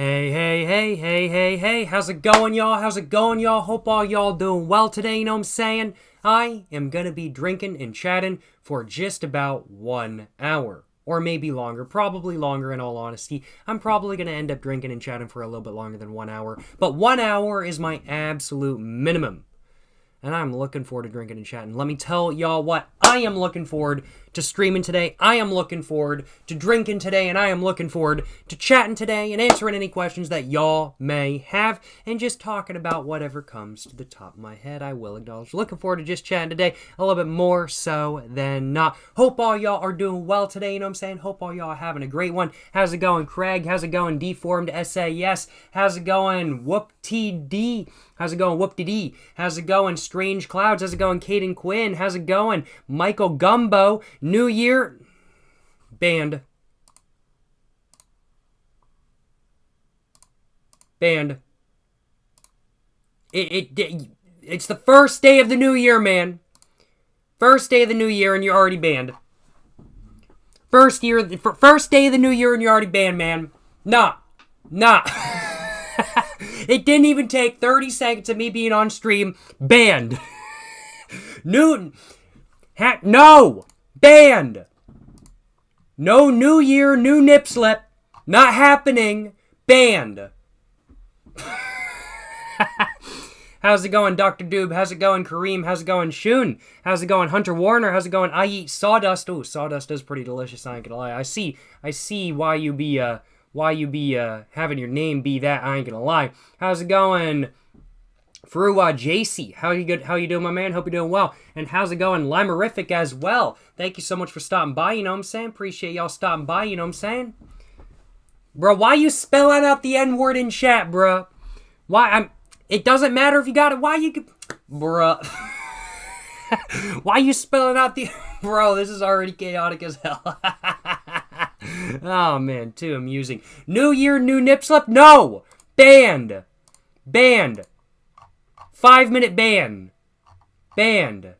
Hey, hey, hey, hey, hey, hey, how's it going, y'all? How's it going, y'all? Hope all y'all doing well today, you know what I'm saying? I am gonna be drinking and chatting for just about 1 hour. Or maybe longer, probably longer in all honesty. I'm probably gonna end up drinking and chatting for a little bit longer than 1 hour. But 1 hour is my absolute minimum. And I'm looking forward to drinking and chatting. Let me tell y'all what I am looking forward to streaming today. I am looking forward to drinking today, and I am looking forward to chatting today and answering any questions that y'all may have and just talking about whatever comes to the top of my head. I will acknowledge. Looking forward to just chatting today a little bit more so than not. Hope all y'all are doing well today, you know what I'm saying? Hope all y'all are having a great one. How's it going, Craig? How's it going, Deformed SAS? How's it going, Whoop-TD? How's it going, Whoop-de-dee? How's it going, Strange Clouds? How's it going, Caden Quinn? How's it going, Michael Gumbo? New Year, banned. Banned. It's the first day of the new year, man. First day of the new year and you're already banned. First day of the new year and you're already banned, man. Nah. It didn't even take 30 seconds of me being on stream. Banned. Newton. No. Banned. No new year, new nip slip. Not happening. Banned. How's it going, Dr. Doob? How's it going, Kareem? How's it going, Shun? How's it going, Hunter Warner? How's it going? I eat sawdust. Ooh, sawdust is pretty delicious, I ain't gonna lie. I see why you be having your name be that, I ain't gonna lie. How's it going, Farua JC? How you doing, my man? Hope you're doing well. And how's it going, Limerific as well? Thank you so much for stopping by, you know what I'm saying? Appreciate y'all stopping by, you know what I'm saying? Bro, why you spelling out the N-word in chat, bro? It doesn't matter if you got it. Why you... Bruh. Why you spelling out the... Bro, this is already chaotic as hell. Oh, man, too amusing. New year, new nip slip? No! Banned. 5-minute ban. Banned.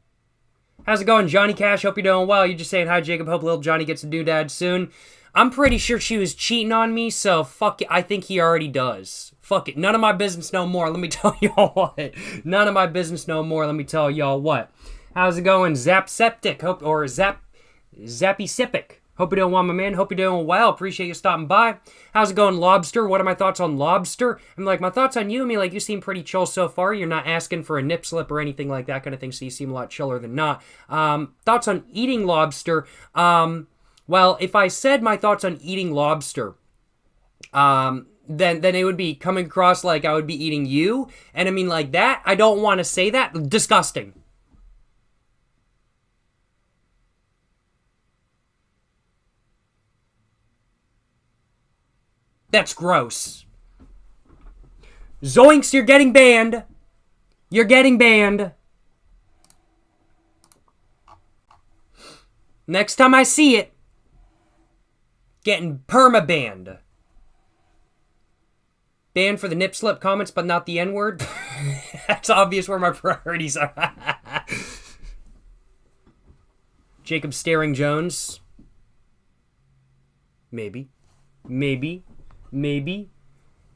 How's it going, Johnny Cash? Hope you're doing well. You just saying hi, Jacob. Hope little Johnny gets a doodad soon. I'm pretty sure she was cheating on me, so fuck it. I think he already does. Fuck it. None of my business no more. Let me tell y'all what. None of my business no more. Let me tell y'all what. How's it going, Zapseptic? Zappy Sipic? Hope you're doing well, my man. Hope you're doing well. Appreciate you stopping by. How's it going, Lobster? What are my thoughts on Lobster? I'm like, my thoughts on you, you seem pretty chill so far. You're not asking for a nip slip or anything like that kind of thing, so you seem a lot chiller than not. Thoughts on eating lobster? Well, if I said my thoughts on eating lobster, then it would be coming across like I would be eating you. And I mean, like that, I don't want to say that. Disgusting. That's gross. Zoinks, you're getting banned. You're getting banned. Next time I see it, getting perma-banned. Banned for the nip slip comments, but not the N-word. That's obvious where my priorities are. Jacob Staring Jones. Maybe.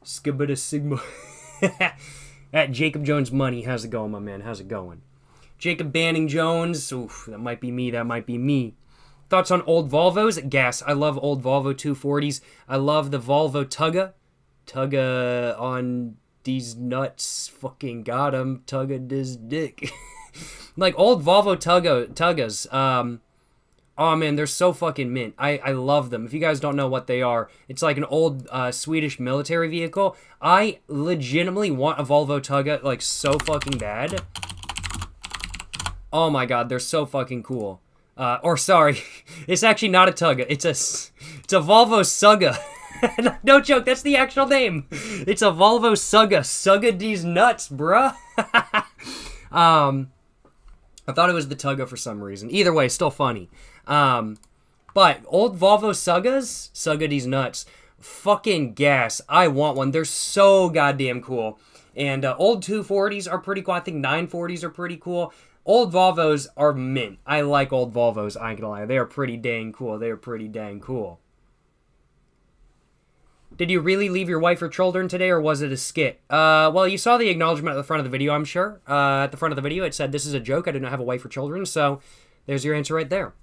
Skibida Sigma. At Jacob Jones Money. How's it going, my man? How's it going? Jacob Banning Jones. Oof, that might be me. Thoughts on old Volvos? Gas. I love old Volvo 240s. I love the Volvo Tugga. Tugga on these nuts. Fucking got him. Tugga this dick. Like old Volvo Tuggas. Oh man, they're so fucking mint. I love them. If you guys don't know what they are, it's like an old Swedish military vehicle. I legitimately want a Volvo Tugga like so fucking bad. Oh my god, they're so fucking cool. Sorry, it's actually not a Tugga. It's a Volvo Sugga. No joke, that's the actual name. It's a Volvo Sugga. Sugga these nuts, bruh. I thought it was the Tugga for some reason. Either way, still funny. But old Volvo Sugga these nuts. Fucking gas. I want one. They're so goddamn cool. And old 240s are pretty cool. I think 940s are pretty cool. Old Volvos are mint. I like old Volvos, I ain't gonna lie. They are pretty dang cool. Did you really leave your wife or children today, or was it a skit? Well, you saw the acknowledgement at the front of the video, I'm sure. At the front of the video, it said, this is a joke. I do not have a wife or children, so there's your answer right there.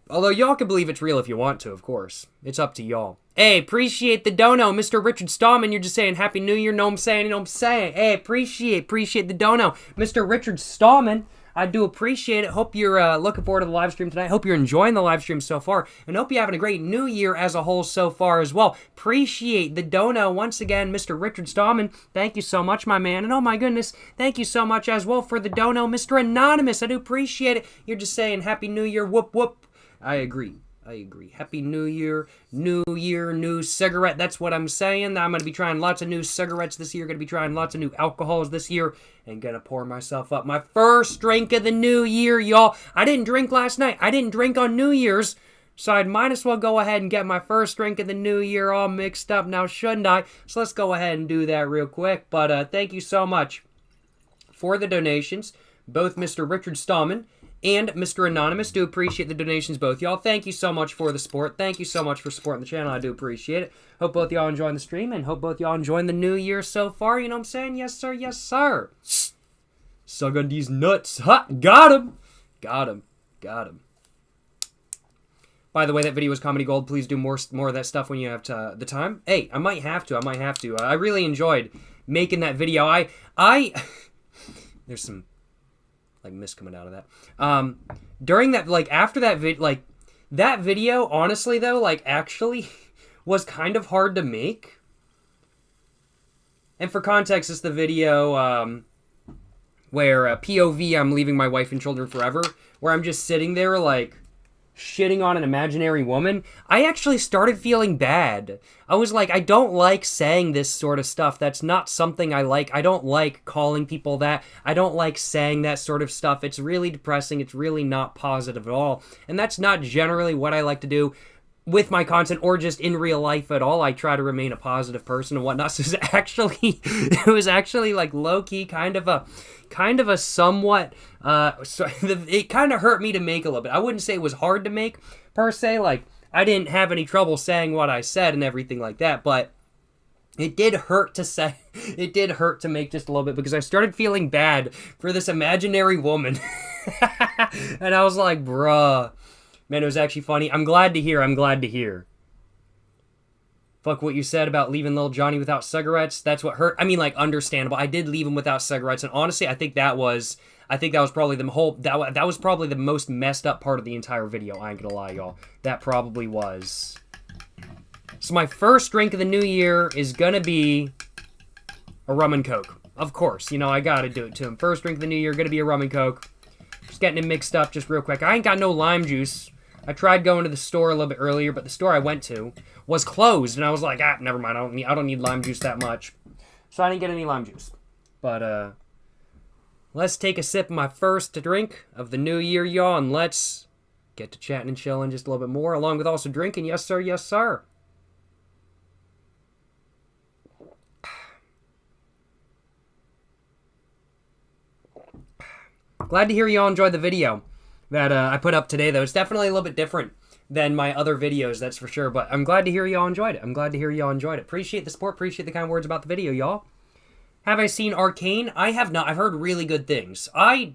Although y'all can believe it's real if you want to, of course. It's up to y'all. Hey, appreciate the dono, Mr. Richard Stallman. You're just saying Happy New Year, know what I'm saying, you know what I'm saying. Hey, appreciate the dono. Mr. Richard Stallman, I do appreciate it. Hope you're looking forward to the live stream tonight. Hope you're enjoying the live stream so far. And hope you're having a great new year as a whole so far as well. Appreciate the dono once again, Mr. Richard Stallman. Thank you so much, my man. And oh my goodness, thank you so much as well for the dono, Mr. Anonymous. I do appreciate it. You're just saying Happy New Year, whoop whoop. I agree. Happy New Year, new cigarette. That's what I'm saying. I'm going to be trying lots of new cigarettes this year. Going to be trying lots of new alcohols this year. And going to pour myself up my first drink of the new year, y'all. I didn't drink last night. I didn't drink on New Year's. So I might as well go ahead and get my first drink of the new year all mixed up now, shouldn't I? So let's go ahead and do that real quick. But thank you so much for the donations. Both Mr. Richard Stallman and Mr. Anonymous, do appreciate the donations, both y'all. Thank you so much for the support. Thank you so much for supporting the channel. I do appreciate it. Hope both y'all enjoying the stream, and hope both y'all enjoying the new year so far. You know what I'm saying? Yes, sir. Yes, sir. Suck on these nuts. Ha! Got him. Got him. Got him. By the way, that video was comedy gold. Please do more of that stuff when you have the time. Hey, I might have to. I really enjoyed making that video. There's some mist coming out of that. During that, after that that video, honestly though, actually was kind of hard to make. And for context, it's the video where POV, I'm leaving my wife and children forever, where I'm just sitting there shitting on an imaginary woman. I actually started feeling bad. I was like, I don't like saying this sort of stuff. That's not something I like. I don't like calling people that. I don't like saying that sort of stuff. It's really depressing. It's really not positive at all. And that's not generally what I like to do with my content or just in real life at all. I try to remain a positive person and whatnot. So it was actually low-key kind of a somewhat it kind of hurt me to make a little bit. I wouldn't say it was hard to make per se. I didn't have any trouble saying what I said and everything like that, but it did hurt to say. It did hurt to make just a little bit because I started feeling bad for this imaginary woman. And I was like, bruh. Man, it was actually funny. I'm glad to hear. Fuck what you said about leaving little Johnny without cigarettes. That's what hurt. I mean, understandable. I did leave him without cigarettes, and honestly, I think that was probably that was probably the most messed up part of the entire video. I ain't gonna lie, y'all. That probably was. So my first drink of the new year is gonna be a rum and coke. Of course, I gotta do it to him. First drink of the new year, gonna be a rum and coke. Just getting it mixed up just real quick. I ain't got no lime juice. I tried going to the store a little bit earlier, but the store I went to was closed, and I was like, never mind. I don't need lime juice that much. So I didn't get any lime juice. But let's take a sip of my first drink of the new year, y'all, and let's get to chatting and chilling just a little bit more, along with also drinking. Yes, sir. Yes, sir. Glad to hear y'all enjoyed the video that I put up today, though. It's definitely a little bit different than my other videos, that's for sure. But I'm glad to hear y'all enjoyed it. Appreciate the support. Appreciate the kind words about the video, y'all. Have I seen Arcane? I have not. I've heard really good things. I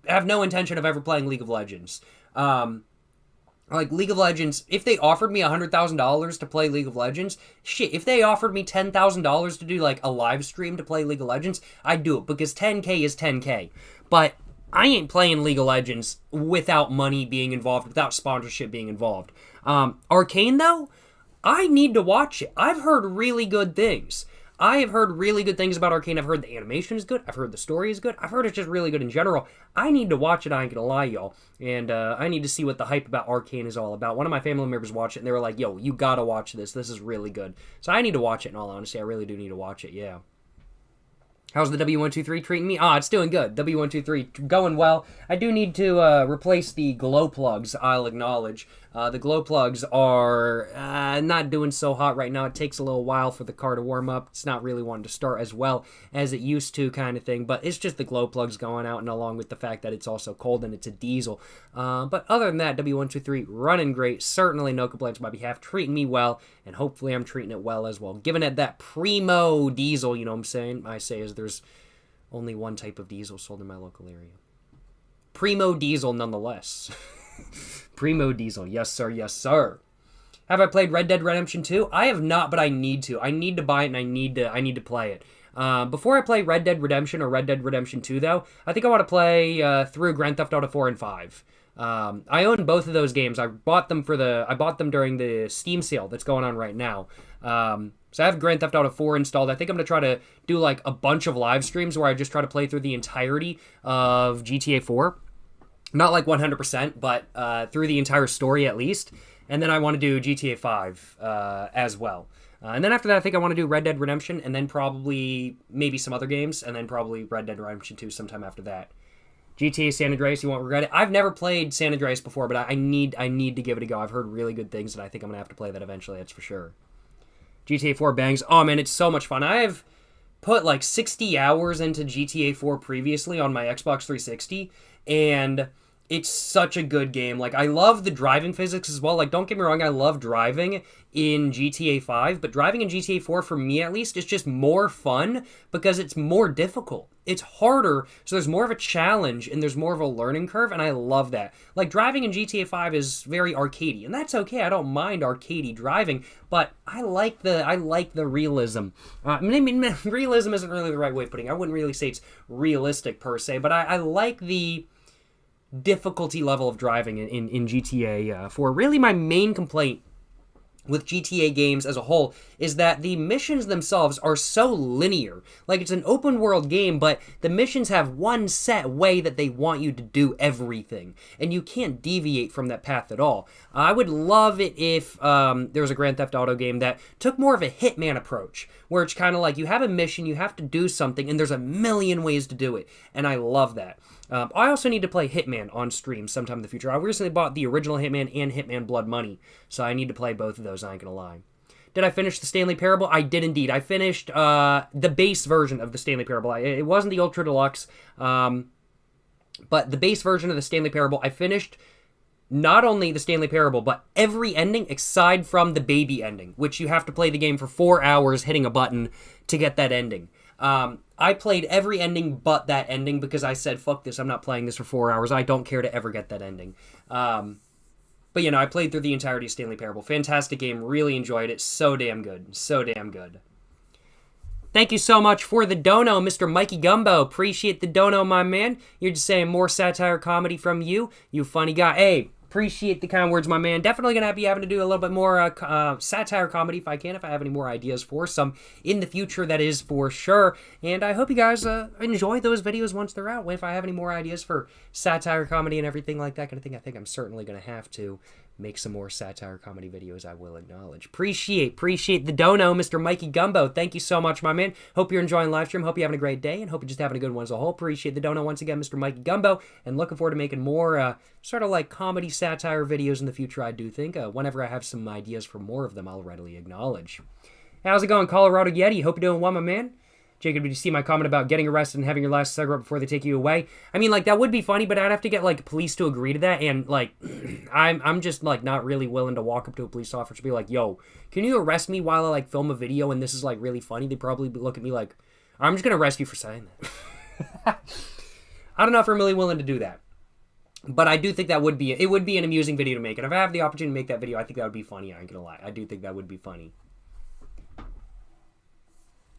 have no intention of ever playing League of Legends. League of Legends, if they offered me $100,000 to play League of Legends, shit, if they offered me $10,000 to do, a live stream to play League of Legends, I'd do it, because 10K is 10K. But I ain't playing League of Legends without money being involved, without sponsorship being involved. Arcane, though, I need to watch it. I've heard really good things. I have heard really good things about Arcane. I've heard the animation is good. I've heard the story is good. I've heard it's just really good in general. I need to watch it, I ain't gonna lie, y'all. And I need to see what the hype about Arcane is all about. One of my family members watched it, and they were like, yo, you gotta watch this. This is really good. So I need to watch it, in all honesty. I really do need to watch it, yeah. How's the W123 treating me? It's doing good. W123 going well. I do need to replace the glow plugs, I'll acknowledge. The glow plugs are not doing so hot right now. It takes a little while for the car to warm up. It's not really wanting to start as well as it used to, kind of thing. But it's just the glow plugs going out, and along with the fact that it's also cold and it's a diesel. But other than that, W123 running great. Certainly no complaints on my behalf. Treating me well, and hopefully I'm treating it well as well. Giving it that primo diesel, you know what I'm saying? I say is there's only one type of diesel sold in my local area. Primo diesel nonetheless. Primo diesel. Yes, sir. Yes, sir. Have I played Red Dead Redemption 2? I have not, but I need to. I need to buy it, and I need to play it. Before I play Red Dead Redemption or Red Dead Redemption 2, though, I think I want to play through Grand Theft Auto 4 and 5. I own both of those games. I bought them during the Steam sale that's going on right now. So I have Grand Theft Auto 4 installed. I think I'm going to try to do like a bunch of live streams where I just try to play through the entirety of GTA 4. Not like 100%, but through the entire story at least. And then I want to do GTA 5 as well. And then after that, I think I want to do Red Dead Redemption, and then probably maybe some other games, and then probably Red Dead Redemption 2 sometime after that. GTA San Andreas, you won't regret it. I've never played San Andreas before, but I need to give it a go. I've heard really good things, and I think I'm going to have to play that eventually, that's for sure. GTA 4 bangs. Oh, man, it's so much fun. I have put like 60 hours into GTA 4 previously on my Xbox 360, and it's such a good game. Like, I love the driving physics as well. Like, don't get me wrong, I love driving in GTA 5, but driving in GTA 4, for me at least, is just more fun because it's more difficult. It's harder, so there's more of a challenge and there's more of a learning curve, and I love that. Like, driving in GTA 5 is very arcadey, and that's okay. I don't mind arcadey driving, but I like the realism. I mean, realism isn't really the right way of putting it. I wouldn't really say it's realistic per se, but I like the difficulty level of driving in GTA 4. Really, my main complaint with GTA games as a whole is that the missions themselves are so linear. Like, it's an open world game, but the missions have one set way that they want you to do everything, and you can't deviate from that path at all. I would love it if there was a Grand Theft Auto game that took more of a Hitman approach, where it's kind of like you have a mission, you have to do something, and there's a million ways to do it, and I love that. I also need to play Hitman on stream sometime in the future. I recently bought the original Hitman and Hitman Blood Money, so I need to play both of those, I ain't gonna lie. Did I finish the Stanley Parable? I did indeed. I finished the base version of the Stanley Parable. It wasn't the Ultra Deluxe, but the base version of the Stanley Parable. I finished not only the Stanley Parable, but every ending aside from the baby ending, which you have to play the game for 4 hours hitting a button to get that ending. I played every ending but that ending because I said, fuck this, I'm not playing this for 4 hours. I don't care to ever get that ending. But, you know, I played through the entirety of Stanley Parable. Fantastic game. Really enjoyed it. So damn good. So damn good. Thank you so much for the dono, Mr. Mikey Gumbo. Appreciate the dono, my man. You're just saying more satire comedy from you. You funny guy. Hey, appreciate the kind words, my man. Definitely going to be having to do a little bit more satire comedy if I can, if I have any more ideas for some in the future, that is for sure. And I hope you guys enjoy those videos once they're out. If I have any more ideas for satire comedy and everything like that kind of thing, I think I'm certainly going to have to make some more satire comedy videos, I will acknowledge. Appreciate the dono, Mr. Mikey Gumbo. Thank you so much, my man. Hope you're enjoying live stream. Hope you're having a great day, and hope you're just having a good one as a whole. Appreciate the dono once again, Mr. Mikey Gumbo, and looking forward to making more sort of like comedy satire videos in the future, I do think. Whenever I have some ideas for more of them, I'll readily acknowledge. How's it going, Colorado Yeti? Hope you're doing well, my man. Jacob, did you see my comment about getting arrested and having your last cigarette before they take you away? I mean, like, that would be funny, but I'd have to get, like, police to agree to that, and, like, I'm just, like, not really willing to walk up to a police officer and be like, yo, can you arrest me while I, like, film a video and this is, like, really funny? They'd probably look at me like, I'm just gonna arrest you for saying that. I don't know if I'm really willing to do that. But I do think that would be, it would be an amusing video to make, and if I have the opportunity to make that video, I think that would be funny, I ain't gonna lie. I do think that would be funny.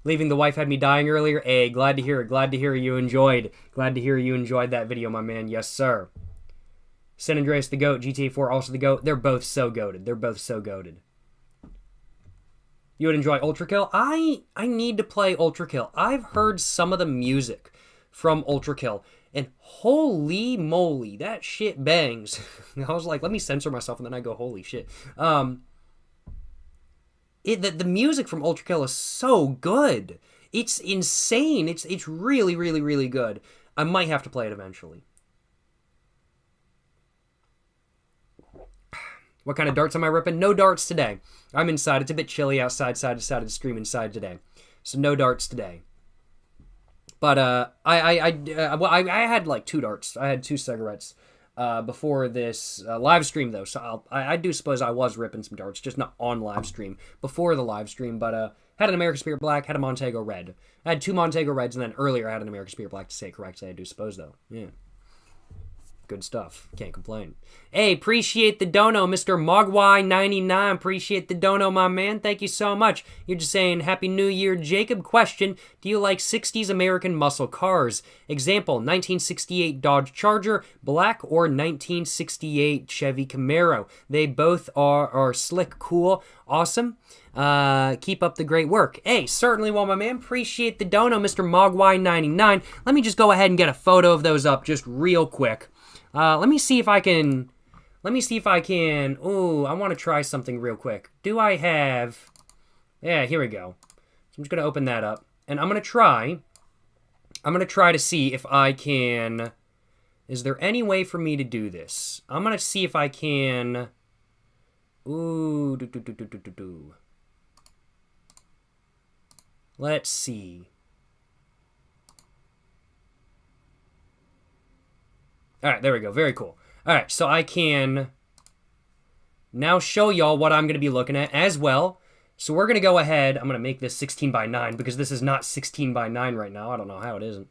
Leaving the wife had me dying earlier. Hey, glad to hear it. Glad to hear you enjoyed. Glad to hear you enjoyed that video, my man. Yes, sir. San Andreas the GOAT. GTA 4 also the GOAT. They're both so goated. They're both so goated. You would enjoy Ultra Kill? I need to play Ultra Kill. I've heard some of the music from Ultra Kill, and holy moly, that shit bangs. I was like, let me censor myself, and then I go, holy shit. The music from Ultra Kill is so good. It's insane. It's really, really, really good. I might have to play it eventually. What kind of darts am I ripping? No darts today. I'm inside. It's a bit chilly outside, so I decided to stream inside today. So no darts today. But I had like 2 darts. I had 2 cigarettes before this live stream, though. So I do suppose I was ripping some darts, just not on live stream, before the live stream. But had an American Spirit Black, had a Montego Red. I had 2 Montego Reds, and then earlier I had an American Spirit Black, to say it correctly, I do suppose, though. Yeah. Good stuff. Can't complain. Hey, appreciate the dono, Mr. Mogwai99. Appreciate the dono, my man. Thank you so much. You're just saying, Happy New Year, Jacob. Question, do you like 60s American muscle cars? Example, 1968 Dodge Charger, black, or 1968 Chevy Camaro. They both are slick, cool, awesome. Keep up the great work. Hey, certainly will, my man. Appreciate the dono, Mr. Mogwai99. Let me just go ahead and get a photo of those up just real quick. Let me see if I can... Ooh, I want to try something real quick. Do I have... Yeah, here we go. So I'm just going to open that up. And I'm going to try to see if I can... Is there any way for me to do this? I'm going to see if I can... Ooh, Let's see. All right, there we go. Very cool. All right, so I can now show y'all what I'm going to be looking at as well. So we're going to go ahead. I'm going to make this 16 by 9 because this is not 16 by 9 right now. I don't know how it isn't.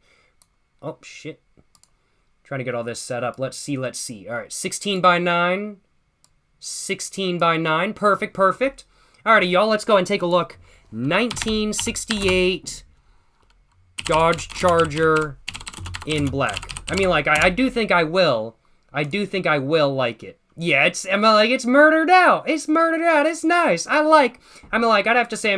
Oh, shit. Trying to get all this set up. Let's see. All right, 16 by 9. 16 by 9. Perfect. All righty, y'all. Let's go and take a look. 1968 Dodge Charger in black. I mean, like, I do think I will. I do think I will like it. Yeah, it's murdered out. It's murdered out. It's nice. I'd have to say,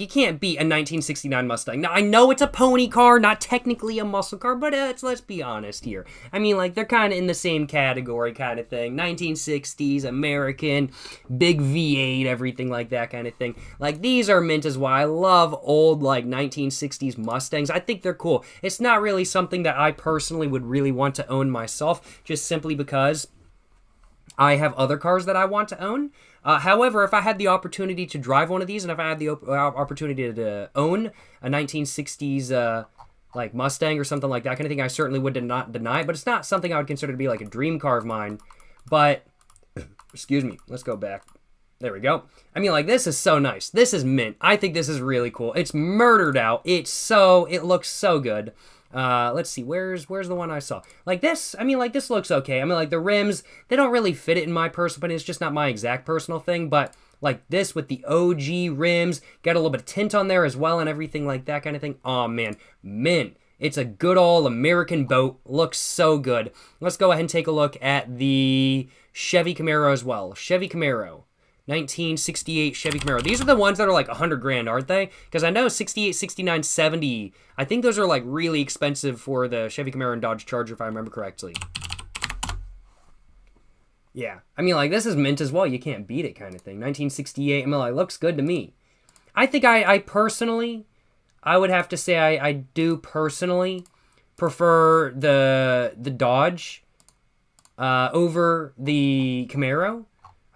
you can't beat a 1969 Mustang. Now, I know it's a pony car, not technically a muscle car, but let's be honest here. I mean, like, they're kind of in the same category kind of thing. 1960s, American, big V8, everything like that kind of thing. Like, these are mint as well. I love old, like, 1960s Mustangs. I think they're cool. It's not really something that I personally would really want to own myself, just simply because I have other cars that I want to own. However, if I had the opportunity to drive one of these, and if I had the opportunity to own a 1960s like Mustang or something like that kind of thing, I certainly would not deny it. But it's not something I would consider to be like a dream car of mine. But, excuse me, let's go back. There we go. I mean, like, this is so nice. This is mint. I think this is really cool. It's murdered out. It looks so good. Let's see, where's the one I saw? Like this, I mean, like, this looks okay. I mean, like, the rims, they don't really fit it in my personal opinion. It's just not my exact personal thing, but like this with the OG rims, got a little bit of tint on there as well and everything like that kind of thing. Oh man, mint. It's a good old American boat. Looks so good. Let's go ahead and take a look at the Chevy Camaro as well. Chevy Camaro. 1968 Chevy Camaro. These are the ones that are like 100 grand, aren't they? Because I know 68, 69, 70. I think those are like really expensive for the Chevy Camaro and Dodge Charger, if I remember correctly. Yeah. I mean, like, this is mint as well. You can't beat it kind of thing. 1968. I mean, like, looks good to me. I think I personally, I would have to say I do personally prefer the Dodge over the Camaro.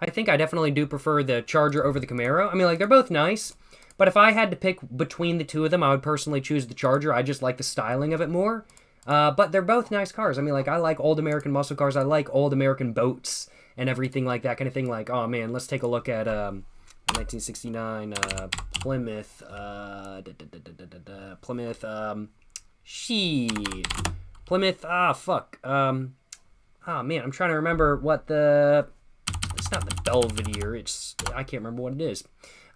I think I definitely do prefer the Charger over the Camaro. I mean, like, they're both nice, but if I had to pick between the two of them, I would personally choose the Charger. I just like the styling of it more. But they're both nice cars. I mean, like, I like old American muscle cars. I like old American boats and everything like that kind of thing. Like, oh, man, let's take a look at 1969 Plymouth. Plymouth, fuck. Man, I'm trying to remember what the... It's not the Belvedere. I can't remember what it is.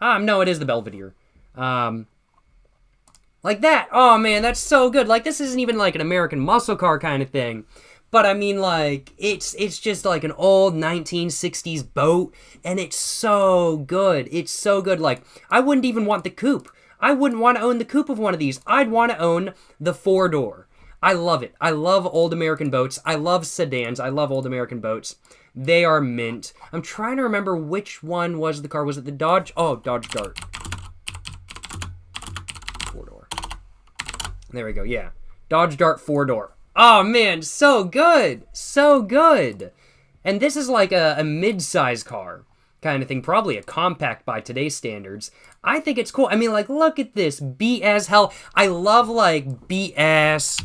No, it is the Belvedere. Like that. Oh, man, that's so good. Like, this isn't even like an American muscle car kind of thing. But, I mean, like, it's just like an old 1960s boat. And it's so good. It's so good. Like, I wouldn't even want the coupe. I wouldn't want to own the coupe of one of these. I'd want to own the 4-door. I love it. I love old American boats. I love sedans. I love old American boats. They are mint. I'm trying to remember which one was the car. Was it the Dodge? Oh, Dodge Dart. 4-door. There we go, yeah. Dodge Dart 4-door. Oh, man, so good. So good. And this is like a mid-size car kind of thing. Probably a compact by today's standards. I think it's cool. I mean, like, look at this. Beat as hell. I love, like, BS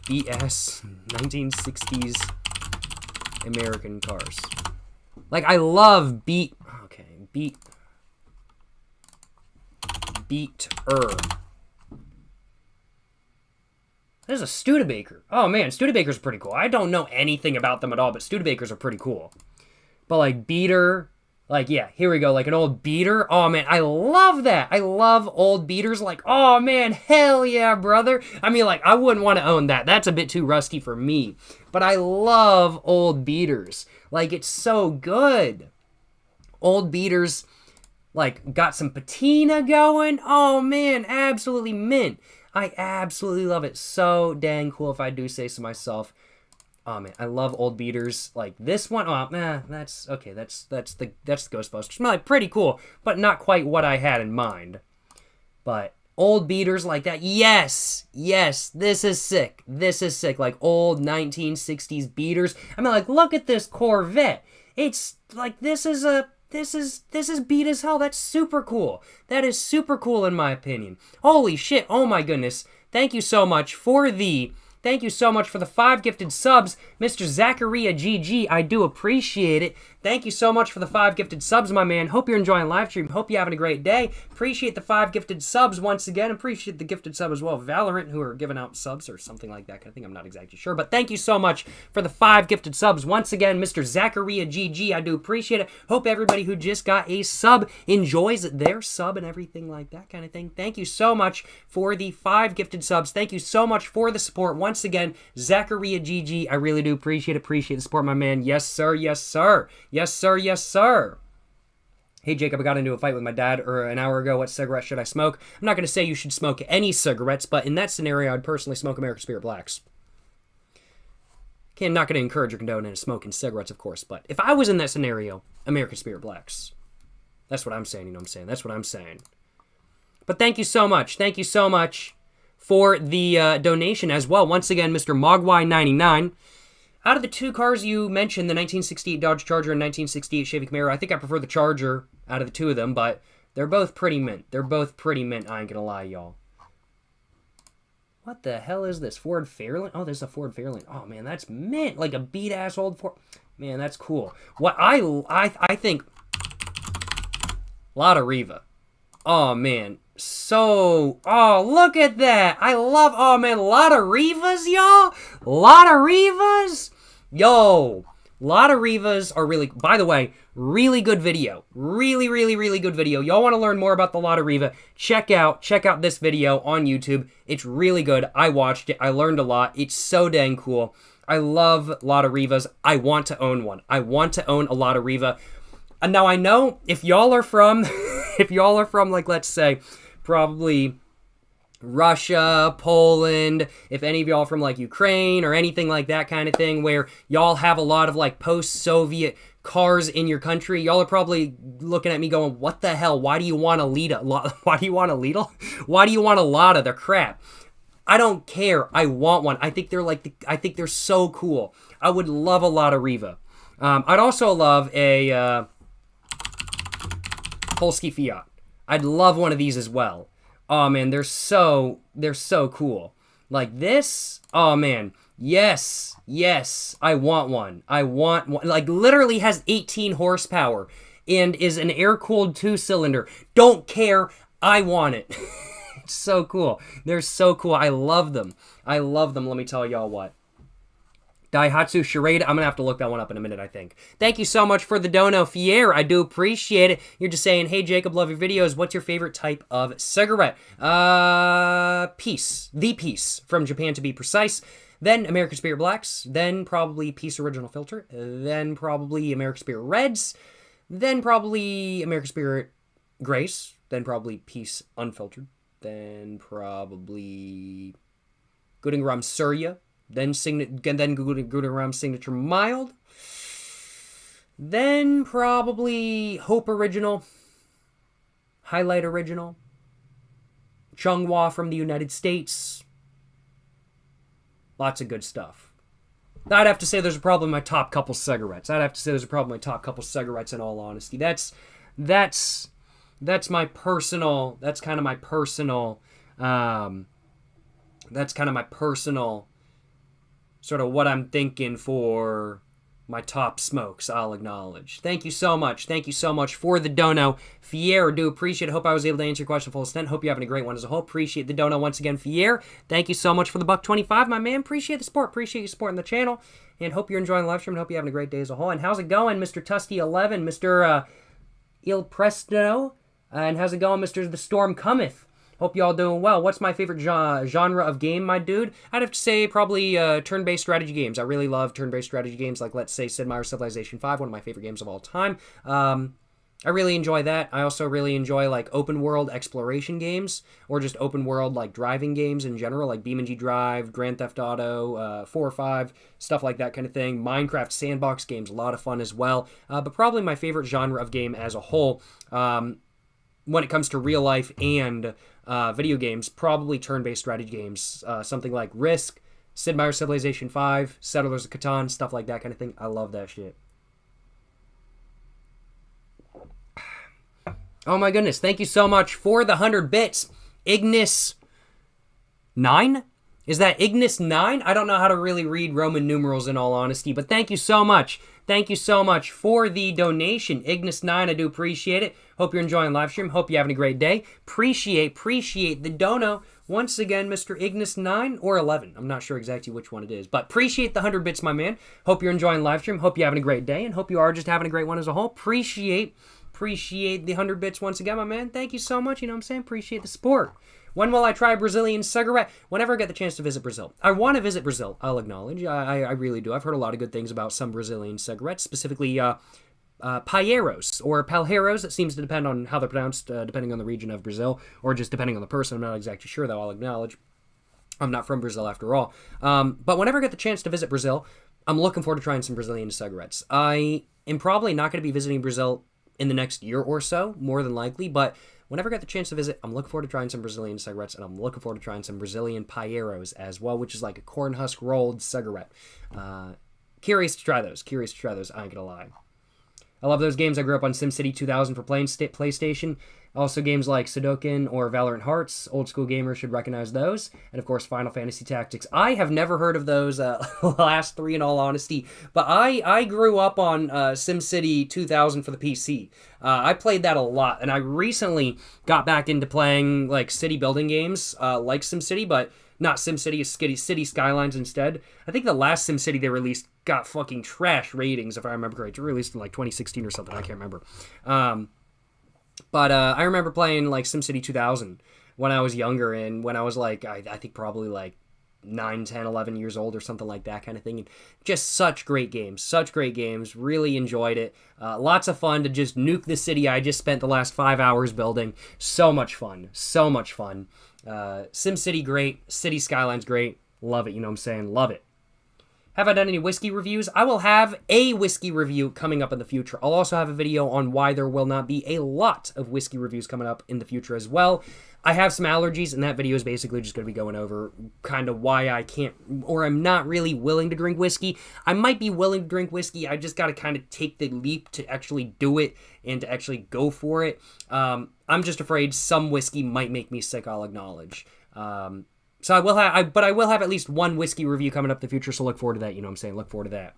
1960s American cars. Like, I love beater. There's a Studebaker. Oh, man, Studebakers are pretty cool. I don't know anything about them at all, but Studebakers are pretty cool. But, like, beater, like, yeah, here we go. Like, an old beater. Oh, man, I love that. I love old beaters. Like, oh, man, hell yeah, brother. I mean, like, I wouldn't want to own that. That's a bit too rusty for me. But I love old beaters. Like, it's so good. Old beaters, like, got some patina going. Oh, man, absolutely mint. I absolutely love it. So dang cool, if I do say so myself. Oh man, I love old beaters. Like this one. Oh, that's okay. That's the Ghostbusters. Like pretty cool, but not quite what I had in mind. But old beaters like that. Yes, this is sick. This is sick. Like old 1960s beaters. I mean, like look at this Corvette. It's like this is beat as hell. That's super cool. That is super cool in my opinion. Holy shit. Oh my goodness. Thank you so much for the 5 gifted subs, Mr. Zachariah GG. I do appreciate it. Thank you so much for the 5 gifted subs, my man. Hope you're enjoying live stream. Hope you're having a great day. Appreciate the 5 gifted subs once again. Appreciate the gifted sub as well. Valorant, who are giving out subs or something like that. I think I'm not exactly sure. But thank you so much for the 5 gifted subs. Once again, Mr. Zachariah GG. I do appreciate it. Hope everybody who just got a sub enjoys their sub and everything like that kind of thing. Thank you so much for the 5 gifted subs. Thank you so much for the support. Once again, Zachariah GG. I really do appreciate the support, my man. Yes, sir. Yes, sir. Yes, sir. Yes, sir. Hey, Jacob, I got into a fight with my dad an hour ago. What cigarette should I smoke? I'm not going to say you should smoke any cigarettes, but in that scenario, I'd personally smoke American Spirit Blacks. Okay, I'm not going to encourage or condone smoking cigarettes, of course, but if I was in that scenario, American Spirit Blacks. That's what I'm saying, you know what I'm saying? That's what I'm saying. But thank you so much. Thank you so much for the donation as well. Once again, Mr. Mogwai99. Out of the 2 cars you mentioned, the 1968 Dodge Charger and 1968 Chevy Camaro, I think I prefer the Charger out of the 2 of them, but they're both pretty mint. They're both pretty mint, I ain't gonna lie, y'all. What the hell is this? Ford Fairlane? Oh, there's a Ford Fairlane. Oh, man, that's mint. Like a beat-ass old Ford. Man, that's cool. What I think... Lotta Riva. Oh, man. So, oh, look at that. I love, oh man, Lotta Rivas, y'all. Lotta Rivas. Yo, Lotta Rivas are really, by the way, really good video. Really good video. Y'all want to learn more about the Lotta Riva, check out this video on YouTube. It's really good. I watched it. I learned a lot. It's so dang cool. I love Lotta Rivas. I want to own one. I want to own a Lotta Riva. And now I know if y'all are from, like, let's say, probably Russia, Poland, if any of y'all from like Ukraine or anything like that kind of thing, where y'all have a lot of like post-Soviet cars in your country, y'all are probably looking at me going, what the hell? Why do you want a Lita? Why do you want a Lita? Why do you want a Lotta? They're crap. I don't care. I want one. I think they're I think they're so cool. I would love a Lotta Riva. I'd also love a Polski Fiat. I'd love one of these as well. Oh man, they're so cool. Like this, oh man, yes, I want one. I want one. Like literally has 18 horsepower and is an air-cooled 2-cylinder. Don't care, I want it. It's so cool. They're so cool. I love them. Let me tell y'all what. Daihatsu Charade. I'm going to have to look that one up in a minute, I think. Thank you so much for the dono, Fier. I do appreciate it. You're just saying, hey, Jacob, love your videos. What's your favorite type of cigarette? Peace. The Peace, from Japan to be precise. Then American Spirit Blacks. Then probably Peace Original Filter. Then probably American Spirit Reds. Then probably American Spirit Grace. Then probably Peace Unfiltered. Then probably Gooding Rum Surya. Then Gouda Rum Signature Mild. Then probably Hope Original. Highlight Original. Chunghwa from the United States. Lots of good stuff. I'd have to say there's a problem in my top couple cigarettes. In all honesty. That's my personal, that's kind of my personal sort of what I'm thinking for my top smokes, I'll acknowledge. Thank you so much. Thank you so much for the dono. Fier, do appreciate it. Hope I was able to answer your question full extent. Hope you're having a great one as a whole. Appreciate the dono once again, Fier. Thank you so much for the $1.25, my man. Appreciate the support. Appreciate you supporting the channel. And hope you're enjoying the live stream and hope you're having a great day as a whole. And how's it going, Mr. Tusty11, Mr. Il Presto? And how's it going, Mr. The Storm Cometh? Hope y'all doing well. What's my favorite genre of game, my dude? I'd have to say probably turn-based strategy games. I really love turn-based strategy games, like, let's say, Sid Meier's Civilization 5, one of my favorite games of all time. I really enjoy that. I also really enjoy, like, open-world exploration games, or just open-world, like, driving games in general, like BeamNG Drive, Grand Theft Auto, 4 or 5, stuff like that kind of thing. Minecraft sandbox games, a lot of fun as well. But probably my favorite genre of game as a whole, when it comes to real life and video games, probably turn-based strategy games, something like Risk, Sid Meier's Civilization 5, Settlers of Catan, stuff like that kind of thing. I love that shit. Oh my goodness, thank you so much for the 100 bits. Ignis 9? Is that Ignis 9? I don't know how to really read Roman numerals in all honesty, but thank you so much. Thank you so much for the donation. Ignis 9, I do appreciate it. Hope you're enjoying live stream. Hope you're having a great day. Appreciate the dono. Once again, Mr. Ignis 9 or 11. I'm not sure exactly which one it is, but appreciate the 100 bits, my man. Hope you're enjoying live stream. Hope you're having a great day, and hope you are just having a great one as a whole. Appreciate the 100 bits once again, my man. Thank you so much. You know what I'm saying? Appreciate the support. When will I try a Brazilian cigarette? Whenever I get the chance to visit Brazil. I want to visit Brazil, I'll acknowledge. I really do. I've heard a lot of good things about some Brazilian cigarettes, specifically Paeiros or Palheiros. It seems to depend on how they're pronounced, depending on the region of Brazil, or just depending on the person. I'm not exactly sure, though, I'll acknowledge. I'm not from Brazil after all. But whenever I get the chance to visit Brazil, I'm looking forward to trying some Brazilian cigarettes. I am probably not going to be visiting Brazil in the next year or so, more than likely, but whenever I get the chance to visit, I'm looking forward to trying some Brazilian cigarettes, and I'm looking forward to trying some Brazilian Paeiros as well, which is like a corn husk rolled cigarette. Curious to try those. I ain't gonna lie. I love those games. I grew up on SimCity 2000 for PlayStation. Also games like Sudoku or Valorant Hearts. Old school gamers should recognize those. And of course, Final Fantasy Tactics. I have never heard of those last three in all honesty. But I grew up on SimCity 2000 for the PC. I played that a lot. And I recently got back into playing like city building games like SimCity, but not SimCity, City Skylines instead. I think the last SimCity they released got fucking trash ratings, if I remember correctly. It released in like 2016 or something. I can't remember. But I remember playing like SimCity 2000 when I was younger, and when I was like, I think probably like 9, 10, 11 years old or something like that kind of thing. And just such great games. Really enjoyed it. Lots of fun to just nuke the city I just spent the last 5 hours building. So much fun. SimCity great. City Skylines great. Love it, you know what I'm saying? Love it. Have I done any whiskey reviews? I will have a whiskey review coming up in the future. I'll also have a video on why there will not be a lot of whiskey reviews coming up in the future as well. I have some allergies, and that video is basically just going to be going over kind of why I can't, or I'm not really willing to drink whiskey. I might be willing to drink whiskey. I just got to kind of take the leap to actually do it and to actually go for it. I'm just afraid some whiskey might make me sick, I'll acknowledge. So I will have at least one whiskey review coming up in the future, so look forward to that, you know what I'm saying? Look forward to that.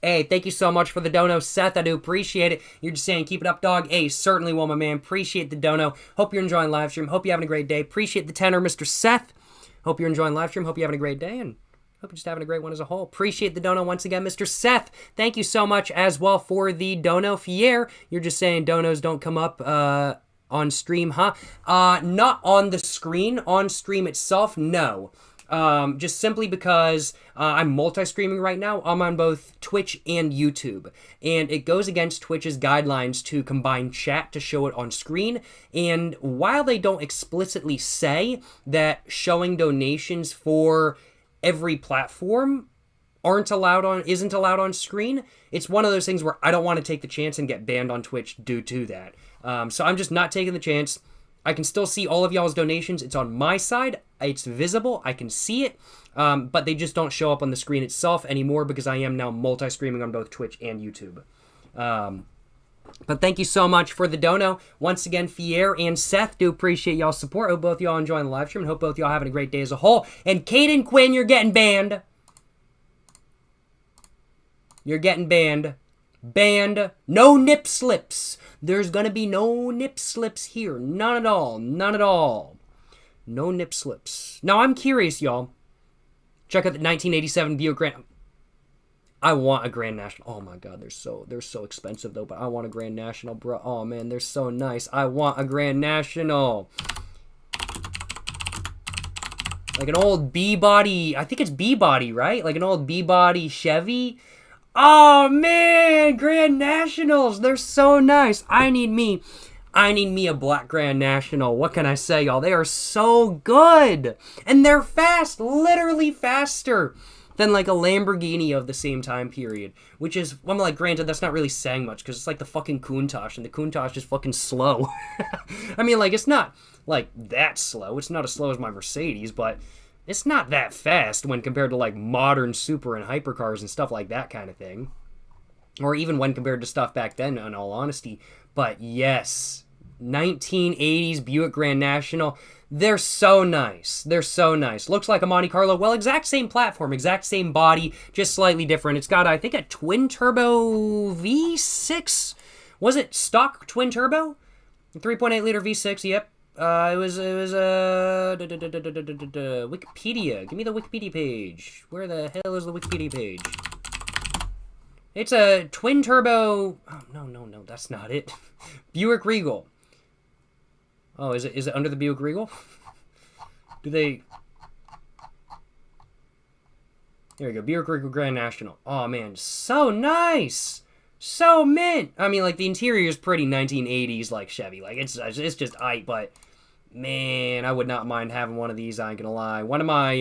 Hey, thank you so much for the dono, Seth. I do appreciate it. You're just saying, keep it up, dog. Hey, certainly will, my man. Appreciate the dono. Hope you're enjoying live stream. Hope you're having a great day. Appreciate the tenor, Mr. Seth. Hope you're enjoying live stream. Hope you're having a great day, and hope you're just having a great one as a whole. Appreciate the dono once again, Mr. Seth. Thank you so much as well for the dono. Fier, you're just saying donos don't come up on stream, huh? Not on the screen. On stream itself, no. Just simply because I'm multi-streaming right now. I'm on both Twitch and YouTube. And it goes against Twitch's guidelines to combine chat to show it on screen. And while they don't explicitly say that showing donations for every platform isn't allowed on screen, it's one of those things where I don't want to take the chance and get banned on Twitch due to that. So I'm just not taking the chance. I can still see all of y'all's donations. It's on my side. It's visible. I can see it. But they just don't show up on the screen itself anymore because I am now multi-streaming on both Twitch and YouTube. But thank you so much for the dono. Once again, Fier and Seth, do appreciate y'all's support. Hope both y'all enjoying the live stream and hope both y'all having a great day as a whole. And Caden Quinn, you're getting banned. You're getting banned. Banned. No nip slips. There's gonna be no nip slips here. None at all. None at all. No nip slips. Now, I'm curious, y'all. Check out the 1987 Buick Grand... I want a Grand National. Oh my god, they're so expensive though, but I want a Grand National, bro. Oh man, they're so nice. I want a Grand National. Like an old B-body, I think it's B-body, right? Like an old B-body Chevy. Oh man, Grand Nationals, they're so nice. I need me a black Grand National. What can I say, y'all? They are so good. And they're fast, literally faster than like a Lamborghini of the same time period, which is, I'm like, granted, that's not really saying much because it's like the fucking Countach, and the Countach is fucking slow. I mean, like, it's not like that slow. It's not as slow as my Mercedes, but it's not that fast when compared to like modern super and hypercars and stuff like that kind of thing, or even when compared to stuff back then, in all honesty. But yes, 1980s Buick Grand National. They're so nice. They're so nice. Looks like a Monte Carlo. Well, exact same platform, exact same body, just slightly different. It's got, I think, a twin-turbo V6. Was it stock twin-turbo? 3.8 liter V6, yep. It was Wikipedia. Give me the Wikipedia page. Where the hell is the Wikipedia page? It's a twin-turbo... Oh, no, that's not it. Buick Regal. Oh, is it under the Buick Regal? Do they... There we go, Buick Regal Grand National. Oh, man, so nice! So mint! I mean, like, the interior is pretty 1980s, like, Chevy. Like, it's just aight, but... Man, I would not mind having one of these, I ain't gonna lie. One of my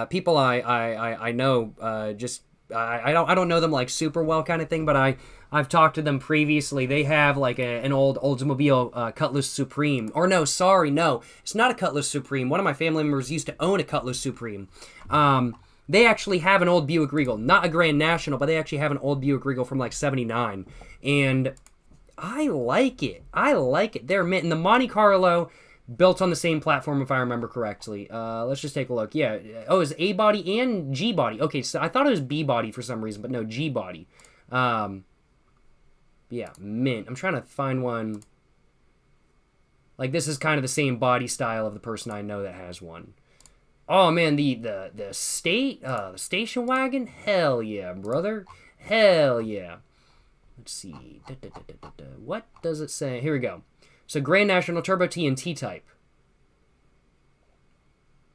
people I know, just... I don't know them, like, super well kind of thing, but I've talked to them previously. They have like an old Oldsmobile Cutlass Supreme. Or no, sorry, no. It's not a Cutlass Supreme. One of my family members used to own a Cutlass Supreme. They actually have an old Buick Regal. Not a Grand National, but they actually have an old Buick Regal from like 79. And I like it. I like it. They're mint. And the Monte Carlo, built on the same platform if I remember correctly. Let's just take a look. Yeah. Oh, it's A-body and G-body. Okay, so I thought it was B-body for some reason, but no, G-body. Yeah, mint. I'm trying to find one. Like, this is kind of the same body style of the person I know that has one. Oh, man, the station wagon? Hell yeah, brother. Hell yeah. Let's see. What does it say? Here we go. So, Grand National Turbo T and T-Type.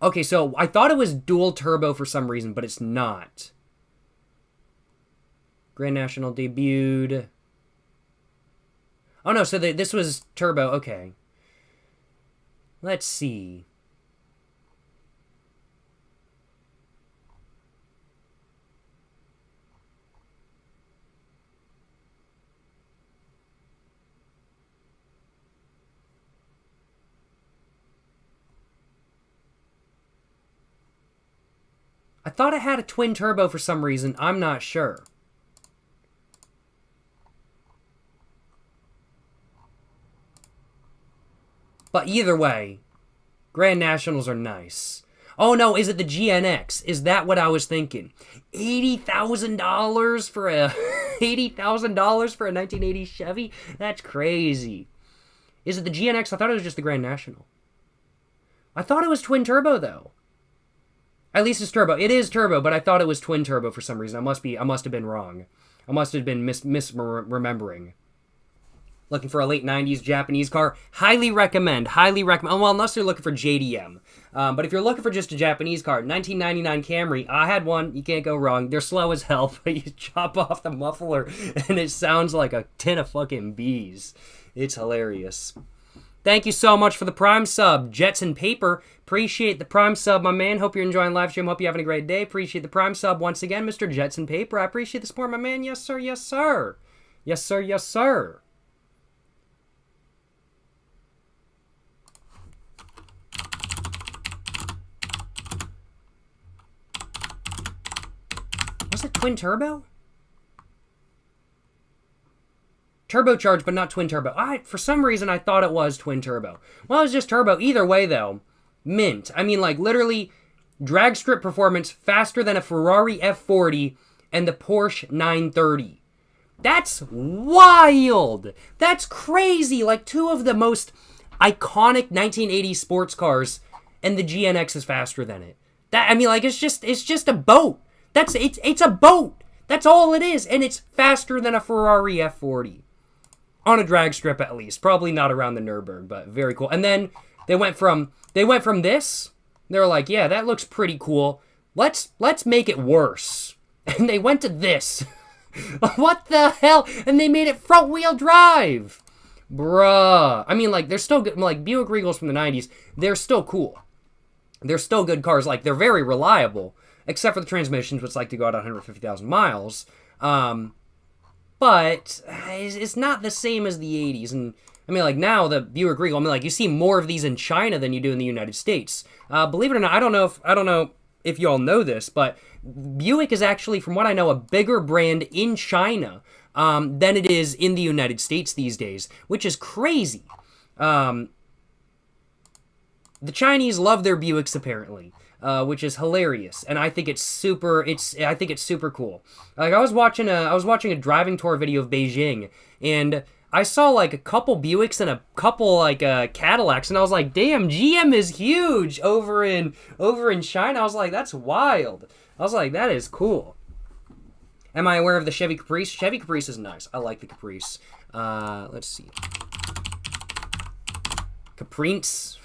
Okay, so I thought it was dual turbo for some reason, but it's not. Grand National debuted... Oh, no, so this was turbo. Okay. Let's see. I thought it had a twin turbo for some reason. I'm not sure. But either way, Grand Nationals are nice. Oh no, is it the GNX? Is that what I was thinking? $80,000 for a $80,000 for a 1980 Chevy? That's crazy. Is it the GNX? I thought it was just the Grand National. I thought it was twin turbo though. At least it's turbo. It is turbo, but I thought it was twin turbo for some reason. I must have been wrong. I must have been misremembering. Looking for a late 90s Japanese car, highly recommend. Well, unless you're looking for JDM. But if you're looking for just a Japanese car, 1999 Camry, I had one, you can't go wrong. They're slow as hell, but you chop off the muffler and it sounds like a tin of fucking bees. It's hilarious. Thank you so much for the Prime sub, Jetson Paper. Appreciate the Prime sub, my man. Hope you're enjoying live stream. Hope you're having a great day. Appreciate the Prime sub once again, Mr. Jetson Paper. I appreciate the support, my man. Yes, sir. Yes, sir. Yes, sir. Yes, sir. twin turbo? Turbocharged, but not twin turbo. For some reason, I thought it was twin turbo. Well, it was just turbo. Either way, though, mint. I mean, like, literally, drag strip performance faster than a Ferrari F40 and the Porsche 930. That's wild! That's crazy! Like, two of the most iconic 1980s sports cars, and the GNX is faster than it. I mean, like, it's just a boat. It's a boat. That's all it is, and it's faster than a Ferrari F40. On a drag strip, at least. Probably not around the Nürburgring, but very cool. And then they went from this. They were like, yeah, that looks pretty cool. Let's make it worse. And they went to this. What the hell? And they made it front-wheel drive. Bruh. I mean, like, they're still good. Like, Buick Regals from the 90s, they're still cool. They're still good cars. Like, they're very reliable. Except for the transmissions, which like to go out 150,000 miles. But it's not the same as the 80s. And I mean, like, now the Buick Regal, I mean, like, you see more of these in China than you do in the United States. Believe it or not, I don't know if you all know this, but Buick is actually, from what I know, a bigger brand in China than it is in the United States these days, which is crazy. The Chinese love their Buicks, apparently. Which is hilarious, and I think it's super cool. Like, I was watching a driving tour video of Beijing, and I saw like a couple Buicks and a couple like Cadillacs, and I was like, damn, GM is huge over in China. I was like, that's wild. I was like, that is cool. Am I aware of the Chevy Caprice? Chevy Caprice is nice. I like the Caprice. Let's see. Caprice.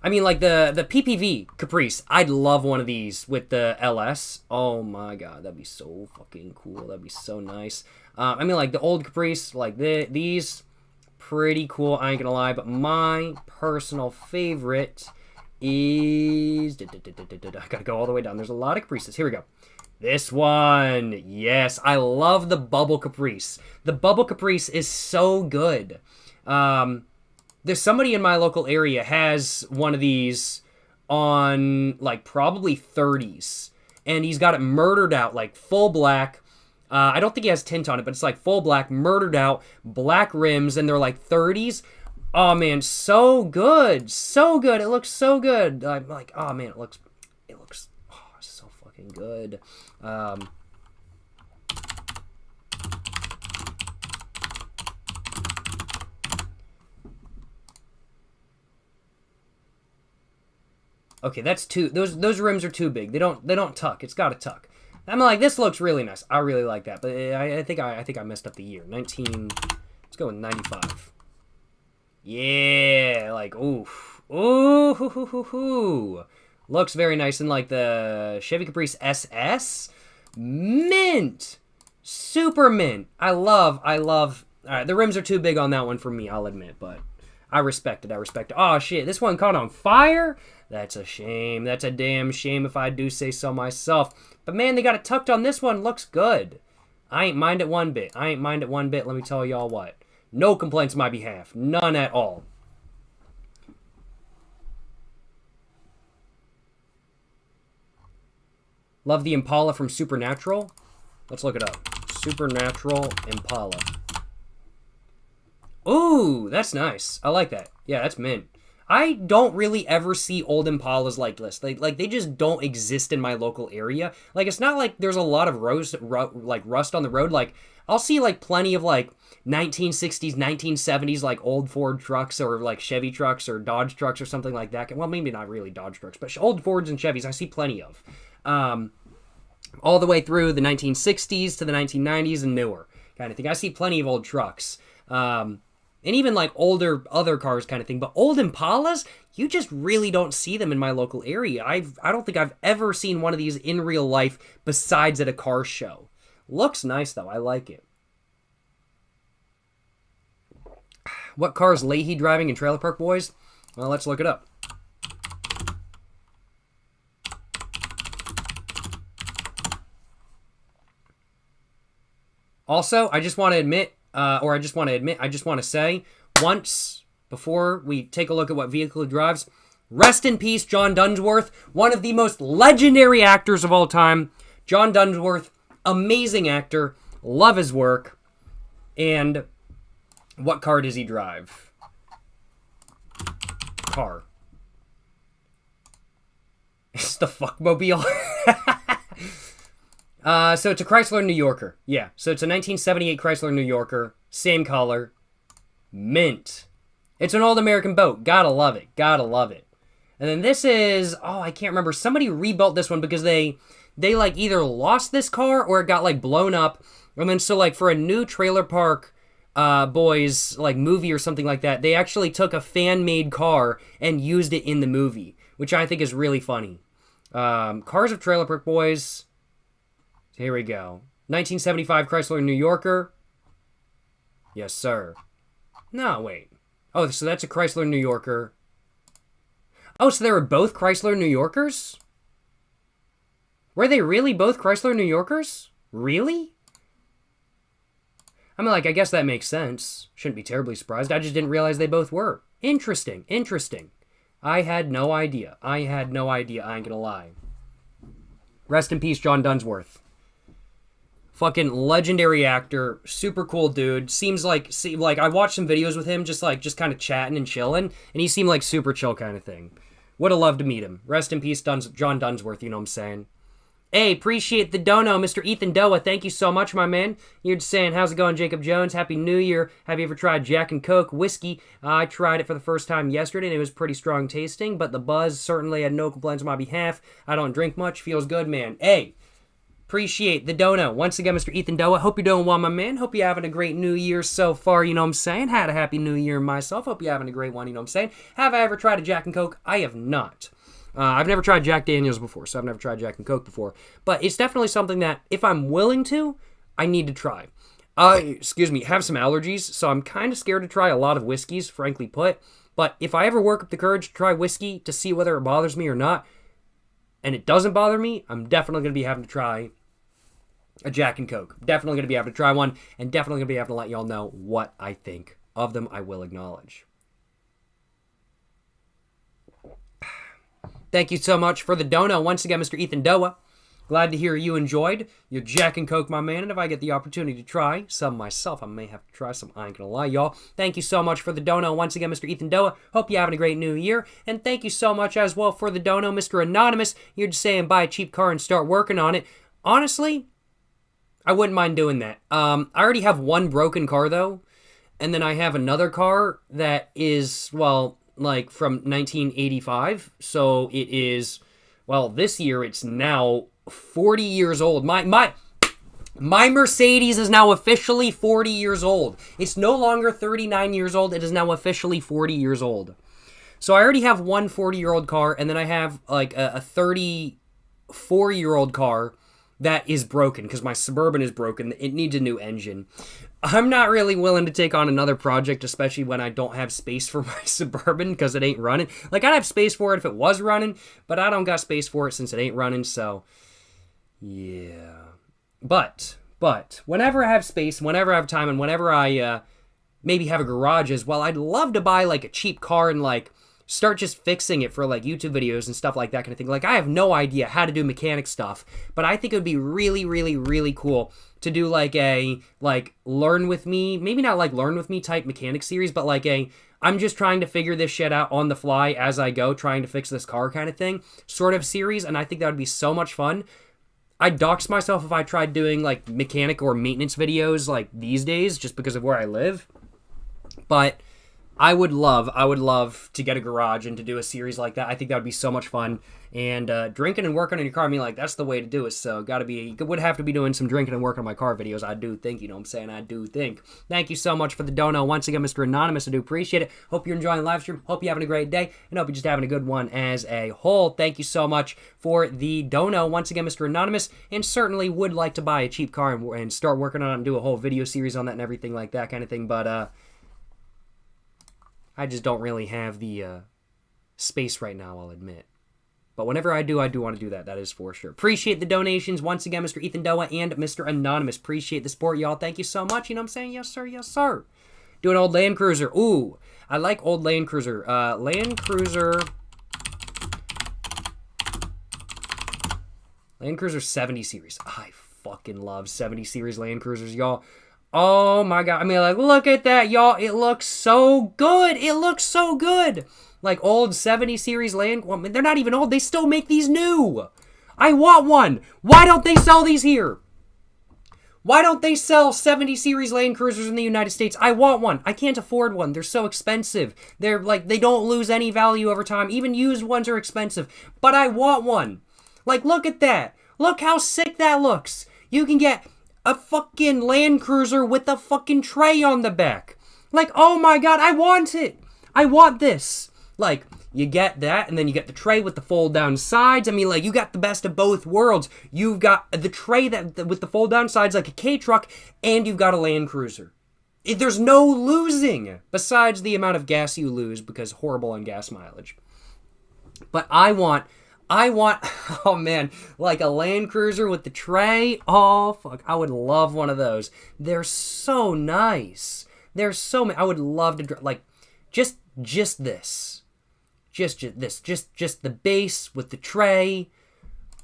I mean, like, the PPV Caprice, I'd love one of these with the LS. Oh, my God. That'd be so fucking cool. That'd be so nice. I mean, like, the old Caprice, like, these, pretty cool, I ain't gonna lie. But my personal favorite is... I gotta go all the way down. There's a lot of Caprices. Here we go. This one. Yes, I love the Bubble Caprice. The Bubble Caprice is so good. There's somebody in my local area has one of these on, like, probably 30s. And he's got it murdered out, like, full black. I don't think he has tint on it, but it's, like, full black, murdered out, black rims, and they're, like, 30s. Oh, man, so good. So good. It looks so good. I'm like, oh, man, it looks so fucking good. Okay, that's too... Those rims are too big. They don't tuck. It's got to tuck. I'm like, this looks really nice. I really like that. But I think I messed up the year. Let's go with 95. Yeah, like, oof. Ooh. Looks very nice. And like the Chevy Caprice SS, mint. Super mint. I love... All right, the rims are too big on that one for me, I'll admit, but I respect it. Oh, shit, this one caught on fire? That's a shame. That's a damn shame if I do say so myself. But, man, they got it tucked on this one. Looks good. I ain't mind it one bit. Let me tell y'all what. No complaints on my behalf. None at all. Love the Impala from Supernatural. Let's look it up. Supernatural Impala. Ooh, that's nice. I like that. Yeah, that's mint. I don't really ever see old Impalas like this. Like they just don't exist in my local area. Like, it's not like there's a lot of rust on the road. Like, I'll see, like, plenty of, like, 1960s, 1970s, like, old Ford trucks or, like, Chevy trucks or Dodge trucks or something like that. Well, maybe not really Dodge trucks, but old Fords and Chevys I see plenty of. All the way through the 1960s to the 1990s and newer kind of thing. I see plenty of old trucks. And even, like, older other cars kind of thing. But old Impalas, you just really don't see them in my local area. I don't think I've ever seen one of these in real life besides at a car show. Looks nice, though. I like it. What car is Leahy driving in Trailer Park Boys? Well, let's look it up. Also, I just want to say, once, before we take a look at what vehicle he drives, rest in peace, John Dunsworth, one of the most legendary actors of all time. John Dunsworth, amazing actor. Love his work. And what car does he drive? Car. It's the fuckmobile. So it's a Chrysler New Yorker. Yeah, so it's a 1978 Chrysler New Yorker. Same color. Mint. It's an old American boat. Gotta love it. Gotta love it. And then this is, oh, I can't remember. Somebody rebuilt this one because they like either lost this car or it got like blown up. And then so like for a new Trailer Park Boys like movie or something like that, they actually took a fan-made car and used it in the movie, which I think is really funny. Cars of Trailer Park Boys. Here we go. 1975 Chrysler New Yorker. Yes, sir. No, wait. Oh, so that's a Chrysler New Yorker. Oh, so they were both Chrysler New Yorkers? Were they really both Chrysler New Yorkers? Really? I mean, like, I guess that makes sense. Shouldn't be terribly surprised. I just didn't realize they both were. Interesting. Interesting. I had no idea. I ain't gonna lie. Rest in peace, John Dunsworth. Fucking legendary actor, super cool dude. Seems like I watched some videos with him, just kind of chatting and chilling, and he seemed like super chill kind of thing. Would have loved to meet him. Rest in peace, John Dunsworth. You know what I'm saying? Hey, appreciate the dono, Mr. Ethan Doa. Thank you so much, my man. You're just saying, how's it going, Jacob Jones? Happy New Year. Have you ever tried Jack and Coke whiskey? I tried it for the first time yesterday, and it was pretty strong tasting, but the buzz certainly had no complaints on my behalf. I don't drink much. Feels good, man. Hey. Appreciate the dono. Once again, Mr. Ethan Doa. Hope you're doing well, my man. Hope you're having a great New Year so far, you know what I'm saying? Had a happy New Year myself. Hope you're having a great one, you know what I'm saying? Have I ever tried a Jack and Coke? I have not. I've never tried Jack Daniels before, so I've never tried Jack and Coke before. But it's definitely something that, if I'm willing to, I need to try. Excuse me, have some allergies, so I'm kind of scared to try a lot of whiskeys, frankly put. But if I ever work up the courage to try whiskey to see whether it bothers me or not, and it doesn't bother me, I'm definitely going to be having to try a Jack and Coke. Definitely going to be able to try one, and definitely going to be able to let y'all know what I think of them. I will acknowledge. Thank you so much for the dono. Once again, Mr. Ethan Doa. Glad to hear you enjoyed your Jack and Coke, my man. And if I get the opportunity to try some myself, I may have to try some. I ain't gonna lie, y'all. Thank you so much for the dono. Once again, Mr. Ethan Doa. Hope you're having a great new year. And thank you so much as well for the dono, Mr. Anonymous. You're just saying buy a cheap car and start working on it. Honestly, I wouldn't mind doing that. I already have one broken car, though. And then I have another car that is, well, like from 1985. So it is, well, this year it's now 40 years old. My Mercedes is now officially 40 years old. It's no longer 39 years old. It is now officially 40 years old. So I already have one 40-year-old car, and then I have like a 34-year-old car that is broken because my Suburban is broken. It needs a new engine. I'm not really willing to take on another project, especially when I don't have space for my Suburban because it ain't running. Like, I'd have space for it if it was running, but I don't got space for it since it ain't running, so yeah. But whenever I have space, whenever I have time, and whenever I maybe have a garage as well, I'd love to buy like a cheap car and like start just fixing it for like YouTube videos and stuff like that kind of thing. Like, I have no idea how to do mechanic stuff, but I think it would be really, really, really cool to do like a learn with me, maybe not like learn with me type mechanic series, but like I'm just trying to figure this shit out on the fly as I go, trying to fix this car kind of thing sort of series. And I think that would be so much fun. I'd dox myself if I tried doing like mechanic or maintenance videos like these days just because of where I live. But I would love to get a garage and to do a series like that. I think that would be so much fun. And drinking and working on your car, I mean, like, that's the way to do it. So, would have to be doing some drinking and working on my car videos. I do think, you know what I'm saying? I do think. Thank you so much for the dono. Once again, Mr. Anonymous, I do appreciate it. Hope you're enjoying the live stream. Hope you're having a great day. And hope you're just having a good one as a whole. Thank you so much for the dono. Once again, Mr. Anonymous. And certainly would like to buy a cheap car and start working on it and do a whole video series on that and everything like that kind of thing. But, I just don't really have the space right now, I'll admit. But whenever I do want to do that. That is for sure. Appreciate the donations. Once again, Mr. Ethan Doa and Mr. Anonymous. Appreciate the support, y'all. Thank you so much. You know what I'm saying? Yes, sir. Yes, sir. Do an old Land Cruiser. Ooh, I like old Land Cruiser. Land Cruiser Land Cruiser 70 Series. I fucking love 70 Series Land Cruisers, y'all. Oh my god. I mean, like, look at that, y'all. It looks so good. It looks so good. Like, old 70 Series Land... Well, they're not even old. They still make these new. I want one. Why don't they sell these here? Why don't they sell 70 Series Land Cruisers in the United States? I want one. I can't afford one. They're so expensive. They're like, they don't lose any value over time. Even used ones are expensive. But I want one. Like, look at that. Look how sick that looks. You can get a fucking Land Cruiser with a fucking tray on the back. Like, oh my god, I want it. I want this. Like, you get that, and then you get the tray with the fold-down sides. I mean, like, you got the best of both worlds. You've got the tray that with the fold-down sides like a K-Truck, and you've got a Land Cruiser. There's no losing, besides the amount of gas you lose, because horrible on gas mileage. But I want, oh man, like a Land Cruiser with the tray. Oh, fuck, I would love one of those. They're so nice. They're so, I would love to, like, just this. Just the base with the tray.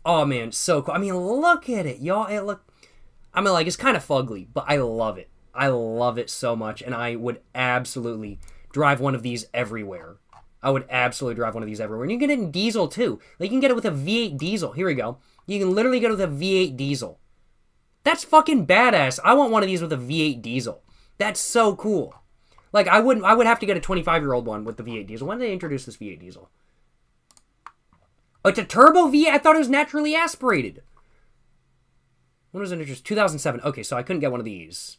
Oh man, so cool. I mean, look at it, y'all. I mean, like, it's kind of fugly, but I love it. I love it so much, and I would absolutely drive one of these everywhere. And you can get it in diesel, too. Like, you can get it with a V8 diesel. Here we go. You can literally get it with a V8 diesel. That's fucking badass. I want one of these with a V8 diesel. That's so cool. Like, I would have to get a 25-year-old one with the V8 diesel. When did they introduce this V8 diesel? Oh, it's a turbo V8? I thought it was naturally aspirated. When was it introduced? 2007. Okay, so I couldn't get one of these.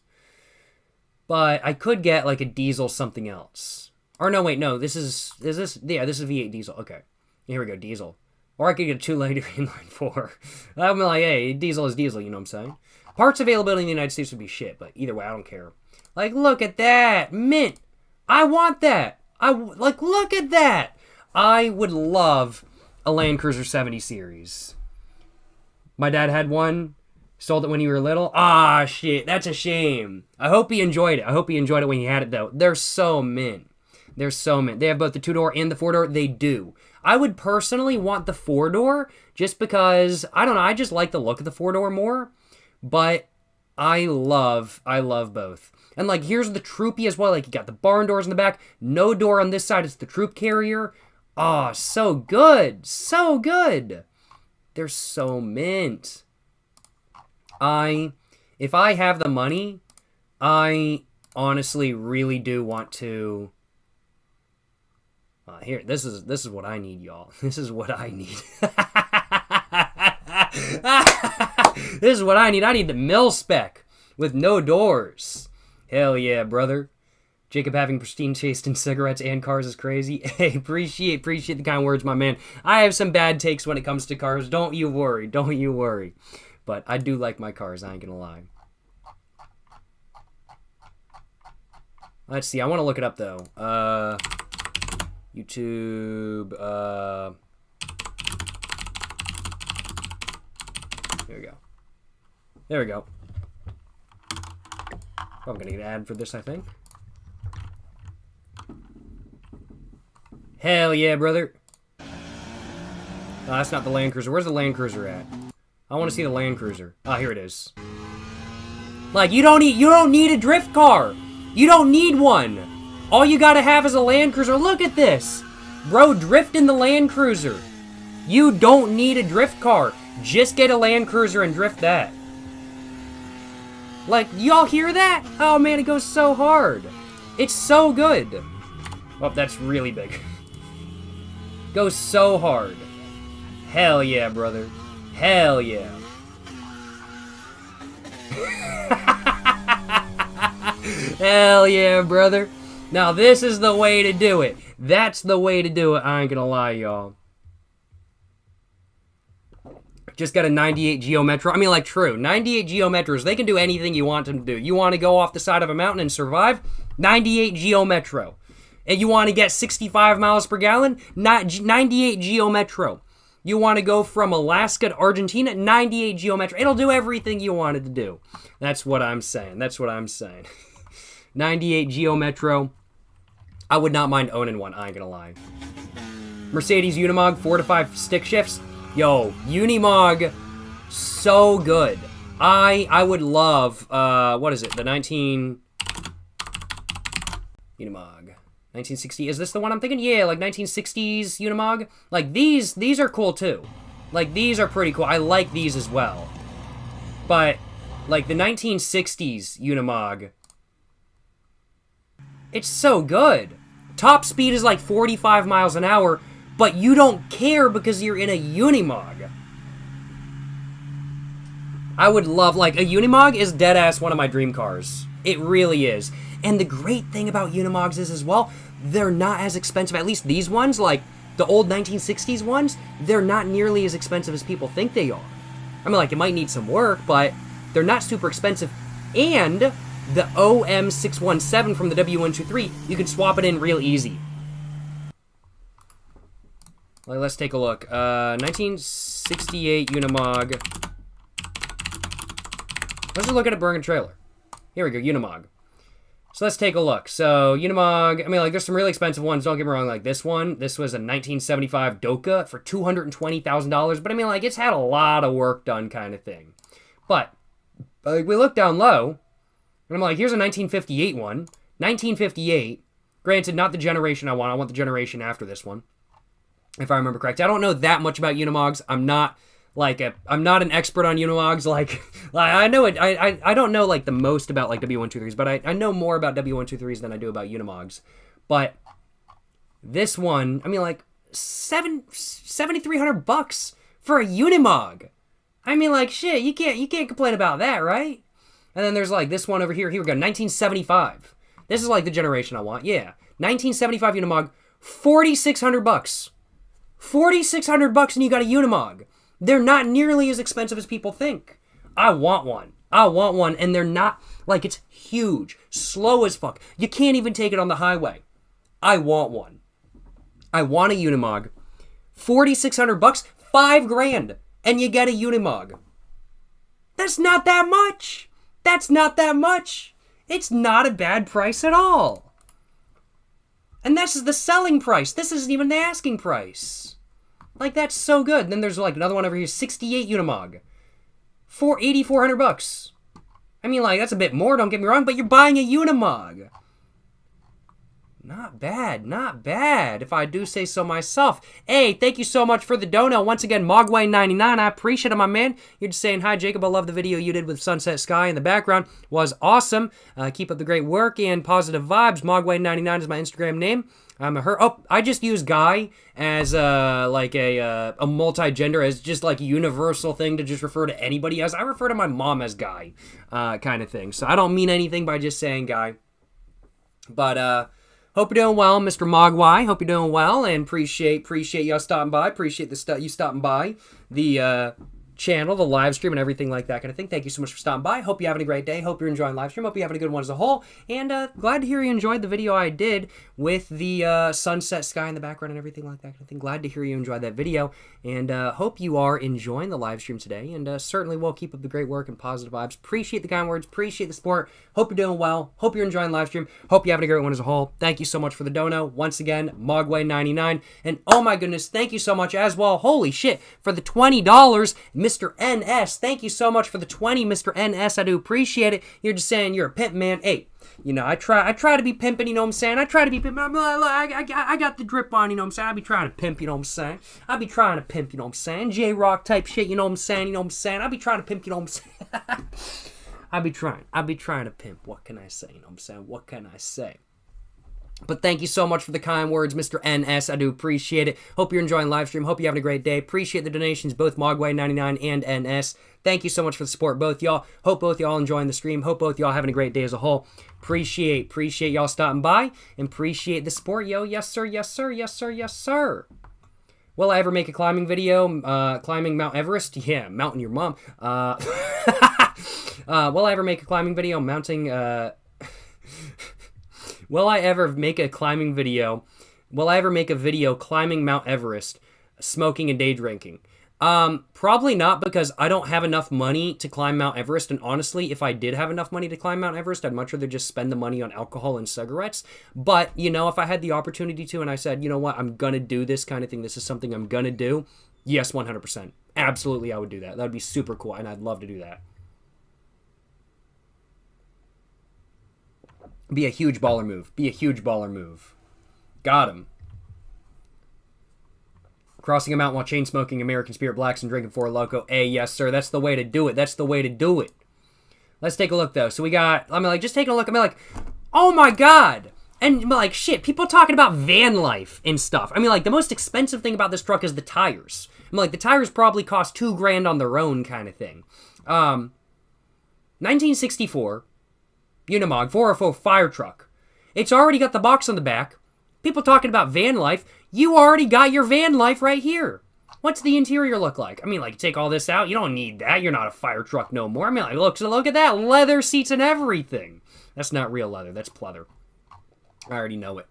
But I could get, like, a diesel something else. Or no, wait, no, this is V8 diesel. Okay, here we go, diesel. Or I could get a 2-liter inline 4. I'm like, hey, diesel is diesel, you know what I'm saying? Parts availability in the United States would be shit, but either way, I don't care. Like, look at that. Mint. I want that. Look at that. I would love a Land Cruiser 70 Series. My dad had one. Sold it when you were little. Ah, shit. That's a shame. I hope he enjoyed it. I hope he enjoyed it when he had it, though. They're so mint. They're so mint. They have both the 2-door and the 4-door. They do. I would personally want the 4-door just because, I don't know, I just like the look of the 4-door more. But I love both. And, like, here's the troopy as well. Like, you got the barn doors in the back. No door on this side. It's the troop carrier. Oh, so good. So good. They're so mint. If I have the money, I honestly really do want to... here, this is what I need, y'all. This is what I need. This is what I need. I need the mil spec with no doors. Hell yeah, brother. Jacob having pristine taste in cigarettes and cars is crazy. Hey, appreciate the kind words, my man. I have some bad takes when it comes to cars. Don't you worry. Don't you worry. But I do like my cars, I ain't gonna lie. Let's see. I want to look it up, though. YouTube. There we go. There we go. I'm gonna get an ad for this, I think. Hell yeah, brother. No, that's not the Land Cruiser. Where's the Land Cruiser at? I want to see the Land Cruiser. Ah, here it is. Like, you don't need a drift car. You don't need one. All you gotta have is a Land Cruiser. Look at this. Bro, drift in the Land Cruiser. You don't need a drift car. Just get a Land Cruiser and drift that. Like, y'all hear that? Oh man, it goes so hard. It's so good. Oh, that's really big. Goes so hard. Hell yeah, brother. Hell yeah. Hell yeah, brother. Now, this is the way to do it. That's the way to do it. I ain't gonna lie, y'all. Just got a 98 Geo Metro. I mean, like, true. 98 Geo Metros, they can do anything you want them to do. You want to go off the side of a mountain and survive? 98 Geo Metro. And you want to get 65 miles per gallon? 98 Geo Metro. You want to go from Alaska to Argentina? 98 Geo Metro. It'll do everything you want it to do. That's what I'm saying. That's what I'm saying. 98 Geo Metro. I would not mind owning one, I ain't gonna lie. Mercedes Unimog, 4 to 5 stick shifts. Yo, Unimog So good. I would love, what is it? The 1960, is this the one I'm thinking? Yeah, like 1960s Unimog. Like, these are cool, too. Like, these are pretty cool. I like these as well. But, like, the 1960s Unimog, it's so good. Top speed is like 45 miles an hour, but you don't care because you're in a Unimog. I would love, like, a Unimog is deadass one of my dream cars. It really is. And the great thing about Unimogs is, as well, they're not as expensive. At least these ones, like the old 1960s ones, they're not nearly as expensive as people think they are. I mean, like, it might need some work, but they're not super expensive. And the OM617 from the W123, you can swap it in real easy. Like, let's take a look. 1968 Unimog. Let's just look at a Bergen trailer. Here we go, Unimog. So let's take a look. So, Unimog, I mean, like, there's some really expensive ones. Don't get me wrong, like this one. This was a 1975 Doka for $220,000. But, I mean, like, it's had a lot of work done kind of thing. But, like, we look down low, and I'm like, here's a 1958 one. 1958. Granted, not the generation I want. I want the generation after this one, if I remember correct. I don't know that much about Unimogs. I'm not an expert on Unimogs. Like I know it. I don't know like the most about like W123s, but I know more about W123s than I do about Unimogs. But this one, I mean, like $7,300 for a Unimog. I mean, like, shit, you can't complain about that, right? And then there's like this one over here. Here we go, 1975. This is like the generation I want. Yeah, 1975 Unimog, $4,600. $4,600 and you got a Unimog. They're not nearly as expensive as people think. I want one. And they're not, like, it's huge. Slow as fuck. You can't even take it on the highway. I want one. I want a Unimog. $4,600, $5,000, and you get a Unimog. That's not that much. That's not that much. It's not a bad price at all. And this is the selling price. This isn't even the asking price. Like, that's so good. And then there's, like, another one over here, 68 Unimog. For $8,400. I mean, like, that's a bit more, don't get me wrong, but you're buying a Unimog. Not bad, not bad, if I do say so myself. Hey, thank you so much for the dono. Once again, Mogway99, I appreciate it, my man. You're just saying, hi, Jacob, I love the video you did with Sunset Sky in the background. Was awesome. Keep up the great work and positive vibes. Mogway99 is my Instagram name. I just use guy as like a multi-gender, as just like a universal thing to just refer to anybody as. I refer to my mom as guy, kind of thing. So I don't mean anything by just saying guy. But hope you're doing well, Mr. Mogwai. Hope you're doing well, and appreciate y'all stopping by. Appreciate you stopping by the channel, the live stream, and everything like that kind of thing. Thank you so much for stopping by. Hope you're having a great day. Hope you're enjoying live stream. Hope you're having a good one as a whole. And glad to hear you enjoyed the video I did with the sunset sky in the background and everything like that kind of thing. Glad to hear you enjoyed that video. And hope you are enjoying the live stream today. And certainly will keep up the great work and positive vibes. Appreciate the kind words. Appreciate the support. Hope you're doing well. Hope you're enjoying the live stream. Hope you're having a great one as a whole. Thank you so much for the dono. Once again, Mogway99. And oh my goodness, thank you so much as well. Holy shit, for the $20, Mr. NS. Thank you so much for the 20, Mr. NS. I do appreciate it. You're just saying you're a pimp, man. Hey, you know, I try to be pimping, you know what I'm saying? I try to be pimping. I got the drip on, you know what I'm saying? I be trying to pimp, you know what I'm saying? I be trying to pimp, you know what I'm saying? J-Rock type shit, you know what I'm saying? You know what I'm saying? I be trying to pimp, you know what I'm saying? I be trying to pimp. What can I say? You know what I'm saying? What can I say? But thank you so much for the kind words, Mr. NS. I do appreciate it. Hope you're enjoying live stream. Hope you're having a great day. Appreciate the donations, both Mogway99 and NS. Thank you so much for the support, both y'all. Hope both y'all enjoying the stream. Hope both y'all having a great day as a whole. Appreciate y'all stopping by and appreciate the support, yo. Yes, sir. Yes, sir. Yes, sir. Yes, sir. Will I ever make a climbing video? Climbing Mount Everest? Yeah, mountain your mom. Will I ever make a climbing video mounting... Will I ever make a climbing video? Will I ever make a video climbing Mount Everest, smoking and day drinking? Probably not, because I don't have enough money to climb Mount Everest. And honestly, if I did have enough money to climb Mount Everest, I'd much rather just spend the money on alcohol and cigarettes. But, you know, if I had the opportunity to, and I said, you know what, I'm gonna do this kind of thing, this is something I'm gonna do, yes, 100%. Absolutely, I would do that. That would be super cool, and I'd love to do that. Be a huge baller move. Be a huge baller move. Got him. Crossing a mountain while chain smoking American Spirit Blacks and drinking Four Loko. Hey, yes, sir. That's the way to do it. That's the way to do it. Let's take a look, though. So we got, just taking a look. Oh my God. And, shit, people talking about van life and stuff. The most expensive thing about this truck is the tires. The tires probably cost $2,000 on their own kind of thing. 1964 Unimog 404 fire truck. It's already got the box on the back. People talking about van life. You already got your van life right here. What's the interior look like? Take all this out. You don't need that. You're not a fire truck no more. Look at that. Leather seats and everything. That's not real leather. That's pleather. I already know it.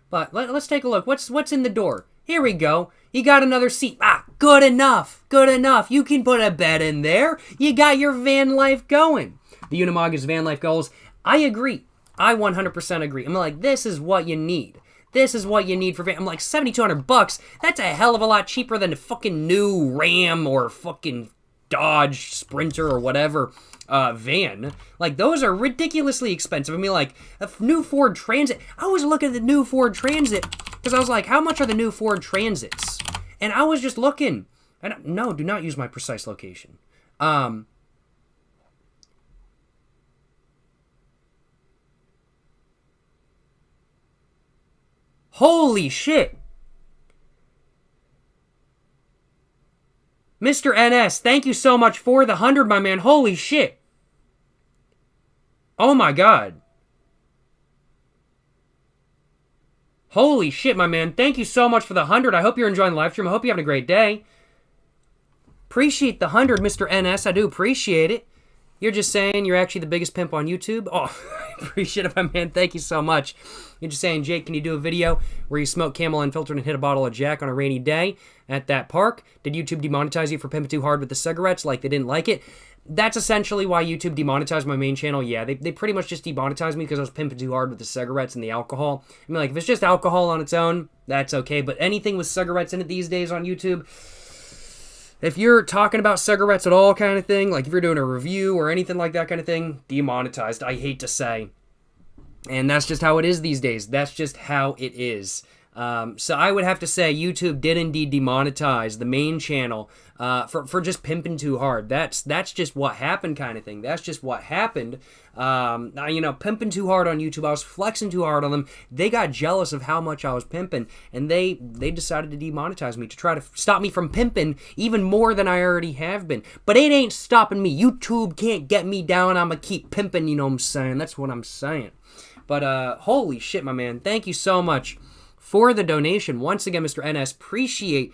But let's take a look. What's in the door? Here we go. You got another seat. Good enough. Good enough. You can put a bed in there. You got your van life going. The Unimog is van life goals. I agree. I 100% agree. This is what you need. This is what you need for van. $7,200. That's a hell of a lot cheaper than a fucking new Ram or fucking Dodge Sprinter or whatever van. Those are ridiculously expensive. A new Ford Transit. I was looking at the new Ford Transit because I was like, how much are the new Ford Transits? And I was just looking. No, do not use my precise location. Holy shit. Mr. NS, thank you so much for the 100, my man. Holy shit. Oh my God. Holy shit, my man. Thank you so much for the 100. I hope you're enjoying the live stream. I hope you're having a great day. Appreciate the 100, Mr. NS. I do appreciate it. You're just saying you're actually the biggest pimp on YouTube? Oh, I appreciate it, my man. Thank you so much. You're just saying, Jake, can you do a video where you smoke Camel Unfiltered and hit a bottle of Jack on a rainy day at that park? Did YouTube demonetize you for pimping too hard with the cigarettes? They didn't like it? That's essentially why YouTube demonetized my main channel. Yeah, they pretty much just demonetized me because I was pimping too hard with the cigarettes and the alcohol. If it's just alcohol on its own, that's okay. But anything with cigarettes in it these days on YouTube, if you're talking about cigarettes at all kind of thing, if you're doing a review or anything like that kind of thing, demonetized, I hate to say. And that's just how it is these days. That's just how it is. So I would have to say YouTube did indeed demonetize the main channel for just pimping too hard. That's just what happened kind of thing. That's just what happened. Pimping too hard on YouTube. I was flexing too hard on them. They got jealous of how much I was pimping, and they decided to demonetize me to try to stop me from pimping even more than I already have been. But it ain't stopping me. YouTube can't get me down. I'ma keep pimping, you know what I'm saying? That's what I'm saying. But holy shit, my man. Thank you so much for the donation. Once again, Mr. NS, appreciate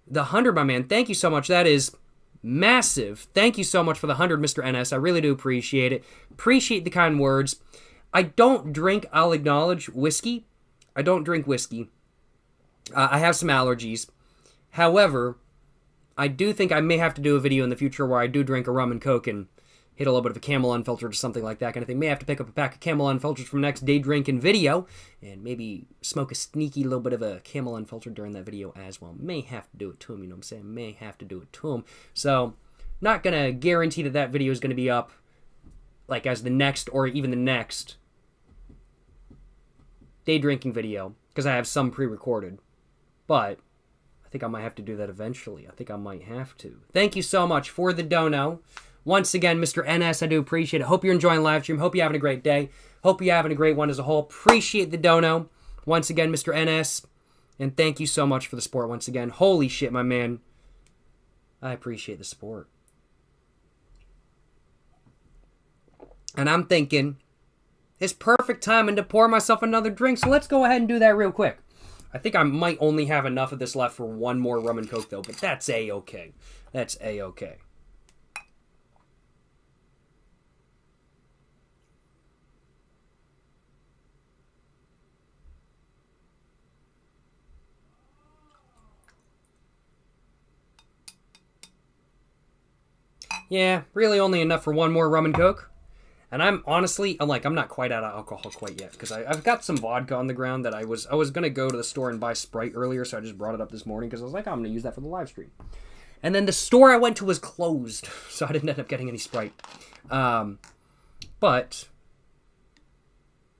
the 100, my man. Thank you so much. That is massive. Thank you so much for the 100, Mr. NS. I really do appreciate it. Appreciate the kind words. I don't drink, I'll acknowledge, whiskey. I don't drink whiskey. I have some allergies. However, I do think I may have to do a video in the future where I do drink a rum and coke and hit a little bit of a Camel Unfiltered or something like that kind of thing. May have to pick up a pack of Camel Unfiltered from next day drinking video and maybe smoke a sneaky little bit of a Camel Unfiltered during that video as well. May have to do it to him, you know what I'm saying? May have to do it to him. So, not going to guarantee that video is going to be up as the next or even the next day drinking video because I have some pre-recorded. But I think I might have to do that eventually. I think I might have to. Thank you so much for the dono. Once again, Mr. NS, I do appreciate it. Hope you're enjoying the live stream. Hope you're having a great day. Hope you're having a great one as a whole. Appreciate the dono. Once again, Mr. NS. And thank you so much for the support once again. Holy shit, my man. I appreciate the support. And I'm thinking, it's perfect timing to pour myself another drink. So let's go ahead and do that real quick. I think I might only have enough of this left for one more rum and coke, though. But that's A-okay. That's A-okay. Yeah, really only enough for one more rum and coke. And I'm honestly, I'm not quite out of alcohol quite yet. Because I've got some vodka on the ground that I was going to go to the store and buy Sprite earlier. So I just brought it up this morning because I was like, I'm going to use that for the live stream. And then the store I went to was closed, so I didn't end up getting any Sprite. But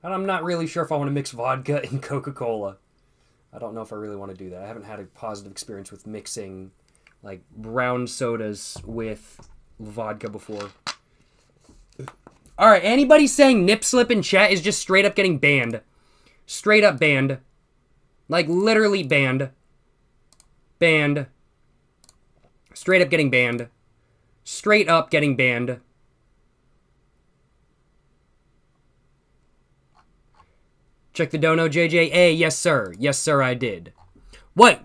I'm not really sure if I want to mix vodka and Coca-Cola. I don't know if I really want to do that. I haven't had a positive experience with mixing, like, brown sodas with vodka before. Alright, anybody saying nip slip in chat is just straight up getting banned. Straight up banned. Like, literally banned. Banned. Straight up getting banned. Straight up getting banned. Check the dono, JJ. Yes, sir. Yes, sir, I did. What?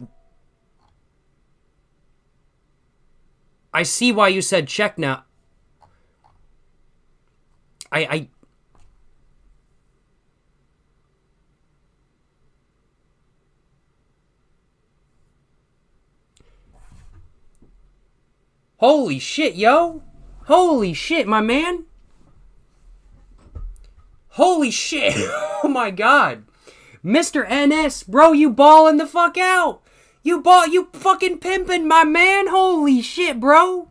I see why you said check now. Holy shit, yo. Holy shit, my man. Holy shit. Oh my god. Mr. NS, bro, you balling the fuck out. You fucking pimping, my man. Holy shit, bro.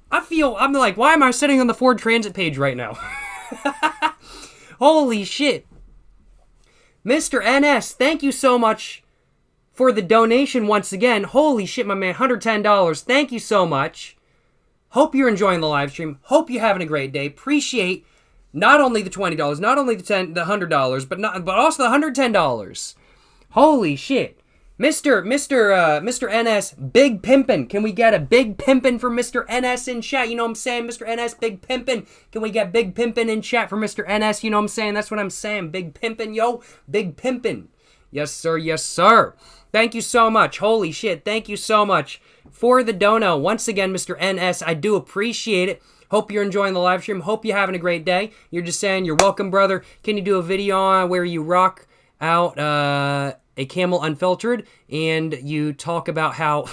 I'm like, why am I sitting on the Ford Transit page right now? Holy shit. Mr. NS, thank you so much for the donation once again. Holy shit, my man. $110. Thank you so much. Hope you're enjoying the live stream. Hope you're having a great day. Appreciate not only the $20, not only the $100, but also the $110. Holy shit. Mr. NS, big pimpin'. Can we get a big pimpin' for Mr. NS in chat? You know what I'm saying? Mr. NS, big pimpin'. Can we get big pimpin' in chat for Mr. NS? You know what I'm saying? That's what I'm saying. Big pimpin', yo. Big pimpin'. Yes, sir. Yes, sir. Thank you so much. Holy shit. Thank you so much for the dono. Once again, Mr. NS, I do appreciate it. Hope you're enjoying the live stream. Hope you're having a great day. You're just saying, you're welcome, brother. Can you do a video on where you rock out a Camel Unfiltered and you talk about how...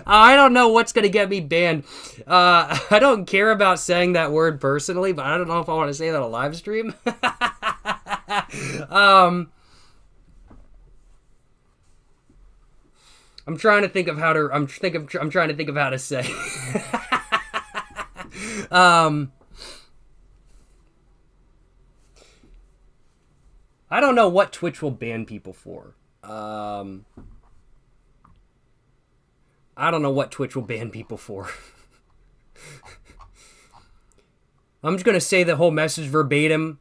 I don't know what's going to get me banned. I don't care about saying that word personally, but I don't know if I want to say that on a live stream. I'm trying to think of how to. I'm trying to think of how to say. I don't know what Twitch will ban people for. I don't know what Twitch will ban people for. I'm just gonna say the whole message verbatim.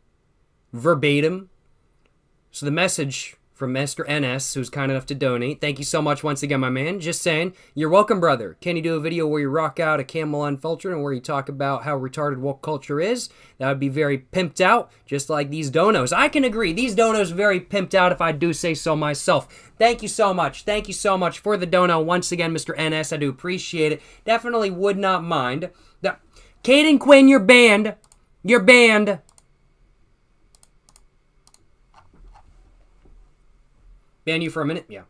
So the message from Mr. NS, who's kind enough to donate. Thank you so much once again, my man. Just saying, you're welcome, brother. Can you do a video where you rock out a Camel Unfiltered and where you talk about how retarded woke culture is? That would be very pimped out, just like these donos. I can agree. These donos are very pimped out if I do say so myself. Thank you so much. Thank you so much for the dono. Once again, Mr. NS, I do appreciate it. Definitely would not mind. Caden Quinn, you're banned. You're banned. Ban you for a minute? Yeah.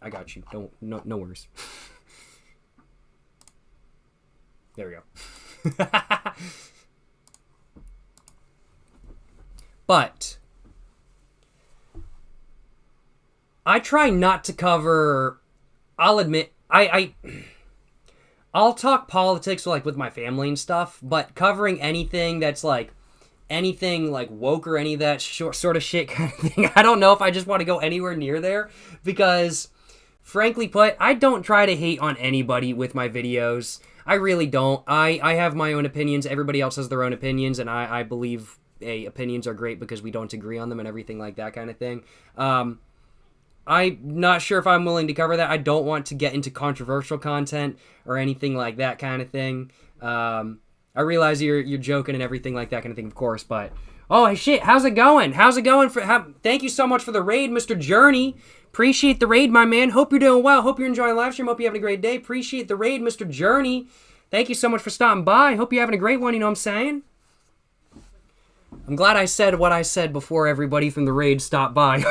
I got you. No worries. There we go. But I try not to cover. I'll admit I'll talk politics like with my family and stuff, but covering anything that's like anything like woke or any of that sort of shit kind of thing, I don't know if I just want to go anywhere near there, because frankly put, I don't try to hate on anybody with my videos. I really don't. I have my own opinions. Everybody else has their own opinions, and I believe opinions are great because we don't agree on them and everything like that kind of thing. I'm not sure if I'm willing to cover that. I don't want to get into controversial content or anything like that kind of thing. I realize you're joking and everything like that kind of thing, of course, but oh shit, how's it going? How's it going? Thank you so much for the raid, Mr. Journey. Appreciate the raid, my man. Hope you're doing well. Hope you're enjoying the live stream. Hope you're having a great day. Appreciate the raid, Mr. Journey. Thank you so much for stopping by. Hope you're having a great one, you know what I'm saying? I'm glad I said what I said before everybody from the raid stopped by.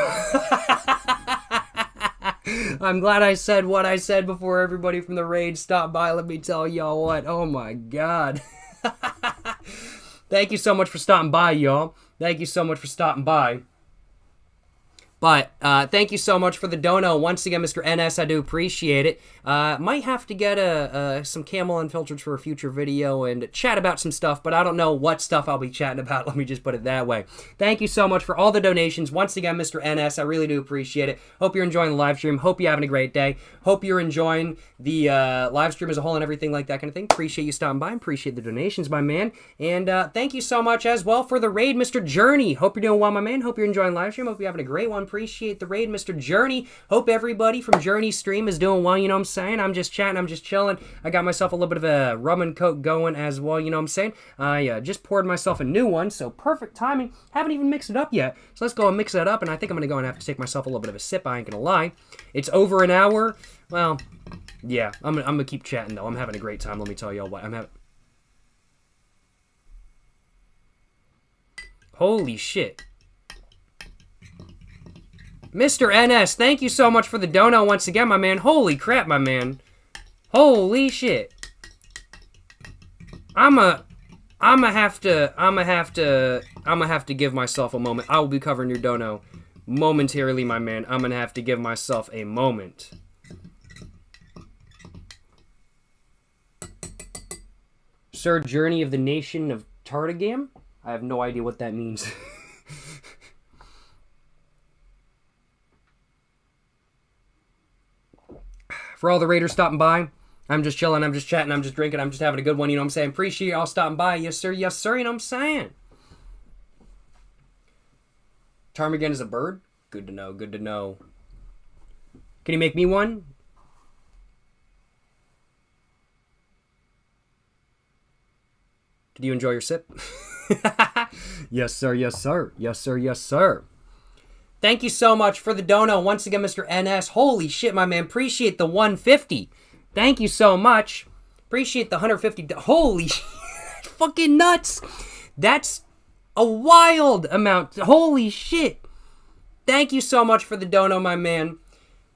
I'm glad I said what I said before everybody from the raid stopped by. Let me tell y'all what. Oh my god. Thank you so much for stopping by, y'all. Thank you so much for stopping by. But thank you so much for the dono. Once again, Mr. NS, I do appreciate it. Might have to get some camel unfiltered for a future video and chat about some stuff, but I don't know what stuff I'll be chatting about. Let me just put it that way. Thank you so much for all the donations. Once again, Mr. NS, I really do appreciate it. Hope you're enjoying the live stream. Hope you're having a great day. Hope you're enjoying the live stream as a whole and everything like that kind of thing. Appreciate you stopping by. Appreciate the donations, my man. And thank you so much as well for the raid, Mr. Journey. Hope you're doing well, my man. Hope you're enjoying the live stream. Hope you're having a great one. Appreciate the raid, Mr. Journey. Hope everybody from Journey's stream is doing well, you know what I'm saying? I'm just chatting, I'm just chilling. I got myself a little bit of a rum and coke going as well, you know what I'm saying? I just poured myself a new one, so perfect timing. Haven't even mixed it up yet. So let's go and mix that up, and I think I'm going to go and have to take myself a little bit of a sip, I ain't going to lie. It's over an hour. Well, yeah, I'm going to keep chatting, though. I'm having a great time, let me tell y'all what. Holy shit. Mr. NS, thank you so much for the dono once again, my man. Holy crap, my man. Holy shit. I'ma have to give myself a moment. I will be covering your dono momentarily, my man. I'm gonna have to give myself a moment. Sir, Journey of the Nation of Tartagam? I have no idea what that means. For all the raiders stopping by, I'm just chilling, I'm just chatting, I'm just drinking, I'm just having a good one, you know what I'm saying? Appreciate y'all stopping by. Yes, sir, you know what I'm saying? Ptarmigan is a bird? Good to know, good to know. Can you make me one? Did you enjoy your sip? Yes, sir, yes, sir. Yes, sir, yes, sir. Thank you so much for the dono. Once again, Mr. NS. Holy shit, my man. Appreciate the 150. Thank you so much. Appreciate the 150. Holy shit. Fucking nuts. That's a wild amount. Holy shit. Thank you so much for the dono, my man.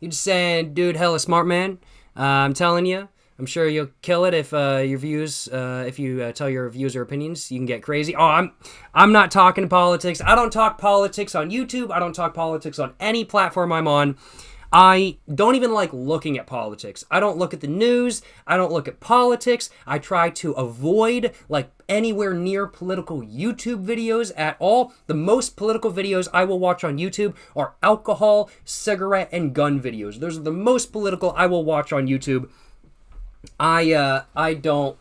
You're just saying, dude, hella smart, man. I'm telling you. I'm sure you'll kill it if your views, if you tell your views or opinions. You can get crazy. Oh, I'm not talking politics. I don't talk politics on YouTube. I don't talk politics on any platform I'm on. I don't even like looking at politics. I don't look at the news. I don't look at politics. I try to avoid like anywhere near political YouTube videos at all. The most political videos I will watch on YouTube are alcohol, cigarette, and gun videos. Those are the most political I will watch on YouTube. I don't,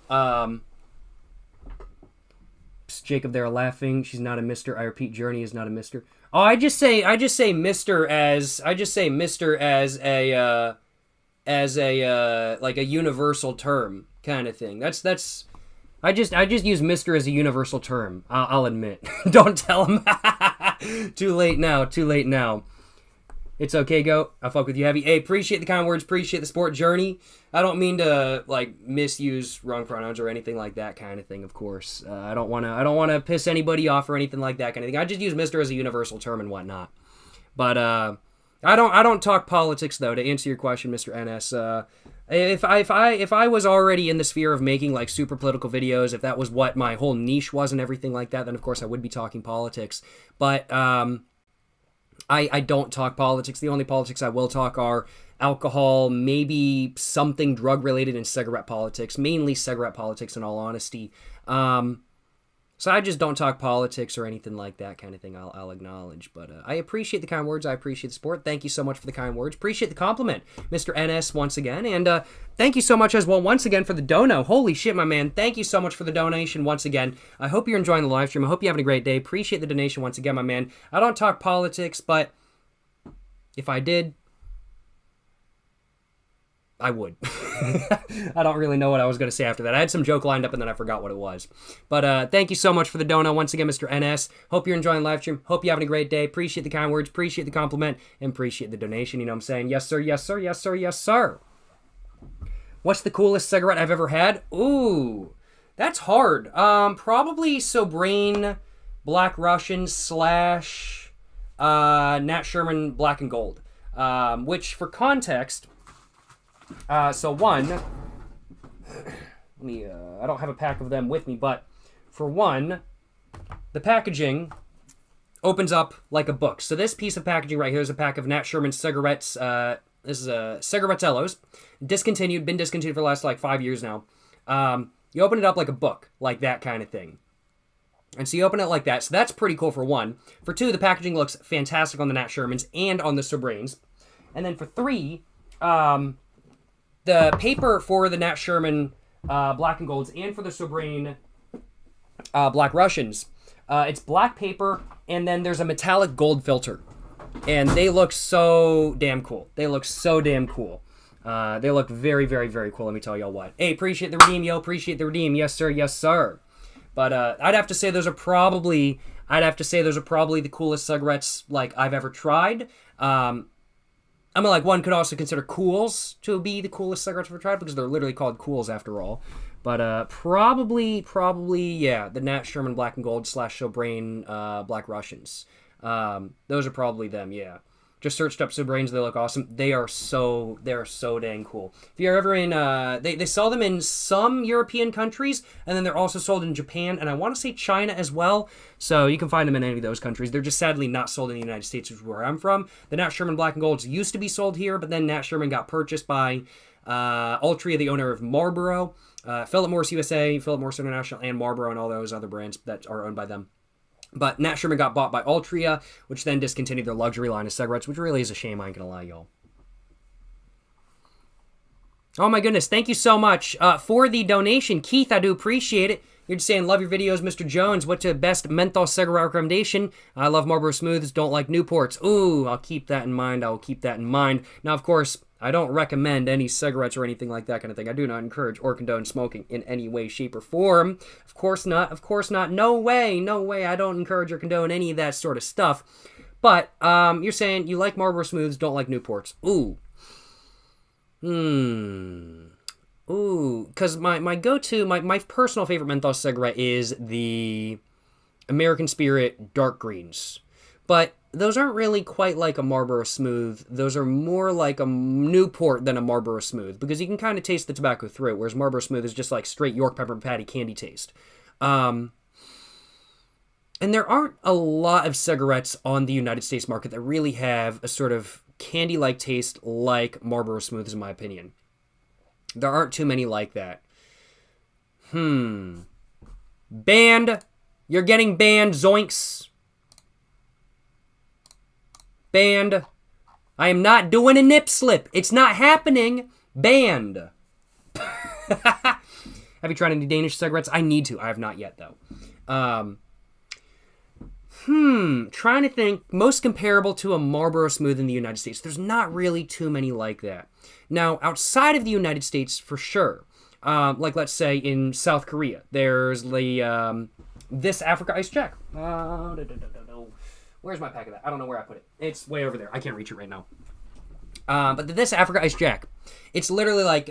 Jacob, they're laughing. She's not a mister. I repeat, Journey is not a mister. Oh, I just say mister as a, like a universal term kind of thing. I just use mister as a universal term. I'll admit. Don't tell him. Too late now. It's okay, Go. I'll fuck with you heavy. Hey, appreciate the kind words. Appreciate the sport, Journey. I don't mean to like misuse wrong pronouns or anything like that kind of thing. Of course, I don't want to piss anybody off or anything like that kind of thing. I just use Mister as a universal term and whatnot. But I don't talk politics though. To answer your question, Mr. NS, if I was already in the sphere of making like super political videos, if that was what my whole niche was and everything like that, then of course I would be talking politics. But I don't talk politics. The only politics I will talk are alcohol, maybe something drug-related, and cigarette politics. Mainly cigarette politics, in all honesty. So I just don't talk politics or anything like that kind of thing, I'll acknowledge. But I appreciate the kind words. I appreciate the support. Thank you so much for the kind words. Appreciate the compliment, Mr. NS, once again. And thank you so much as well, once again, for the dono. Holy shit, my man. Thank you so much for the donation once again. I hope you're enjoying the live stream. I hope you're having a great day. Appreciate the donation once again, my man. I don't talk politics, but if I did, I would. I don't really know what I was going to say after that. I had some joke lined up and then I forgot what it was. But thank you so much for the dono once again, Mr. NS. Hope you're enjoying the live stream. Hope you're having a great day. Appreciate the kind words. Appreciate the compliment. And appreciate the donation. You know what I'm saying? Yes, sir. Yes, sir. Yes, sir. Yes, sir. What's the coolest cigarette I've ever had? Ooh, that's hard. Probably Sobrain Black Russian / Nat Sherman Black and Gold. Which, for context... so one, let me, I don't have a pack of them with me, but for one, the packaging opens up like a book. So this piece of packaging right here is a pack of Nat Sherman cigarettes. This is Cigarettellos. Been discontinued for the last like 5 years now. You open it up like a book, like that kind of thing. And so you open it like that. So that's pretty cool for one. For two, the packaging looks fantastic on the Nat Shermans and on the Sobrains. And then for three, the paper for the Nat Sherman Black and Golds and for the Sobrain Black Russians, it's black paper and then there's a metallic gold filter. And they look so damn cool. They look very, very, very cool, let me tell y'all what. Hey, appreciate the redeem, yo. Appreciate the redeem. Yes, sir. Yes, sir. But I'd have to say those are probably the coolest cigarettes like I've ever tried. I mean, like, one could also consider Cools to be the coolest cigarettes I've ever tried because they're literally called Cools after all. But probably, yeah, the Nat Sherman Black and Gold / Sobrain Black Russians. Those are probably them, yeah. Just searched up Sobrains, they look awesome. They're so dang cool. If you're ever in, they sell them in some European countries, and then they're also sold in Japan, and I want to say China as well. So you can find them in any of those countries. They're just sadly not sold in the United States, which is where I'm from. The Nat Sherman Black and Golds used to be sold here, but then Nat Sherman got purchased by Altria, the owner of Marlboro, Philip Morris USA, Philip Morris International, and Marlboro, and all those other brands that are owned by them. But Nat Sherman got bought by Altria, which then discontinued their luxury line of cigarettes, which really is a shame, I ain't gonna lie, y'all. Oh my goodness, thank you so much for the donation. Keith, I do appreciate it. You're just saying, love your videos, Mr. Jones. What's your best menthol cigarette recommendation? I love Marlboro Smooths, don't like Newports. Ooh, I'll keep that in mind. Now, of course, I don't recommend any cigarettes or anything like that kind of thing. I do not encourage or condone smoking in any way, shape, or form. Of course not. No way. I don't encourage or condone any of that sort of stuff. But you're saying you like Marlboro Smooths, don't like Newports. Ooh. Because my go-to, my personal favorite menthol cigarette is the American Spirit Dark Greens. But those aren't really quite like a Marlboro Smooth. Those are more like a Newport than a Marlboro Smooth, because you can kind of taste the tobacco through it, whereas Marlboro Smooth is just like straight York Pepper Patty candy taste. And there aren't a lot of cigarettes on the United States market that really have a sort of candy-like taste like Marlboro Smooths, in my opinion. There aren't too many like that. Banned. You're getting banned, zoinks. Banned. I am not doing a nip slip. It's not happening. Banned. Have you tried any Danish cigarettes? I need to. I have not yet, though. Trying to think. Most comparable to a Marlboro Smooth in the United States. There's not really too many like that. Now, outside of the United States, for sure. Like, let's say, in South Korea. There's the, This Africa Ice Jack. Where's my pack of that? I don't know where I put it. It's way over there. I can't reach it right now. But This Africa Ice Jack. It's literally like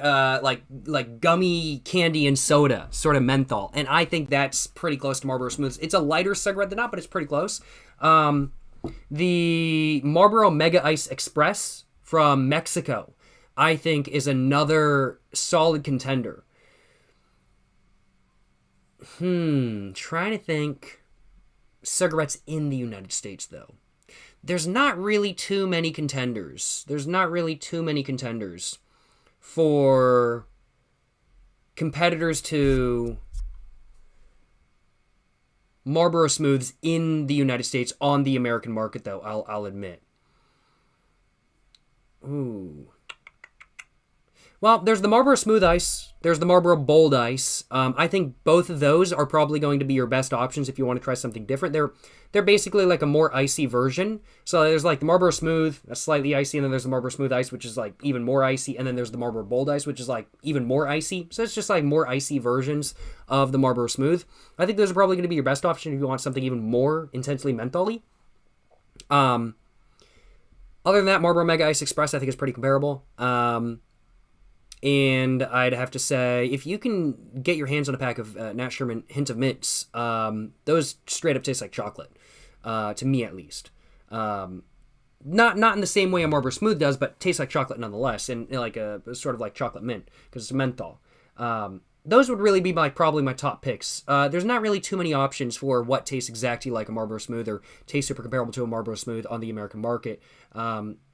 gummy candy and soda, sort of menthol. And I think that's pretty close to Marlboro Smooths. It's a lighter cigarette than not, but it's pretty close. The Marlboro Mega Ice Express from Mexico, I think, is another solid contender. Trying to think cigarettes in the United States, though. There's not really too many contenders. For competitors to Marlboro Smooths in the United States on the American market, though, I'll admit. Ooh. Well, there's the Marlboro Smooth Ice. There's the Marlboro Bold Ice. I think both of those are probably going to be your best options if you want to try something different. They're basically like a more icy version. So there's like the Marlboro Smooth, that's slightly icy, and then there's the Marlboro Smooth Ice, which is like even more icy, and then there's the Marlboro Bold Ice, which is like even more icy. So it's just like more icy versions of the Marlboro Smooth. I think those are probably going to be your best option if you want something even more intensely mentholy. Other than that, Marlboro Mega Ice Express I think is pretty comparable. And I'd have to say, if you can get your hands on a pack of Nat Sherman Hint of Mints, those straight up taste like chocolate, to me at least. Not in the same way a Marlboro Smooth does, but tastes like chocolate nonetheless, and like a sort of like chocolate mint, because it's a menthol. those would really be probably my top picks. There's not really too many options for what tastes exactly like a Marlboro Smooth or tastes super comparable to a Marlboro Smooth on the American market.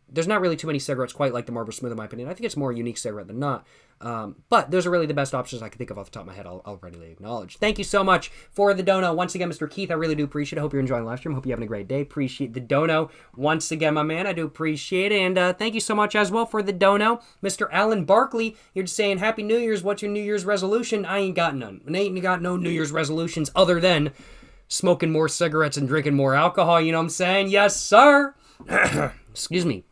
There's not really too many cigarettes quite like the Marlboro Smooth, in my opinion. I think it's more a unique cigarette than not. But those are really the best options I can think of off the top of my head, I'll readily acknowledge. Thank you so much for the dono. Once again, Mr. Keith, I really do appreciate it. I hope you're enjoying the live stream. Hope you're having a great day. Appreciate the dono. Once again, my man, I do appreciate it. And thank you so much as well for the dono. Mr. Alan Barkley, you're just saying, Happy New Year's. What's your New Year's resolution? I ain't got none. I ain't got no New Year's resolutions other than smoking more cigarettes and drinking more alcohol. You know what I'm saying? Yes, sir. Excuse me.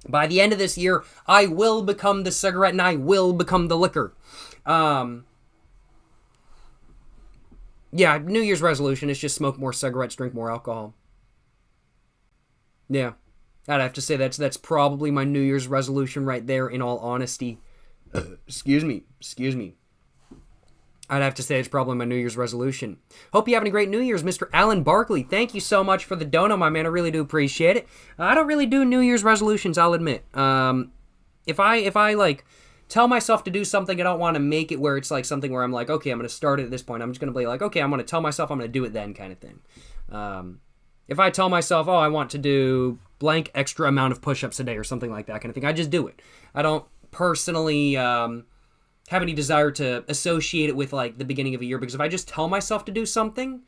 By the end of this year, I will become the cigarette and I will become the liquor. Yeah, New Year's resolution is just smoke more cigarettes, drink more alcohol. Yeah, I'd have to say that's probably my New Year's resolution right there, in all honesty. Excuse me. I'd have to say it's probably my New Year's resolution. Hope you're having a great New Year's, Mr. Alan Barkley. Thank you so much for the dono, my man. I really do appreciate it. I don't really do New Year's resolutions, I'll admit. If I like tell myself to do something, I don't want to make it where it's like something where I'm like, okay, I'm going to start it at this point. I'm just going to be like, okay, I'm going to tell myself I'm going to do it then, kind of thing. If I tell myself, oh, I want to do blank extra amount of push-ups a day or something like that kind of thing, I just do it. I don't personally have any desire to associate it with like the beginning of a year, because if I just tell myself to do something,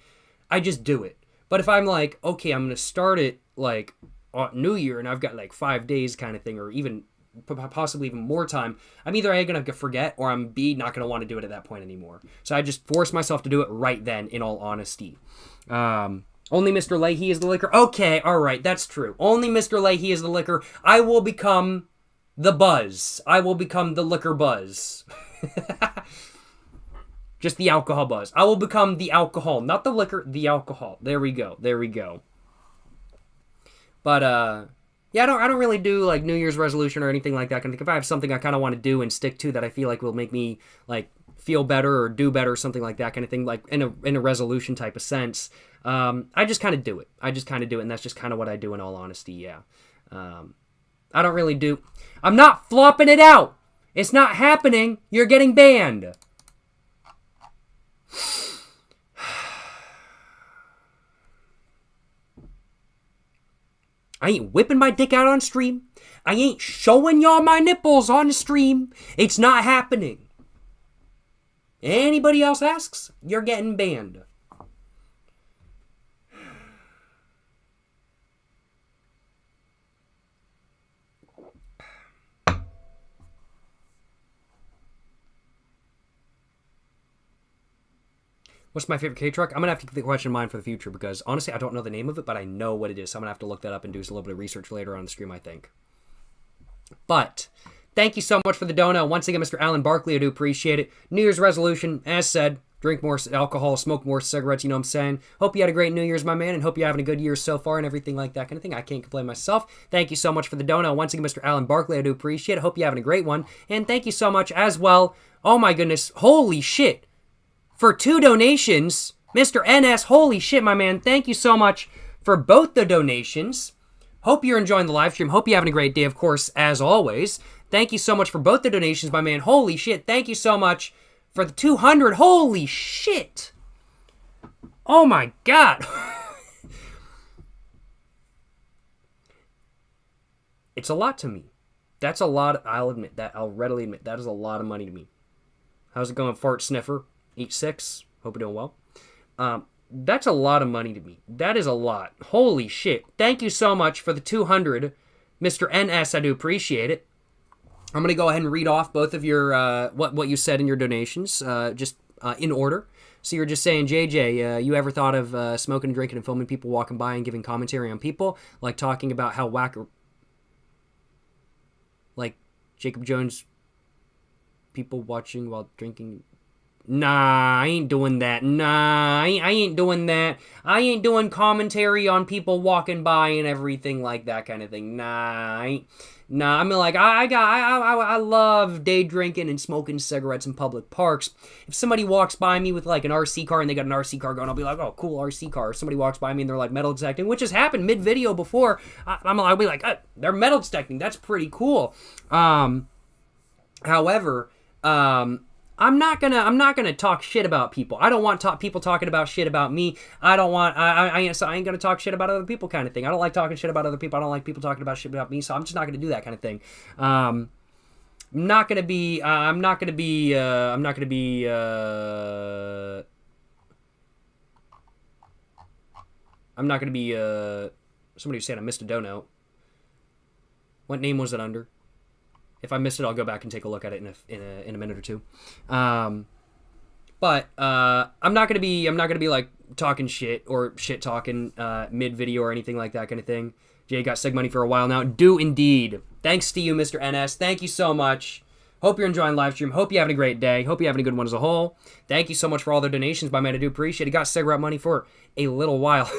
I just do it. But if I'm like, okay, I'm going to start it like on New Year and I've got like 5 days kind of thing, or even possibly even more time, I'm either A, going to forget, or I'm B, not going to want to do it at that point anymore. So I just force myself to do it right then, in all honesty. Only Mr. Leahy is the liquor. Okay, all right, that's true. Only Mr. Leahy is the liquor. I will become the buzz. I will become the liquor buzz. Just the alcohol buzz. I will become the alcohol, not the liquor, the alcohol. There we go. But yeah, I don't really do like New Year's resolution or anything like that. If I have something I kind of want to do and stick to that I feel like will make me like feel better or do better, something like that kind of thing, like in a resolution type of sense, I just kind of do it. And that's just kind of what I do, in all honesty. Yeah. I don't really do. I'm not flopping it out. It's not happening. You're getting banned. I ain't whipping my dick out on stream. I ain't showing y'all my nipples on stream. It's not happening. Anybody else asks, you're getting banned. What's my favorite K-truck? I'm going to have to keep the question in mind for the future, because honestly, I don't know the name of it, but I know what it is. So I'm going to have to look that up and do a little bit of research later on the stream, I think. But thank you so much for the dono. Once again, Mr. Alan Barkley, I do appreciate it. New Year's resolution, as said, drink more alcohol, smoke more cigarettes, you know what I'm saying? Hope you had a great New Year's, my man, and hope you're having a good year so far and everything like that kind of thing. I can't complain myself. Thank you so much for the dono. Once again, Mr. Alan Barkley, I do appreciate it. Hope you're having a great one. And thank you so much as well. Oh my goodness. Holy shit. For 2 donations, Mr. NS, holy shit, my man. Thank you so much for both the donations. Hope you're enjoying the live stream. Hope you're having a great day, of course, as always. Thank you so much for both the donations, my man. Holy shit. Thank you so much for the 200. Holy shit. Oh my God. It's a lot to me. That's a lot. I'll admit that. I'll readily admit that is a lot of money to me. How's it going, Fart Sniffer? Eat 6. Hope you're doing well. That's a lot of money to me. That is a lot. Holy shit. Thank you so much for the 200, Mr. NS. I do appreciate it. I'm going to go ahead and read off both of your, what you said in your donations, just in order. So you're just saying, JJ, you ever thought of smoking and drinking and filming people walking by and giving commentary on people? Like talking about how whack... Like Jacob Jones, people watching while drinking... Nah, I ain't doing that. Nah, I ain't doing that. I ain't doing commentary on people walking by and everything like that kind of thing. Nah, I mean, like, I love day drinking and smoking cigarettes in public parks. If somebody walks by me with, like, an RC car and they got an RC car going, I'll be like, oh, cool RC car. If somebody walks by me and they're, like, metal detecting, which has happened mid-video before, I'll be like, they're metal detecting. That's pretty cool. However, I'm not gonna talk shit about people. I don't want people talking about shit about me. I don't want I ain't gonna talk shit about other people kind of thing. I don't like talking shit about other people. I don't like people talking about shit about me. So I'm just not gonna do that kind of thing. I'm not gonna be somebody was saying I missed a donut. What name was it under? If I missed it, I'll go back and take a look at it in a minute or two. But I'm not gonna be like talking shit or shit talking mid video or anything like that kind of thing. Jay got Sig money for a while now. Do indeed. Thanks to you, Mr. NS. Thank you so much. Hope you're enjoying live stream. Hope you're having a great day. Hope you're having a good one as a whole. Thank you so much for all the donations, my man. I do appreciate it. Got cigarette money for a little while.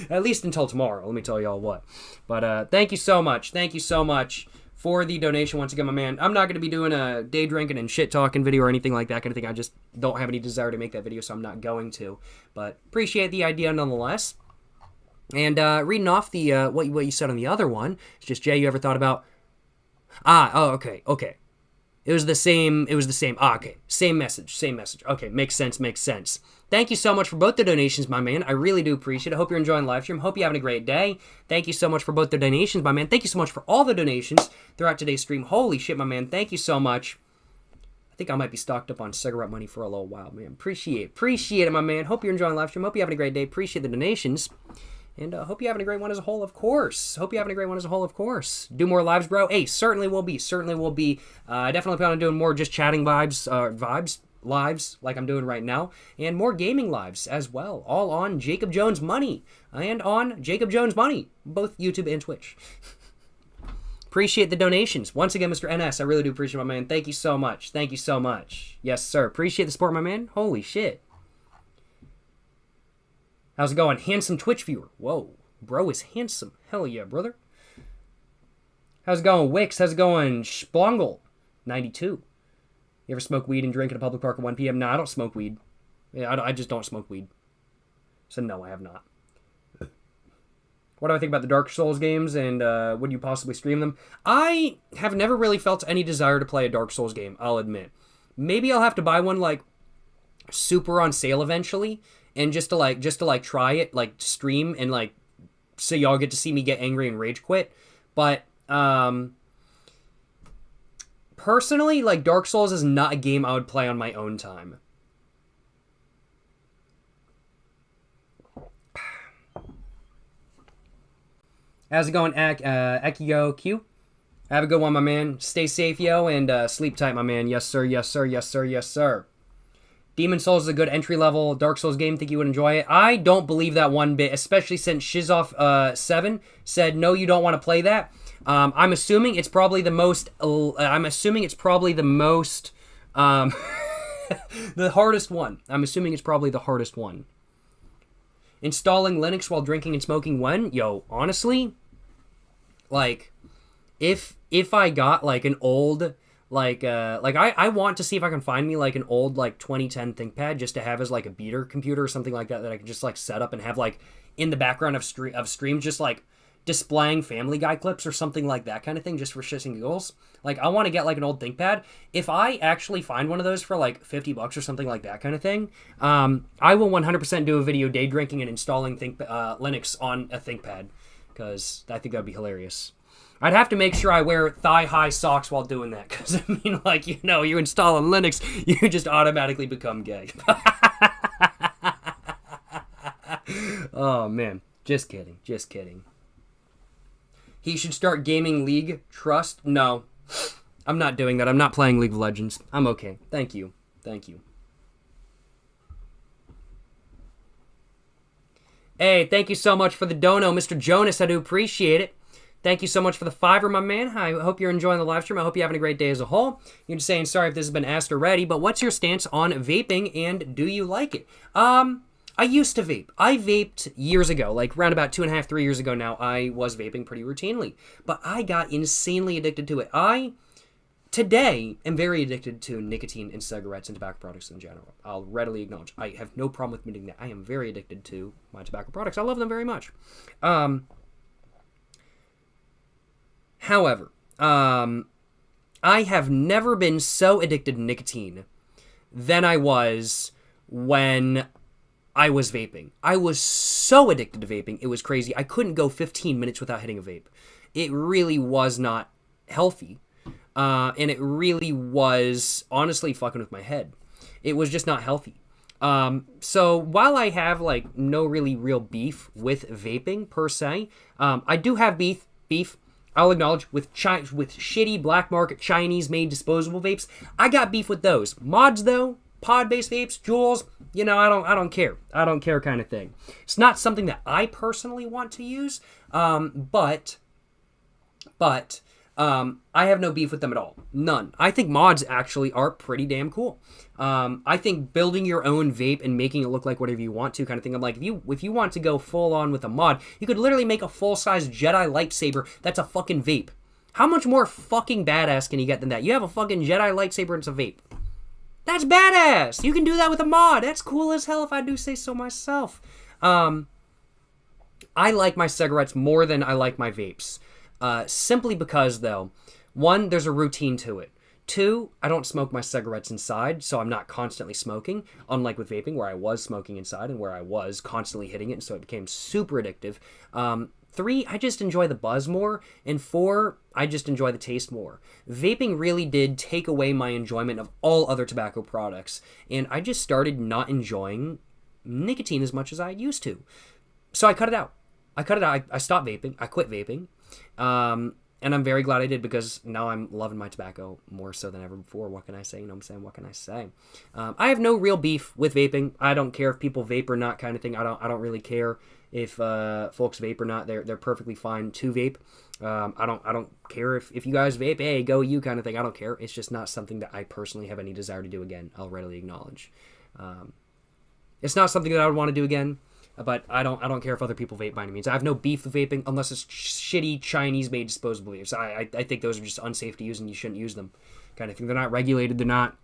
At least until tomorrow. Let me tell y'all what. But thank you so much. Thank you so much for the donation once again, my man. I'm not going to be doing a day drinking and shit talking video or anything like that kind of thing. I just don't have any desire to make that video, so I'm not going to. But appreciate the idea nonetheless. And reading off the what you said on the other one, it's just, Jay, you ever thought about... okay. It was the same. Okay. Same message. Okay, makes sense. Thank you so much for both the donations, my man. I really do appreciate it. Hope you're enjoying live stream. Hope you're having a great day. Thank you so much for both the donations, my man. Thank you so much for all the donations throughout today's stream. Holy shit, my man. Thank you so much. I think I might be stocked up on cigarette money for a little while, man. Appreciate it, my man. Hope you're enjoying live stream. Hope you're having a great day. Appreciate the donations. And hope you're having a great one as a whole, of course. Do more lives, bro. Hey, certainly will be. Definitely plan on doing more just chatting lives like I'm doing right now. And more gaming lives as well. All on Jacob Jones Money. And on Jacob Jones Money. Both YouTube and Twitch. Appreciate the donations. Once again, Mr. NS, I really do appreciate it, my man. Thank you so much. Yes, sir. Appreciate the support, my man. Holy shit. How's it going? Handsome Twitch viewer. Whoa. Bro is handsome. Hell yeah, brother. How's it going, Wix? How's it going, Splongle? 92. You ever smoke weed and drink at a public park at 1 p.m.? No, I don't smoke weed. Yeah, I just don't smoke weed. So no, I have not. What do I think about the Dark Souls games, and would you possibly stream them? I have never really felt any desire to play a Dark Souls game, I'll admit. Maybe I'll have to buy one, like, super on sale eventually, and just to try it, like, stream, and, like, so y'all get to see me get angry and rage quit. But, personally, like, Dark Souls is not a game I would play on my own time. How's it going, Akio Q? Have a good one, my man. Stay safe, yo, and sleep tight, my man. Yes, sir. Demon Souls is a good entry-level Dark Souls game. Think you would enjoy it? I don't believe that one bit, especially since Shizoff7 said, no, you don't want to play that. I'm assuming it's probably the most... the hardest one. I'm assuming it's probably the hardest one. Installing Linux while drinking and smoking when? Yo, honestly, like, if I got, like, an old, I want to see if I can find me, like, an old, like, 2010 ThinkPad just to have as, like, a beater computer or something like that I can just, like, set up and have, like, in the background of streams just, like, displaying Family Guy clips or something like that kind of thing just for shits and giggles. Like, I want to get, like, an old ThinkPad. If I actually find one of those for, like, $50 or something like that kind of thing, I will 100% do a video day drinking and installing Linux on a ThinkPad, because I think that would be hilarious. I'd have to make sure I wear thigh-high socks while doing that, because, I mean, like, you know, you install on Linux, you just automatically become gay. Oh, man. Just kidding. He should start gaming League. Trust? No. I'm not doing that. I'm not playing League of Legends. I'm okay. Thank you. Hey, thank you so much for the dono, Mr. Jonas. I do appreciate it. Thank you so much for the $5, my man. I hope you're enjoying the live stream. I hope you're having a great day as a whole. You're just saying, sorry if this has been asked already, but what's your stance on vaping, and do you like it? I used to vape. I vaped years ago, like around about 2.5, 3 years ago now. I was vaping pretty routinely, but I got insanely addicted to it. I, today, am very addicted to nicotine and cigarettes and tobacco products in general. I'll readily acknowledge. I have no problem with admitting that. I am very addicted to my tobacco products. I love them very much. However, I have never been so addicted to nicotine than I was when I was vaping. I was so addicted to vaping. It was crazy. I couldn't go 15 minutes without hitting a vape. It really was not healthy. And it really was honestly fucking with my head. It was just not healthy. So while I have like no really real beef with vaping per se, I do have beef. I'll acknowledge with shitty black market Chinese made disposable vapes. I got beef with those. Mods though, pod based vapes, Juuls, you know, I don't care. I don't care kind of thing. It's not something that I personally want to use. But I have no beef with them at all. None. I think mods actually are pretty damn cool. I think building your own vape and making it look like whatever you want to kind of thing. I'm like, if you want to go full on with a mod, you could literally make a full-size Jedi lightsaber that's a fucking vape. How much more fucking badass can you get than that? You have a fucking Jedi lightsaber and it's a vape. That's badass! You can do that with a mod. That's cool as hell if I do say so myself. I like my cigarettes more than I like my vapes. Simply because, though, one, there's a routine to it. Two, I don't smoke my cigarettes inside, so I'm not constantly smoking, unlike with vaping, where I was smoking inside and where I was constantly hitting it, and so it became super addictive. Three, I just enjoy the buzz more, and four, I just enjoy the taste more. Vaping really did take away my enjoyment of all other tobacco products, and I just started not enjoying nicotine as much as I used to. So I cut it out. I stopped vaping. I quit vaping. And I'm very glad I did because now I'm loving my tobacco more so than ever before. What can I say? You know what I'm saying? What can I say? I have no real beef with vaping. I don't care if people vape or not kind of thing. I don't really care if folks vape or not. They're perfectly fine to vape. I don't care if you guys vape. Hey, go you kind of thing. I don't care. It's just not something that I personally have any desire to do again. I'll readily acknowledge. It's not something that I would want to do again. But I don't care if other people vape by any means. I have no beef with vaping unless it's shitty Chinese-made disposable vapes. I think those are just unsafe to use and you shouldn't use them, kind of thing. They're not regulated. They're not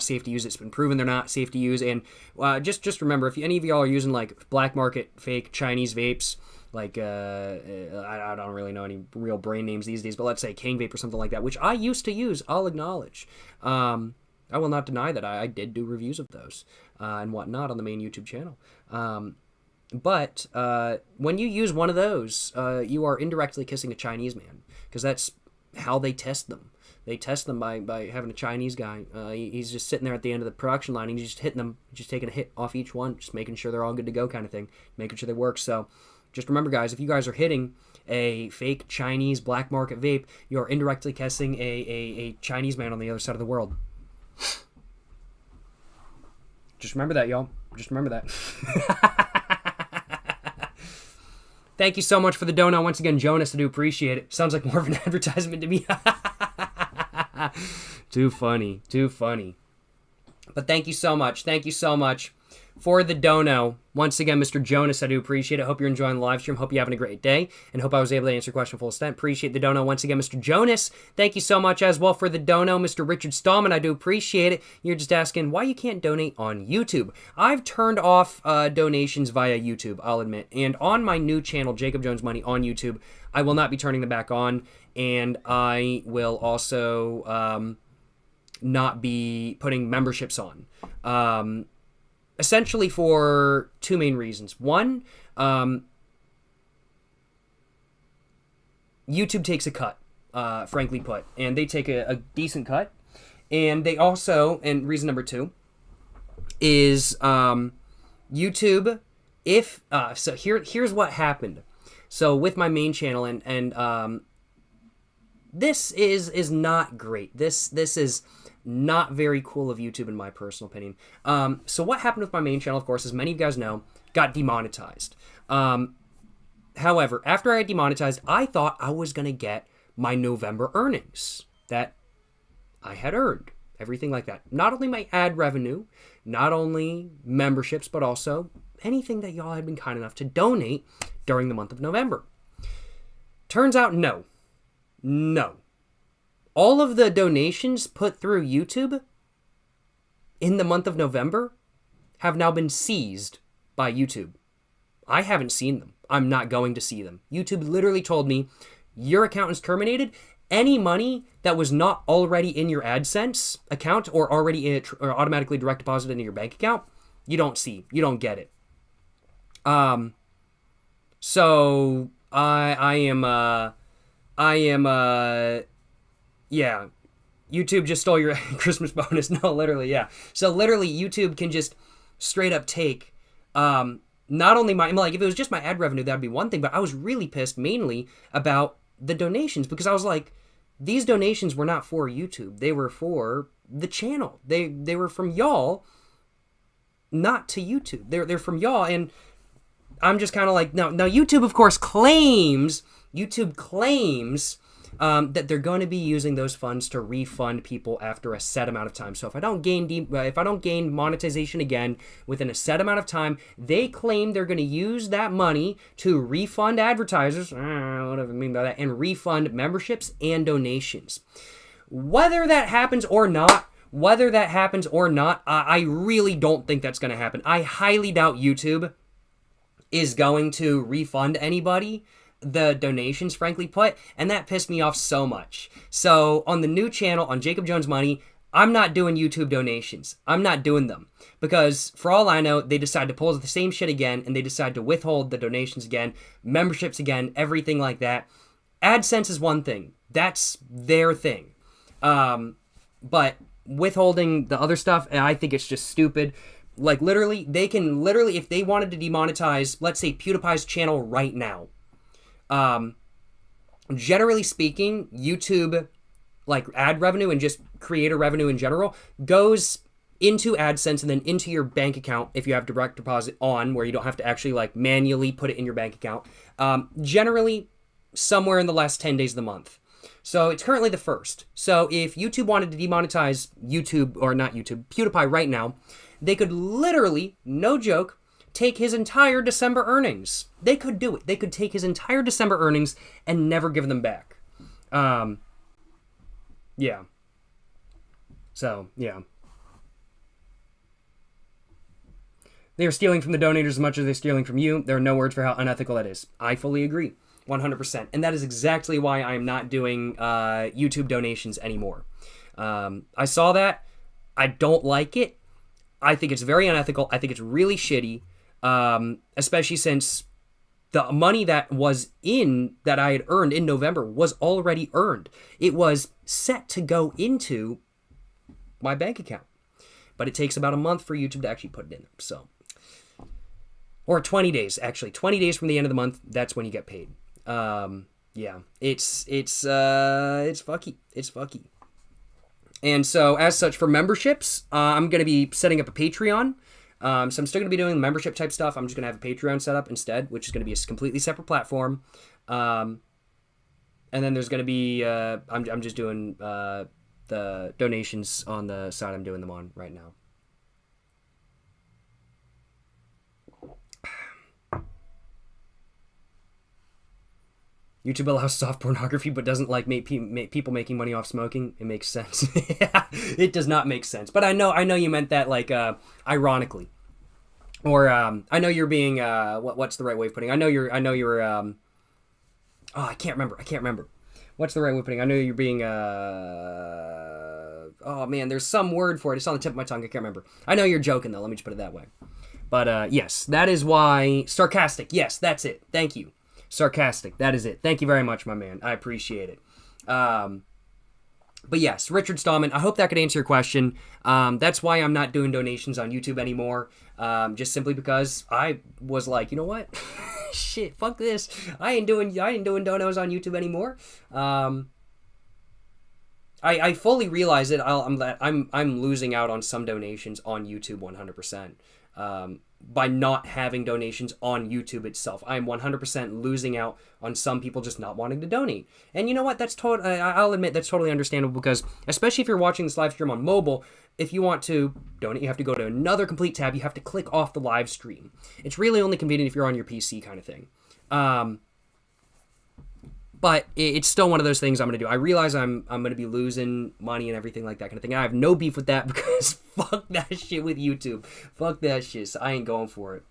safe to use. It's been proven they're not safe to use. And just remember, if any of y'all are using like black market fake Chinese vapes, like I don't really know any real brand names these days, but let's say King Vape or something like that, which I used to use. I'll acknowledge. I will not deny that I did do reviews of those and whatnot on the main YouTube channel. But when you use one of those, you are indirectly kissing a Chinese man because that's how they test them. They test them by having a Chinese guy. He's just sitting there at the end of the production line and he's just hitting them, just taking a hit off each one, just making sure they're all good to go kind of thing, making sure they work. So just remember, guys, if you guys are hitting a fake Chinese black market vape, you're indirectly kissing a Chinese man on the other side of the world. Just remember that, y'all. Just remember that. Thank you so much for the donut once again, Jonas. I do appreciate it. Sounds like more of an advertisement to me. Too funny. Too funny. But thank you so much. Thank you so much for the dono. Once again, Mr. Jonas, I do appreciate it. Hope you're enjoying the live stream. Hope you're having a great day. And hope I was able to answer your question full extent. Appreciate the dono. Once again, Mr. Jonas, thank you so much as well for the dono. Mr. Richard Stallman, I do appreciate it. You're just asking why you can't donate on YouTube. I've turned off donations via YouTube, I'll admit. And on my new channel, Jacob Jones Money on YouTube, I will not be turning them back on. And I will also not be putting memberships on. Essentially for two main reasons. One, YouTube takes a cut, frankly put, and they take a decent cut. And they also, and reason number two, is YouTube, so here's what happened. So with my main channel, and this is not great. This is not very cool of YouTube in my personal opinion. So what happened with my main channel, of course, as many of you guys know, got demonetized. However, after I demonetized, I thought I was going to get my November earnings that I had earned. Everything like that. Not only my ad revenue, not only memberships, but also anything that y'all had been kind enough to donate during the month of November. Turns out, no. All of the donations put through YouTube in the month of November have now been seized by YouTube. I haven't seen them. I'm not going to see them. YouTube literally told me, your account is terminated, any money that was not already in your AdSense account or already in it, or automatically direct deposited into your bank account, you don't see. You don't get it. So I am yeah. YouTube just stole your Christmas bonus. No, literally, yeah. So literally, YouTube can just straight up take not only my, like, if it was just my ad revenue, that'd be one thing, but I was really pissed mainly about the donations, because I was like, these donations were not for YouTube. They were for the channel. They were from y'all, not to YouTube. They're from y'all, and I'm just kind of like, no. YouTube, of course, claims that they're going to be using those funds to refund people after a set amount of time. So if I don't gain monetization again within a set amount of time, they claim they're going to use that money to refund advertisers, whatever I mean by that, and refund memberships and donations. Whether that happens or not, I really don't think that's going to happen. I highly doubt YouTube is going to refund anybody the donations, frankly put, and that pissed me off so much. So on the new channel, on Jacob Jones Money, I'm not doing YouTube donations. I'm not doing them, because for all I know, they decide to pull the same shit again, and they decide to withhold the donations again, memberships again, everything like that. AdSense is one thing. That's their thing. But withholding the other stuff, I think it's just stupid. Like, literally, they can literally, if they wanted to demonetize, let's say, PewDiePie's channel right now, generally speaking, YouTube, like, ad revenue and just creator revenue in general, goes into AdSense and then into your bank account if you have direct deposit on, where you don't have to actually, like, manually put it in your bank account, generally somewhere in the last 10 days of the month. So it's currently the 1st. So if YouTube wanted to demonetize PewDiePie right now, they could literally, no joke, take his entire December earnings. They could do it. They could take his entire December earnings and never give them back. Yeah. So, yeah. They are stealing from the donators as much as they're stealing from you. There are no words for how unethical that is. I fully agree. 100%. And that is exactly why I'm not doing YouTube donations anymore. I saw that. I don't like it. I think it's very unethical. I think it's really shitty. Especially since the money that I had earned in November was already earned. It was set to go into my bank account. But it takes about a month for YouTube to actually put it in. So, or 20 days, actually. 20 days from the end of the month, that's when you get paid. Yeah, it's fucky. It's fucky. And so, as such, for memberships, I'm going to be setting up a Patreon. So I'm still going to be doing membership type stuff. I'm just going to have a Patreon set up instead, which is going to be a completely separate platform. And then there's going to be, I'm just doing the donations on the side I'm doing them on right now. YouTube allows soft pornography but doesn't like make people making money off smoking. It makes sense. Yeah, it does not make sense. But I know you meant that, like, ironically. Or I know you're being what's the right way of putting it? I know you're I can't remember. What's the right way of putting it? I know you're being oh man, there's some word for it. It's on the tip of my tongue. I can't remember. I know you're joking though. Let me just put it that way. But yes, that is why sarcastic. Yes, that's it. Thank you. Sarcastic. That is it. Thank you very much, my man. I appreciate it. But yes, Richard Stallman, I hope that could answer your question. That's why I'm not doing donations on YouTube anymore. Just simply because I was like, you know what? Shit, fuck this. I ain't doing donos on YouTube anymore. I fully realize that I'm losing out on some donations on YouTube 100%. By not having donations on YouTube itself. I'm 100% losing out on some people just not wanting to donate. And you know what? I'll admit that's totally understandable, because especially if you're watching this live stream on mobile, if you want to donate, you have to go to another complete tab. You have to click off the live stream. It's really only convenient if you're on your PC kind of thing. But it's still one of those things I'm going to do. I realize I'm going to be losing money and everything like that kind of thing. I have no beef with that, because fuck that shit with YouTube. Fuck that shit. So I ain't going for it.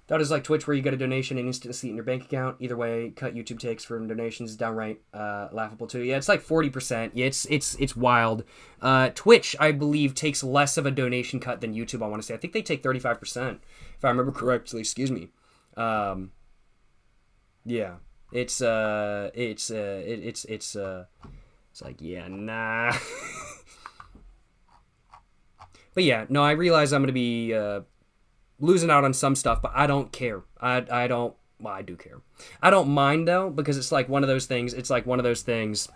That is like Twitch, where you get a donation and instantly see it in your bank account. Either way, cut YouTube takes from donations is downright laughable too. Yeah, it's like 40%. Yeah, it's wild. Twitch, I believe, takes less of a donation cut than YouTube. I want to say. I think they take 35%, if I remember correctly. Excuse me. Yeah, it's like, yeah, nah. But yeah, no, I realize I'm gonna be losing out on some stuff, but I don't care. I don't. Well, I do care. I don't mind though, because it's like one of those things. It's like one of those things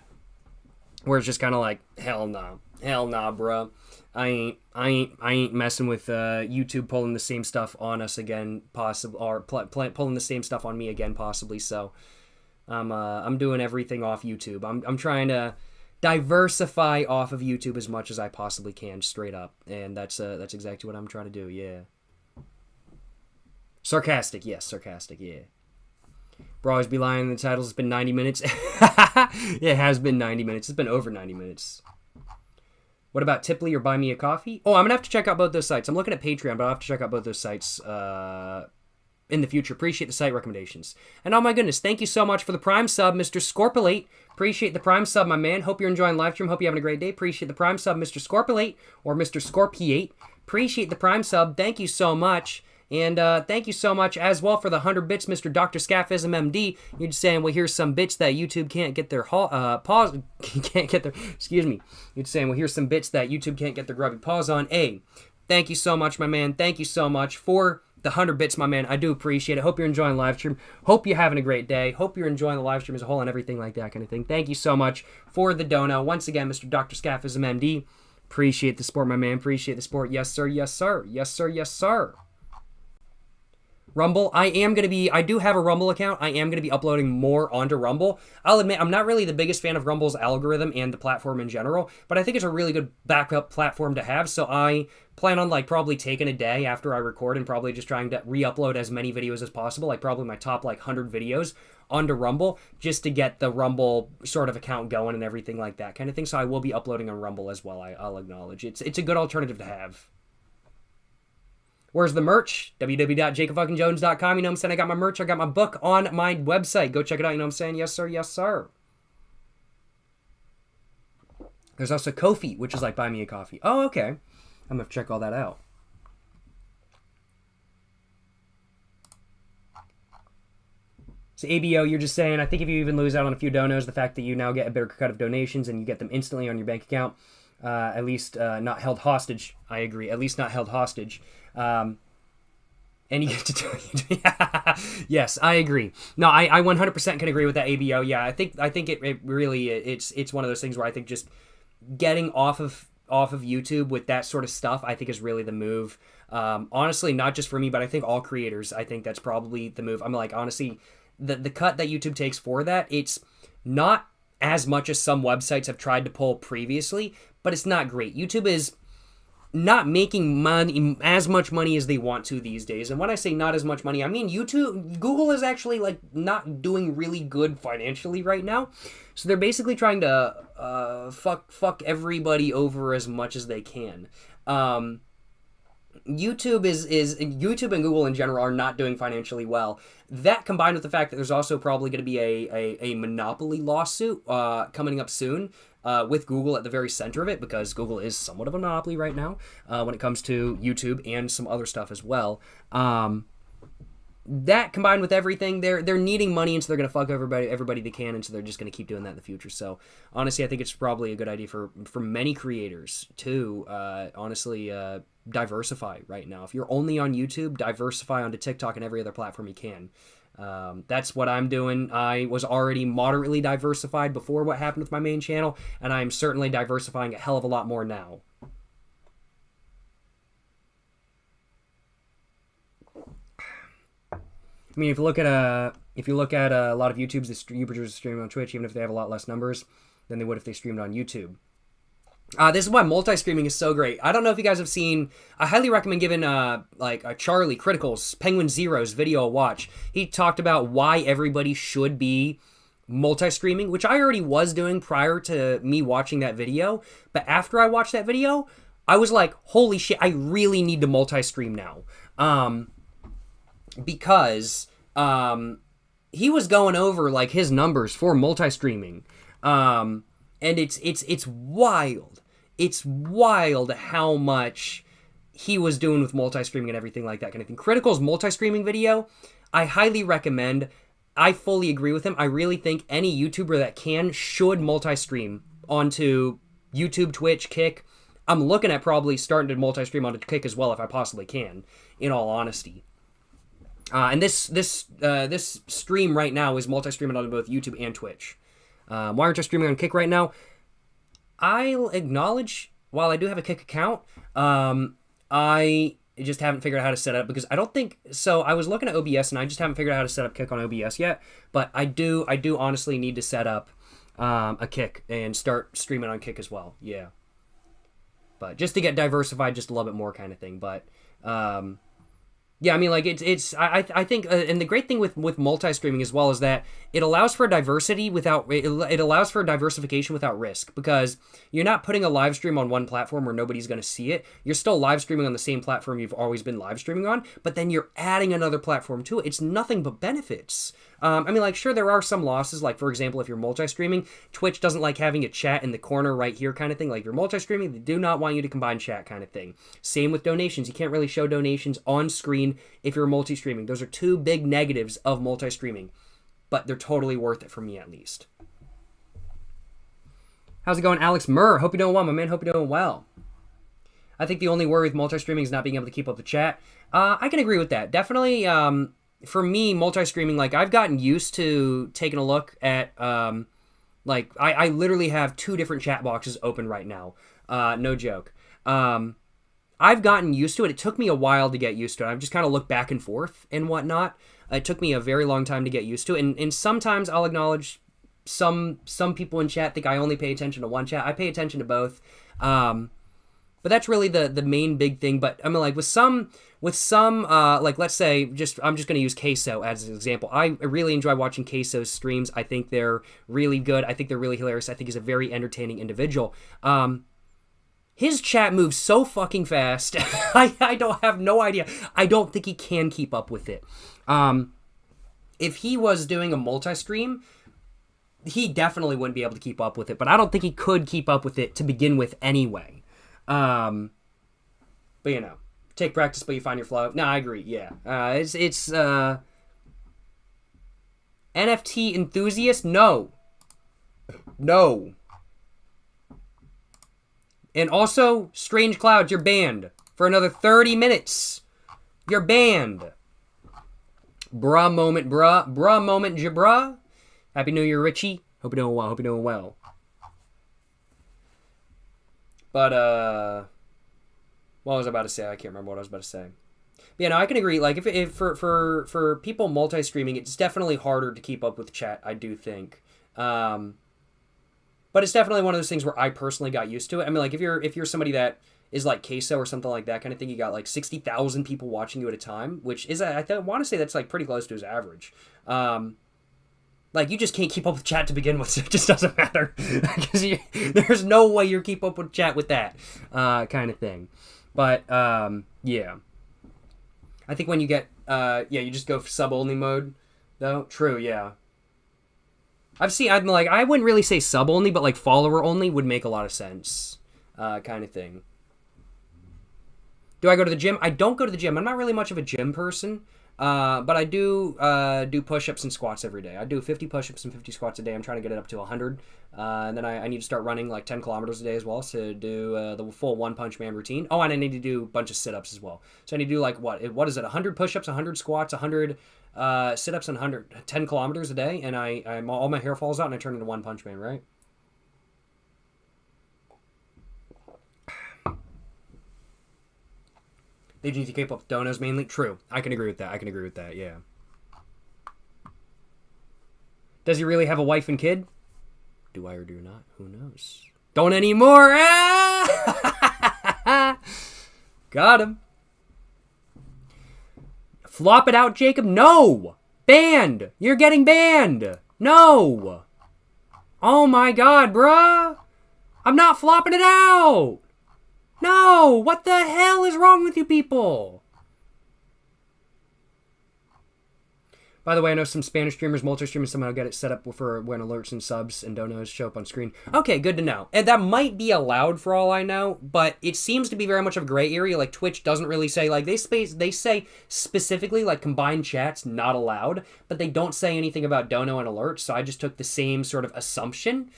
where it's just kind of like, hell nah, bro. I ain't messing with YouTube pulling the same stuff on us again, possibly, or pulling the same stuff on me again, possibly. So I'm doing everything off YouTube. I'm trying to diversify off of YouTube as much as I possibly can, straight up, and that's exactly what I'm trying to do. Yeah. Sarcastic, yes, sarcastic, yeah. Bro, always be lying in the titles. It's been 90 minutes. It has been 90 minutes. It's been over 90 minutes. What about Tiply or Buy Me a Coffee? Oh, I'm going to have to check out both those sites. I'm looking at Patreon, but I'll have to check out both those sites in the future. Appreciate the site recommendations. And oh my goodness, thank you so much for the Prime sub, Mr. Scorpulate. Appreciate the Prime sub, my man. Hope you're enjoying live stream. Hope you're having a great day. Appreciate the Prime sub, Mr. Scorpulate, or Mr. Scorpiate. Appreciate the Prime sub. Thank you so much. And thank you so much as well for the 100 bits, Mr. Dr. Scaphism MD. You're just saying, well, here's some bits that YouTube can't get their excuse me. You're just saying, well, here's some bits that YouTube can't get their grubby paws on. Hey, thank you so much, my man. Thank you so much for the 100 bits, my man. I do appreciate it. Hope you're enjoying live stream. Hope you're having a great day. Hope you're enjoying the live stream as a whole and everything like that kind of thing. Thank you so much for the dono. Once again, Mr. Dr. Scaphism MD. Appreciate the support, my man. Appreciate the support. Yes, sir. Yes, sir. Yes, sir. Yes, sir. Rumble, I do have a Rumble account. I am going to be uploading more onto Rumble. I'll admit, I'm not really the biggest fan of Rumble's algorithm and the platform in general, but I think it's a really good backup platform to have, so I plan on, like, probably taking a day after I record and probably just trying to re-upload as many videos as possible, like probably my top, 100 videos onto Rumble, just to get the Rumble sort of account going and everything like that kind of thing, so I will be uploading on Rumble as well, I'll acknowledge. It's a good alternative to have. Where's the merch? www.jacobfuckingjones.com. You know what I'm saying? I got my merch. I got my book on my website. Go check it out. You know what I'm saying? Yes, sir. Yes, sir. There's also Ko-fi, which is like Buy Me a Coffee. Oh, okay. I'm going to have to check all that out. So ABO, you're just saying, I think if you even lose out on a few donos, the fact that you now get a bigger cut of donations and you get them instantly on your bank account, at least not held hostage. I agree. At least not held hostage. And you get to tell you, yes, I agree. No, I 100% can agree with that, ABO. Yeah, I think it really it's one of those things where I think just getting off of YouTube with that sort of stuff, I think is really the move. Honestly, not just for me, but I think all creators, I think that's probably the move. I'm like, honestly, the cut that YouTube takes for that, it's not as much as some websites have tried to pull previously, but it's not great. YouTube is not making money, as much money as they want to these days. And when I say not as much money, I mean Google is actually not doing really good financially right now. So they're basically trying to fuck everybody over as much as they can. YouTube YouTube and Google in general are not doing financially well. That combined with the fact that there's also probably going to be a monopoly lawsuit coming up soon, with Google at the very center of it, because Google is somewhat of a monopoly right now when it comes to YouTube and some other stuff as well. That combined with everything, they're needing money, and so they're going to fuck everybody they can, and so they're just going to keep doing that in the future. So honestly, I think it's probably a good idea for many creators to diversify right now. If you're only on YouTube, diversify onto TikTok and every other platform you can. That's what I'm doing. I was already moderately diversified before what happened with my main channel, and I'm certainly diversifying a hell of a lot more now. I mean, if you look at a lot of YouTubers streaming on Twitch, even if they have a lot less numbers than they would if they streamed on YouTube. This is why multi-streaming is so great. I don't know if you guys have seen, I highly recommend giving Charlie Critical's Penguin Zero's video a watch. He talked about why everybody should be multi-streaming, which I already was doing prior to me watching that video. But after I watched that video, I was like, holy shit, I really need to multi-stream now. because he was going over like his numbers for multi-streaming, and it's wild. It's wild how much he was doing with multi-streaming and everything like that kind of thing. Critical's multi-streaming video, I highly recommend. I fully agree with him. I really think any YouTuber that should multi-stream onto YouTube, Twitch, Kick. I'm looking at probably starting to multi-stream onto Kick as well if I possibly can, in all honesty. And this stream right now is multi-streaming on both YouTube and Twitch. Why aren't I streaming on Kick right now? I'll acknowledge, while I do have a Kick account, I just haven't figured out how to set it up, because I don't think so. I was looking at OBS and I just haven't figured out how to set up Kick on OBS yet. But I do honestly need to set up a Kick and start streaming on Kick as well. Yeah. But just to get diversified just a little bit more kind of thing. But yeah, I mean, like, I think, and the great thing with multi-streaming as well is that it allows for diversity it allows for diversification without risk, because you're not putting a live stream on one platform where nobody's going to see it. You're still live streaming on the same platform you've always been live streaming on, but then you're adding another platform to it. It's nothing but benefits. I mean, like, sure, there are some losses. Like, for example, if you're multi-streaming, Twitch doesn't like having a chat in the corner right here kind of thing. Like, if you're multi-streaming, they do not want you to combine chat kind of thing. Same with donations. You can't really show donations on screen if you're multi-streaming. Those are two big negatives of multi-streaming, but they're totally worth it for me, at least. How's it going, Alex Murr? Hope you're doing well, my man. Hope you're doing well. I think the only worry with multi-streaming is not being able to keep up the chat. I can agree with that. Definitely, for me, multi-streaming, like, I've gotten used to taking a look at, like, I literally have 2 different chat boxes open right now. No joke. I've gotten used to it. It took me a while to get used to it. I've just kind of looked back and forth and whatnot. It took me a very long time to get used to it. And sometimes I'll acknowledge some people in chat think I only pay attention to one chat. I pay attention to both. But that's really the main big thing. But I mean, like, with some like, let's say, I'm just going to use Queso as an example. I really enjoy watching Queso's streams. I think they're really good. I think they're really hilarious. I think he's a very entertaining individual. His chat moves so fucking fast. I don't have no idea. I don't think he can keep up with it. If he was doing a multi-stream, he definitely wouldn't be able to keep up with it. But I don't think he could keep up with it to begin with anyway. But you know, take practice, but you find your flow. No, I agree. Yeah. It's NFT enthusiast? No. And also, Strange Clouds, you're banned for another 30 minutes. You're banned. Bruh moment, bruh. Bruh moment, jabruh. Happy New Year, Richie. Hope you're doing well. But, what was I about to say? I can't remember what I was about to say. But yeah, no, I can agree. Like, if for people multi-streaming, it's definitely harder to keep up with chat, I do think. But it's definitely one of those things where I personally got used to it. I mean, like, if you're somebody that is like Queso or something like that kind of thing, you got like 60,000 people watching you at a time, which is, I want to say that's like pretty close to his average. Like, you just can't keep up with chat to begin with, so it just doesn't matter. Because there's no way you're keep up with chat with that kind of thing. But, yeah. I think when you get, you just go for sub-only mode, though. True, yeah. I'm like, I wouldn't really say sub-only, but like follower-only would make a lot of sense, kind of thing. Do I go to the gym? I don't go to the gym. I'm not really much of a gym person. But I do push-ups and squats every day. I do 50 push-ups and 50 squats a day. I'm trying to get it up to 100. And then I need to start running like 10 kilometers a day as well to do the full One Punch Man routine. Oh, and I need to do a bunch of sit-ups as well. So I need to do like, what is it, 100 push-ups, 100 squats, 100 sit-ups, and 10 kilometers a day. And I'm all my hair falls out and I turn into One Punch Man, right? They need to keep up with donos mainly. True. I can agree with that. Yeah. Does he really have a wife and kid? Do I or do not? Who knows? Don't anymore. Ah! Got him. Flop it out, Jacob. No. Banned. You're getting banned. No. Oh my God, bruh. I'm not flopping it out. No! What the hell is wrong with you people? By the way, I know some Spanish streamers, multi-streamers somehow get it set up for when alerts and subs and donos show up on screen. Okay, good to know. And that might be allowed for all I know, but it seems to be very much of a gray area. Like, Twitch doesn't really say, like, they say specifically, like, combined chats not allowed, but they don't say anything about dono and alerts, so I just took the same sort of assumption.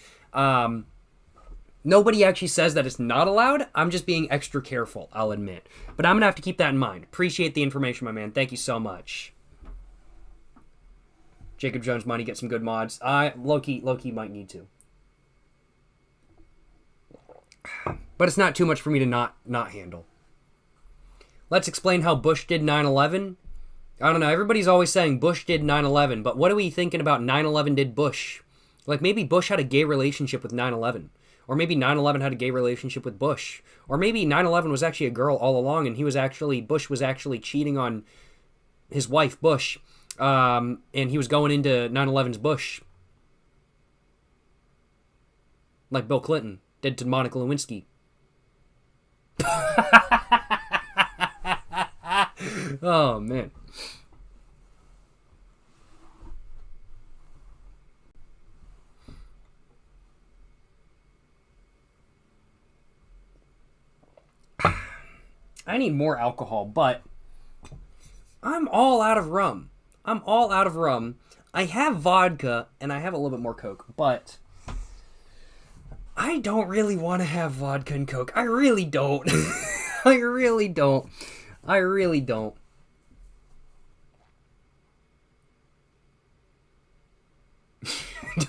Nobody actually says that it's not allowed. I'm just being extra careful, I'll admit. But I'm going to have to keep that in mind. Appreciate the information, my man. Thank you so much. Jacob Jones money, get some good mods. Low-key might need to. But it's not too much for me to not handle. Let's explain how Bush did 9/11. I don't know. Everybody's always saying Bush did 9/11, but what are we thinking about 9/11 did Bush? Like, maybe Bush had a gay relationship with 9/11. Or maybe 9/11 had a gay relationship with Bush. Or maybe 9/11 was actually a girl all along, and Bush was actually cheating on his wife, Bush. And he was going into 9/11's Bush. Like Bill Clinton did to Monica Lewinsky. Oh, man. I need more alcohol, but I'm all out of rum. I have vodka, and I have a little bit more Coke, but I don't really want to have vodka and Coke. I really don't. I really don't.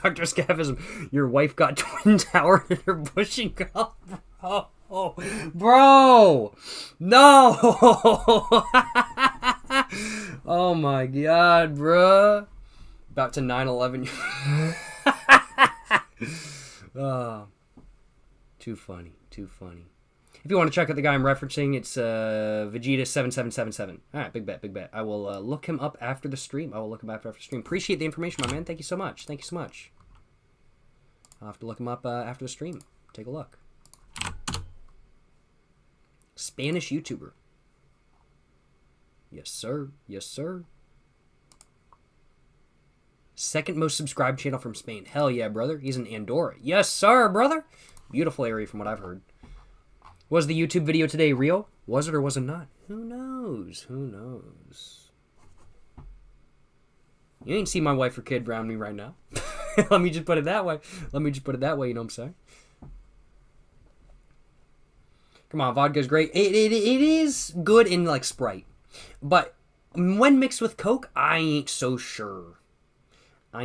Dr. Scafism, your wife got Twin Tower in her bushing up, bro. Bro! No! Oh my god, bruh. About to 9/11. Oh, too funny. If you want to check out the guy I'm referencing, it's Vegeta7777. Alright, big bet. I will look him up after the stream. Appreciate the information, my man. Thank you so much. I'll have to look him up after the stream. Take a look. Spanish YouTuber. Yes, sir. Second most subscribed channel from Spain. Hell yeah, brother. He's in Andorra. Yes, sir, brother. Beautiful area from what I've heard. Was the YouTube video today real? Was it or was it not? Who knows? You ain't see my wife or kid around me right now. Let me just put it that way. You know what I'm saying? Come on, vodka's great. It is good in, like, Sprite. But when mixed with Coke, I ain't so sure. Are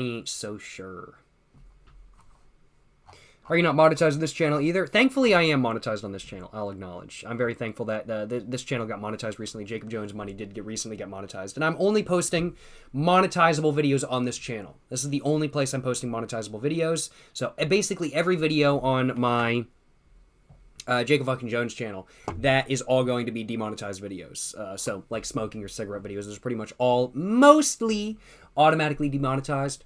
you not monetized on this channel either? Thankfully, I am monetized on this channel. I'll acknowledge. I'm very thankful that this channel got monetized recently. Jacob Jones Money did recently get monetized. And I'm only posting monetizable videos on this channel. This is the only place I'm posting monetizable videos. So basically every video on my Jacob fucking Jones channel, that is all going to be demonetized videos. So like smoking or cigarette videos, those are pretty much all mostly automatically demonetized.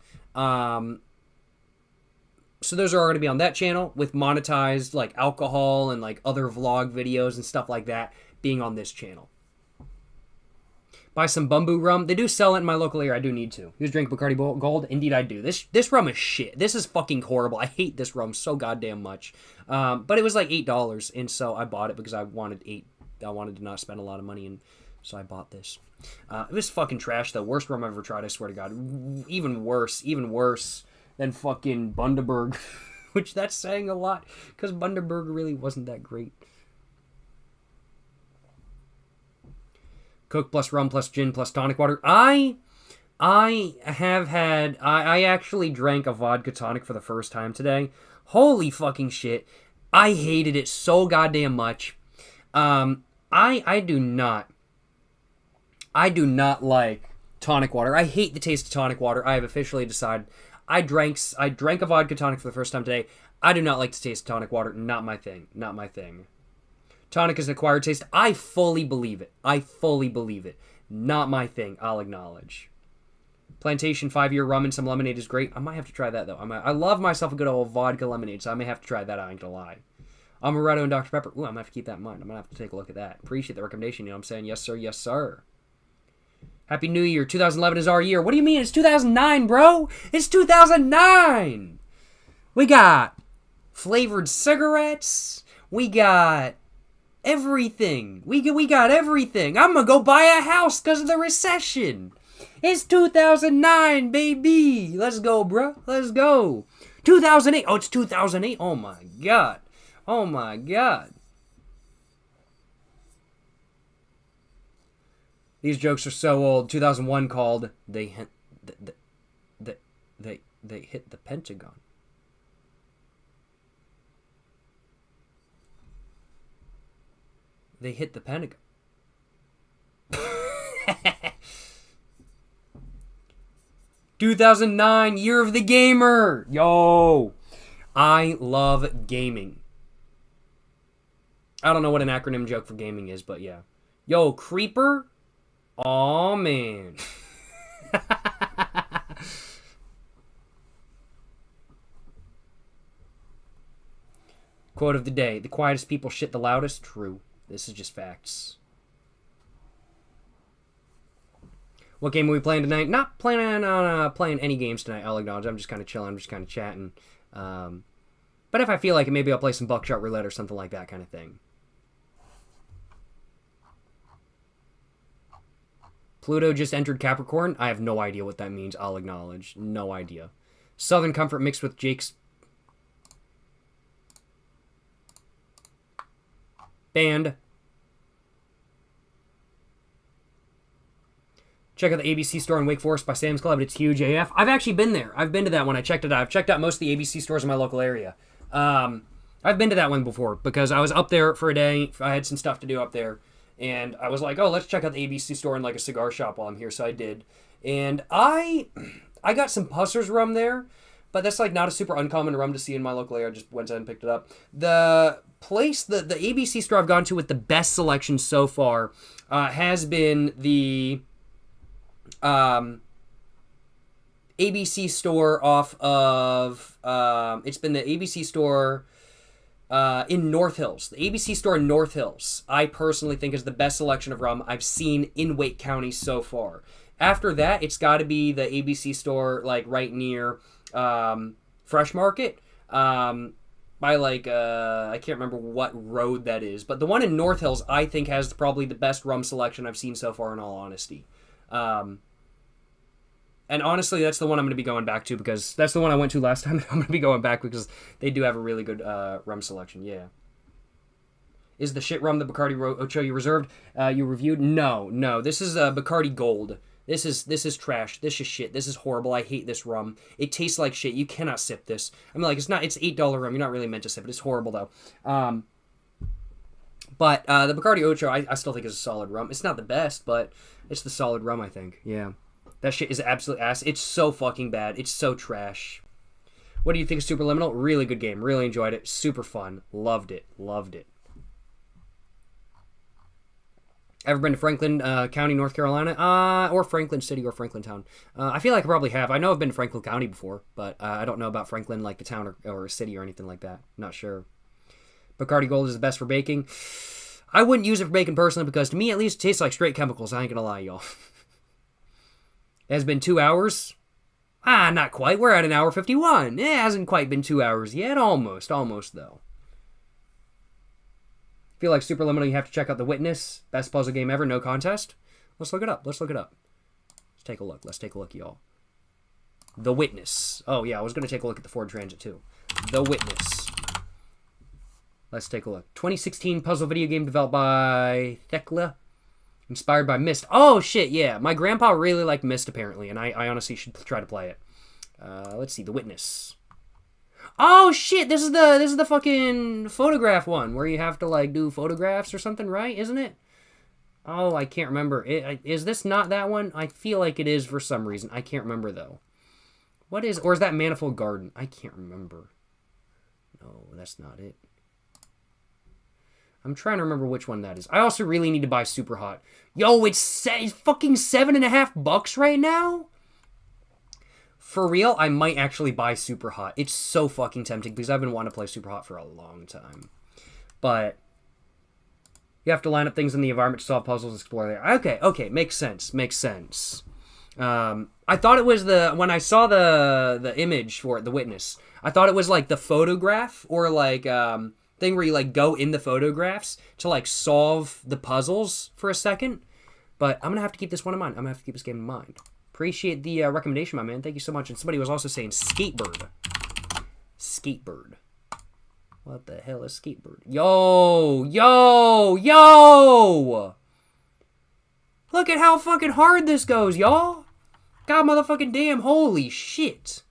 So those are all going to be on that channel, with monetized like alcohol and like other vlog videos and stuff like that being on this channel. Buy some Bumbu rum. They do sell it in my local area. I do need to. Use drink Bacardi Gold. Indeed, I do. This rum is shit. This is fucking horrible. I hate this rum so goddamn much. But it was like $8, and so I bought it because I wanted to not spend a lot of money, and so I bought this. It was fucking trash, though. Worst rum I've ever tried, I swear to God. Even worse than fucking Bundaberg, which that's saying a lot, because Bundaberg really wasn't that great. Coke plus rum plus gin plus tonic water. I actually drank a vodka tonic for the first time today. Holy fucking shit. I hated it so goddamn much. I do not like tonic water. I hate the taste of tonic water. I have officially decided. I drank a vodka tonic for the first time today. I do not like the taste of tonic water. Not my thing. Tonic is an acquired taste. I fully believe it. Not my thing. I'll acknowledge. Plantation 5-year rum and some lemonade is great. I might have to try that, though. I love myself a good old vodka lemonade, so I may have to try that. I ain't gonna lie. Amaretto and Dr. Pepper. Ooh, I'm gonna have to keep that in mind. I'm gonna have to take a look at that. Appreciate the recommendation. You know what I'm saying? Yes, sir. Happy New Year. 2011 is our year. What do you mean? It's 2009, bro. It's 2009. We got flavored cigarettes. We got everything. We got everything. I'm gonna go buy a house because of the recession. It's 2009, baby. Let's go, bro. Let's go. 2008. Oh, it's 2008. Oh, my God. Oh, my God. These jokes are so old. 2001 called They Hit the Pentagon. They hit the Pentagon. 2009, Year of the Gamer. Yo. I love gaming. I don't know what an acronym joke for gaming is, but yeah. Yo, Creeper. Aw, man. Quote of the day. The quietest people shit the loudest. True. This is just facts. What game are we playing tonight? Not planning on playing any games tonight, I'll acknowledge. I'm just kind of chilling. I'm just kind of chatting. But if I feel like it, maybe I'll play some Buckshot Roulette or something like that kind of thing. Pluto just entered Capricorn. I have no idea what that means, I'll acknowledge. No idea. Southern Comfort mixed with Jake's band. Check out the ABC store in Wake Forest by Sam's Club. It's huge AF. I've actually been there. I've been to that one. I checked it out. I've checked out most of the ABC stores in my local area. I've been to that one before because I was up there for a day. I had some stuff to do up there. And I was like, oh, let's check out the ABC store in like a cigar shop while I'm here. So I did. And I got some Pusser's rum there. But that's like not a super uncommon rum to see in my local area. I just went and picked it up. The place, the ABC store I've gone to with the best selection so far has been the ABC store off of, it's been the ABC store in North Hills. The ABC store in North Hills, I personally think is the best selection of rum I've seen in Wake County so far. After that, it's got to be the ABC store like right near Fresh Market. By like, I can't remember what road that is. But the one in North Hills, I think, has probably the best rum selection I've seen so far, in all honesty. And honestly, that's the one I'm going to be going back to because that's the one I went to last time. I'm going to be going back because they do have a really good rum selection. Yeah. Is the shit rum the Bacardi Ocho you reserved? You reviewed? No. This is Bacardi Gold. This is trash. This is shit. This is horrible. I hate this rum. It tastes like shit. You cannot sip this. I mean, like, it's $8 rum. You're not really meant to sip it. It's horrible, though. But the Bacardi Ocho, I still think is a solid rum. It's not the best, but it's the solid rum, I think. Yeah. That shit is absolute ass. It's so fucking bad. It's so trash. What do you think of Superliminal? Really good game. Really enjoyed it. Super fun. Loved it. Ever been to Franklin County, North Carolina? Or Franklin City or Franklin Town? I feel like I probably have. I know I've been to Franklin County before, but I don't know about Franklin, like the town or city or anything like that. Not sure. Bacardi Gold is the best for baking. I wouldn't use it for baking personally because to me at least it tastes like straight chemicals. I ain't gonna lie, y'all. It has been 2 hours. Not quite. We're at 1 hour 51. It hasn't quite been 2 hours yet. Almost though. Feel like Superliminal, you have to check out The Witness. Best puzzle game ever, no contest. Let's look it up. Let's take a look, y'all. The Witness. Oh, yeah, I was going to take a look at the Ford Transit, too. The Witness. Let's take a look. 2016 puzzle video game developed by Thekla. Inspired by Myst. Oh, shit, yeah. My grandpa really liked Myst, apparently, and I honestly should try to play it. Let's see. The Witness. Oh, shit, this is the fucking photograph one, where you have to, like, do photographs or something, right? Isn't it? Oh, I can't remember. Is this not that one? I feel like it is for some reason. I can't remember, though. Or is that Manifold Garden? I can't remember. No, that's not it. I'm trying to remember which one that is. I also really need to buy Super Hot. Yo, it's fucking $7.50 right now? For real, I might actually buy Super Hot. It's so fucking tempting because I've been wanting to play Super Hot for a long time. But You have to line up things in the environment to solve puzzles and explore there. Okay, makes sense. I thought it was when I saw the image for it, the witness, I thought it was like the photograph or like thing where you like go in the photographs to like solve the puzzles for a second. But I'm gonna have to keep this one in mind. I'm gonna have to keep this game in mind. Appreciate the recommendation, my man. Thank you so much. And somebody was also saying Skatebird. Skatebird. What the hell is Skatebird? Yo! Look at how fucking hard this goes, y'all. God motherfucking damn, holy shit.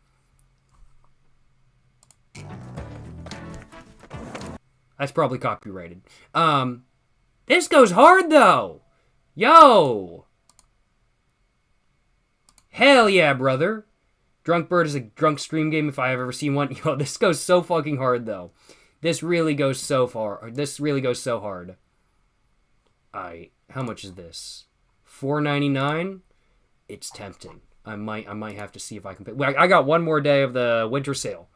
That's probably copyrighted. This goes hard, though. Yo. Hell yeah, brother. Drunk Bird is a drunk stream game if I have ever seen one. Yo, this goes so fucking hard, though. This really goes so far. This really goes so hard. How much is this? $4.99? It's tempting. I might have to see if I can pay. I got one more day of the winter sale.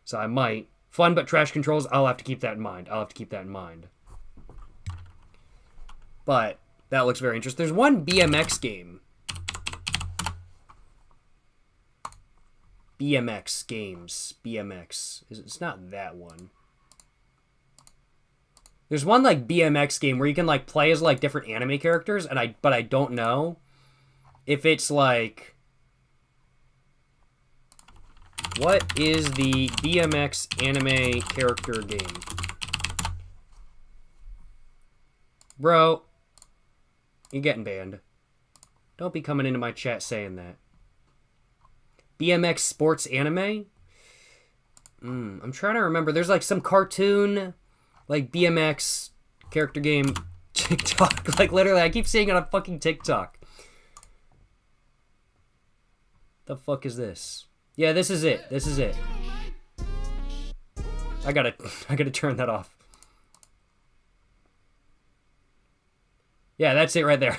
So I might. Fun but trash controls, I'll have to keep that in mind. But that looks very interesting. There's one BMX game. BMX games. BMX. It's not that one. There's one like BMX game where you can like play as like different anime characters, but I don't know if it's like, what is the BMX anime character game? Bro, you're getting banned. Don't be coming into my chat saying that. BMX sports anime? I'm trying to remember. There's like some cartoon, like BMX character game TikTok. Like literally, I keep seeing it on fucking TikTok. The fuck is this? Yeah, this is it. I gotta turn that off. Yeah, that's it right there.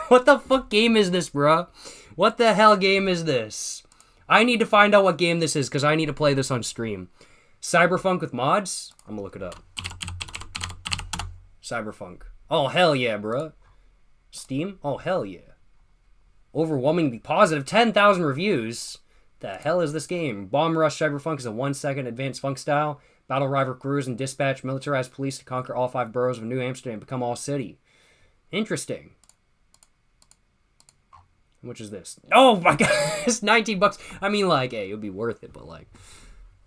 What the fuck game is this, bruh? What the hell game is this? I need to find out what game this is, because I need to play this on stream. Cyberpunk with mods? I'm gonna look it up. Cyberpunk. Oh, hell yeah, bruh. Steam? Oh, hell yeah. Overwhelmingly positive. 10,000 reviews. The hell is this game? Bomb Rush Cyberpunk is a 1-second advanced funk style. Battle rival crews and dispatch militarized police to conquer all 5 boroughs of New Amsterdam and become all city. Interesting. How much is this? Oh my god, it's 19 bucks. I mean, like, hey, it would be worth it, but like,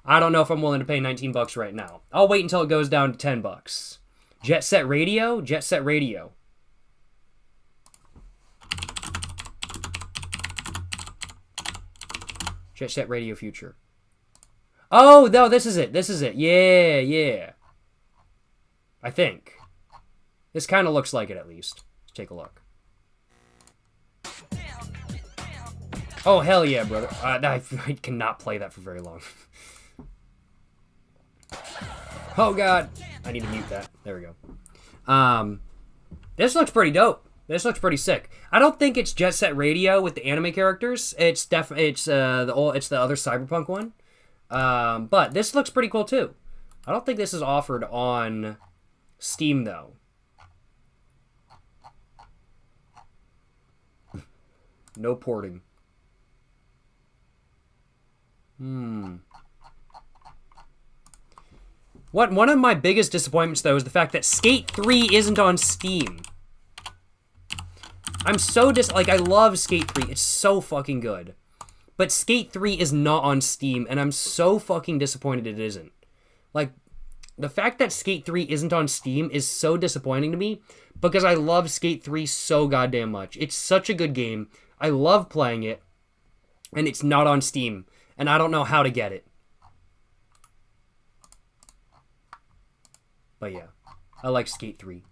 I don't know if I'm willing to pay 19 bucks right now. I'll wait until it goes down to 10 bucks. Jet Set Radio? Jet Set Radio. Jet Set Radio Future. Oh, no, this is it. Yeah. I think. This kind of looks like it, at least. Let's take a look. Oh, hell yeah, brother. I cannot play that for very long. Oh, God. I need to mute that. There we go. This looks pretty dope. This looks pretty sick. I don't think it's Jet Set Radio with the anime characters. It's the other Cyberpunk one. But this looks pretty cool too. I don't think this is offered on Steam though. No porting. One of my biggest disappointments though is the fact that Skate 3 isn't on Steam. I'm so I love Skate 3. It's so fucking good. But Skate 3 is not on Steam, and I'm so fucking disappointed it isn't. Like, the fact that Skate 3 isn't on Steam is so disappointing to me, because I love Skate 3 so goddamn much. It's such a good game. I love playing it, and it's not on Steam, and I don't know how to get it. But yeah, I like Skate 3.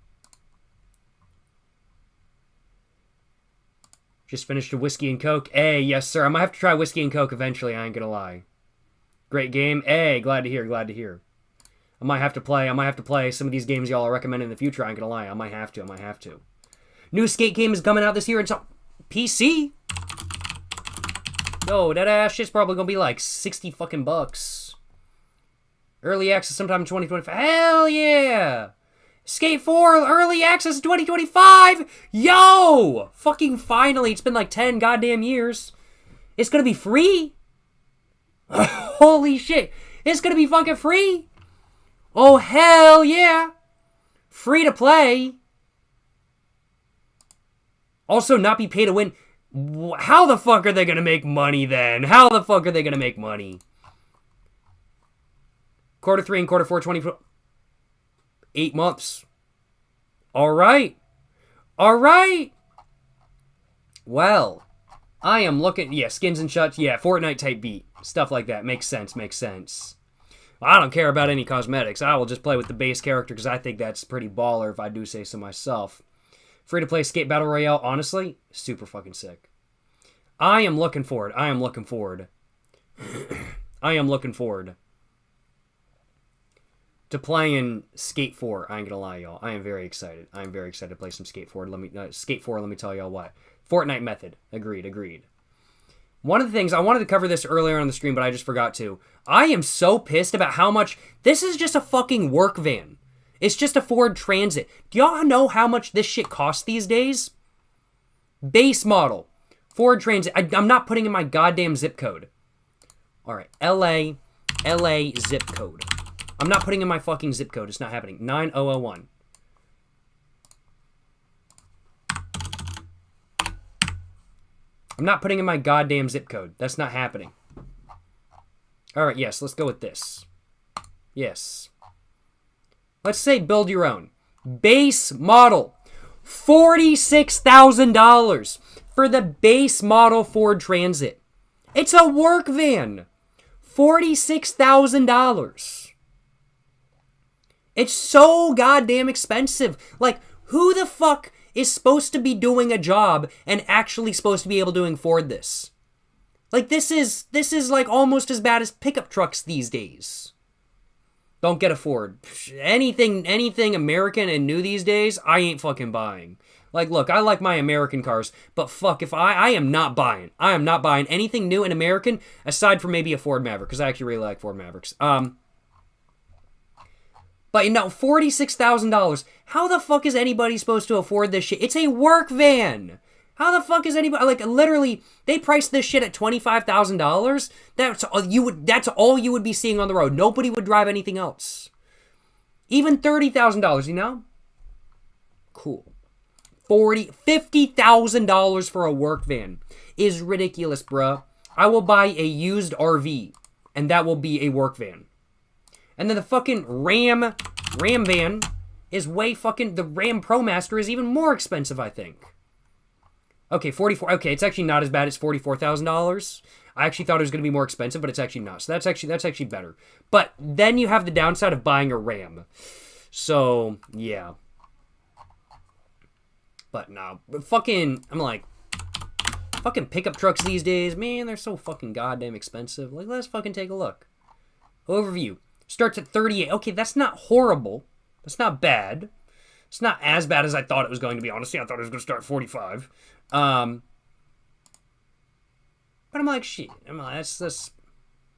Just finished a Whiskey and Coke. Hey, yes, sir. I might have to try Whiskey and Coke eventually, I ain't gonna lie. Great game. Hey, glad to hear. I might have to play some of these games y'all are recommending in the future, I ain't gonna lie. I might have to. New Skate game is coming out this year. It's on PC. Yo, that ass shit's probably gonna be like 60 fucking bucks. Early access sometime in 2025. Hell yeah! Skate 4 early access 2025. Yo, fucking finally. It's been like 10 goddamn years. It's gonna be free. Holy shit. It's gonna be fucking free. Oh, hell yeah. Free to play. Also, not be pay to win. How the fuck are they gonna make money then? How the fuck are they gonna make money? Quarter 3 and quarter 4, 24. 8 months. All right. All right. Well, I am looking. Yeah, skins and shuts. Yeah, Fortnite type beat. Stuff like that. Makes sense. Makes sense. I don't care about any cosmetics. I will just play with the base character because I think that's pretty baller if I do say so myself. Free-to-play skate battle royale, honestly, super fucking sick. I am looking forward. I am looking forward. I am looking forward to playing Skate 4. I ain't gonna lie, y'all. I am very excited. I am very excited to play some Skate 4. Skate 4, let me tell y'all what. Fortnite method. Agreed, agreed. One of the things, I wanted to cover this earlier on the stream, but I just forgot to. I am so pissed about how much, this is just a fucking work van. It's just a Ford Transit. Do y'all know how much this shit costs these days? Base model. Ford Transit. I'm not putting in my goddamn zip code. Alright, LA zip code. I'm not putting in my fucking zip code. It's not happening. 9001. I'm not putting in my goddamn zip code. That's not happening. Alright, yes, let's go with this. Yes. Let's say build your own. Base model. $46,000 for the base model Ford Transit. It's a work van. $46,000. It's so goddamn expensive. Like, who the fuck is supposed to be doing a job and actually supposed to be able to afford this? Like, this is like almost as bad as pickup trucks these days. Don't get a Ford. Anything American and new these days, I ain't fucking buying. Like, look, I like my American cars, but fuck, if I am not buying. I am not buying anything new and American, aside from maybe a Ford Maverick, because I actually really like Ford Mavericks. But, you know, $46,000. How the fuck is anybody supposed to afford this shit? It's a work van. How the fuck is anybody, like, literally, they priced this shit at $25,000. That's all you would be seeing on the road. Nobody would drive anything else. Even $30,000, you know? Cool. $50,000 for a work van is ridiculous, bruh. I will buy a used RV, and that will be a work van. And then the fucking Ram van is way fucking, the Ram ProMaster is even more expensive, I think. Okay, okay, it's actually not as bad as $44,000. I actually thought it was going to be more expensive, but it's actually not. So that's actually better. But then you have the downside of buying a Ram. So, yeah. But no, fucking, I'm like, fucking pickup trucks these days, man, they're so fucking goddamn expensive. Like, let's fucking take a look. Overview. Starts at 38. Okay, that's not horrible. That's not bad. It's not as bad as I thought it was going to be, honestly. I thought it was going to start at 45. But I'm like, shit. I'm like, that's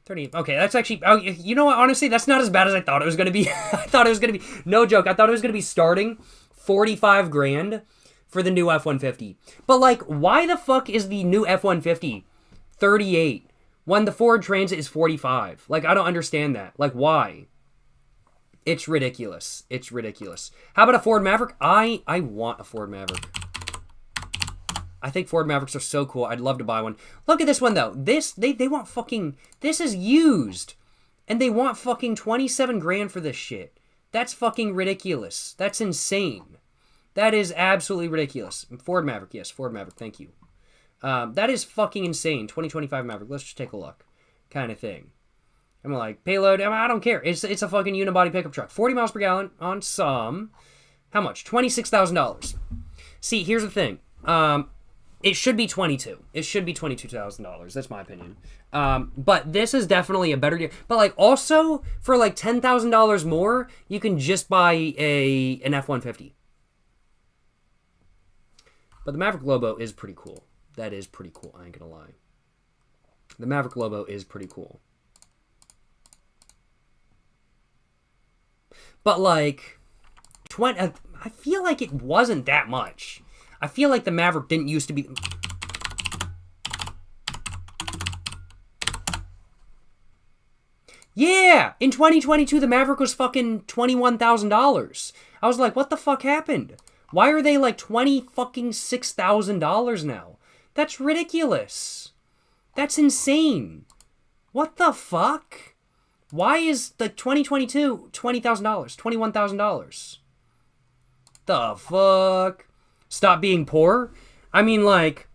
30. Okay, that's actually, oh, you know what, honestly, that's not as bad as I thought it was going to be. I thought it was going to be, no joke, I thought it was going to be starting 45 grand for the new F-150. But, like, why the fuck is the new F-150 38 when the Ford Transit is 45? Like, I don't understand that. Like, why? It's ridiculous. It's ridiculous. How about a Ford Maverick? I want a Ford Maverick. I think Ford Mavericks are so cool. I'd love to buy one. Look at this one, though. They want fucking, this is used. And they want fucking 27 grand for this shit. That's fucking ridiculous. That's insane. That is absolutely ridiculous. Ford Maverick, yes, Ford Maverick, thank you. That is fucking insane. 2025 Maverick. Let's just take a look. Kind of thing. I'm like, payload, I don't care. It's a fucking unibody pickup truck. 40 miles per gallon on some. How much? $26,000. See, here's the thing. It should be 22. It should be $22,000. That's my opinion. But this is definitely a better deal. But, like, also, for, like, $10,000 more, you can just buy an F-150. But the Maverick Lobo is pretty cool. That is pretty cool, I ain't gonna lie. The Maverick Lobo is pretty cool. But, like, I feel like it wasn't that much. I feel like the Maverick didn't used to be... Yeah! In 2022, the Maverick was fucking $21,000. I was like, what the fuck happened? Why are they like $6,000 now? That's ridiculous. That's insane. What the fuck? Why is the 2022 $20,000, $21,000? The fuck? Stop being poor? I mean, like,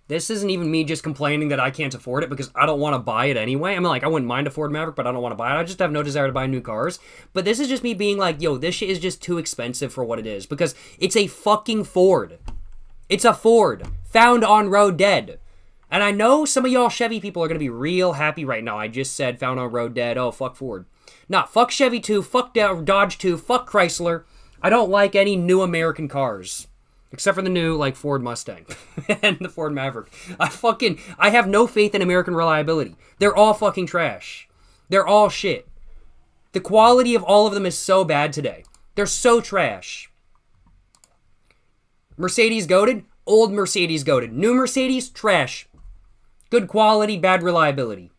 this isn't even me just complaining that I can't afford it because I don't want to buy it anyway. I mean, like, I wouldn't mind a Ford Maverick, but I don't want to buy it. I just have no desire to buy new cars. But this is just me being like, yo, this shit is just too expensive for what it is because it's a fucking Ford. It's a Ford found on road dead. And I know some of y'all Chevy people are going to be real happy right now. I just said found on road dead. Oh, fuck Ford. Nah, fuck Chevy too. Fuck Dodge too. Fuck Chrysler. I don't like any new American cars. Except for the new, like, Ford Mustang. And the Ford Maverick. I have no faith in American reliability. They're all fucking trash. They're all shit. The quality of all of them is so bad today. They're so trash. Mercedes goated. Old Mercedes goated. New Mercedes, trash. Good quality, bad reliability.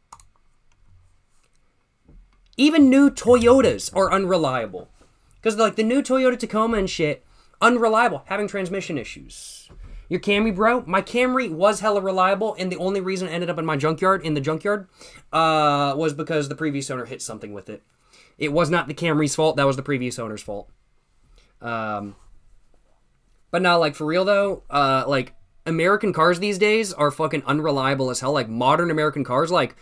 Even new Toyotas are unreliable. Because, like, the new Toyota Tacoma and shit, unreliable, having transmission issues. Your Camry, bro? My Camry was hella reliable, and the only reason it ended up in the junkyard, was because the previous owner hit something with it. It was not the Camry's fault. That was the previous owner's fault. But now, like, for real, though, like, American cars these days are fucking unreliable as hell. Like, modern American cars, like,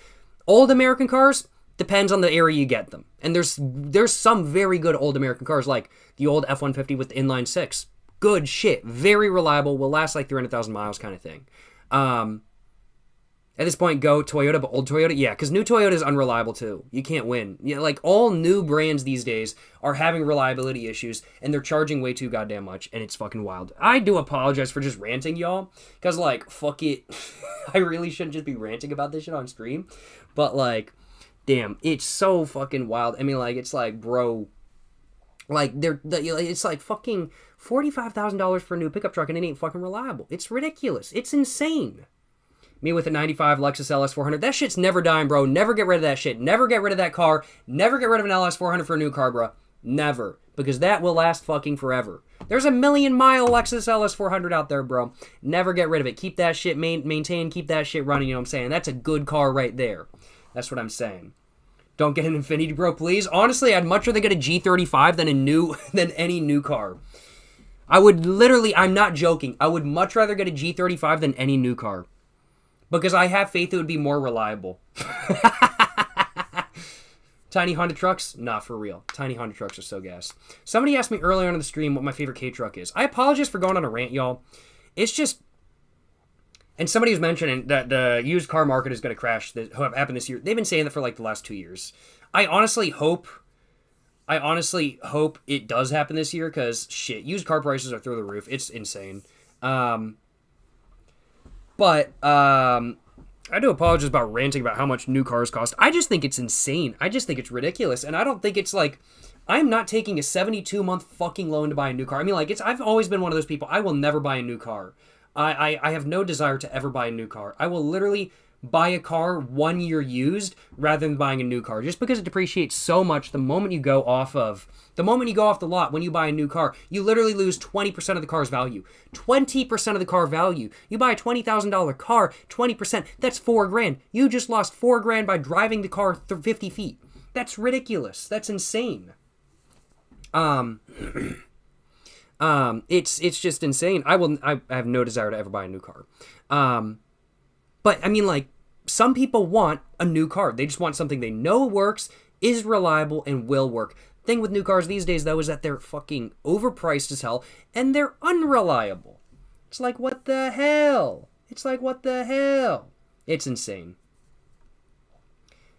old American cars, depends on the area you get them. And there's some very good old American cars, like the old F-150 with the inline six. Good shit. Very reliable. Will last like 300,000 miles kind of thing. At this point, go Toyota, but old Toyota? Yeah, because new Toyota is unreliable too. You can't win. Yeah, like all new brands these days are having reliability issues, and they're charging way too goddamn much, and it's fucking wild. I do apologize for just ranting, y'all, because like, fuck it. I really shouldn't just be ranting about this shit on stream, but like, damn, it's so fucking wild. I mean, like, it's like, bro, like, it's like fucking $45,000 for a new pickup truck, and it ain't fucking reliable. It's ridiculous. It's insane. Me with a 95 Lexus LS400. That shit's never dying, bro. Never get rid of that shit. Never get rid of that car. Never get rid of an LS400 for a new car, bro. Never. Because that will last fucking forever. There's a 1,000,000-mile Lexus LS400 out there, bro. Never get rid of it. Keep that shit maintained. Keep that shit running, you know what I'm saying? That's a good car right there. That's what I'm saying. Don't get an Infiniti, bro, please. Honestly, I'd much rather get a G35 than any new car. I would literally, I'm not joking, I would much rather get a G35 than any new car. Because I have faith it would be more reliable. Tiny Honda trucks? Not for real. Tiny Honda trucks are so gas. Somebody asked me earlier on in the stream what my favorite K-truck is. I apologize for going on a rant, y'all. It's just... And somebody was mentioning that the used car market is going to crash. That happened this year. They've been saying that for like the last 2 years. I honestly hope it does happen this year because, shit, used car prices are through the roof. It's insane. But I do apologize about ranting about how much new cars cost. I just think it's insane. I just think it's ridiculous. And I don't think it's like... I'm not taking a 72-month fucking loan to buy a new car. I mean, like, I've always been one of those people. I will never buy a new car. I have no desire to ever buy a new car. I will literally buy a car 1 year used rather than buying a new car. Just because it depreciates so much the moment you go off the lot when you buy a new car, you literally lose 20% of the car's value. 20% of the car value. You buy a $20,000 car, 20%, that's $4,000. You just lost $4,000 by driving the car 50 feet. That's ridiculous. That's insane. It's just insane. I have no desire to ever buy a new car. But I mean, like, some people want a new car. They just want something they know works, is reliable, and will work. Thing with new cars these days, though, is that they're fucking overpriced as hell, and they're unreliable. It's like, what the hell? It's insane.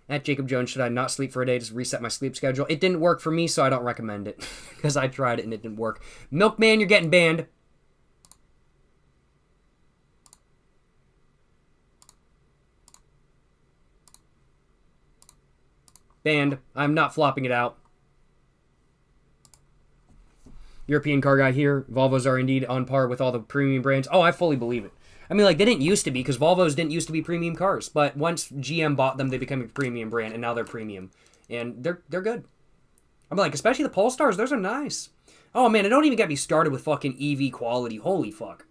At Jacob Jones, should I not sleep for a day to reset my sleep schedule? It didn't work for me, so I don't recommend it. Because I tried it and it didn't work. Milkman, you're getting banned. Banned. I'm not flopping it out. European car guy here. Volvos are indeed on par with all the premium brands. Oh, I fully believe it. I mean, like, they didn't used to be, because Volvos didn't used to be premium cars. But once GM bought them, they became a premium brand, and now they're premium. And they're good. I'm like, especially the Polestars, those are nice. Oh, man, it don't even get me started with fucking EV quality. Holy fuck.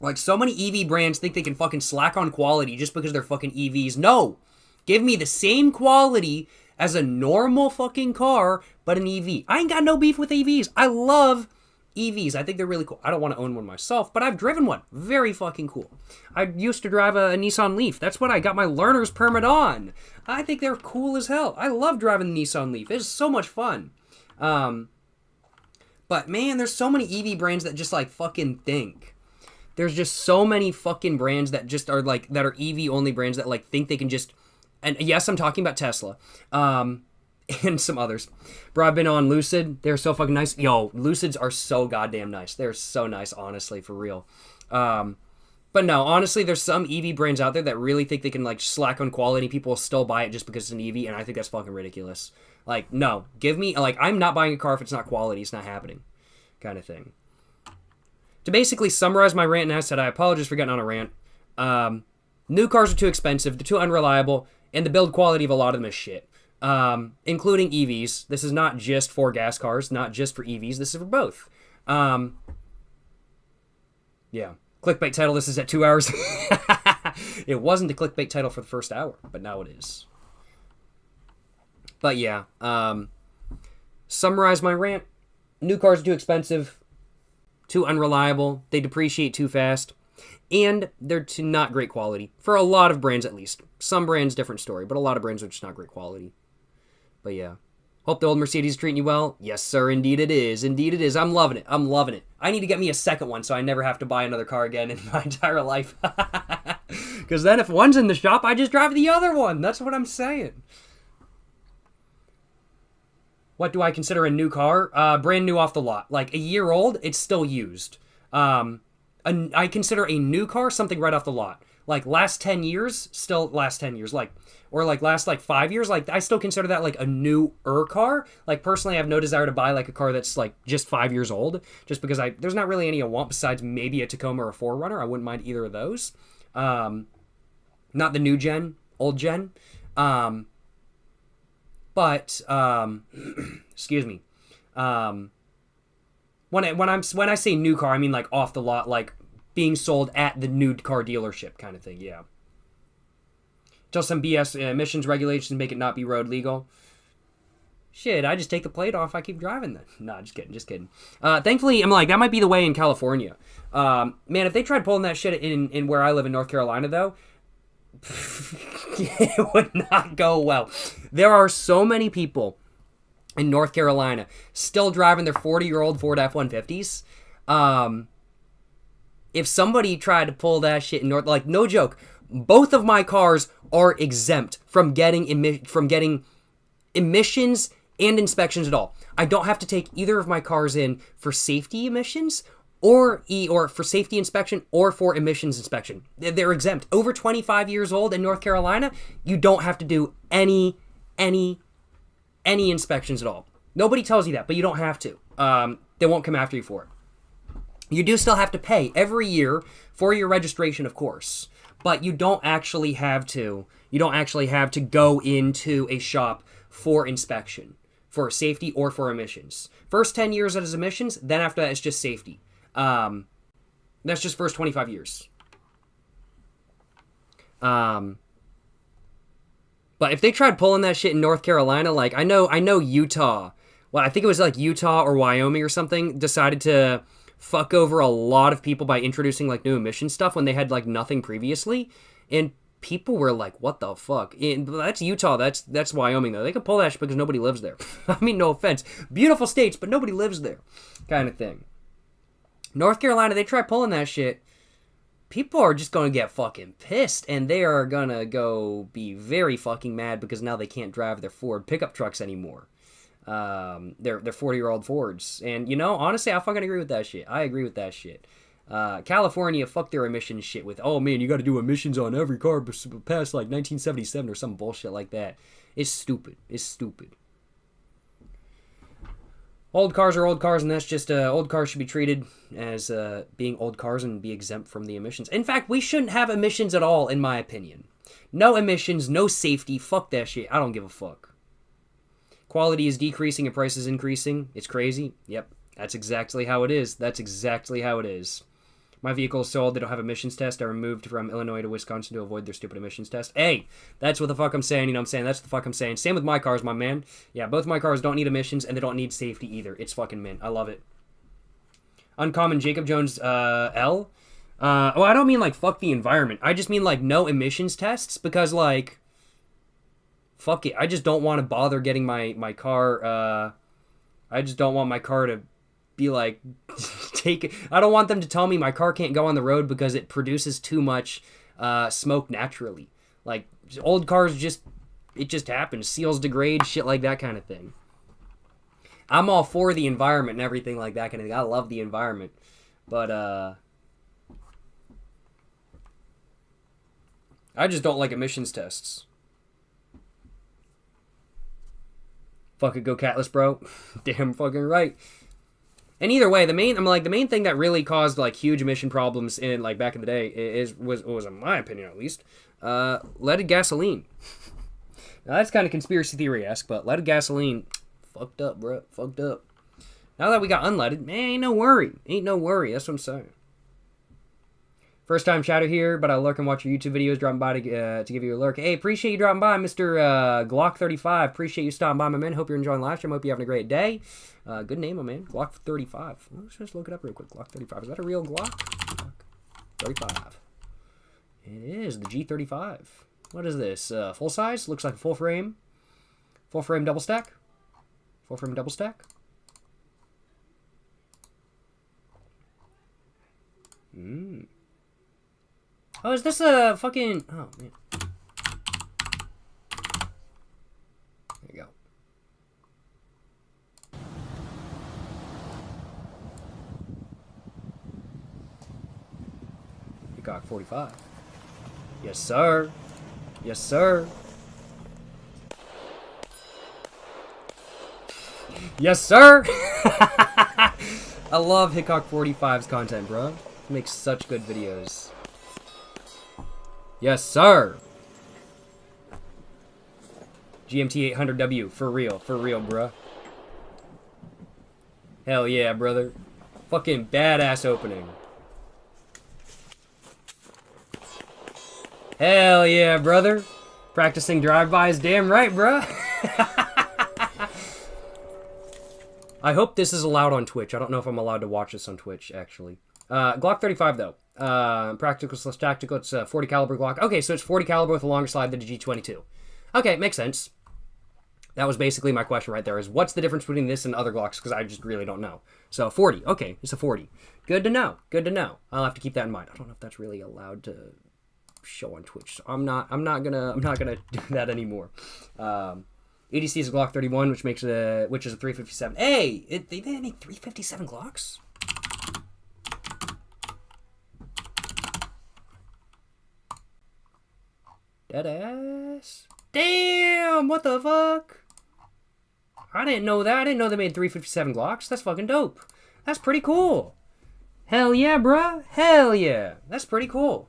Like, so many EV brands think they can fucking slack on quality just because they're fucking EVs. No! Give me the same quality as a normal fucking car, but an EV. I ain't got no beef with EVs. I love EVs. I think they're really cool. I don't want to own one myself, but I've driven one. Very fucking cool. I used to drive a Nissan Leaf. That's what I got my learner's permit on. I think they're cool as hell. I love driving the Nissan Leaf. It's so much fun. But man, there's so many EV brands that just like fucking think. There's just so many fucking brands that just are like, that are EV only brands that like think they can just, and yes, I'm talking about Tesla, and some others. Bro, I've been on Lucid. They're so fucking nice. Yo, Lucids are so goddamn nice. They're so nice, honestly, for real. But no, honestly, there's some EV brands out there that really think they can like slack on quality. People will still buy it just because it's an EV, and I think that's fucking ridiculous. Like, no, give me, like, I'm not buying a car if it's not quality. It's not happening, kind of thing. To basically summarize my rant, and I said I apologize for getting on a rant. New cars are too expensive, they're too unreliable, and the build quality of a lot of them is shit. Including EVs. This is not just for gas cars, not just for EVs. This is for both. Yeah. Clickbait title, this is at 2 hours. It wasn't the clickbait title for the first hour, but now it is. But yeah. Summarize my rant. New cars are too expensive, too unreliable, they depreciate too fast, and they're not great quality. For a lot of brands, at least. Some brands, different story, but a lot of brands are just not great quality. But yeah. Hope the old Mercedes is treating you well. Yes, sir, indeed it is. Indeed it is. I'm loving it. I'm loving it. I need to get me a second one so I never have to buy another car again in my entire life. Because then if one's in the shop, I just drive the other one. That's what I'm saying. What do I consider a new car? Brand new off the lot. Like a year old, it's still used. I consider a new car something right off the lot. Like last 10 years, still last 10 years. Like, or like last like 5 years, like I still consider that like a newer car. Like personally, I have no desire to buy like a car that's like just 5 years old, just because there's not really any I want besides maybe a Tacoma or a 4Runner. I wouldn't mind either of those. Not the new gen, old gen. But excuse me. When I say new car, I mean like off the lot, like being sold at the new car dealership kind of thing. Yeah. Till some BS emissions regulations make it not be road legal. Shit, I just take the plate off. I keep driving then. Nah, just kidding. Thankfully, I'm like, that might be the way in California. Man, if they tried pulling that shit in where I live in North Carolina, though, it would not go well. There are so many people in North Carolina still driving their 40-year-old Ford F-150s. If somebody tried to pull that shit in North, like no joke, both of my cars are exempt from getting emissions and inspections at all. I don't have to take either of my cars in for safety emissions or for safety inspection or for emissions inspection. They're exempt. Over 25 years old in North Carolina, you don't have to do any inspections at all. Nobody tells you that, but you don't have to. They won't come after you for it. You do still have to pay every year for your registration, of course, but you don't actually have to. You don't actually have to go into a shop for inspection, for safety or for emissions. First 10 years that is emissions, then after that it's just safety. That's just first 25 years. But if they tried pulling that shit in North Carolina, like I know Utah. Well, I think it was like Utah or Wyoming or something decided to fuck over a lot of people by introducing like new emission stuff when they had like nothing previously, and people were like, "What the fuck?" And that's Utah. That's Wyoming though. They can pull that shit because nobody lives there. I mean, no offense, beautiful states, but nobody lives there, kind of thing. North Carolina, they try pulling that shit. People are just gonna get fucking pissed, and they are gonna go be very fucking mad because now they can't drive their Ford pickup trucks anymore. They're 40-year-old Fords. And, you know, honestly, I fucking agree with that shit. I agree with that shit. California, fuck their emissions shit with, oh, man, you got to do emissions on every car past, like, 1977 or some bullshit like that. It's stupid. It's stupid. Old cars are old cars, and that's just old cars should be treated as being old cars and be exempt from the emissions. In fact, we shouldn't have emissions at all, in my opinion. No emissions, no safety. Fuck that shit. I don't give a fuck. Quality is decreasing and price is increasing. It's crazy. Yep, that's exactly how it is. That's exactly how it is. My vehicle is sold. They don't have emissions test. I removed from Illinois to Wisconsin to avoid their stupid emissions test. Hey, that's what the fuck I'm saying. You know what I'm saying? That's what the fuck I'm saying. Same with my cars, my man. Yeah, both my cars don't need emissions, and they don't need safety either. It's fucking mint. I love it. Uncommon Jacob Jones L. Well, I don't mean, like, fuck the environment. I just mean, like, no emissions tests, because, like, fuck it. I just don't want to bother getting my car, I just don't want my car to be like, I don't want them to tell me my car can't go on the road because it produces too much smoke naturally. Like, old cars it just happens. Seals degrade, shit like that kind of thing. I'm all for the environment and everything like that kind of thing. I love the environment. But, I just don't like emissions tests. Fuck it, go Catless, bro. Damn fucking right. And either way, the main thing that really caused, like, huge emission problems in, like, back in the day was in my opinion at least, leaded gasoline. Now that's kind of conspiracy theory-esque, but leaded gasoline, fucked up, bro, fucked up. Now that we got unleaded, man, ain't no worry, that's what I'm saying. First time chatter here, but I lurk and watch your YouTube videos, dropping by to give you a lurk. Hey, appreciate you dropping by, Mr. Glock35. Appreciate you stopping by, my man. Hope you're enjoying live stream. Hope you're having a great day. Good name, my man. Glock35. Let's just look it up real quick. Glock35. Is that a real Glock? Glock 35. It is the G35. What is this? Full size? Looks like a full frame. Full frame double stack. Full frame double stack. Oh, is this a fucking... Oh, man. There you go. Peacock 45. Yes, sir. Yes, sir. Yes, sir! I love Hickok 45's content, bro. He makes such good videos. Yes, sir. GMT 800W, for real, bruh. Hell yeah, brother. Fucking badass opening. Hell yeah, brother. Practicing drive-bys, damn right, bruh. I hope this is allowed on Twitch. I don't know if I'm allowed to watch this on Twitch, actually. Glock 35, though. Practical/tactical, it's a 40 caliber Glock. Okay, so it's 40 caliber with a longer slide than a G22. Okay, makes sense. That was basically my question right there, is what's the difference between this and other Glocks, because I just really don't know. So 40, okay, it's a 40. Good to know, good to know. I'll have to keep that in mind. I don't know if that's really allowed to show on Twitch, so I'm not gonna do that anymore. EDC is a Glock 31, which is a 357. Hey, they make 357 Glocks? Deadass. Damn, what the fuck? I didn't know that. I didn't know they made 357 Glocks. That's fucking dope. That's pretty cool. Hell yeah, bruh. Hell yeah. That's pretty cool.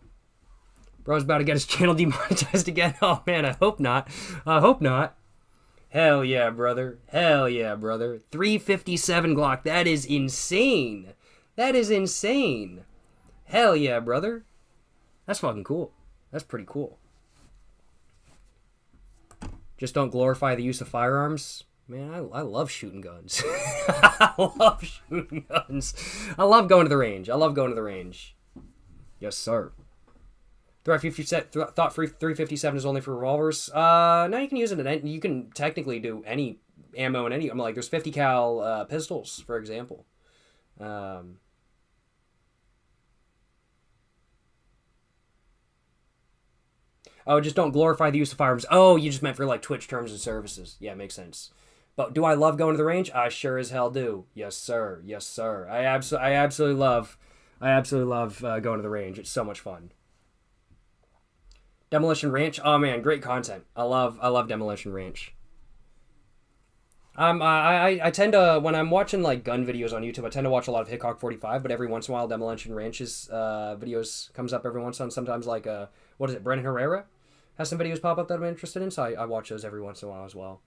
Bro's about to get his channel demonetized again. Oh, man, I hope not. I hope not. Hell yeah, brother. Hell yeah, brother. 357 Glock. That is insane. That is insane. Hell yeah, brother. That's fucking cool. That's pretty cool. Just don't glorify the use of firearms. Man, I love shooting guns. I love shooting guns. I love going to the range. I love going to the range. Yes, sir. Thought 357 is only for revolvers. No, you can use it in you can technically do any ammo in any. I'm like, there's 50 cal pistols, for example. Oh, just don't glorify the use of firearms. Oh, you just meant for, like, Twitch terms and services. Yeah, makes sense. But do I love going to the range? I sure as hell do. Yes, sir. Yes, sir. I absolutely love going to the range. It's so much fun. Demolition Ranch. Oh man, great content. I love Demolition Ranch. I tend to, when I'm watching like gun videos on YouTube, I tend to watch a lot of Hickok 45, but every once in a while Demolition Ranch's videos comes up every once in a while. Sometimes like, what is it, Brennan Herrera has some videos pop up that I'm interested in, so I watch those every once in a while as well.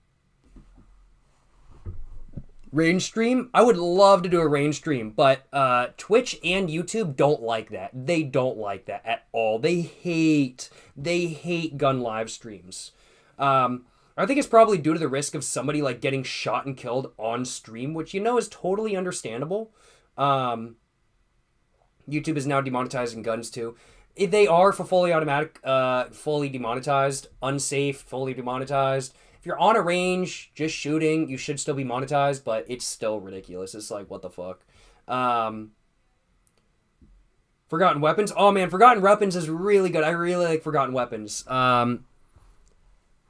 Range stream? I would love to do a range stream, but Twitch and YouTube don't like that. They don't like that at all. They hate gun live streams. I think it's probably due to the risk of somebody like getting shot and killed on stream, which is totally understandable. YouTube is now demonetizing guns too. They are for fully automatic, fully demonetized, unsafe, fully demonetized. If you're on a range, just shooting, you should still be monetized, but it's still ridiculous. It's like, what the fuck? Forgotten Weapons? Oh man, Forgotten Weapons is really good. I really like Forgotten Weapons.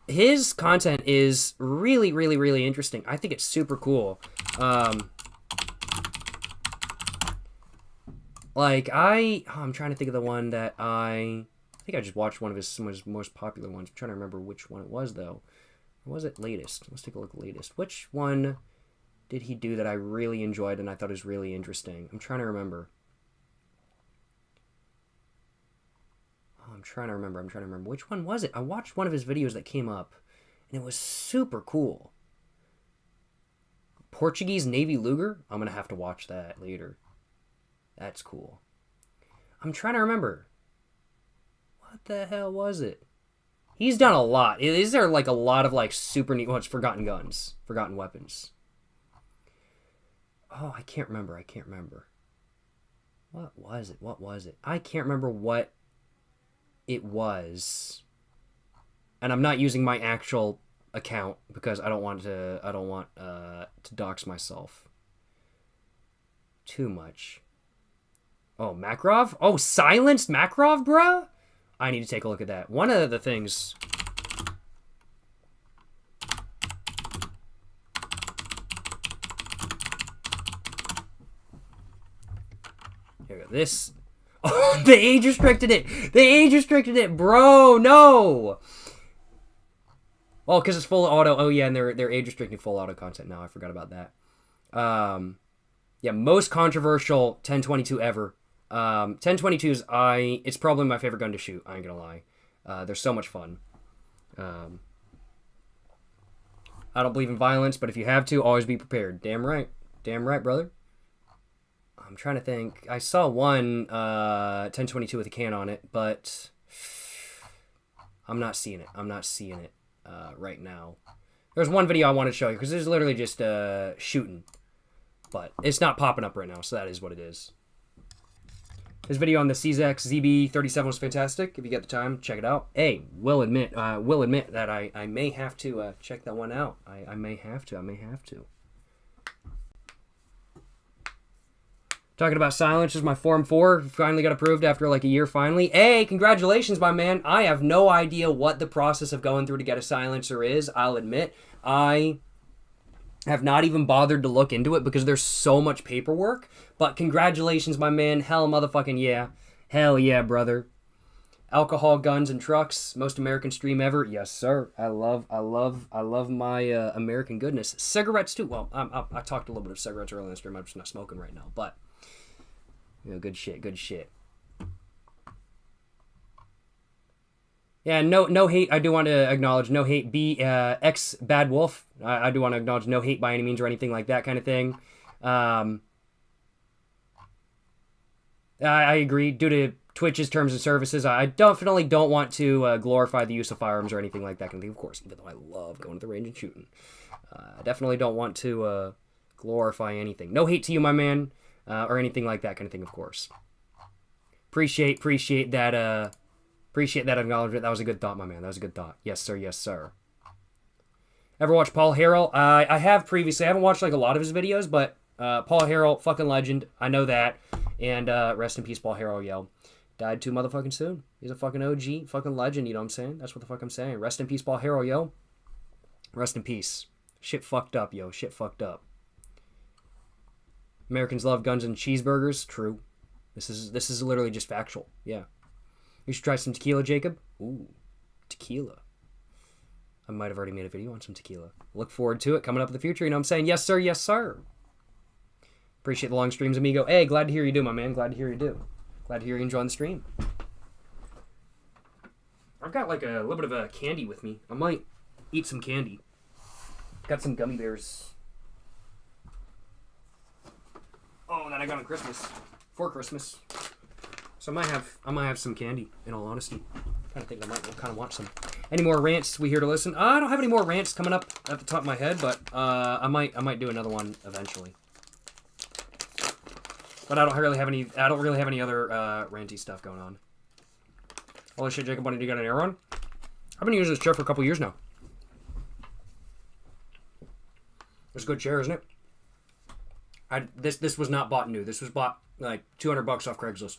His content is really, really, really interesting. I think it's super cool. I'm trying to think of the one that I think I just watched one of his most popular ones. I'm trying to remember which one it was, though. Or was it latest? Let's take a look at latest. Which one did he do that I really enjoyed and I thought was really interesting? I'm trying to remember. I'm trying to remember. Which one was it? I watched one of his videos that came up, and it was super cool. Portuguese Navy Luger? I'm going to have to watch that later. That's cool. I'm trying to remember. What the hell was it? He's done a lot. Is there like a lot of like super neat... Well, it's Forgotten Guns. Forgotten Weapons. Oh, I can't remember. What was it? I can't remember what it was, and I'm not using my actual account because I don't want to dox myself too much. Oh, Makarov? Oh, silenced Makarov, bruh? I need to take a look at that. One of the things... Here we go. This... Oh, they age restricted it! Bro, no! Oh, because it's full auto. Oh, yeah, and they're age restricting full auto content now. I forgot about that. Yeah, most controversial 1022 ever. 1022s, it's probably my favorite gun to shoot. I ain't gonna lie. They're so much fun. I don't believe in violence, but if you have to, always be prepared. Damn right, brother. I'm trying to think. I saw one 1022 with a can on it, but I'm not seeing it. Right now. There's one video I want to show you because there's literally just shooting, but it's not popping up right now, so that is what it is. His video on the CZX ZB37 was fantastic. If you get the time, check it out. Hey, will admit that I may have to check that one out. I may have to. Talking about silencers, my Form 4 finally got approved after like a year finally. Hey, congratulations, my man. I have no idea what the process of going through to get a silencer is. I'll admit, I have not even bothered to look into it because there's so much paperwork. But congratulations, my man. Hell motherfucking yeah. Hell yeah, brother. Alcohol, guns, and trucks. Most American stream ever. Yes, sir. I love my American goodness. Cigarettes, too. Well, I talked a little bit of cigarettes earlier in the stream. I'm just not smoking right now. But, good shit. Yeah, no hate. I do want to acknowledge no hate. X Bad Wolf. I do want to acknowledge no hate by any means or anything like that kind of thing. I agree. Due to Twitch's terms and services, I definitely don't want to glorify the use of firearms or anything like that kind of thing. Of course, even though I love going to the range and shooting, I definitely don't want to glorify anything. No hate to you, my man, or anything like that kind of thing. Of course. Appreciate that. Appreciate that acknowledgement. That was a good thought, my man. That was a good thought. Yes, sir. Ever watch Paul Harrell? I have previously. I haven't watched like a lot of his videos, but Paul Harrell, fucking legend. I know that. And rest in peace, Paul Harrell, yo. Died too motherfucking soon. He's a fucking OG, fucking legend, you know what I'm saying? That's what the fuck I'm saying. Rest in peace, Paul Harrell, yo. Rest in peace. Shit fucked up, yo. Shit fucked up. Americans love guns and cheeseburgers. True. This is literally just factual. Yeah. You should try some tequila, Jacob. Ooh, tequila. I might have already made a video on some tequila. Look forward to it coming up in the future. You know what I'm saying? Yes, sir. Yes, sir. Appreciate the long streams, amigo. Hey, glad to hear you do, my man. Glad to hear you do. Glad to hear you enjoying the stream. I've got like a little bit of a candy with me. I might eat some candy. Got some gummy bears. Oh, that I got on Christmas. For Christmas. So I might have some candy, in all honesty. I think I might kind of want some. Any more rants we here to listen? I don't have any more rants coming up at the top of my head, but I might do another one eventually. But I don't really have any other ranty stuff going on. Holy shit, Jacob, when did you get an air run? I've been using this chair for a couple years now. It's a good chair, isn't it? This was not bought new. This was bought like $200 off Craigslist.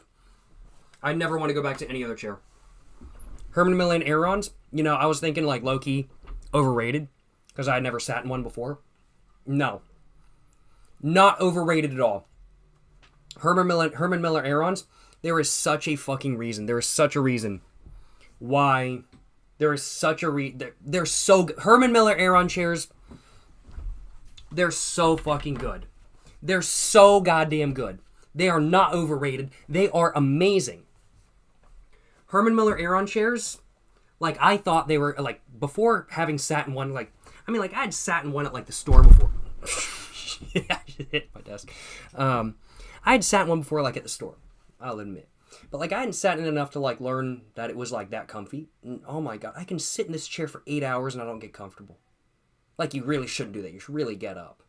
I never want to go back to any other chair. Herman Miller Aerons, you know, I was thinking like low-key overrated because I had never sat in one before. No. Not overrated at all. Herman Miller Aerons, there is such a fucking reason. There is such a reason why there is such a they're so good. Herman Miller Aeron chairs, they're so fucking good. They're so goddamn good. They are not overrated. They are amazing. Herman Miller Aeron chairs, like, I thought they were, like, before having sat in one, like, I mean, like, I had sat in one at, like, the store before. Yeah, I hit my desk. I had sat in one before, like, at the store, I'll admit. But, like, I hadn't sat in enough to, like, learn that it was, like, that comfy. And, oh, my God, I can sit in this chair for 8 hours and I don't get comfortable. Like, you really shouldn't do that. You should really get up.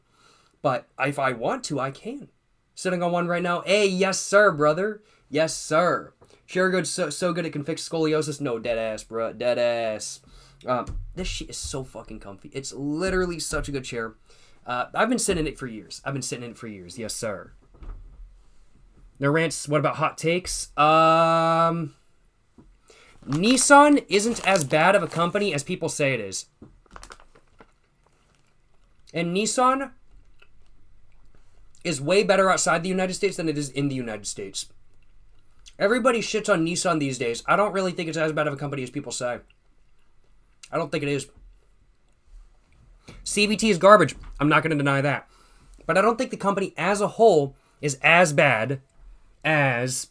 But if I want to, I can. Sitting on one right now. Hey, yes, sir, brother. Yes, sir. Chair good, so good it can fix scoliosis. No, dead ass, bro. Dead ass. This shit is so fucking comfy. It's literally such a good chair. I've been sitting in it for years. Yes, sir. No rants. What about hot takes? Nissan isn't as bad of a company as people say it is. And Nissan is way better outside the United States than it is in the United States. Everybody shits on Nissan these days. I don't really think it's as bad of a company as people say. I don't think it is. CVT is garbage. I'm not going to deny that. But I don't think the company as a whole is as bad as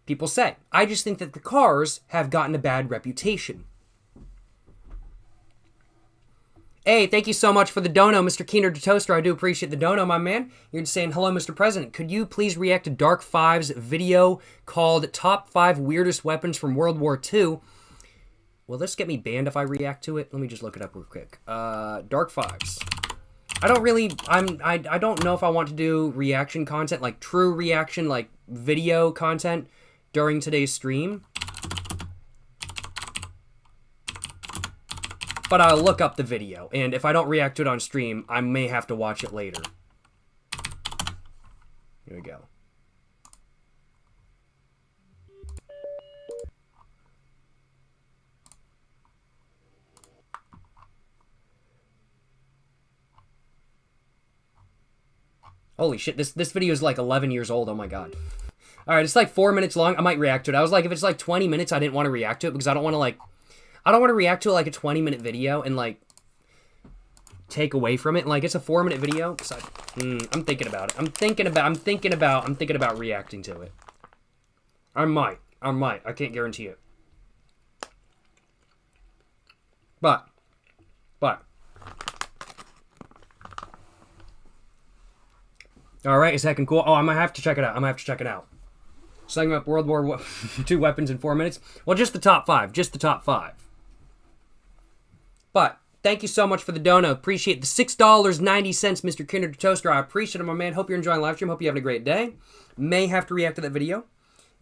people say. I just think that the cars have gotten a bad reputation. Hey, thank you so much for the dono, Mr. Keener to Toaster. I do appreciate the dono, my man. You're just saying, hello, Mr. President. Could you please react to Dark Five's video called Top 5 Weirdest Weapons from World War II? Will this get me banned if I react to it? Let me just look it up real quick. Dark Fives. I don't know if I want to do reaction content, like true reaction, like video content during today's stream. But I'll look up the video, and if I don't react to it on stream, I may have to watch it later. Here we go. Holy shit, this video is like 11 years old, oh my god. Alright, it's like 4 minutes long, I might react to it. I was like, if it's like 20 minutes, I didn't want to react to it, because I don't want to react to like a 20-minute video and like take away from it. Like, it's a 4-minute video. So I'm thinking about it. I'm thinking about reacting to it. I might. I can't guarantee it. But. All right, it's heckin' cool. Oh, I might have to check it out. Summing up World War II weapons in 4 minutes. Well, just the top 5. But thank you so much for the dono. Appreciate the $6.90, Mr. Kinder Toaster. I appreciate it, my man. Hope you're enjoying live stream. Hope you're having a great day. May have to react to that video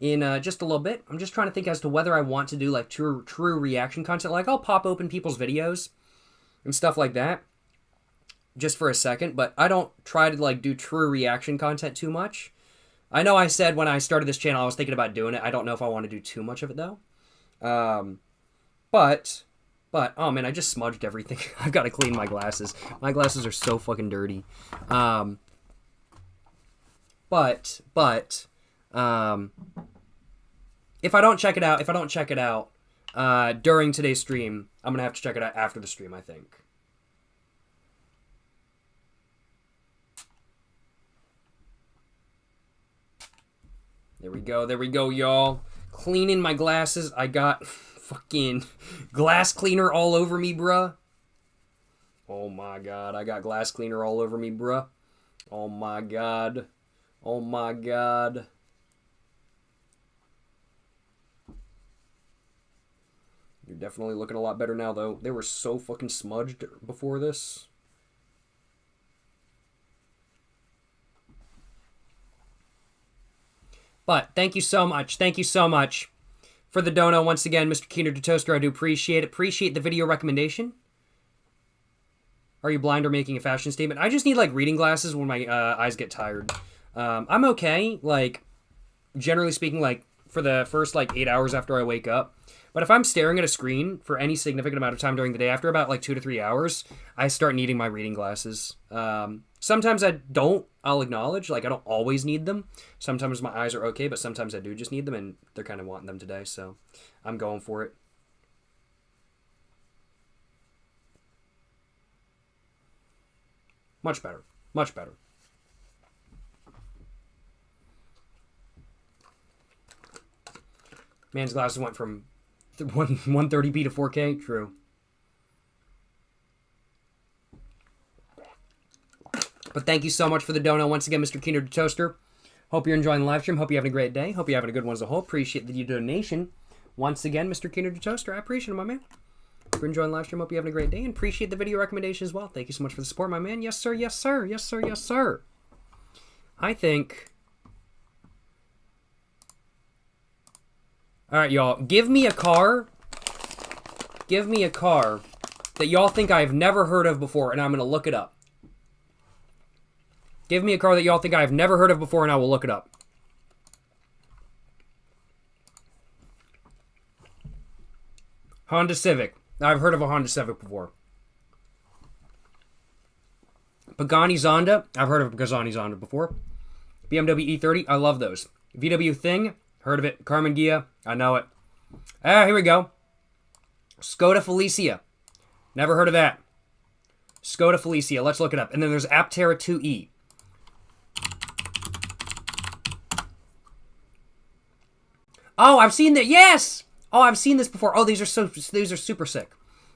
in just a little bit. I'm just trying to think as to whether I want to do like true reaction content. Like, I'll pop open people's videos and stuff like that just for a second. But I don't try to like do true reaction content too much. I know I said when I started this channel I was thinking about doing it. I don't know if I want to do too much of it though. But, oh man, I just smudged everything. I've got to clean my glasses. My glasses are so fucking dirty. But, if I don't check it out, during today's stream. I'm going to have to check it out after the stream, I think. There we go, y'all. Cleaning my glasses. I got fucking glass cleaner all over me, bruh. Oh my god, I got glass cleaner all over me, bruh. Oh my god. Oh my god. You're definitely looking a lot better now, though. They were so fucking smudged before this. But thank you so much. Thank you so much for the dono once again, Mr. Keener to Toaster. I do appreciate it. Appreciate the video recommendation. Are you blind or making a fashion statement? I just need, like, reading glasses when my eyes get tired. I'm okay, like, generally speaking, like, for the first, like, 8 hours after I wake up. But if I'm staring at a screen for any significant amount of time during the day, after about, like, 2 to 3 hours, I start needing my reading glasses. Sometimes I don't, I'll acknowledge. Like, I don't always need them. Sometimes my eyes are okay, but sometimes I do just need them, and they're kind of wanting them today, so I'm going for it. Much better. Much better. Man's glasses went from 130p to 4K. True. But thank you so much for the dono once again, Mr. Keener to Toaster. Hope you're enjoying the live stream. Hope you're having a great day. Hope you're having a good one as a whole. Appreciate the donation. Once again, Mr. Keener to Toaster. I appreciate it, my man. Hope you're enjoying the live stream. Hope you're having a great day. And appreciate the video recommendation as well. Thank you so much for the support, my man. Yes, sir. Yes, sir. Yes, sir. Yes, sir. I think... Alright, y'all. Give me a car. Give me a car that y'all think I've never heard of before, and I'm going to look it up. Give me a car that y'all think I've never heard of before, and I will look it up. Honda Civic. I've heard of a Honda Civic before. Pagani Zonda. I've heard of a Pagani Zonda before. BMW E30. I love those. VW Thing. Heard of it. Carmen Ghia. I know it. Ah, here we go. Skoda Felicia. Never heard of that. Skoda Felicia. Let's look it up. And then there's Aptera 2E. Oh, I've seen that. Yes! Oh, I've seen this before. Oh, these are super sick.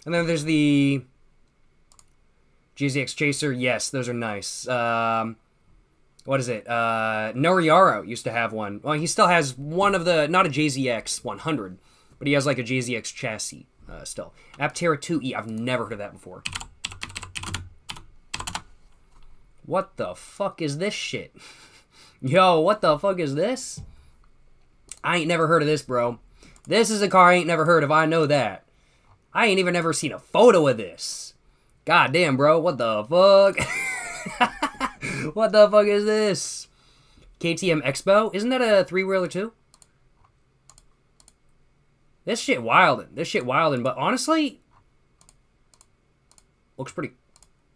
And then there's the GZX Chaser. Yes, those are nice. What is it? Noriaro used to have one. Well, he still has one of the, not a JZX 100, but he has like a JZX chassis still. Aptera 2E. I've never heard of that before. What the fuck is this shit? Yo, what the fuck is this? I ain't never heard of this, bro. This is a car I ain't never heard of. I know that. I ain't even never seen a photo of this. God damn, bro. What the fuck? What the fuck is this? KTM Expo? Isn't that a three-wheeler too? This shit wildin'. This shit wildin'. But honestly, looks pretty...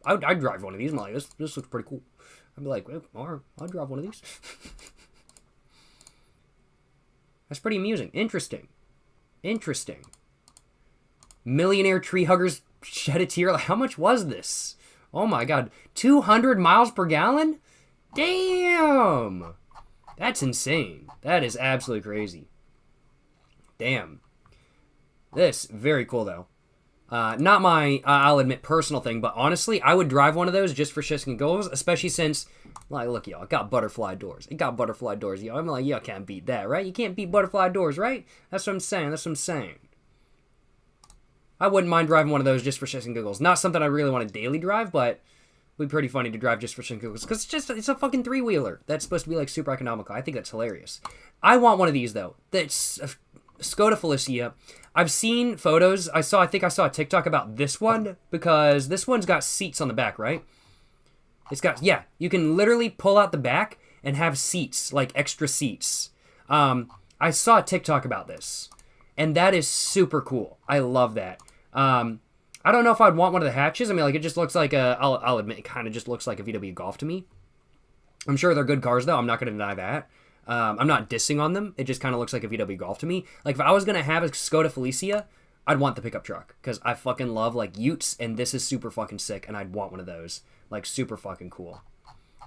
I'd drive one of these. I'm like, this looks pretty cool. I'd be like, well, alright, I'll drive one of these. That's pretty amusing. Interesting. Interesting. Millionaire Tree Huggers shed a tear. Like, how much was this? Oh my god. 200 miles per gallon? Damn! That's insane. That is absolutely crazy. Damn. This, very cool though. Not my, I'll admit, personal thing, but honestly, I would drive one of those just for shits and giggles, especially since, like, look, y'all, it got butterfly doors. It got butterfly doors, y'all. I'm like, y'all can't beat that, right? You can't beat butterfly doors, right? That's what I'm saying. That's what I'm saying. I wouldn't mind driving one of those just for shits and giggles. Not something I really want to daily drive, but it would be pretty funny to drive just for shits and giggles. Because it's a fucking three-wheeler. That's supposed to be, like, super economical. I think that's hilarious. I want one of these, though. That's Skoda Felicia. I've seen photos. I think I saw a TikTok about this one because this one's got seats on the back, right? It's got, yeah, you can literally pull out the back and have seats, like extra seats. I saw a TikTok about this, and that is super cool. I love that. I don't know if I'd want one of the hatches. I mean, like, it just looks like I'll admit, it kind of just looks like a VW Golf to me. I'm sure they're good cars, though. I'm not going to deny that. I'm not dissing on them. It just kind of looks like a VW Golf to me. Like, if I was going to have a Skoda Felicia, I'd want the pickup truck. Because I fucking love, like, utes, and this is super fucking sick, and I'd want one of those. Like, super fucking cool.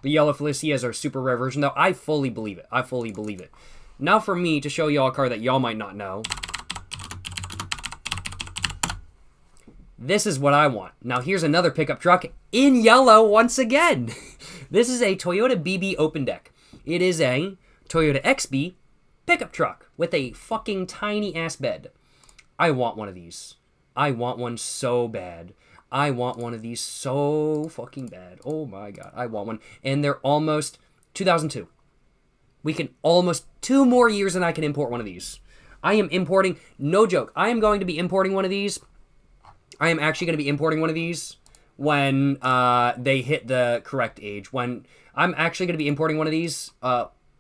The yellow Felicias are super rare version, though. I fully believe it. I fully believe it. Now for me to show y'all a car that y'all might not know. This is what I want. Now here's another pickup truck in yellow once again. This is a Toyota BB open deck. It is a Toyota XB pickup truck with a fucking tiny ass bed. I want one of these. I want one so bad. I want one of these so fucking bad. Oh my god, I want one. And they're almost 2002. We can almost 2 more years and I can import one of these. I am importing, no joke, I am going to be importing one of these. I am actually going to be importing one of these when they hit the correct age. When I'm actually going to be importing one of these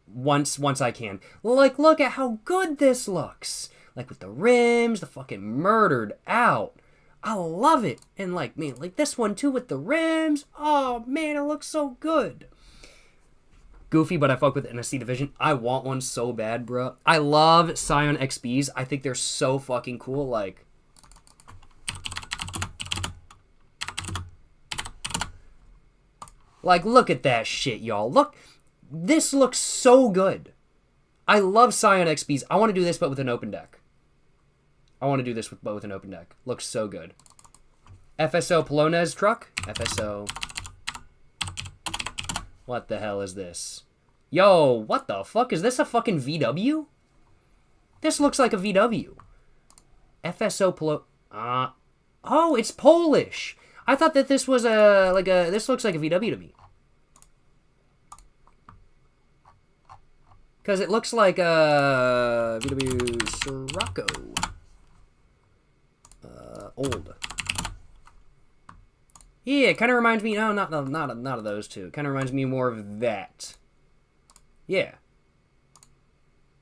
once I can. Like, look at how good this looks. Like, with the rims, the fucking murdered out. I love it. And, like, man, like this one, too, with the rims. Oh, man, it looks so good. Goofy, but I fuck with it in a C division. I want one so bad, bro. I love Scion XBs. I think they're so fucking cool. Like, look at that shit, y'all. Look, this looks so good. I love Scion XBs. I want to do this, but with an open deck. But with an open deck. Looks so good. FSO Polonez truck. FSO. What the hell is this? Yo, what the fuck? Is this a fucking VW? This looks like a VW. FSO Polo... oh, it's Polish. I thought that this was this looks like a VW to me. Because it looks like a VW Scirocco. Old. Yeah, it kind of reminds me... No, not of those two. It kind of reminds me more of that. Yeah.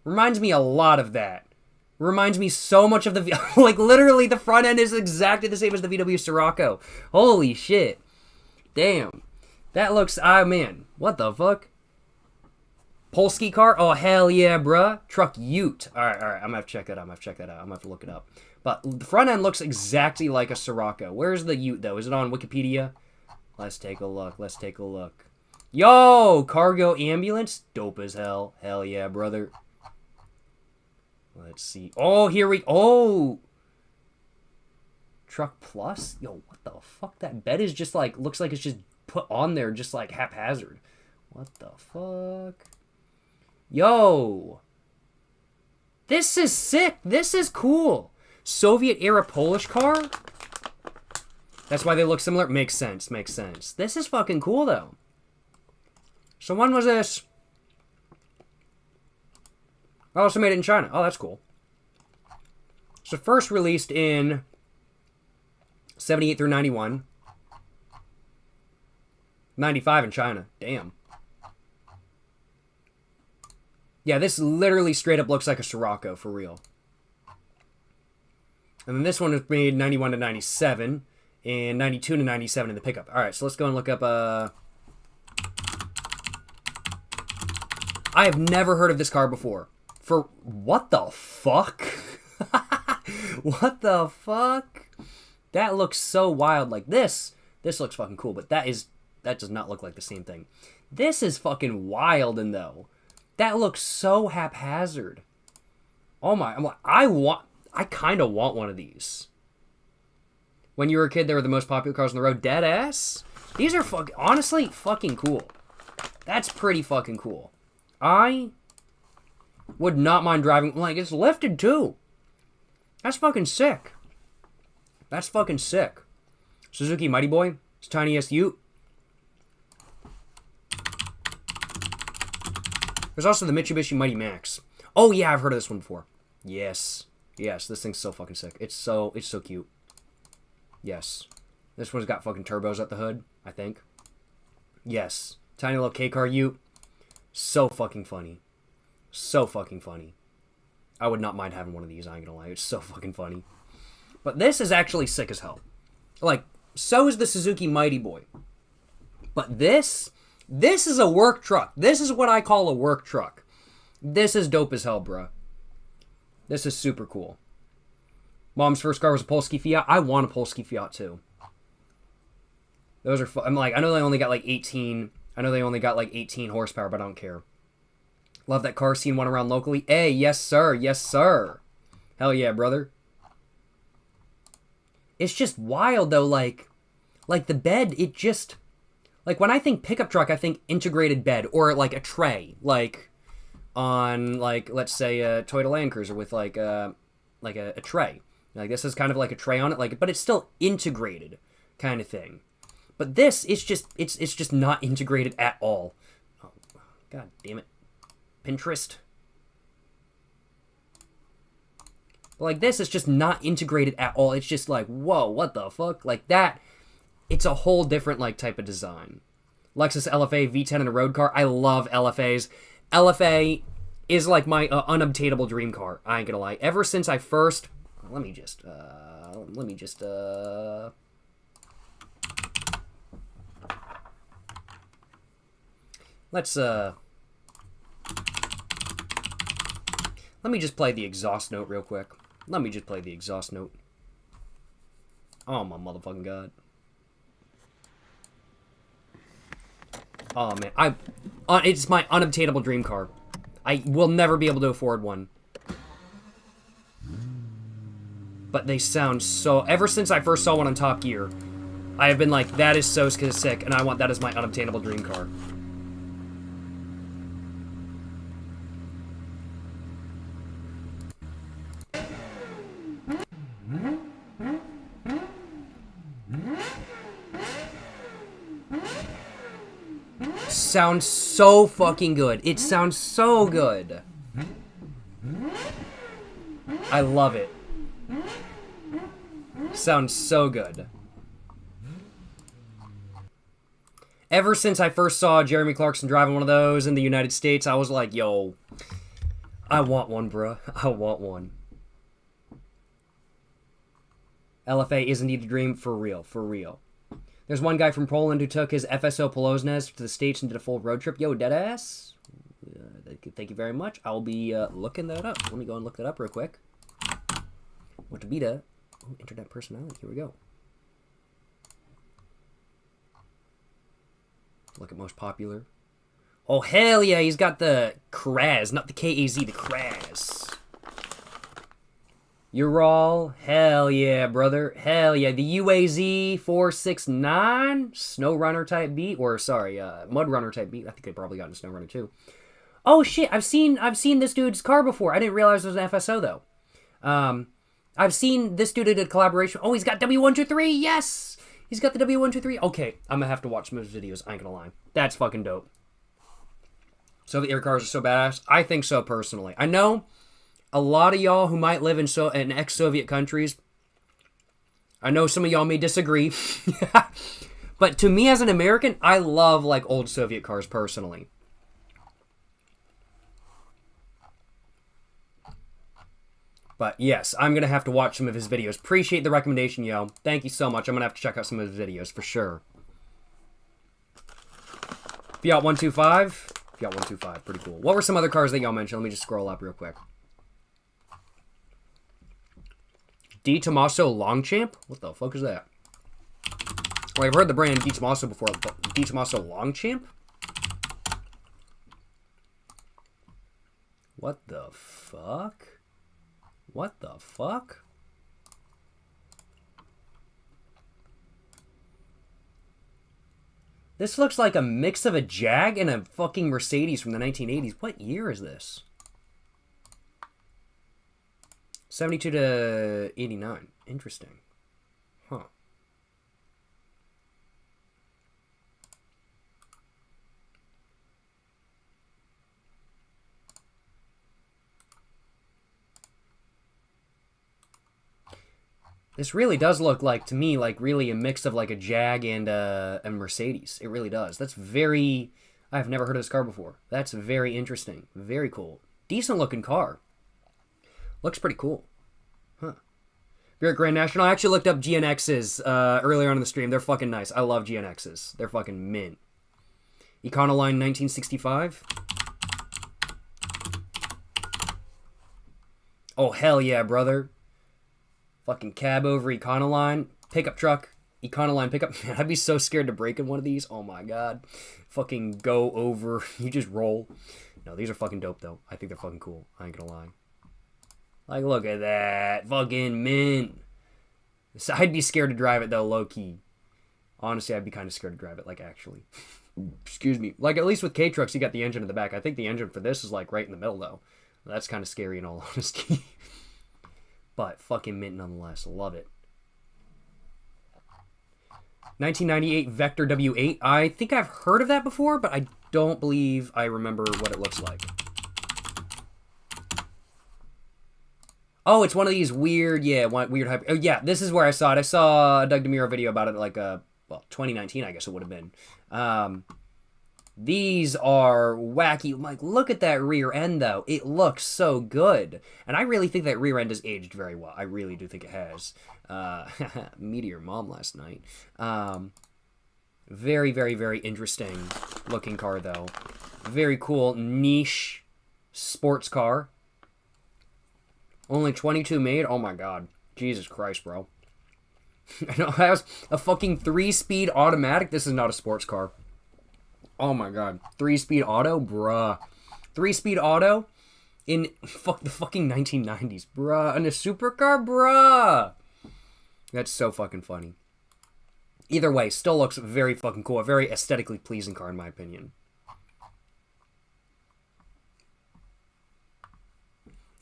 Reminds me a lot of that. Reminds me so much of the... like, literally, the front end is exactly the same as the VW Scirocco. Holy shit. Damn. That looks... man. What the fuck? Polski car? Oh, hell yeah, bruh. Truck Ute. Alright. I'm gonna have to check that out. I'm gonna have to look it up. But the front end looks exactly like a Scirocco. Where's the Ute, though? Is it on Wikipedia? Let's take a look. Yo! Cargo ambulance? Dope as hell. Hell yeah, brother. Let's see. Oh, here we... Oh! Truck Plus? Yo, what the fuck? That bed is just like... Looks like it's just put on there just like haphazard. What the fuck? Yo! This is sick. This is cool. Soviet-era Polish car? That's why they look similar? Makes sense. This is fucking cool, though. So when was this? I also made it in China. Oh, that's cool. So first released in 78 through 91. 95 in China. Damn. Yeah, this literally straight up looks like a Scirocco, for real. And then this one was made 91 to 97, and 92 to 97 in the pickup. Alright, so let's go and look up, I have never heard of this car before. For what the fuck? What the fuck? That looks so wild. Like this looks fucking cool, but that does not look like the same thing. This is fucking wild, and though. That looks so haphazard. Oh my, I kind of want one of these. When you were a kid, they were the most popular cars on the road. Dead ass? These are honestly fucking cool. That's pretty fucking cool. I would not mind driving. Like, it's lifted too. That's fucking sick. Suzuki Mighty Boy. It's tiniest Ute. There's also the Mitsubishi Mighty Max. Oh yeah, I've heard of this one before. Yes, this thing's so fucking sick. It's so cute. Yes. This one's got fucking turbos at the hood, I think. Yes. Tiny little K-car Ute. So fucking funny. I would not mind having one of these, I ain't gonna lie. It's so fucking funny. But this is actually sick as hell. Like, so is the Suzuki Mighty Boy. But this is a work truck. This is what I call a work truck. This is dope as hell, bruh. This is super cool. Mom's first car was a Polski Fiat. I want a Polski Fiat too. Those are I'm like, I know they only got like 18. I know they only got like 18 horsepower, but I don't care. Love that car. Seen one around locally. Hey, yes sir, yes sir. Hell yeah, brother. It's just wild though, like the bed, it just, like when I think pickup truck, I think integrated bed or like a tray, like on like, let's say a Toyota Land Cruiser with like a tray. Like this is kind of like a tray on it, like, but it's still integrated kind of thing. But this, it's just not integrated at all. Oh, God damn it. Pinterest. But like this, it's just not integrated at all. It's just like, whoa, what the fuck? Like that, it's a whole different like type of design. Lexus LFA V10 in a road car. I love LFAs. LFA is like my unobtainable dream car. I ain't gonna lie. Ever since I first... Let me just let me just play the exhaust note real quick. Let me just play the exhaust note. Oh my motherfucking God. Oh man, it's my unobtainable dream car. I will never be able to afford one. But they sound so... Ever since I first saw one on Top Gear, I have been like, that is so sick, and I want that as my unobtainable dream car. Sounds so fucking good. It sounds so good. I love it. Sounds so good. Ever since I first saw Jeremy Clarkson driving one of those in the United States, I was like, yo, I want one, bruh. I want one. LFA is indeed a dream, for real, for real. There's one guy from Poland who took his FSO Poloznes to the States and did a full road trip. Yo, deadass. Thank you very much. I'll be looking that up. Let me go and look that up real quick. What to be the... Oh, internet personality. Here we go. Look at most popular. Oh, hell yeah. He's got the Kraz, not the K-A-Z, the Kraz. Ural. Hell yeah, brother. Hell yeah. The UAZ 469 Snow Runner type beat. Or, sorry, Mud Runner type beat. I think they probably got a Snow Runner too. Oh, shit. I've seen this dude's car before. I didn't realize it was an FSO, though. I've seen this dude did a collaboration. Oh, he's got W123. Yes! He's got the W123. Okay, I'm going to have to watch some of his videos. I ain't going to lie. That's fucking dope. Soviet air cars are so badass. I think so, personally. I know a lot of y'all who might live in ex-Soviet countries, I know some of y'all may disagree. But to me as an American, I love like old Soviet cars, personally. But yes, I'm going to have to watch some of his videos. Appreciate the recommendation, yo. Thank you so much. I'm going to have to check out some of his videos for sure. Fiat 125. Fiat 125, pretty cool. What were some other cars that y'all mentioned? Let me just scroll up real quick. Di Tommaso Longchamp? What the fuck is that? Well, I've heard the brand Di Tommaso before, but Di Tommaso Longchamp? What the fuck? What the fuck? This looks like a mix of a Jag and a fucking Mercedes from the 1980s. What year is this? 72 to 89. Interesting. Huh. This really does look like, to me, like really a mix of like a Jag and a Mercedes. It really does. That's very... I've never heard of this car before. That's very interesting. Very cool. Decent looking car. Looks pretty cool. Huh. Buick Grand National. I actually looked up GNXs earlier on in the stream. They're fucking nice. I love GNXs. They're fucking mint. Econoline 1965. Oh, hell yeah, brother. Fucking cab over Econoline. Pickup truck. Econoline pickup. Man, I'd be so scared to break in one of these. Oh my god. Fucking go over. You just roll. No, these are fucking dope, though. I think they're fucking cool. I ain't gonna lie. Like, look at that. Fucking mint. I'd be scared to drive it, though, low-key. Honestly, I'd be kind of scared to drive it, like, actually. Excuse me. Like, at least with K-Trucks, you got the engine in the back. I think the engine for this is, like, right in the middle, though. That's kind of scary in all honesty. But fucking mint nonetheless. Love it. 1998 Vector W8. I think I've heard of that before, but I don't believe I remember what it looks like. Oh, it's one of these weird, weird hyper. Oh, yeah, this is where I saw it. I saw a Doug DeMuro video about it, like, well, 2019, I guess it would have been. These are wacky. Like, look at that rear end, though. It looks so good. And I really think that rear end has aged very well. I really do think it has. Meteor Mom last night. Very, very, very interesting looking car, though. Very cool, niche sports car. Only 22 made? Oh my god. Jesus Christ, bro. I know it has a fucking 3-speed automatic. This is not a sports car. Oh my god. 3-speed auto? Bruh. 3-speed auto in the fucking 1990s. Bruh. In a supercar? Bruh. That's so fucking funny. Either way, still looks very fucking cool. A very aesthetically pleasing car, in my opinion.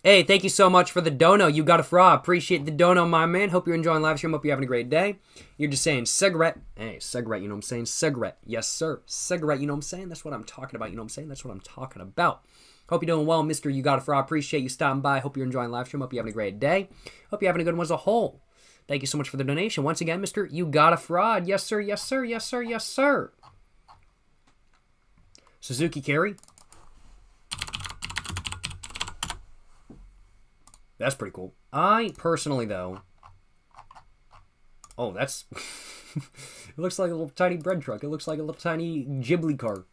Hey, thank you so much for the dono. You got a fraud. Appreciate the dono, my man. Hope you're enjoying live stream. Hope you're having a great day. You're just saying cigarette. Hey, cigarette, you know what I'm saying? Cigarette. Yes, sir. Cigarette, you know what I'm saying? That's what I'm talking about. You know what I'm saying? That's what I'm talking about. Hope you're doing well, Mr. You Got a Fraud. Appreciate you stopping by. Hope you're enjoying live stream. Hope you're having a great day. Hope you're having a good one as a whole. Thank you so much for the donation. Once again, Mr. You Got a Fraud. Yes, sir. Yes, sir. Yes, sir. Yes, sir. Suzuki Carry. That's pretty cool. I personally, though... Oh, that's... It looks like a little tiny bread truck. It looks like a little tiny Ghibli car.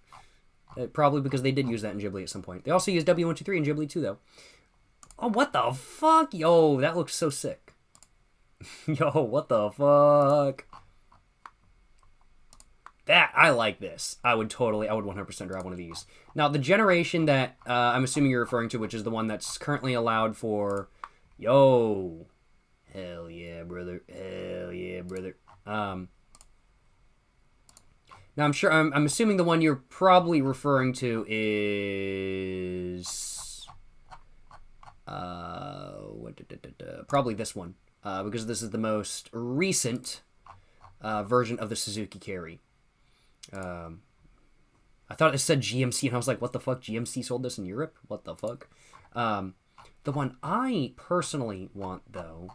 Probably because they did use that in Ghibli at some point. They also used W123 in Ghibli, too, though. Oh, what the fuck? Yo, that looks so sick. Yo, what the fuck? That, I like this. I would 100% drive one of these. Now, the generation that I'm assuming you're referring to, which is the one that's currently allowed for... Yo. Hell yeah, brother. Hell yeah, brother. Now, I'm assuming the one you're probably referring to is... probably this one. Because this is the most recent version of the Suzuki Carry. I thought it said GMC, and I was like, what the fuck? GMC sold this in Europe? What the fuck? The one I personally want, though,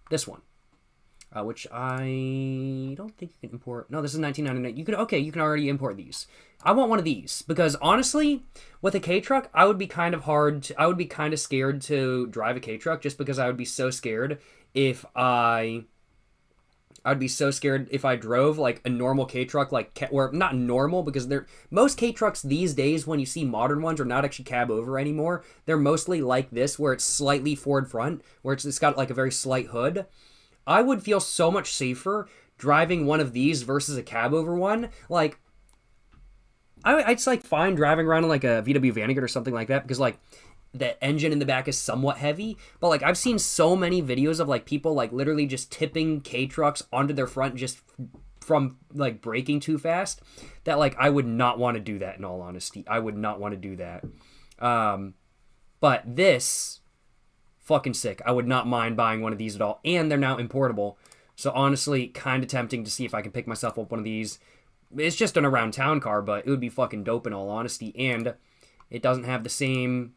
this one, which I don't think you can import. No, this is 1999. You can already import these. I want one of these because honestly, with a K truck, I would be kind of scared to drive a K truck just because I would be so scared if I drove like a normal K-truck, or not normal, because most K-trucks these days, when you see modern ones, are not actually cab over anymore. They're mostly like this, where it's slightly forward front, where it's got like a very slight hood. I would feel so much safer driving one of these versus a cab over one. Like, it's like fine driving around in like a VW Vanguard or something like that, because like the engine in the back is somewhat heavy, but like I've seen so many videos of like people like literally just tipping K-trucks onto their front just from like braking too fast, that like I would not want to do that, in all honesty. I would not want to do that. But this, fucking sick. I would not mind buying one of these at all, and they're now importable, so honestly kind of tempting to see if I can pick myself up one of these. It's just an around town car, but it would be fucking dope in all honesty, and it doesn't have the same...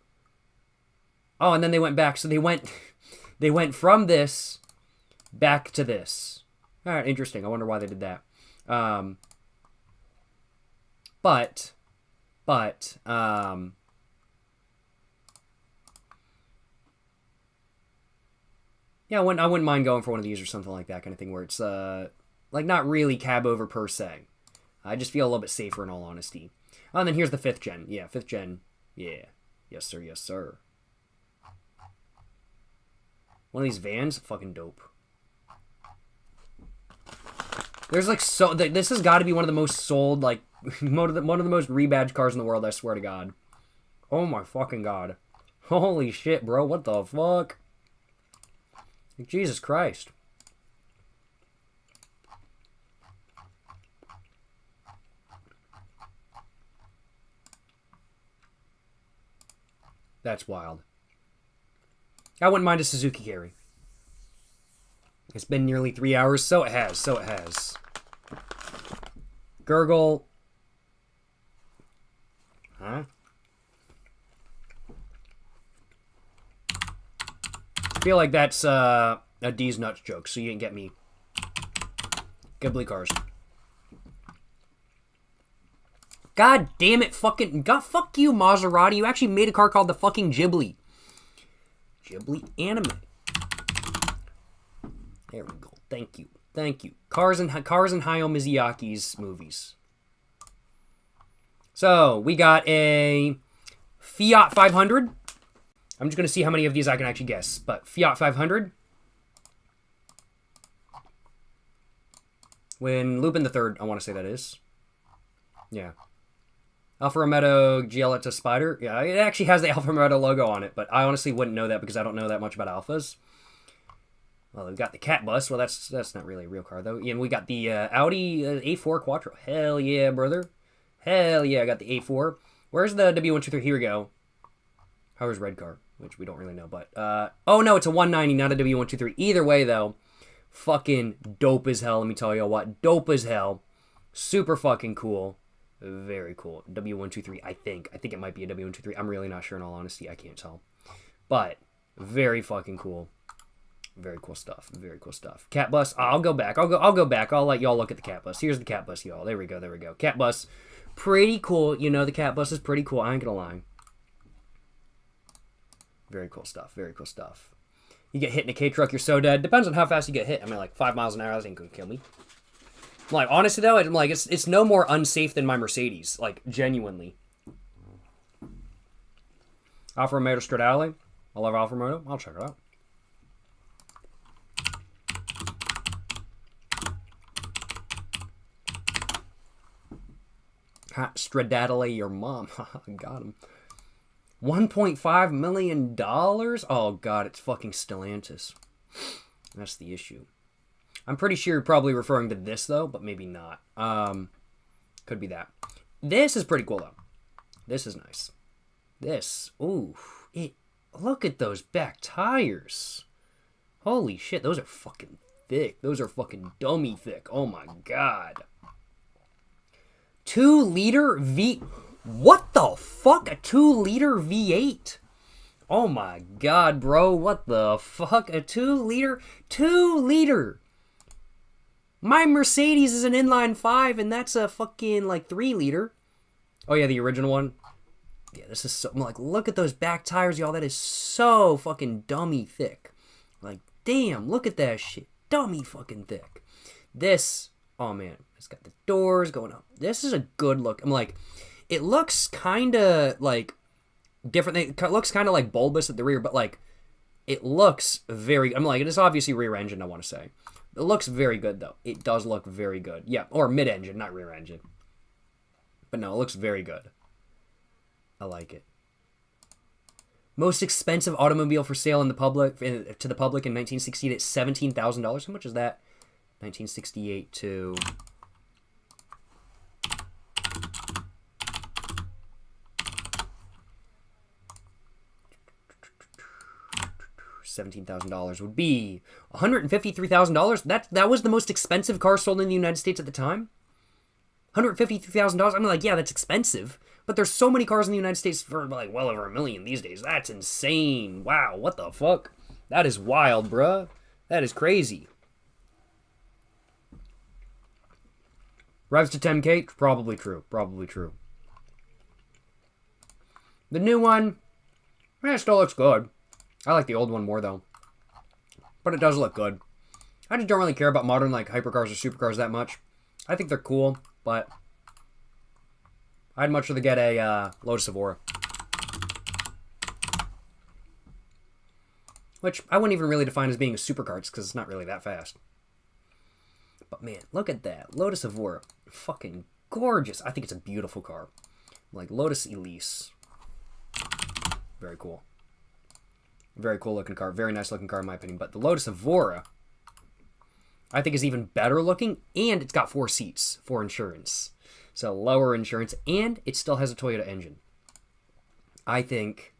Oh, and then they went back. So they went from this back to this. All right, interesting. I wonder why they did that. Yeah, I wouldn't mind going for one of these or something like that kind of thing, where it's like not really cab over per se. I just feel a little bit safer in all honesty. Oh, and then here's the 5th gen. Yeah, 5th gen. Yeah. Yes, sir. Yes, sir. One of these vans, fucking dope. There's like so... This has got to be one of the most sold, like, one of the most rebadged cars in the world, I swear to God. Oh my fucking God. Holy shit, bro. What the fuck? Jesus Christ. That's wild. I wouldn't mind a Suzuki Carry. It's been nearly 3 hours. So it has. So it has. Gurgle. Huh? I feel like that's a D's nuts joke, so you didn't get me. Ghibli cars. God damn it, fucking... God, fuck you, Maserati. You actually made a car called the fucking Ghibli. Ghibli anime. There we go. Thank you. Thank you. Cars and Hayao Miyazaki's movies. So, we got a Fiat 500. I'm just going to see how many of these I can actually guess. But Fiat 500. When Lupin the Third, I want to say that is. Yeah. Alfa Romeo Giulietta Spider. Yeah, it actually has the Alfa Romeo logo on it, but I honestly wouldn't know that because I don't know that much about Alfas. Well, we've got the Cat Bus. Well, that's not really a real car, though. And we got the Audi A4 Quattro. Hell yeah, brother. Hell yeah, I got the A4. Where's the W123? Here we go. How's red car? Which we don't really know, but... oh, no, it's a 190, not a W123. Either way, though, fucking dope as hell, let me tell you what. Dope as hell. Super fucking cool. Very cool. W123, I think. I think it might be a W123. I'm really not sure, in all honesty. I can't tell. But, very fucking cool. Very cool stuff. Very cool stuff. Cat Bus. I'll go back. I'll go back. I'll let y'all look at the Cat Bus. Here's the Cat Bus, y'all. There we go. There we go. Cat Bus. Pretty cool. You know, the Cat Bus is pretty cool. I ain't gonna lie. Very cool stuff. Very cool stuff. You get hit in a K-truck, you're so dead. Depends on how fast you get hit. I mean, like, 5 miles an hour, that ain't gonna kill me. Like, honestly, though, I'm like, it's no more unsafe than my Mercedes. Like, genuinely. Alfa Romeo Stradale. I love Alfa Romeo. I'll check it out. Stradale, your mom. Got him. $1.5 million? Oh, God, it's fucking Stellantis. That's the issue. I'm pretty sure you're probably referring to this, though, but maybe not. Could be that. This is pretty cool, though. This is nice. This. Ooh. Look at those back tires. Holy shit, those are fucking thick. Those are fucking dummy thick. Oh, my God. 2-liter V... What the fuck? A 2-liter V8? Oh, my God, bro. What the fuck? A 2-liter? 2-liter! My Mercedes is an inline 5, and that's a fucking, like, 3-liter. Oh, yeah, the original one. Yeah, this is so... Like, look at those back tires, y'all. That is so fucking dummy thick. Like, damn, look at that shit. Dummy fucking thick. This... Oh, man. It's got the doors going up. This is a good look. I'm like... It looks kind of, like, different. It looks kind of, like, bulbous at the rear, but, like, it looks very... I'm like, it is obviously rear-engine, I want to say. It looks very good, though. It does look very good. Yeah, or mid-engine, not rear-engine. But no, it looks very good. I like it. Most expensive automobile for sale in the public to the public in 1968 at $17,000. How much is that? 1968 to... $17,000 would be $153,000. That was the most expensive car sold in the United States at the time. $153,000. I'm like, yeah, that's expensive. But there's so many cars in the United States for like well over $1 million these days. That's insane. Wow, what the fuck? That is wild, bruh. That is crazy. Revs to 10K? Probably true. Probably true. The new one, it still looks good. I like the old one more, though. But it does look good. I just don't really care about modern, like, hypercars or supercars that much. I think they're cool, but I'd much rather get a Lotus Evora. which I wouldn't even really define as being a supercar because it's not really that fast. But man, look at that. Lotus Evora. Fucking gorgeous. I think it's a beautiful car. Like Lotus Elise. Very cool. Very cool looking car. Very nice looking car in my opinion. But the Lotus Evora, I think, is even better looking. And it's got 4 seats for insurance. So lower insurance. And it still has a Toyota engine. I think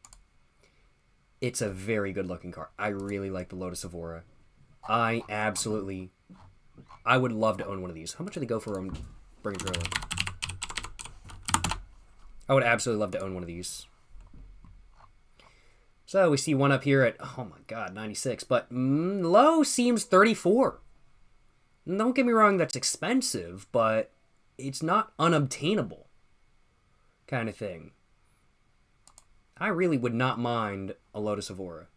it's a very good looking car. I really like the Lotus Evora. I would love to own one of these. How much do they go for on Bring a Trailer? I would absolutely love to own one of these. So we see one up here at, oh my god, 96. But low seems 34. Don't get me wrong, that's expensive, but it's not unobtainable kind of thing. I really would not mind a Lotus Evora.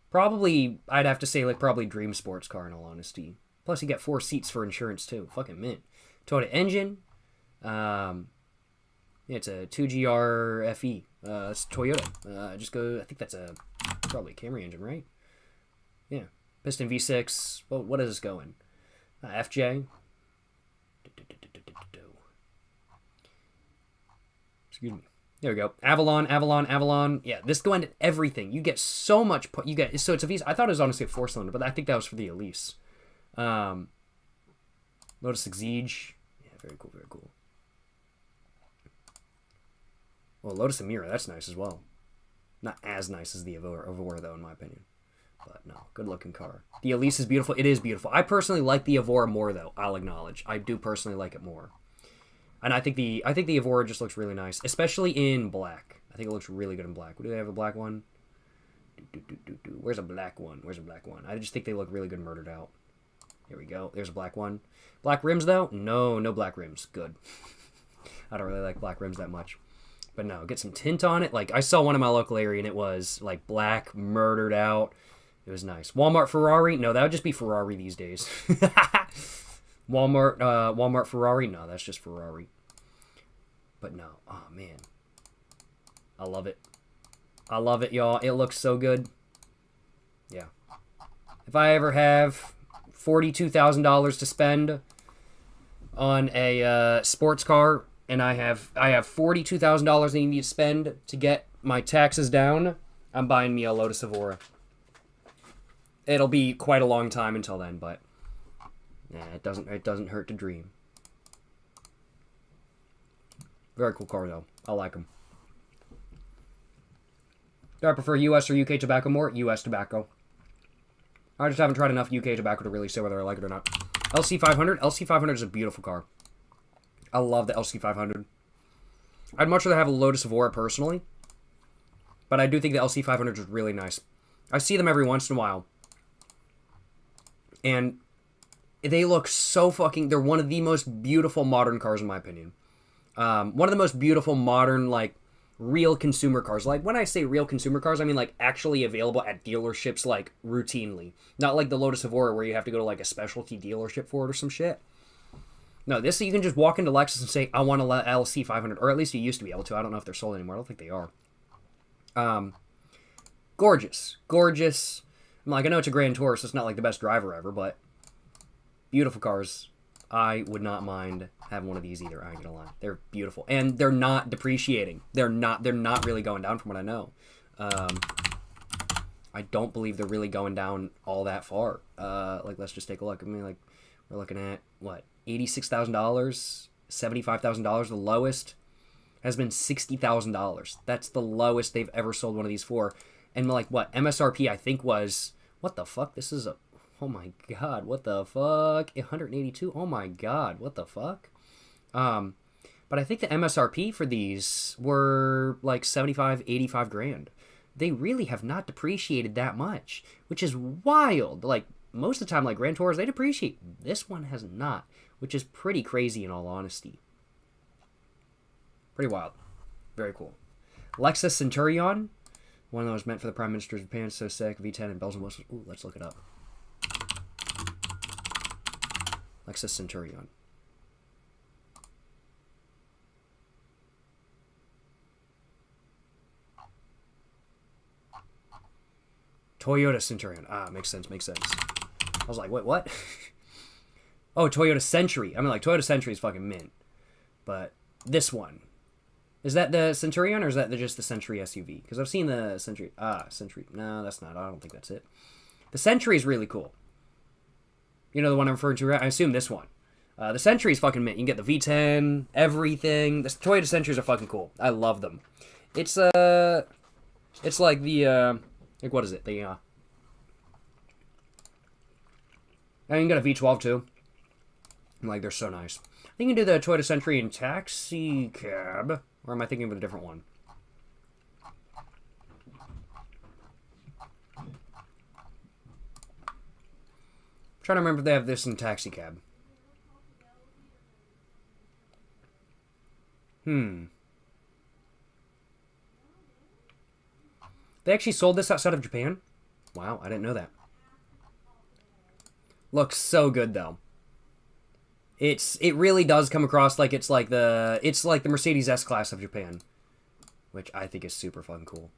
Probably, I'd have to say, like, probably dream sports car, in all honesty. Plus, you get 4 seats for insurance, too. Fucking mint. Toyota engine. Yeah, it's a 2GR FE. It's Toyota. Just go, I think that's probably a Camry engine, right? Yeah. Piston V6. Well, what is this going? FJ. Excuse me. There we go. Avalon. Yeah, this go into everything. You get so much. So it's a V6. I thought it was honestly a 4-cylinder, but I think that was for the Elise. Lotus Exige. Yeah, very cool, very cool. Well, Lotus Emira, that's nice as well. Not as nice as the Evora, though, in my opinion. But no, good looking car. The Elise is beautiful. It is beautiful. I personally like the Evora more, though. I'll acknowledge. I do personally like it more. And I think the Evora just looks really nice, especially in black. I think it looks really good in black. Do they have a black one? Where's a black one? Where's a black one? I just think they look really good murdered out. Here we go. There's a black one. Black rims, though? No black rims. Good. I don't really like black rims that much. But no, get some tint on it. Like, I saw one in my local area, and it was, like, black, murdered out. It was nice. Walmart Ferrari? No, that would just be Ferrari these days. Walmart Ferrari? No, that's just Ferrari. But no. Oh, man. I love it. I love it, y'all. It looks so good. Yeah. If I ever have $42,000 to spend on a sports car, and I have $42,000 I need to spend to get my taxes down, I'm buying me a Lotus Evora. It'll be quite a long time until then, but yeah, it doesn't hurt to dream. Very cool car though. I like them. Do I prefer US or UK tobacco more? US tobacco. I just haven't tried enough UK tobacco to really say whether I like it or not. LC500? LC500 is a beautiful car. I love the LC500. I'd much rather have a Lotus Evora personally, but I do think the LC500 is really nice. I see them every once in a while, and they look so fucking... They're one of the most beautiful modern cars, in my opinion. One of the most beautiful modern, like, real consumer cars. Like, when I say real consumer cars, I mean, like, actually available at dealerships, like, routinely. Not like the Lotus Evora where you have to go to, like, a specialty dealership for it or some shit. No, this, you can just walk into Lexus and say, I want a LC500. Or at least you used to be able to. I don't know if they're sold anymore. I don't think they are. Gorgeous. Gorgeous. I'm like, I know it's a Grand Tour, so it's not like the best driver ever, but beautiful cars. I would not mind having one of these either, I ain't gonna lie. They're beautiful. And they're not depreciating. They're not really going down from what I know. I don't believe they're really going down all that far. Like, let's just take a look. I mean, like, we're looking at, what, $86,000? $75,000? The lowest has been $60,000. That's the lowest they've ever sold one of these for. And, like, what, MSRP, I think, was... What the fuck? This is a... Oh, my God. What the fuck? 182? Oh, my God. What the fuck? But I think the MSRP for these were, like, 75, 85 grand. They really have not depreciated that much, which is wild. Like, most of the time, like, Grand Tours, they depreciate. This one has not, which is pretty crazy in all honesty. Pretty wild. Very cool. Lexus Centurion. One that was meant for the Prime Minister of Japan. So sick. V10 and bells and whistles. Ooh, let's look it up. Lexus Centurion. Toyota Centurion. Ah, makes sense, makes sense. I was like, wait, what? Oh, Toyota Century. I mean, like, Toyota Century is fucking mint. But this one. Is that the Centurion, or is that just the Century SUV? Because I've seen the Century. Ah, Century. No, that's not. I don't think that's it. The Century is really cool. You know the one I'm referring to? I assume this one. The Century is fucking mint. You can get the V10, everything. The Toyota Centuries are fucking cool. I love them. It's like the, like, what is it? The, and you can get a V12 too. And, like, they're so nice. I think you can do the Toyota Century in taxi cab. Or am I thinking of a different one? I'm trying to remember if they have this in taxi cab. They actually sold this outside of Japan? Wow, I didn't know that. Looks so good though. It really does come across like it's like the Mercedes S-Class of Japan, which I think is super fucking cool.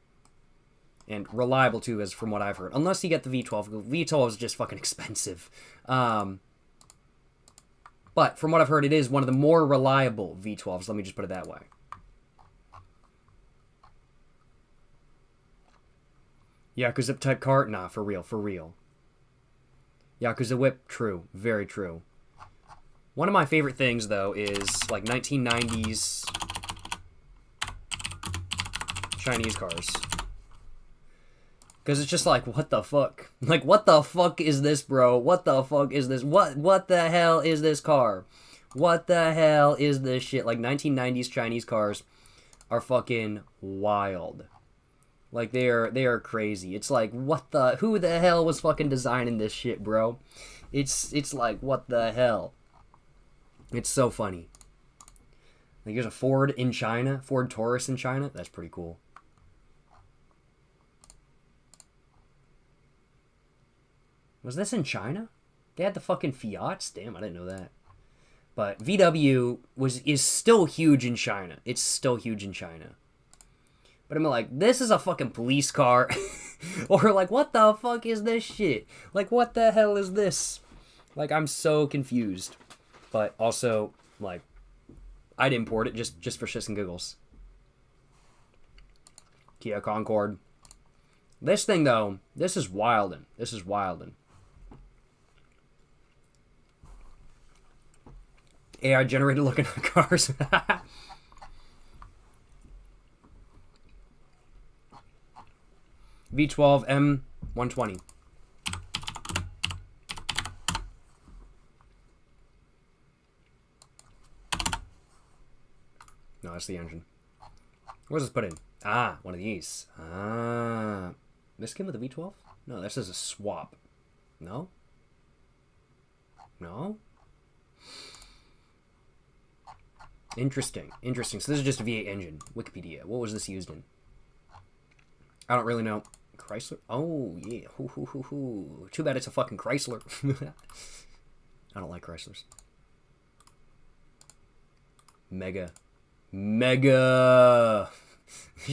And reliable too, as from what I've heard. Unless you get the V12. V12 is just fucking expensive. But from what I've heard, it is one of the more reliable V12s. Let me just put it that way. Yakuza type car? Nah, for real, for real. Yakuza whip? True. Very true. One of my favorite things, though, is, like, 1990s Chinese cars. Because it's just like, what the fuck? Like, what the fuck is this, bro? What the fuck is this? What the hell is this car? What the hell is this shit? Like, 1990s Chinese cars are fucking wild. Like, they are crazy. It's like, who the hell was fucking designing this shit, bro? It's like, what the hell? It's so funny. Like, there's a Ford in China. Ford Taurus in China. That's pretty cool. Was this in China? They had the fucking Fiats? Damn, I didn't know that. But VW is still huge in China. It's still huge in China. But I'm like, this is a fucking police car. Or like, what the fuck is this shit? Like, what the hell is this? Like, I'm so confused. But also, like, I'd import it just for shits and giggles. Kia Concorde. This thing, though, this is wildin'. This is wildin'. AI generated looking at cars. V12 M120. No, that's the engine. What does this put in? Ah, one of these. Ah. This came with a V12? No, this is a swap. No? No? Interesting. Interesting. So this is just a V8 engine. Wikipedia. What was this used in? I don't really know. Chrysler? Oh, yeah. Hoo, hoo, hoo, hoo. Too bad it's a fucking Chrysler. I don't like Chryslers. Mega. This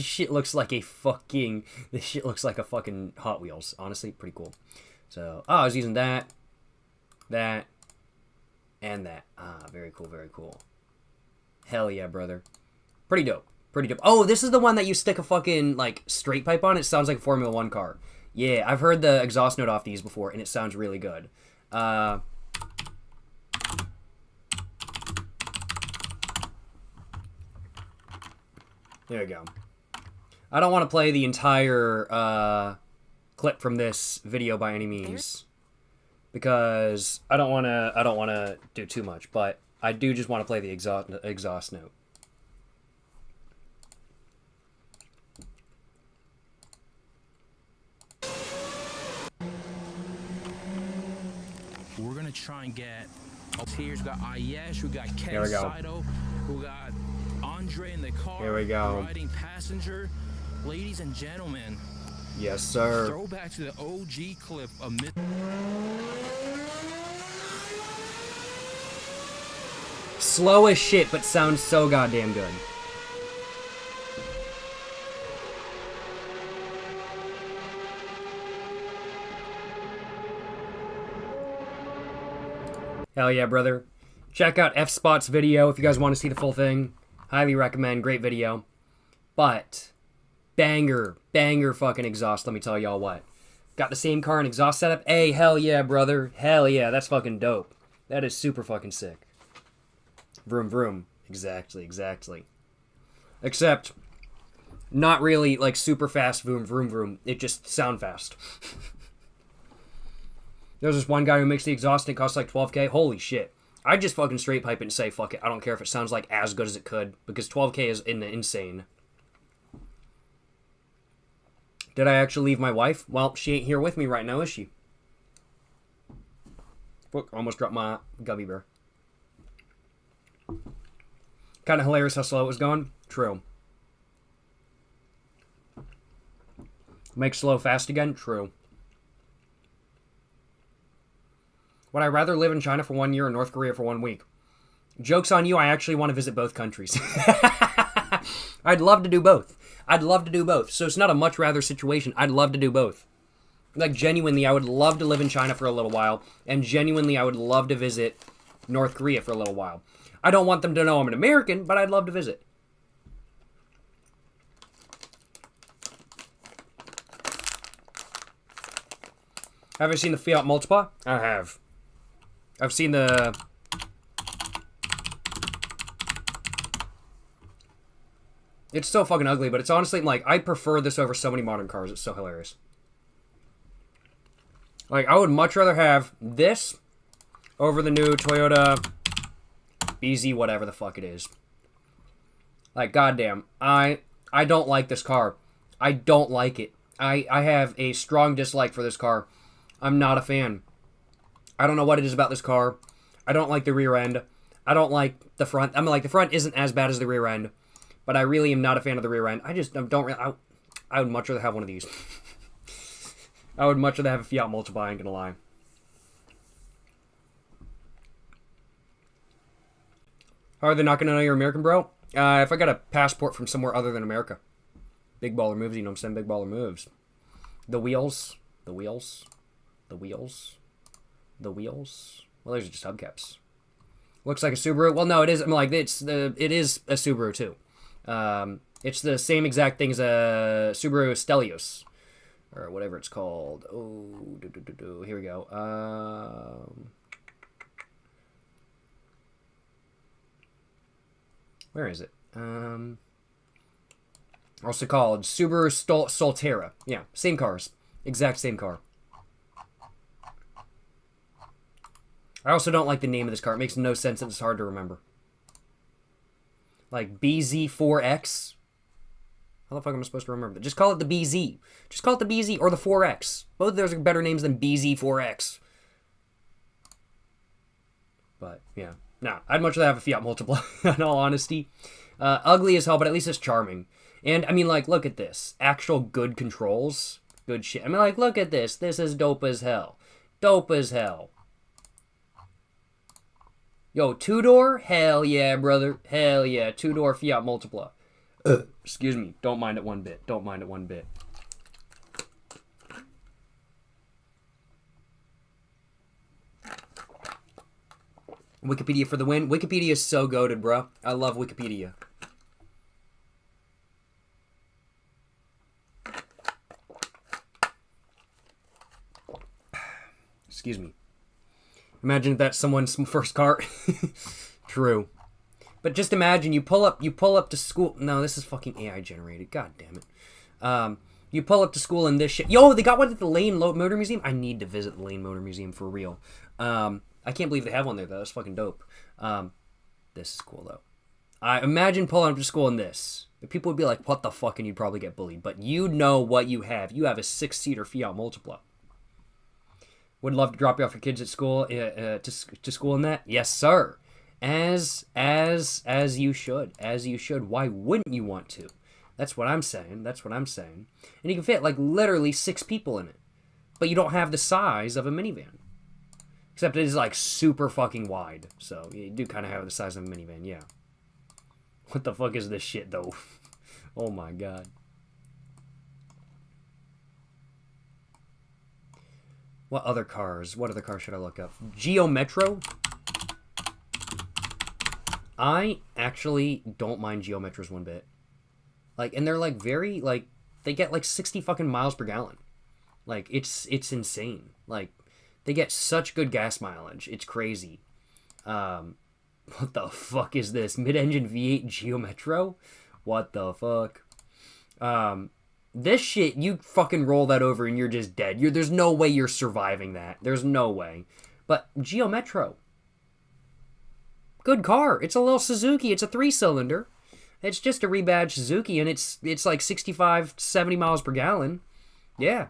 shit looks like a fucking Hot Wheels. Honestly, pretty cool. So, I was using that, and that. Ah, very cool, very cool. Hell yeah, brother. Pretty dope. Pretty dope. Oh, this is the one that you stick a fucking, like, straight pipe on? It sounds like a Formula 1 car. Yeah, I've heard the exhaust note off these before, and it sounds really good. There we go. I don't want to play the entire clip from this video by any means, because I don't want to do too much, but I do just want to play the exhaust note. We're gonna try and get here. We got Ayesh, we got Ken Saito, we got Andre in the car. Here we go. Riding passenger. Ladies and gentlemen. Yes, sir. Throwback to the OG clip of Slow as shit, but sounds so goddamn good. Hell yeah, brother. Check out F-Spot's video if you guys want to see the full thing. Highly recommend. Great video. But, banger fucking exhaust, let me tell y'all what. Got the same car and exhaust setup? Hey, hell yeah, brother. Hell yeah, that's fucking dope. That is super fucking sick. Vroom, vroom. Exactly. Except, not really, like, super fast vroom, vroom, vroom. It just sound fast. There's this one guy who makes the exhaust and it costs like $12K. Holy shit. I'd just fucking straight pipe it and say, fuck it. I don't care if it sounds like as good as it could. Because $12K is insane. Did I actually leave my wife? Well, she ain't here with me right now, is she? Look, almost dropped my gummy bear. Kind of hilarious how slow it was going. True. Make slow fast again? True. Would I rather live in China for 1 year or North Korea for 1 week? Joke's on you, I actually want to visit both countries. I'd love to do both. So it's not a much rather situation. I'd love to do both. Like, genuinely, I would love to live in China for a little while. And genuinely, I would love to visit North Korea for a little while. I don't want them to know I'm an American, but I'd love to visit. Have you seen the Fiat Multipla? I have. I've seen the... It's so fucking ugly, but it's honestly, like, I prefer this over so many modern cars. It's so hilarious. Like, I would much rather have this over the new Toyota BZ, whatever the fuck it is. Like, goddamn. I don't like this car. I don't like it. I have a strong dislike for this car. I'm not a fan. I don't know what it is about this car. I don't like the rear end. I don't like the front. I mean, like, the front isn't as bad as the rear end. But I really am not a fan of the rear end. I just don't really... I would much rather have one of these. I would much rather have a Fiat Multipla, I ain't gonna lie. How are they not gonna know you're American, bro? If I got a passport from somewhere other than America. Big baller moves, you know what I'm saying? Big baller moves. The wheels. The wheels. The wheels. The wheels. Well, those are just hubcaps. Looks like a Subaru. Well, no, it is. I'm like, it is a Subaru too. It's the same exact thing as a Subaru Stelios, or whatever it's called. Oh, here we go. Where is it? Also called Subaru Solterra. Yeah, same cars. Exact same car. I also don't like the name of this car. It makes no sense and it's hard to remember. Like BZ4X. How the fuck am I supposed to remember that? Just call it the BZ. Just call it the BZ or the 4X. Both of those are better names than BZ4X. But, yeah. Nah, I'd much rather have a Fiat Multipla, in all honesty. Ugly as hell, but at least it's charming. And, I mean, like, look at this. Actual good controls. Good shit. I mean, like, look at this. This is dope as hell. Dope as hell. Yo, two-door? Hell yeah, brother. Hell yeah. Two-door Fiat Multipla. Excuse me. Don't mind it one bit. Don't mind it one bit. Wikipedia for the win. Wikipedia is so goated, bro. I love Wikipedia. Excuse me. Imagine if that's someone's first car. True. But just imagine you pull up to school. No, this is fucking AI generated. God damn it. You pull up to school in this shit. Yo, they got one at the Lane Motor Museum. I need to visit the Lane Motor Museum for real. I can't believe they have one there though. That's fucking dope. This is cool though. I imagine pulling up to school in this. People would be like, "What the fuck?" and you'd probably get bullied. But you know what you have. You have a 6-seater Fiat Multipla. Would love to drop you off your kids at school to school in that. Yes, sir. As you should. As you should. Why wouldn't you want to? That's what I'm saying. That's what I'm saying. And you can fit like literally 6 people in it. But you don't have the size of a minivan. Except it is like super fucking wide. So you do kind of have the size of a minivan, yeah. What the fuck is this shit though? Oh my god. What other cars should I look up? Geo Metro? I actually don't mind Geo Metros one bit. Like, and they're like very like they get like 60 fucking miles per gallon. Like it's insane. Like they get such good gas mileage. It's crazy. What the fuck is this? Mid-engine V8 Geo Metro? What the fuck? This shit, you fucking roll that over and you're just dead. There's no way you're surviving that. There's no way. But Geo Metro, good car. It's a little Suzuki. It's a 3-cylinder. It's just a rebadged Suzuki, and it's like 65, 70 miles per gallon. Yeah.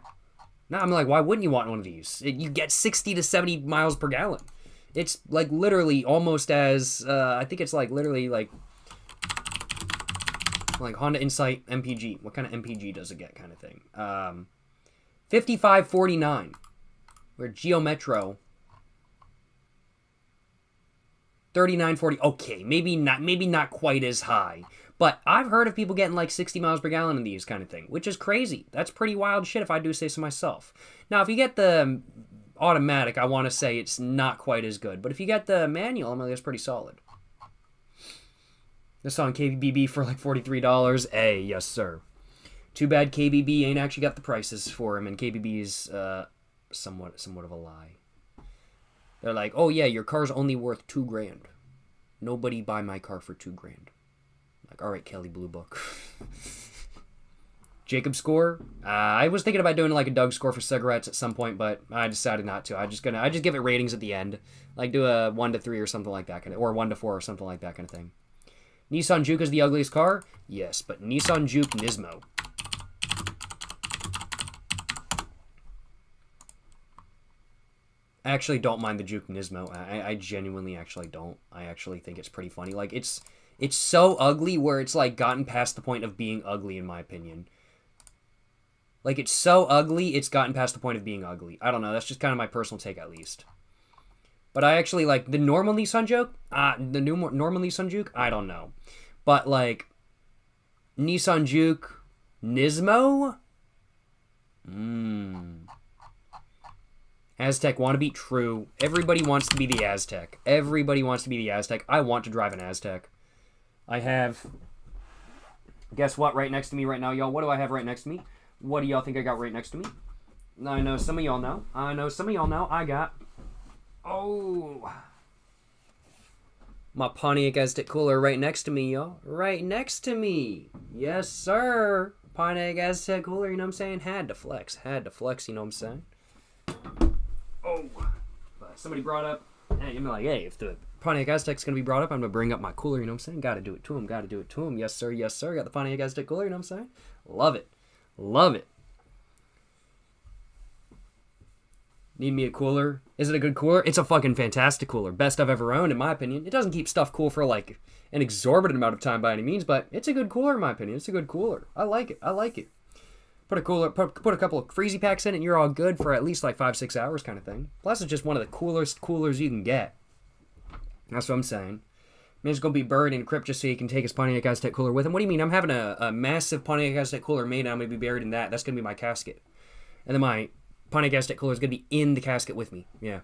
Now I'm like, why wouldn't you want one of these? You get 60 to 70 miles per gallon. It's like literally almost as I think it's like literally like Honda Insight MPG. What kind of MPG does it get, kind of thing? 5549. Where Geo Metro 3940. Okay, maybe not quite as high. But I've heard of people getting like 60 miles per gallon in these kind of thing, which is crazy. That's pretty wild shit if I do say so myself. Now, if you get the automatic, I want to say it's not quite as good. But if you get the manual, I'm like, that's pretty solid. This on KBB for like $43. Hey, yes, sir. Too bad KBB ain't actually got the prices for him, and KBB is somewhat of a lie. They're like, oh yeah, your car's only worth $2,000. Nobody buy my car for $2,000. Like, all right, Kelly Blue Book. Jacob score. I was thinking about doing like a Doug score for cigarettes at some point, but I decided not to. I just give it ratings at the end, like do a 1 to 3 or something like that, or 1 to 4 or something like that kind of thing. Nissan Juke is the ugliest car? Yes, but Nissan Juke Nismo. I actually don't mind the Juke Nismo. I genuinely actually don't. I actually think it's pretty funny. Like, it's so ugly where it's, like, gotten past the point of being ugly, in my opinion. Like, it's so ugly, it's gotten past the point of being ugly. I don't know. That's just kind of my personal take, at least. But I actually, like, the normal Nissan Juke, normal Nissan Juke, I don't know. But, like, Nissan Juke Nismo? Aztec wannabe? True. Everybody wants to be the Aztec. Everybody wants to be the Aztec. I want to drive an Aztec. I have... Guess what? Right next to me right now, y'all. What do I have right next to me? What do y'all think I got right next to me? I know some of y'all know. I know some of y'all know. I got... Oh... My Pontiac Aztec cooler right next to me, y'all. Right next to me. Yes, sir. Pontiac Aztec cooler, you know what I'm saying? Had to flex, you know what I'm saying? Oh. But somebody brought up, hey, I'm like, hey, if the Pontiac Aztec's going to be brought up, I'm going to bring up my cooler, you know what I'm saying? Got to do it to him, Yes, sir, yes, sir. Got the Pontiac Aztec cooler, you know what I'm saying? Love it. Love it. Need me a cooler? Is it a good cooler? It's a fucking fantastic cooler. Best I've ever owned, in my opinion. It doesn't keep stuff cool for, like, an exorbitant amount of time by any means, but it's a good cooler, in my opinion. It's a good cooler. I like it. Put a couple of freezy packs in it, and you're all good for at least, like, 5-6 hours kind of thing. Plus, it's just one of the coolest coolers you can get. That's what I'm saying. Man's gonna be buried in a crypt just so he can take his Pontiac Aztec cooler with him. What do you mean? I'm having a massive Pontiac Aztec cooler made, and I'm gonna be buried in that. That's gonna be my casket. And then my Pontiac Aztec cooler is going to be in the casket with me. Yeah.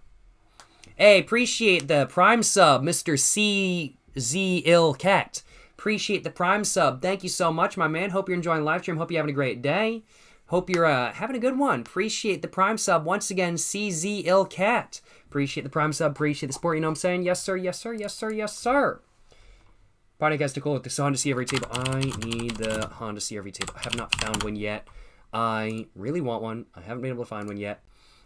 Hey, appreciate the Prime sub, Mr. CZ Ill Cat. Appreciate the Prime sub. Thank you so much, my man. Hope you're enjoying the live stream. Hope you're having a great day. Hope you're having a good one. Appreciate the Prime sub. Once again, CZ Ill Cat. Appreciate the Prime sub. Appreciate the support. You know what I'm saying? Yes, sir. Yes, sir. Yes, sir. Yes, sir. Pontiac Aztec cooler with the Honda CRV table. I need the Honda CRV table. I have not found one yet. I really want one. I haven't been able to find one yet.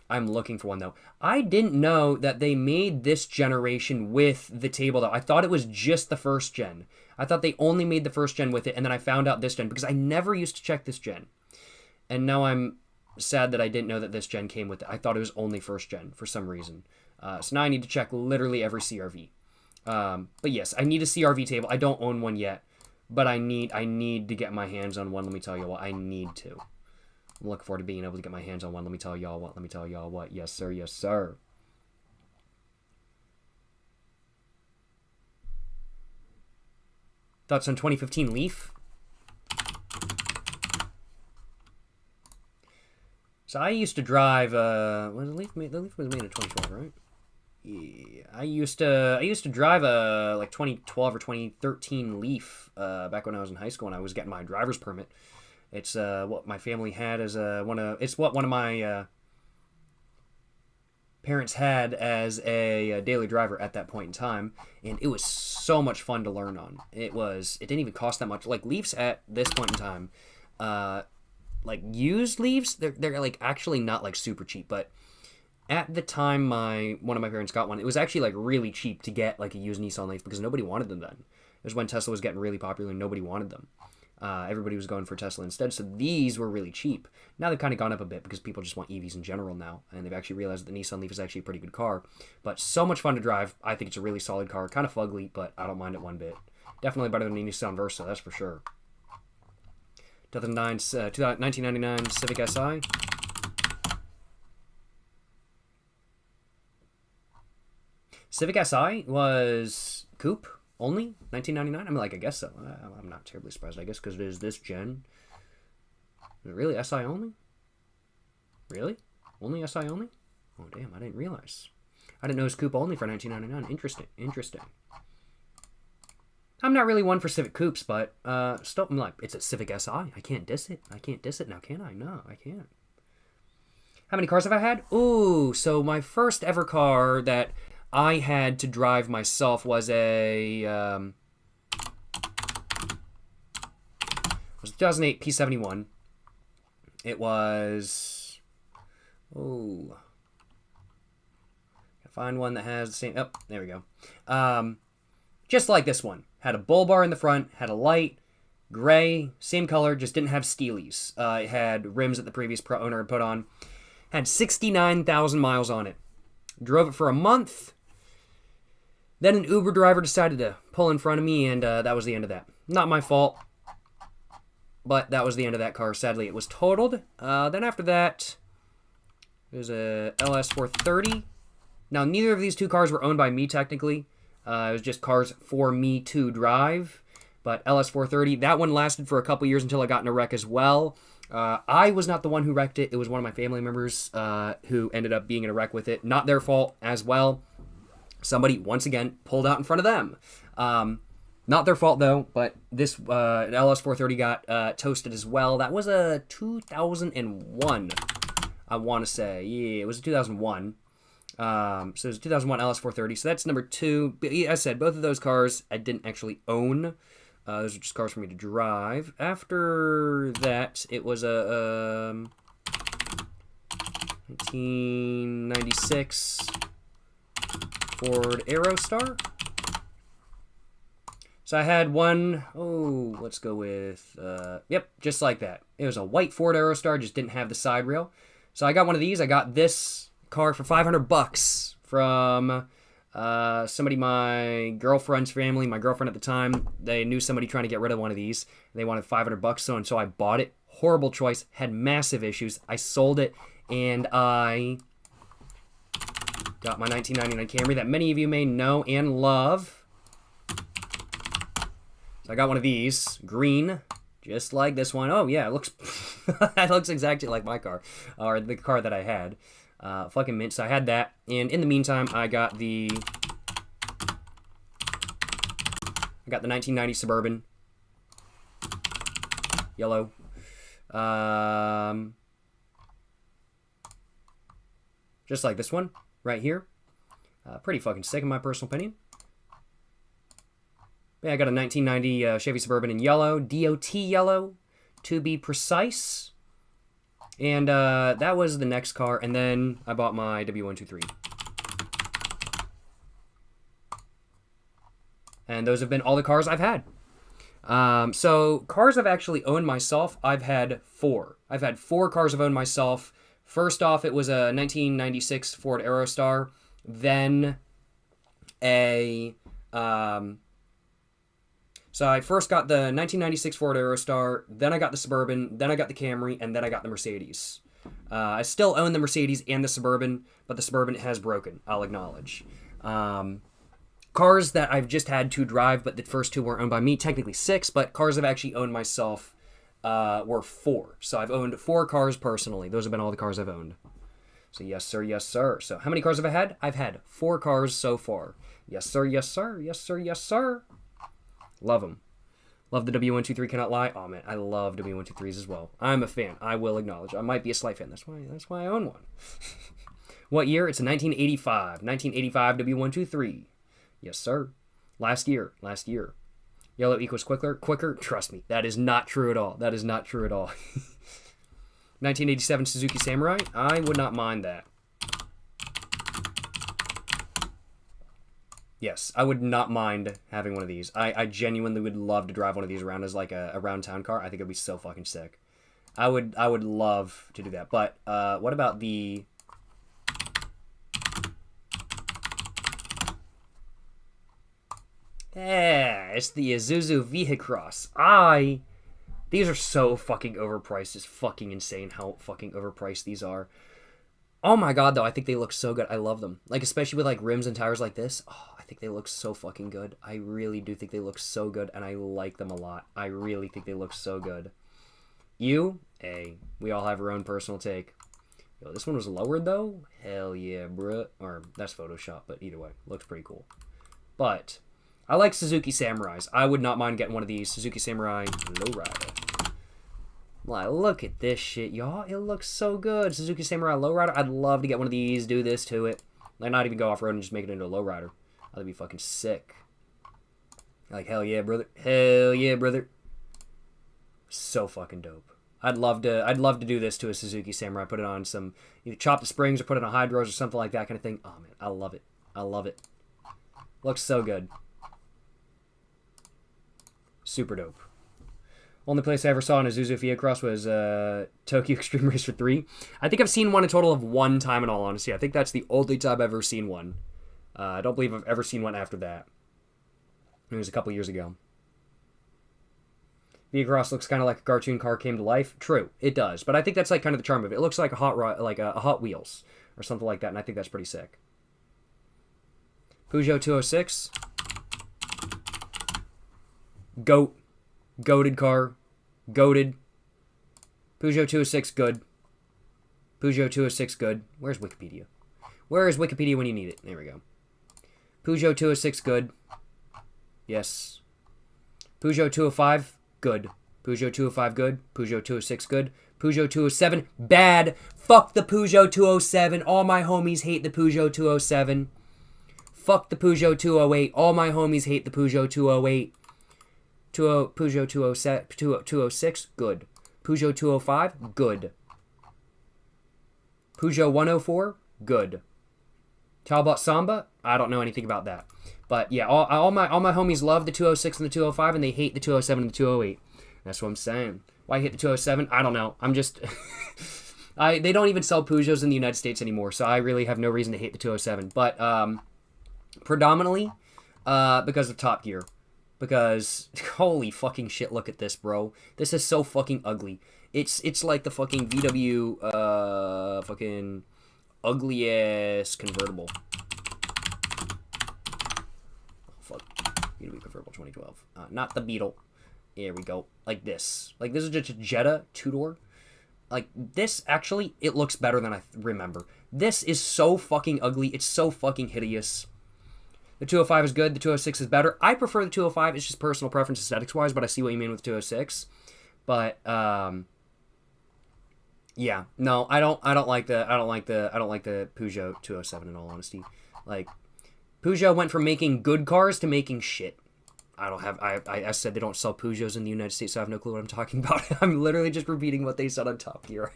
I'm looking for one, though. I didn't know that they made this generation with the table, though. I thought it was just the first gen. I thought they only made the first gen with it, and then I found out this gen, because I never used to check this gen. And now I'm sad that I didn't know that this gen came with it. I thought it was only first gen for some reason. So now I need to check literally every CRV. But yes, I need a CRV table. I don't own one yet, but I need to get my hands on one. Let me tell you what, I need to. I'm looking forward to being able to get my hands on one. Let me tell y'all what. Yes, sir. Yes, sir. Thoughts on 2015 Leaf? So I used to drive, was the Leaf made? The Leaf was made in 2012, right? I used to drive a like 2012 or 2013 Leaf back when I was in high school and I was getting my driver's permit. It's what my family had as one of my parents had as a daily driver at that point in time, and it was so much fun to learn on. It didn't even cost that much. Like Leafs at this point in time, like used Leafs, they're like actually not like super cheap, but at the time one of my parents got one, it was actually like really cheap to get like a used Nissan Leaf because nobody wanted them then. It was when Tesla was getting really popular and nobody wanted them. Everybody was going for Tesla instead, so these were really cheap. Now they've kind of gone up a bit because people just want EVs in general now, and they've actually realized that the Nissan Leaf is actually a pretty good car. But so much fun to drive. I think it's a really solid car. Kind of fugly, but I don't mind it one bit. Definitely better than the Nissan Versa, that's for sure. 1999 Civic Si. Civic Si was coupe only, 1999. I mean, like, I guess so. I'm not terribly surprised, I guess, because it is this gen. Is it really SI only? Really? Only SI only? Oh, damn, I didn't realize. I didn't know it was coupe only for 1999. Interesting. I'm not really one for Civic coupes, but still, I'm like, it's a Civic Si. I can't diss it. Now, can I? No, I can't. How many cars have I had? Ooh, so my first ever car that I had to drive myself was a 2008 P71. It was, gotta find one that has the same, oh, there we go. Just like this one. Had a bull bar in the front, had a light, gray, same color, just didn't have steelies. It had rims that the previous owner had put on. Had 69,000 miles on it. Drove it for a month. Then an Uber driver decided to pull in front of me, and that was the end of that. Not my fault, but that was the end of that car. Sadly, it was totaled. Then after that, it was a LS430. Now, neither of these two cars were owned by me, technically. It was just cars for me to drive. But LS430, that one lasted for a couple years until I got in a wreck as well. I was not the one who wrecked it. It was one of my family members who ended up being in a wreck with it. Not their fault as well. Somebody, once again, pulled out in front of them. Not their fault, though, but this LS430 got toasted as well. That was a 2001, I want to say. Yeah, it was a 2001. So it was a 2001 LS430. So that's number 2. As I said, both of those cars I didn't actually own. Those are just cars for me to drive. After that, it was a 1996 Ford Aerostar. So I had one, let's go with, just like that. It was a white Ford Aerostar, just didn't have the side rail. So I got one of these. I got this car for $500 from somebody, my girlfriend's family, my girlfriend at the time. They knew somebody trying to get rid of one of these. They wanted $500, so I bought it. Horrible choice, had massive issues. I sold it, and I got my 1999 Camry that many of you may know and love. So I got one of these, green, just like this one. Oh yeah, it looks that looks exactly like my car, or the car that I had. Fucking mint. So I had that, and in the meantime, I got the 1990 Suburban, yellow. Just like this one right here. Pretty fucking sick in my personal opinion. Yeah, I got a 1990 Chevy Suburban in yellow, DOT yellow, to be precise. And that was the next car, and then I bought my W123. And those have been all the cars I've had. So cars I've actually owned myself, I've had 4. I've had 4 cars I've owned myself. First off, it was a 1996 Ford Aerostar, then a... So I first got the 1996 Ford Aerostar, then I got the Suburban, then I got the Camry, and then I got the Mercedes. I still own the Mercedes and the Suburban, but the Suburban has broken, I'll acknowledge. Cars that I've just had to drive, but the first 2 weren't owned by me, technically 6, but cars I've actually owned myself were 4. So I've owned 4 cars personally. Those have been all the cars I've owned. So yes, sir, yes, sir. So how many cars have I had? I've had 4 cars so far. Yes, sir, yes, sir, yes, sir, yes, sir. Love them. Love the W123, cannot lie. Oh, man, I love W123s as well. I'm a fan. I will acknowledge. I might be a slight fan. That's why I own one. What year? It's a 1985. 1985 W123. Yes, sir. Last year. Yellow equals quicker. Trust me, that is not true at all. 1987 Suzuki Samurai. I would not mind that. Yes, I would not mind having one of these. I genuinely would love to drive one of these around as like a round town car. I think it'd be so fucking sick. I would love to do that. But what about the... Yeah, it's the Isuzu Vehicross. These are so fucking overpriced. It's fucking insane how fucking overpriced these are. Oh my god, though, I think they look so good. I love them. Like, especially with, like, rims and tires like this. Oh, I think they look so fucking good. I really do think they look so good, and I like them a lot. I really think they look so good. You? Hey, we all have our own personal take. Yo, this one was lowered, though? Hell yeah, bruh. Or, that's Photoshop, but either way, looks pretty cool. But, I like Suzuki Samurais. I would not mind getting one of these. Suzuki Samurai Lowrider. Like, look at this shit, y'all. It looks so good. Suzuki Samurai Lowrider. I'd love to get one of these, do this to it. Like, not even go off-road and just make it into a lowrider. That'd be fucking sick. Like, hell yeah, brother. Hell yeah, brother. So fucking dope. I'd love to do this to a Suzuki Samurai. Put it on some, either chop the springs or put it on hydros or something like that kind of thing. Oh, man. I love it. I love it. Looks so good. Super dope. Only place I ever saw in a Isuzu Vehicross was Tokyo Extreme Racer 3. I think I've seen one a total of 1 time, in all honesty. I think that's the only time I've ever seen one. I don't believe I've ever seen one after that. It was a couple years ago. Vehicross looks kind of like a cartoon car came to life. True, it does. But I think that's like kind of the charm of it. It looks like a Hot Wheels or something like that, and I think that's pretty sick. Peugeot 206. Goat. Goated car. Goated. Peugeot 206, good. Peugeot 206, good. Where's Wikipedia? Where is Wikipedia when you need it? There we go. Peugeot 206, good. Yes. Peugeot 205, good. Peugeot 205, good. Peugeot 206, good. Peugeot 207, bad. Fuck the Peugeot 207. All my homies hate the Peugeot 207. Fuck the Peugeot 208. All my homies hate the Peugeot 208. Peugeot 206, good. Peugeot 205, good. Peugeot 104, good. Talbot Samba, I don't know anything about that. But yeah, all my homies love the 206 and the 205, and they hate the 207 and the 208. That's what I'm saying. Why I hate the 207? I don't know. I'm just... they don't even sell Peugeots in the United States anymore, so I really have no reason to hate the 207. But predominantly because of Top Gear. Because, holy fucking shit, look at this, bro. This is so fucking ugly. It's like the fucking VW, fucking ugly-ass convertible. Oh, fuck. VW convertible 2012. Not the Beetle. Here we go. Like this. Like, this is just a Jetta 2-door. Like, this, actually, it looks better than I remember. This is so fucking ugly. It's so fucking hideous. The 205 is good. The 206 is better. I prefer the 205. It's just personal preference aesthetics-wise, but I see what you mean with the 206. But yeah, no, I don't like the Peugeot 207 in all honesty. Like, Peugeot went from making good cars to making shit. I said they don't sell Peugeots in the United States, so I have no clue what I'm talking about. I'm literally just repeating what they said on Top Gear.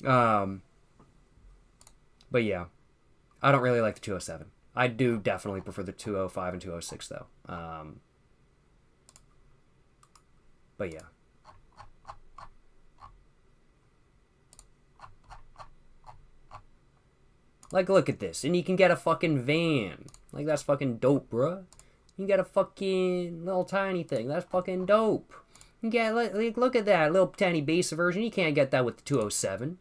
But yeah, I don't really like the 207. I do definitely prefer the 205 and 206, though. But yeah. Like, look at this. And you can get a fucking van. Like, that's fucking dope, bruh. You can get a fucking little tiny thing. That's fucking dope. You can get, like, look at that. Little tiny base version. You can't get that with the 207.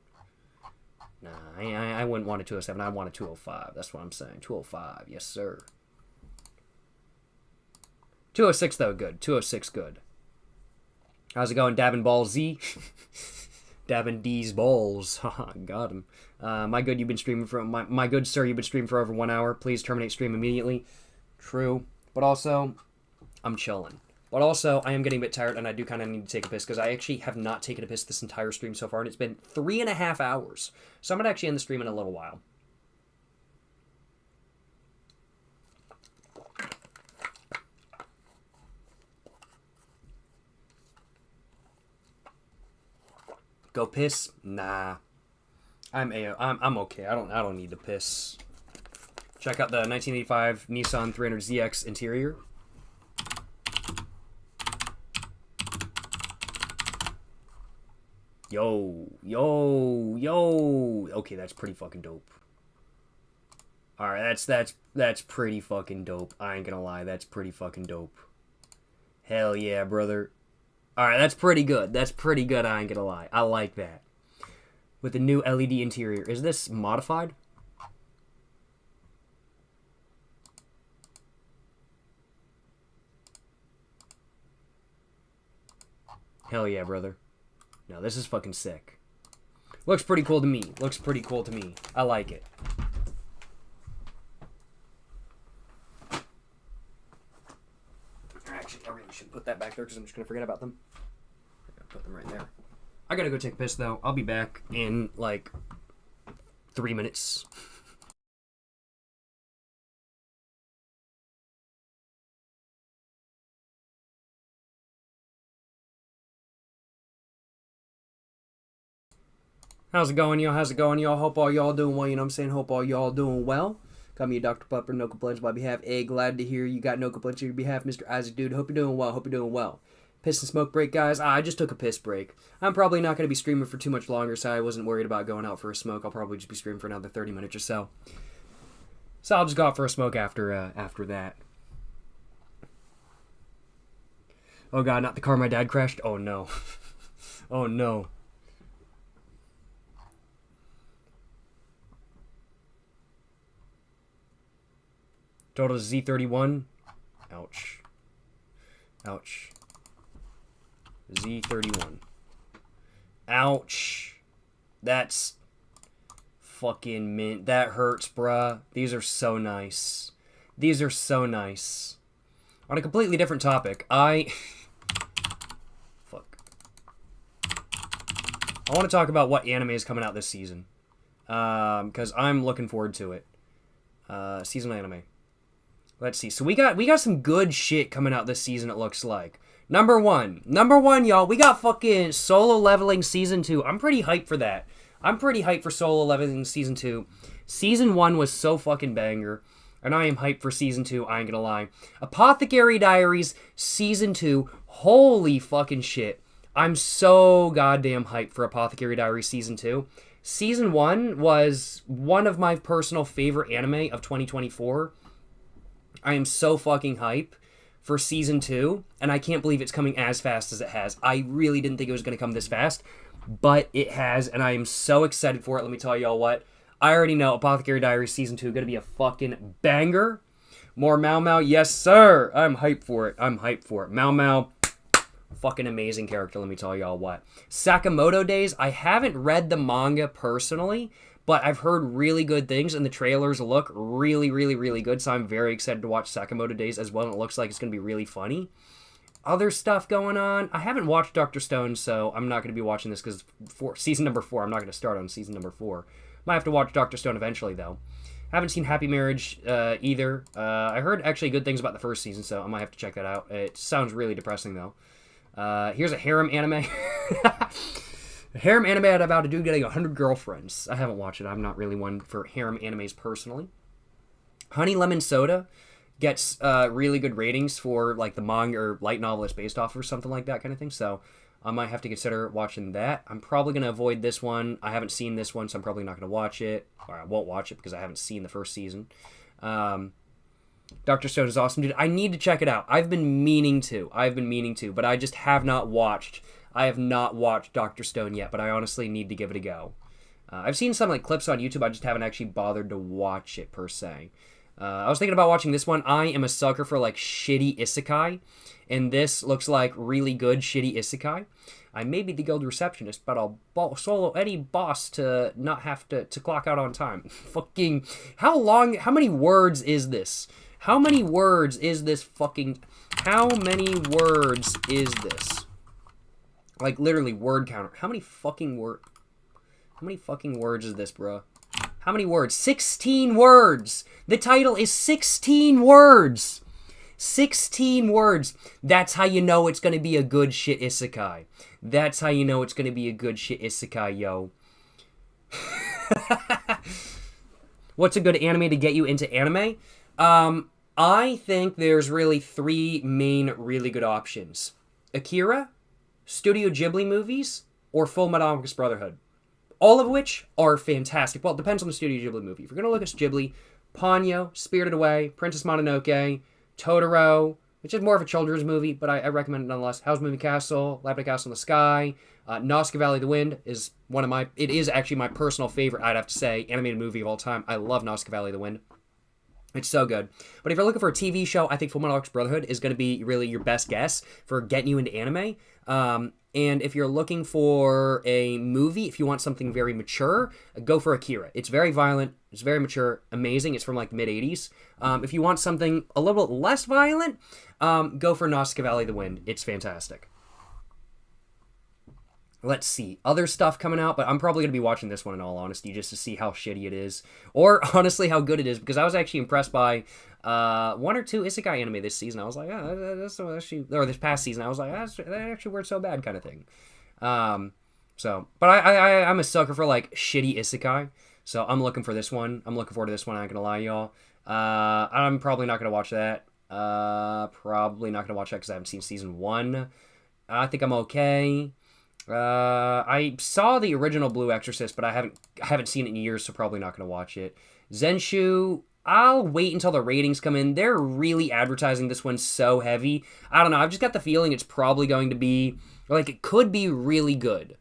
Nah, I wouldn't want a 207. I want a 205. That's what I'm saying. 205. Yes, sir. 206, though, good. 206, good. How's it going, Dabbing Ball Z? Dabbing D's balls. Haha, got him. My good, you've been streaming for my good sir, you've been streaming for over 1 hour. Please terminate stream immediately. True. But also, I'm chilling. But also, I am getting a bit tired, and I do kind of need to take a piss, because I actually have not taken a piss this entire stream so far, and it's been 3.5 hours. So I'm going to actually end the stream in a little while. Go piss? Nah. I'm okay. I don't need to piss. Check out the 1985 Nissan 300ZX interior. Yo. Okay, that's pretty fucking dope. Alright, that's pretty fucking dope. I ain't gonna lie, that's pretty fucking dope. Hell yeah, brother. Alright, that's pretty good. That's pretty good, I ain't gonna lie. I like that. With the new LED interior. Is this modified? Hell yeah, brother. No, this is fucking sick. Looks pretty cool to me. Looks pretty cool to me. I like it. Actually, I really should put that back there because I'm just going to forget about them. Put them right there. I gotta go take a piss, though. I'll be back in, like, 3 minutes. How's it going, y'all? How's it going, y'all? Hope all y'all doing well, you know what I'm saying? Hope all y'all doing well. Got me a Dr. Pupper, no complaints on my behalf. Hey, glad to hear you got no complaints on your behalf, Mr. Isaac, dude. Hope you're doing well. Hope you're doing well. Piss and smoke break, guys. I just took a piss break. I'm probably not going to be streaming for too much longer, so I wasn't worried about going out for a smoke. I'll probably just be streaming for another 30 minutes or so. So I'll just go out for a smoke after that. Oh god, not the car my dad crashed? Oh no. Oh no. Total Z31. Ouch. Ouch. Z31. Ouch. That's fucking mint. That hurts, bruh. These are so nice. These are so nice. On a completely different topic, Fuck. I want to talk about what anime is coming out this season. Because I'm looking forward to it. Seasonal anime. Let's see. So we got some good shit coming out this season, it looks like. Number one, y'all. We got fucking Solo Leveling Season 2. I'm pretty hyped for that. I'm pretty hyped for Solo Leveling Season 2. Season 1 was so fucking banger. And I am hyped for Season 2, I ain't gonna lie. Apothecary Diaries Season 2. Holy fucking shit. I'm so goddamn hyped for Apothecary Diaries Season 2. Season 1 was one of my personal favorite anime of 2024. I am so fucking hype for Season 2, and I can't believe it's coming as fast as it has. I really didn't think it was going to come this fast, but it has, and I am so excited for it. Let me tell y'all what. I already know Apothecary Diaries Season 2 is going to be a fucking banger. More Mao Mao, yes sir! I'm hyped for it. I'm hyped for it. Mao Mao, fucking amazing character, let me tell y'all what. Sakamoto Days, I haven't read the manga personally, but I've heard really good things, and the trailers look really, really, really good, so I'm very excited to watch Sakamoto Days as well, and it looks like it's going to be really funny. Other stuff going on, I haven't watched Dr. Stone, so I'm not going to be watching this, because season number 4, I'm not going to start on season number 4. Might have to watch Dr. Stone eventually, though. Haven't seen Happy Marriage either. I heard actually good things about the first season, so I might have to check that out. It sounds really depressing, though. Here's a harem anime. A harem anime about a dude getting 100 girlfriends. I haven't watched it. I'm not really one for harem animes personally. Honey Lemon Soda gets really good ratings for like the manga or light novel it's based off or something like that kind of thing. So I might have to consider watching that. I'm probably going to avoid this one. I haven't seen this one, so I'm probably not going to watch it. Or I won't watch it because I haven't seen the first season. Dr. Stone is awesome, dude. I need to check it out. I've been meaning to, but I just have not watched. I have not watched Dr. Stone yet, but I honestly need to give it a go. I've seen some like clips on YouTube. I just haven't actually bothered to watch it per se. I was thinking about watching this one. I am a sucker for like shitty isekai. and this looks like really good shitty isekai. I may be the guild receptionist, but I'll solo any boss to not have to clock out on time. Fucking, how many words is this? How many words is this fucking, how many words is this? Like, literally, word counter. How many fucking words is this, bro? How many words? 16 words! The title is 16 words! 16 words. That's how you know it's gonna be a good shit isekai. That's how you know it's gonna be a good shit isekai, yo. What's a good anime to get you into anime? I think there's really 3 main really good options. Akira, Studio Ghibli movies, or Full Metal Alchemist Brotherhood. All of which are fantastic. Well, it depends on the Studio Ghibli movie. If you're gonna look at Ghibli, Ponyo, Spirited Away, Princess Mononoke, Totoro, which is more of a children's movie, but I recommend it nonetheless. Howl's Moving Castle, Lapid Castle in the Sky, Nausicaa Valley of the Wind is it is actually my personal favorite, I'd have to say, animated movie of all time. I love Nausicaa Valley of the Wind. It's so good. But if you're looking for a TV show, I think Fullmetal Alchemist Brotherhood is going to be really your best guess for getting you into anime. And if you're looking for a movie, if you want something very mature, go for Akira. It's very violent. It's very mature. Amazing. It's from like the mid-'80s. If you want something a little bit less violent, go for Nausicaa Valley of the Wind. It's fantastic. Let's see. Other stuff coming out, but I'm probably going to be watching this one in all honesty just to see how shitty it is. Or, honestly, how good it is, because I was actually impressed by 1 or 2 isekai anime this season. I was like, oh, that's actually... Or this past season, I was like, that actually weren't so bad kind of thing. But I'm a sucker for, like, shitty isekai. So I'm looking for this one. I'm looking forward to this one, I'm not going to lie, y'all. I'm probably not going to watch that. Probably not going to watch that because I haven't seen season 1. I think I'm okay. I saw the original Blue Exorcist, but I haven't seen it in years, so probably not going to watch it. Zenshu, I'll wait until the ratings come in. They're really advertising this one so heavy. I don't know, I've just got the feeling it's probably going to be, like, it could be really good.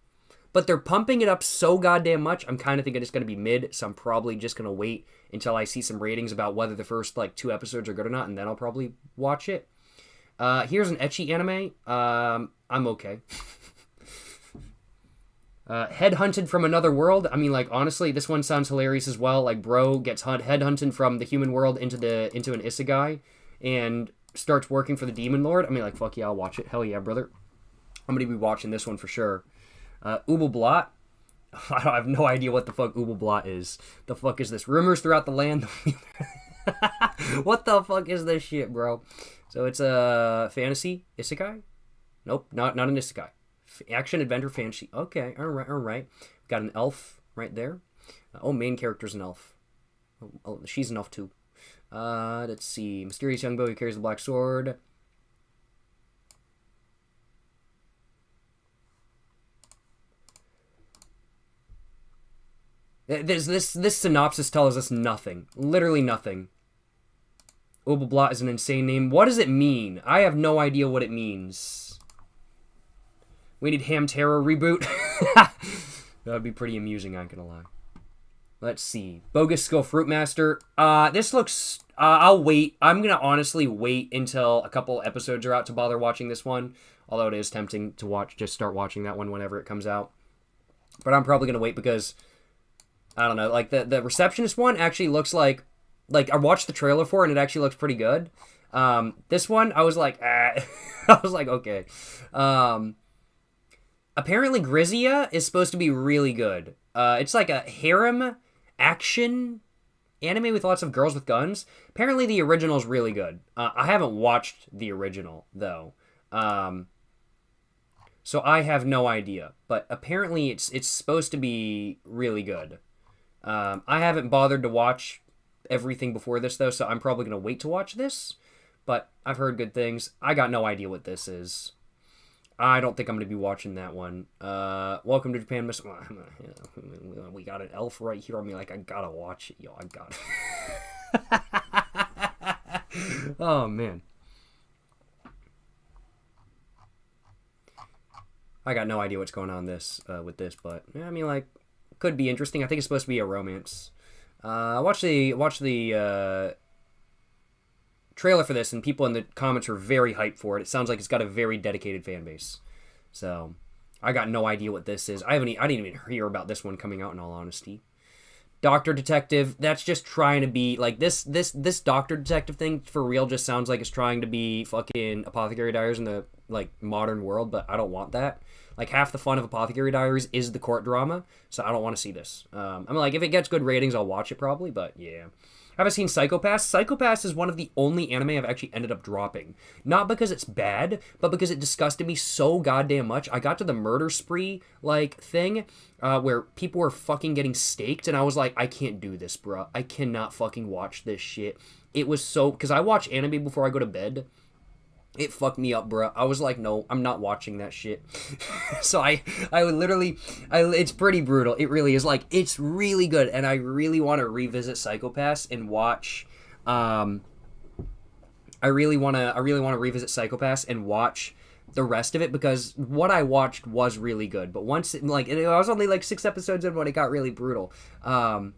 But they're pumping it up so goddamn much, I'm kind of thinking it's going to be mid, so I'm probably just going to wait until I see some ratings about whether the first, like, 2 episodes are good or not, and then I'll probably watch it. Here's an ecchi anime. I'm okay. Headhunted from Another World. I mean, like, honestly, this one sounds hilarious as well. Like, bro gets headhunted from the human world into an isekai and starts working for the Demon Lord. I mean, like, fuck yeah, I'll watch it. Hell yeah, brother. I'm gonna be watching this one for sure. Ubelblot. I have no idea what the fuck Ubelblot is. The fuck is this? Rumors throughout the land. What the fuck is this shit, bro? So it's a fantasy isekai? Nope, not an isekai. Action, adventure, fantasy. Okay, all right. Got an elf right there. Main character's an elf. Oh, she's an elf too. Let's see. Mysterious young boy who carries the black sword. This synopsis tells us nothing. Literally nothing. Ubelblot is an insane name. What does it mean? I have no idea what it means. We need Hamtaro reboot. That would be pretty amusing, I'm gonna lie. Let's see. Bogus Skill Fruit Master. This looks... I'll wait. I'm gonna honestly wait until a couple episodes are out to bother watching this one. Although it is tempting to just start watching that one whenever it comes out. But I'm probably gonna wait because... I don't know. Like, the Receptionist one actually looks like... Like, I watched the trailer for it and it actually looks pretty good. This one, I was like, I was like, okay. Apparently, Grizia is supposed to be really good. It's like a harem action anime with lots of girls with guns. Apparently, the original is really good. I haven't watched the original, though. So I have no idea. But apparently, it's supposed to be really good. I haven't bothered to watch everything before this, though, so I'm probably going to wait to watch this. But I've heard good things. I got no idea what this is. I don't think I'm going to be watching that one. Welcome to Japan, Miss... We got an elf right here on me. Like, I gotta watch it, yo. I got it. Oh, man. I got no idea what's going on with this, but... Yeah, I mean, like, could be interesting. I think it's supposed to be a romance. Watch the trailer for this, and people in the comments are very hyped for it. It sounds like it's got a very dedicated fan base. So, I got no idea what this is. I didn't even hear about this one coming out, in all honesty. Doctor Detective, that's just trying to be, like, this Doctor Detective thing, for real, just sounds like it's trying to be fucking Apothecary Diaries in the, like, modern world, but I don't want that. Like, half the fun of Apothecary Diaries is the court drama, so I don't want to see this. I mean, like, if it gets good ratings, I'll watch it probably, but yeah. Haven't seen Psycho-Pass. Psycho-Pass is one of the only anime I've actually ended up dropping. Not because it's bad, but because it disgusted me so goddamn much. I got to the murder spree, like, thing, where people were fucking getting staked, and I was like, I can't do this, bruh. I cannot fucking watch this shit. It was so... Because I watch anime before I go to bed. It fucked me up, bruh. I was like, no, I'm not watching that shit. So I literally, it's pretty brutal. It really is. Like, it's really good, and I really want to revisit Psycho-Pass and watch, I really want to revisit Psycho-Pass and watch the rest of it, because what I watched was really good. But once, I was only like 6 episodes in when it got really brutal. I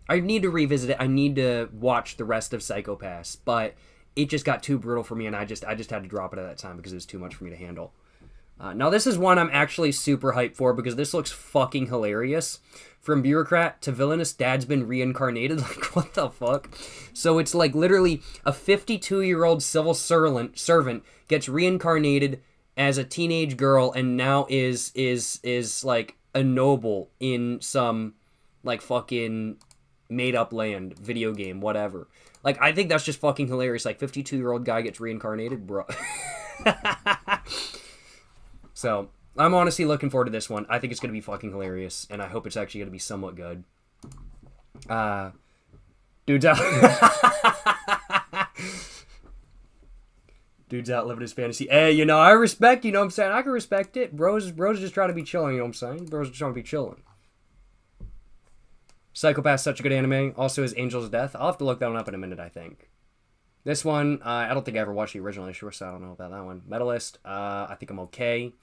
need to revisit it. I need to watch the rest of Psycho-Pass, but it just got too brutal for me, and I just had to drop it at that time because it was too much for me to handle. Now, this is one I'm actually super hyped for because this looks fucking hilarious. From bureaucrat to villainous, dad's been reincarnated. Like, what the fuck? So it's like literally a 52-year-old civil servant gets reincarnated as a teenage girl and now is like a noble in some like fucking made-up land, video game, whatever. Like, I think that's just fucking hilarious. Like, 52-year-old guy gets reincarnated, bro. So, I'm honestly looking forward to this one. I think it's going to be fucking hilarious, and I hope it's actually going to be somewhat good. Dude's out living his fantasy. Hey, you know, I respect, you know what I'm saying? I can respect it. Bro's just trying to be chilling, you know what I'm saying? Bro's just trying to be chilling. Psycho-Pass, such a good anime. Also is Angel's Death. I'll have to look that one up in a minute, I think. This one, I don't think I ever watched the original issue, so I don't know about that one. Medalist, I think I'm okay.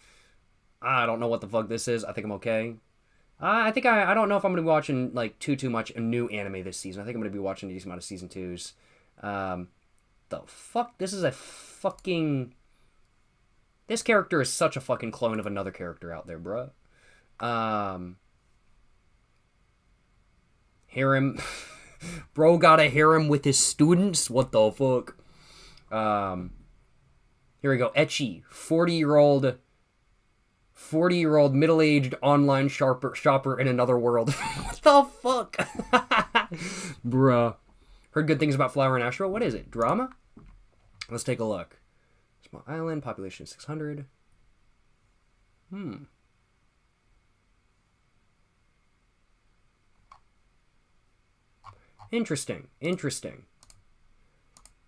I don't know what the fuck this is. I think I'm okay. I don't know if I'm going to be watching, like, too much a new anime this season. I think I'm going to be watching a decent amount of season 2s. The fuck? This is a fucking... This character is such a fucking clone of another character out there, bruh. Harem. Bro got a harem with his students? What the fuck? Here we go. Ecchi. 40-year-old middle-aged online shopper in another world. What the fuck? Bruh. Heard good things about Flower and Astro. What is it? Drama? Let's take a look. Small island. Population 600. Interesting.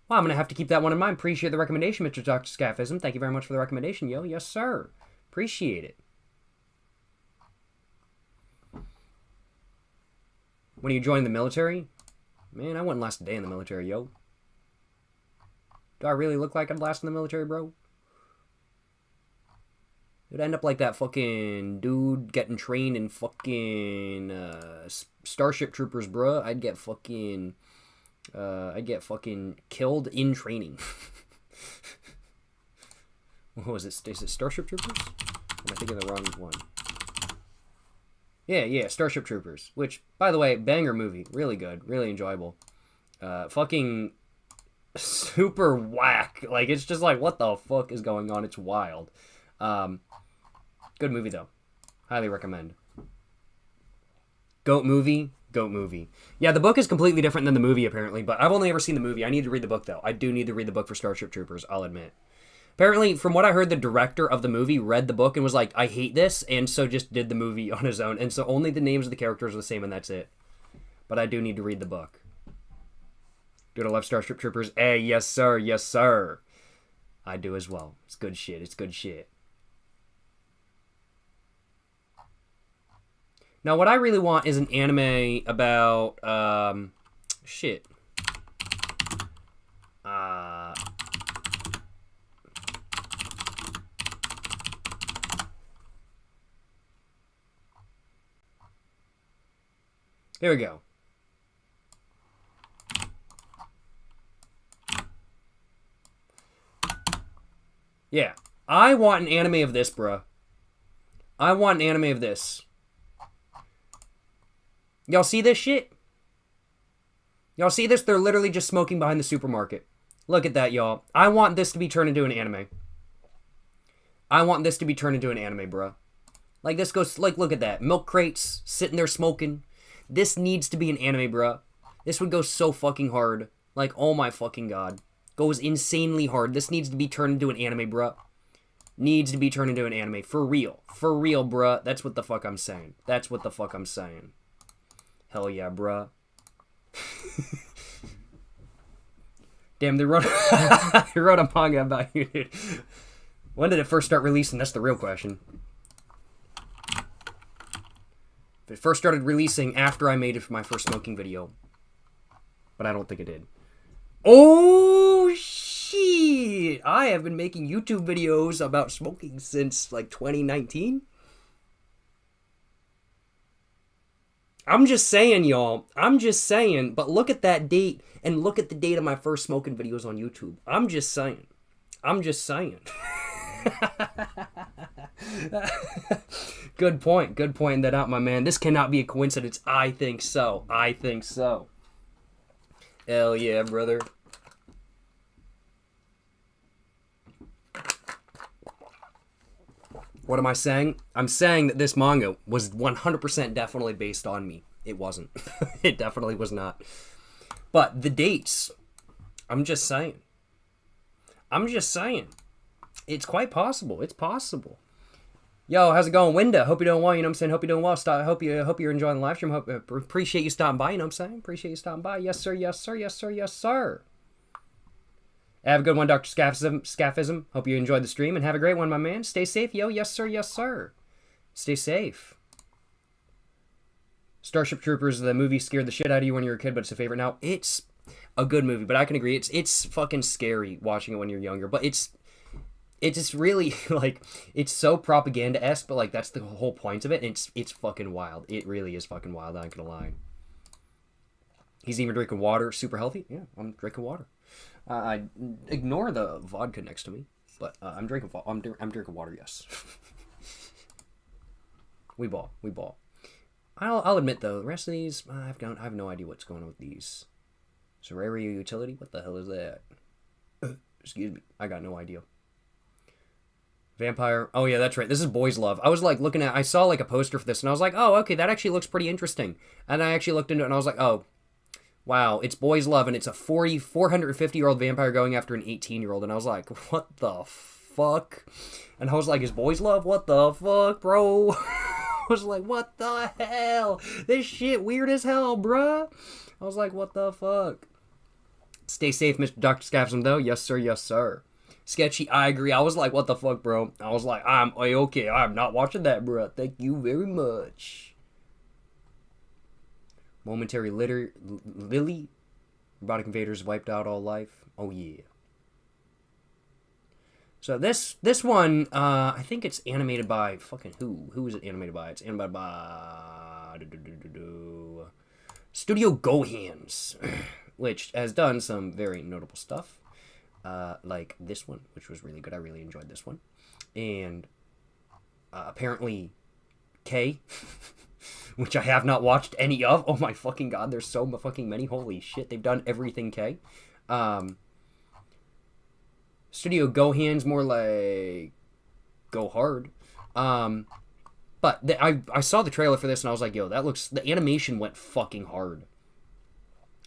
Well, I'm going to have to keep that one in mind. Appreciate the recommendation, Mr. Dr. Scaffism. Thank you very much for the recommendation, yo. Yes, sir. Appreciate it. When are you joining the military? Man, I wouldn't last a day in the military, yo. Do I really look like I'd last in the military, bro? It'd end up like that fucking dude getting trained in fucking Starship Troopers, bruh. I'd get fucking killed in training. What was it? Is it Starship Troopers? Am I thinking of the wrong one? Yeah, Starship Troopers. Which, by the way, banger movie. Really good. Really enjoyable. Fucking super whack. Like, it's just like, what the fuck is going on? It's wild. Good movie, though. Highly recommend. Goat movie. Yeah, the book is completely different than the movie, apparently, but I've only ever seen the movie. I need to read the book, though. I do need to read the book for Starship Troopers, I'll admit. Apparently, from what I heard, the director of the movie read the book and was like, I hate this, and so just did the movie on his own, and so only the names of the characters are the same, and that's it. But I do need to read the book. Dude, I love Starship Troopers. Hey, yes, sir. Yes, sir. I do as well. It's good shit. Now, what I really want is an anime about, shit. Here we go. Yeah. I want an anime of this, bruh. I want an anime of this. Y'all see this shit? Y'all see this? They're literally just smoking behind the supermarket. Look at that, y'all. I want this to be turned into an anime. I want this to be turned into an anime, bruh. Like, this goes, like, look at that. Milk crates, sitting there smoking. This needs to be an anime, bruh. This would go so fucking hard. Like, oh my fucking god. Goes insanely hard. This needs to be turned into an anime, bruh. Needs to be turned into an anime. For real. For real, bruh. That's what the fuck I'm saying. That's what the fuck I'm saying. Hell yeah, bruh. Damn, they wrote, they wrote a manga about you, dude. When did it first start releasing? That's the real question. It first started releasing after I made my first smoking video. But I don't think it did. Oh, shit! I have been making YouTube videos about smoking since, like, 2019. I'm just saying, y'all. I'm just saying. But look at that date, and look at the date of my first smoking videos on YouTube. I'm just saying. I'm just saying. Good point. Good pointing that out, my man. This cannot be a coincidence. I think so. I think so. Hell yeah, brother. What am I saying? I'm saying that this manga was 100% definitely based on me. It wasn't. It definitely was not. But the dates, I'm just saying. I'm just saying. It's quite possible. It's possible. Yo, how's it going, Winda? Hope you're doing well, you know what I'm saying? Hope you're doing well. Hope you're enjoying the live stream. Appreciate you stopping by, you know what I'm saying? Appreciate you stopping by. Yes, sir, yes, sir, yes, sir, yes, sir. Have a good one, Dr. Scaphism. Hope you enjoyed the stream, and have a great one, my man. Stay safe, yo. Yes, sir, yes, sir. Stay safe. Starship Troopers, the movie scared the shit out of you when you were a kid, but it's a favorite now. It's a good movie, but I can agree. It's fucking scary watching it when you're younger, but it's just really, like, it's so propaganda-esque, but, like, that's the whole point of it, and it's fucking wild. It really is fucking wild, I'm not gonna lie. He's even drinking water, super healthy. Yeah, I'm drinking water. I ignore the vodka next to me, but I'm drinking water, yes. We ball. I'll admit, though, the rest of these, I have no idea what's going on with these. Serraria Utility? What the hell is that? Excuse me, I got no idea. Vampire. Oh, yeah, that's right. This is Boys Love. I was, like, I saw, like, a poster for this, and I was like, oh, okay, that actually looks pretty interesting. And I actually looked into it, and I was like, oh, wow, it's Boys Love, and it's a 450-year-old vampire going after an 18-year-old, and I was like, what the fuck? And I was like, is Boys Love? What the fuck, bro? I was like, what the hell? This shit weird as hell, bruh. I was like, what the fuck? Stay safe, Mr. Dr. Scaphism, though. Yes, sir, yes, sir. Sketchy, I agree. I was like, what the fuck, bro? I was like, I'm okay. I'm not watching that, bro. Thank you very much. Momentary Lily. Robotic invaders wiped out all life. Oh, yeah. So this one, I think it's animated by fucking who? Who is it animated by? It's animated by Studio Gohands, which has done some very notable stuff. Like this one, which was really good. I really enjoyed this one. And apparently K, which I have not watched any of. Oh my fucking god, there's so fucking many. Holy shit, they've done everything K. Studio Gohands, more like Go Hard. But I saw the trailer for this and I was like, yo, that looks, the animation went fucking hard.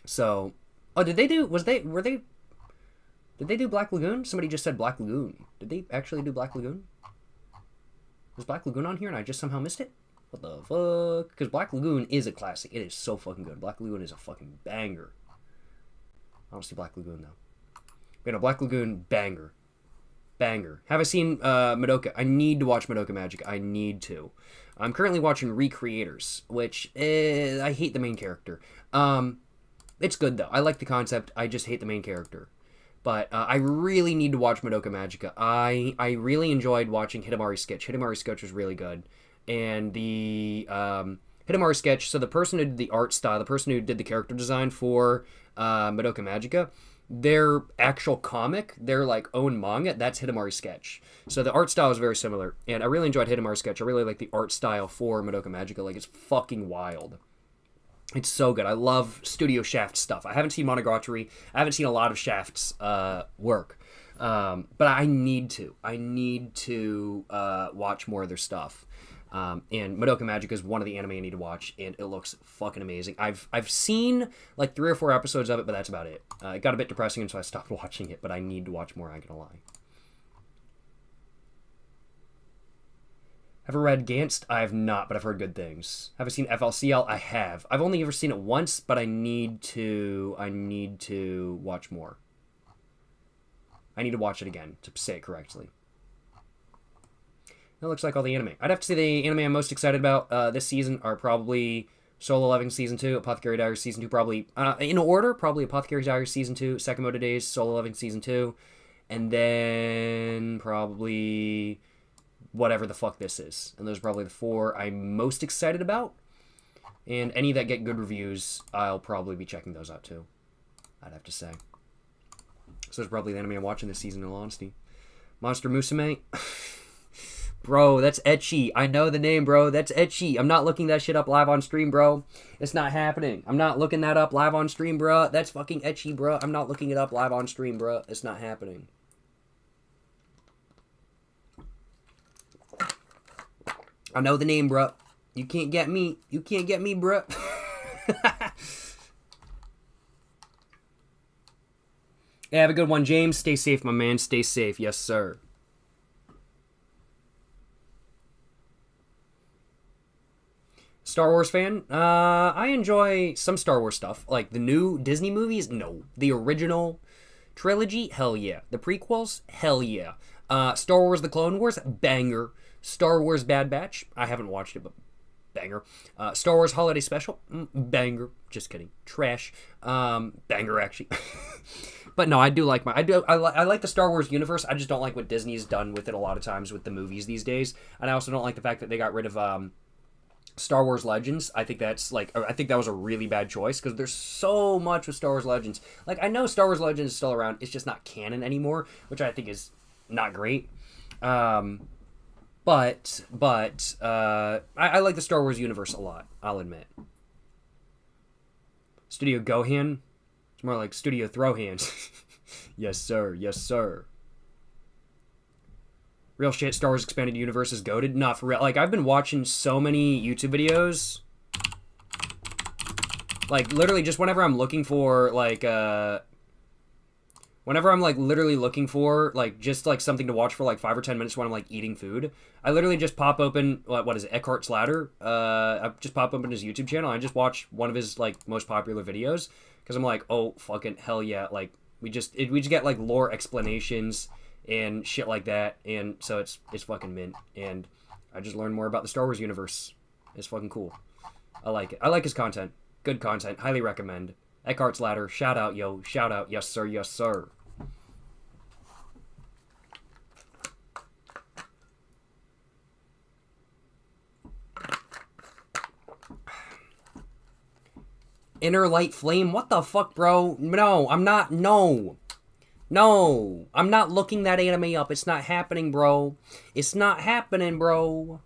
So, oh, did they do Black Lagoon? Somebody just said Black Lagoon. Did they actually do Black Lagoon? Was Black Lagoon on here and I just somehow missed it? What the fuck? Because Black Lagoon is a classic. It is so fucking good. Black Lagoon is a fucking banger. I don't see Black Lagoon, though. But no, Black Lagoon, banger. Banger. Have I seen Madoka? I need to watch Madoka Magic. I need to. I'm currently watching Recreators, which I hate the main character. It's good, though. I like the concept. I just hate the main character. But I really need to watch Madoka Magica. I really enjoyed watching Hidamari Sketch. Hidamari Sketch was really good. And the Hidamari Sketch, so the person who did the art style, the person who did the character design for Madoka Magica, their actual comic, their like own manga, that's Hidamari's sketch. So the art style is very similar, and I really enjoyed Hidamari's sketch. I really like the art style for Madoka Magica. Like, it's fucking wild. It's so good. I love Studio Shaft stuff. I haven't seen Monogatari. I haven't seen a lot of Shaft's work, but I need to. I need to watch more of their stuff. And Madoka Magica is one of the anime I need to watch, and it looks fucking amazing. I've seen like 3 or 4 episodes of it, but that's about it. It got a bit depressing, and so I stopped watching it, but I need to watch more, I ain't gonna lie. Ever read Gantz? I have not, but I've heard good things. Have I seen FLCL? I have. I've only ever seen it once, but I need to watch more. I need to watch it again to say it correctly. That looks like all the anime. I'd have to say the anime I'm most excited about this season are probably Solo Leveling Season 2, Apothecary Diaries Season 2, probably, in order, probably Apothecary Diaries Season 2, Sakamoto Days, Solo Leveling Season 2, and then probably whatever the fuck this is. And those are probably the 4 I'm most excited about. And any that get good reviews, I'll probably be checking those out too, I'd have to say. So it's probably the anime I'm watching this season, in all honesty. Monster Musume. Bro, that's ecchi. I know the name, bro. That's ecchi. I'm not looking that shit up live on stream, bro. It's not happening. I'm not looking that up live on stream, bro. That's fucking ecchi, bro. I'm not looking it up live on stream, bro. It's not happening. I know the name, bro. You can't get me. You can't get me, bro. Yeah, have a good one, James. Stay safe, my man. Stay safe. Yes, sir. Star Wars fan? I enjoy some Star Wars stuff. Like the new Disney movies? No. The original trilogy? Hell yeah. The prequels? Hell yeah. Star Wars The Clone Wars? Banger. Star Wars Bad Batch? I haven't watched it, but banger. Star Wars Holiday Special? Banger. Just kidding. Trash. Banger, actually. But no, I do like I like the Star Wars universe. I just don't like what Disney's done with it a lot of times with the movies these days. And I also don't like the fact that they got rid of Star Wars Legends. I think that was a really bad choice because there's so much with Star Wars Legends. Like, I know Star Wars Legends is still around. It's just not canon anymore, which I think is not great. But I like the Star Wars universe a lot, I'll admit. Studio Gohan? It's more like Studio Throw Hands. Yes, sir. Yes, sir. Real shit, Star Wars Expanded Universe is goated. Not for real. Like, I've been watching so many YouTube videos. Like, literally, just whenever I'm looking for, like, whenever I'm, like, literally looking for, like, just, like, something to watch for, like, 5 or 10 minutes when I'm, like, eating food, I literally just pop open, what is it, Eckhart's Ladder? I just pop open his YouTube channel, and I just watch one of his, like, most popular videos, because I'm like, oh, fucking hell yeah, like, we just get, like, lore explanations and shit like that, and so it's fucking mint, and I just learned more about the Star Wars universe. It's fucking cool. I like it. I like his content. Good content. Highly recommend. Eckhart's Ladder. Shout out, yo. Shout out. Yes, sir. Yes, sir. Inner Light Flame? What the fuck, bro? No, I'm not. No. No, I'm not looking that anime up. It's not happening, bro. It's not happening, bro.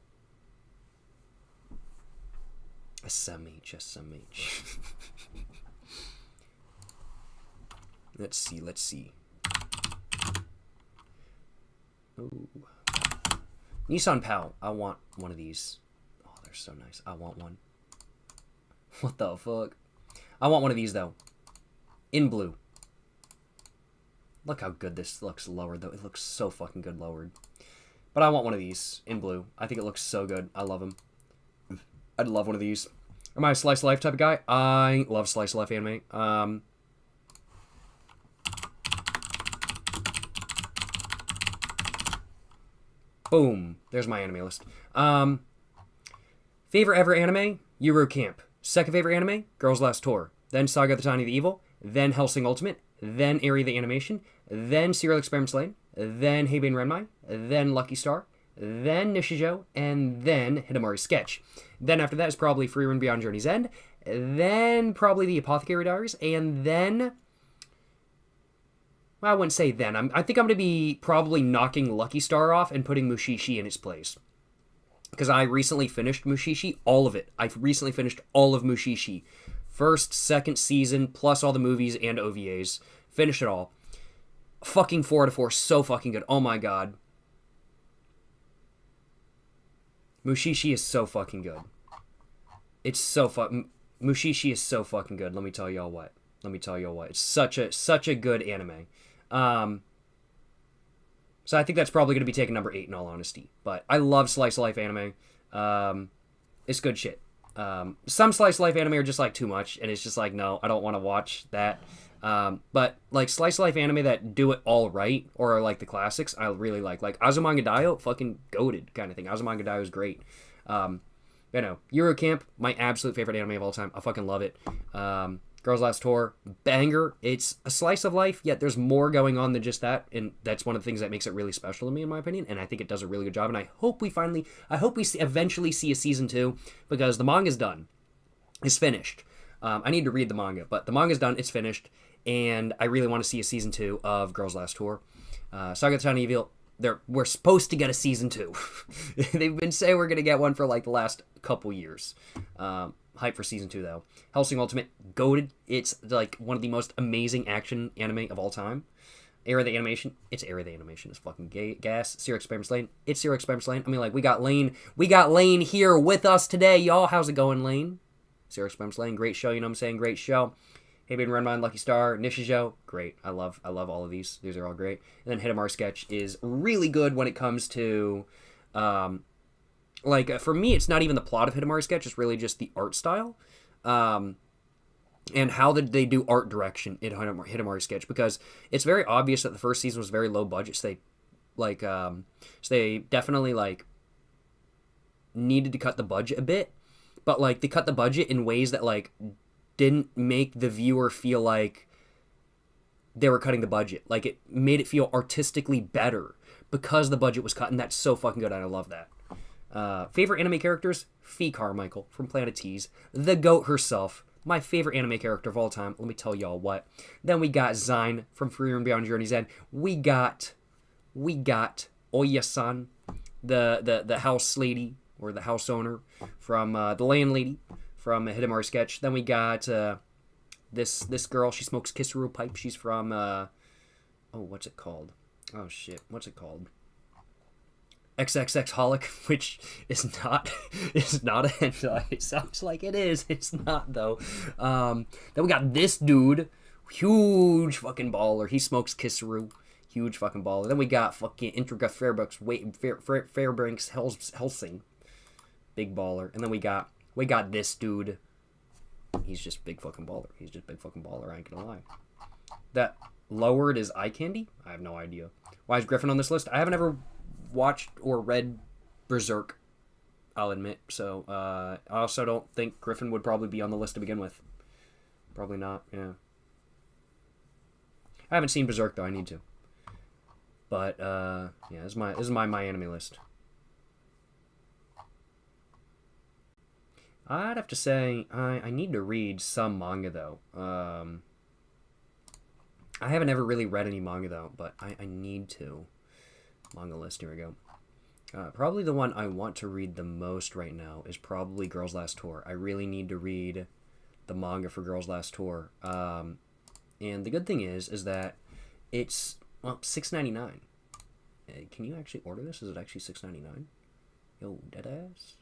SMH. Let's see. Ooh. Nissan Pal. I want one of these. Oh, they're so nice. I want one. What the fuck? I want one of these, though. In blue. Look how good this looks lowered, though. It looks so fucking good lowered. But I want one of these in blue. I think it looks so good. I love them. I'd love one of these. Am I a slice of life type of guy? I love slice of life anime. Boom. There's my anime list. Favorite ever anime? Yuru Camp. Second favorite anime? Girls Last Tour. Then Saga the Tiny the Evil. Then Hellsing Ultimate. Then Eri the Animation. Then Serial Experiments Lane. Then Heiben Renmai. Then Lucky Star. Then Nishijo. And then Hidamari's Sketch. Then after that is probably Freerun Beyond Journey's End. Then probably the Apothecary Diaries. And then Well, I wouldn't say then. I think I'm going to be probably knocking Lucky Star off and putting Mushishi in its place. Because I recently finished Mushishi, all of it. I've recently finished all of Mushishi. First, second season, plus all the movies and OVAs. Finished it all. Fucking 4 out of 4. So fucking good. Oh my god. Mushishi is so fucking good. It's so Mushishi is so fucking good. Let me tell y'all what. It's such a good anime. So I think that's probably going to be taking number 8 in all honesty. But I love slice of life anime. It's good shit. Some slice of life anime are just like too much, and it's just like, no, I don't want to watch that. But like slice of life anime that do it all right, or like the classics, I really like. Like Azumanga Daioh, fucking goated kind of thing. Azumanga Daioh is great. You know, Eurocamp, my absolute favorite anime of all time. I fucking love it. Girls Last Tour, banger. It's a slice of life, yet there's more going on than just that, and that's one of the things that makes it really special to me, in my opinion, and I think it does a really good job, and I hope we eventually see a season 2, because the manga's done. It's finished. I need to read the manga, but the manga's done, it's finished, and I really want to see a season 2 of Girls Last Tour. Saga of the Town of Evil, we're supposed to get a season 2. They've been saying we're going to get one for like the last couple years. Hype for season 2 though. Hellsing Ultimate, goated. It's like one of the most amazing action anime of all time. Era of the Animation, it's Era of the Animation. It's fucking gas. Zero Experiments Lane, it's Zero Experiments Lane. I mean, like, we got Lane here with us today, y'all. How's it going, Lane? Zero Experiments Lane, great show. You know what I'm saying? Great show. Hey Baby Run Mine, Lucky Star, Nishijo, great. I love all of these. These are all great. And then Hitamaru Sketch is really good when it comes to, like, for me, it's not even the plot of Hitamaru Sketch. It's really just the art style, and how they do art direction in Hitamaru Sketch. Because it's very obvious that the first season was very low budget. So they definitely like needed to cut the budget a bit, but like they cut the budget in ways that like didn't make the viewer feel like they were cutting the budget. Like, it made it feel artistically better because the budget was cut, and that's so fucking good, and I love that. Favorite anime characters? Fee Carmichael from Planet Tease. The GOAT herself. My favorite anime character of all time. Let me tell y'all what. Then we got Zine from Free Room Beyond Journey's End. We got Oya-san, the house lady, or the house owner, from the landlady from Hitamaru Sketch. Then we got this girl. She smokes Kisuru pipe. She's from what's it called? Oh shit, what's it called? XXX Holic, which is not a hentai. It sounds like it is. It's not though. Then we got this dude, huge fucking baller. He smokes Kisuru, huge fucking baller. Then we got fucking Intriga Fairbanks Helsing, big baller. And then we got this dude. He's just big fucking baller. I ain't gonna lie. That lowered is eye candy? I have no idea. Why is Griffin on this list? I haven't ever watched or read Berserk, I'll admit. So, I also don't think Griffin would probably be on the list to begin with. Probably not, yeah. I haven't seen Berserk, though. I need to. But, yeah, this is my anime list. I'd have to say I need to read some manga, though. I haven't ever really read any manga, though, but I need to. Manga list, here we go. Probably the one I want to read the most right now is probably Girls Last Tour. I really need to read the manga for Girls Last Tour. And the good thing is that it's, well, $6.99. Can you actually order this? Is it actually $6.99? Yo, deadass?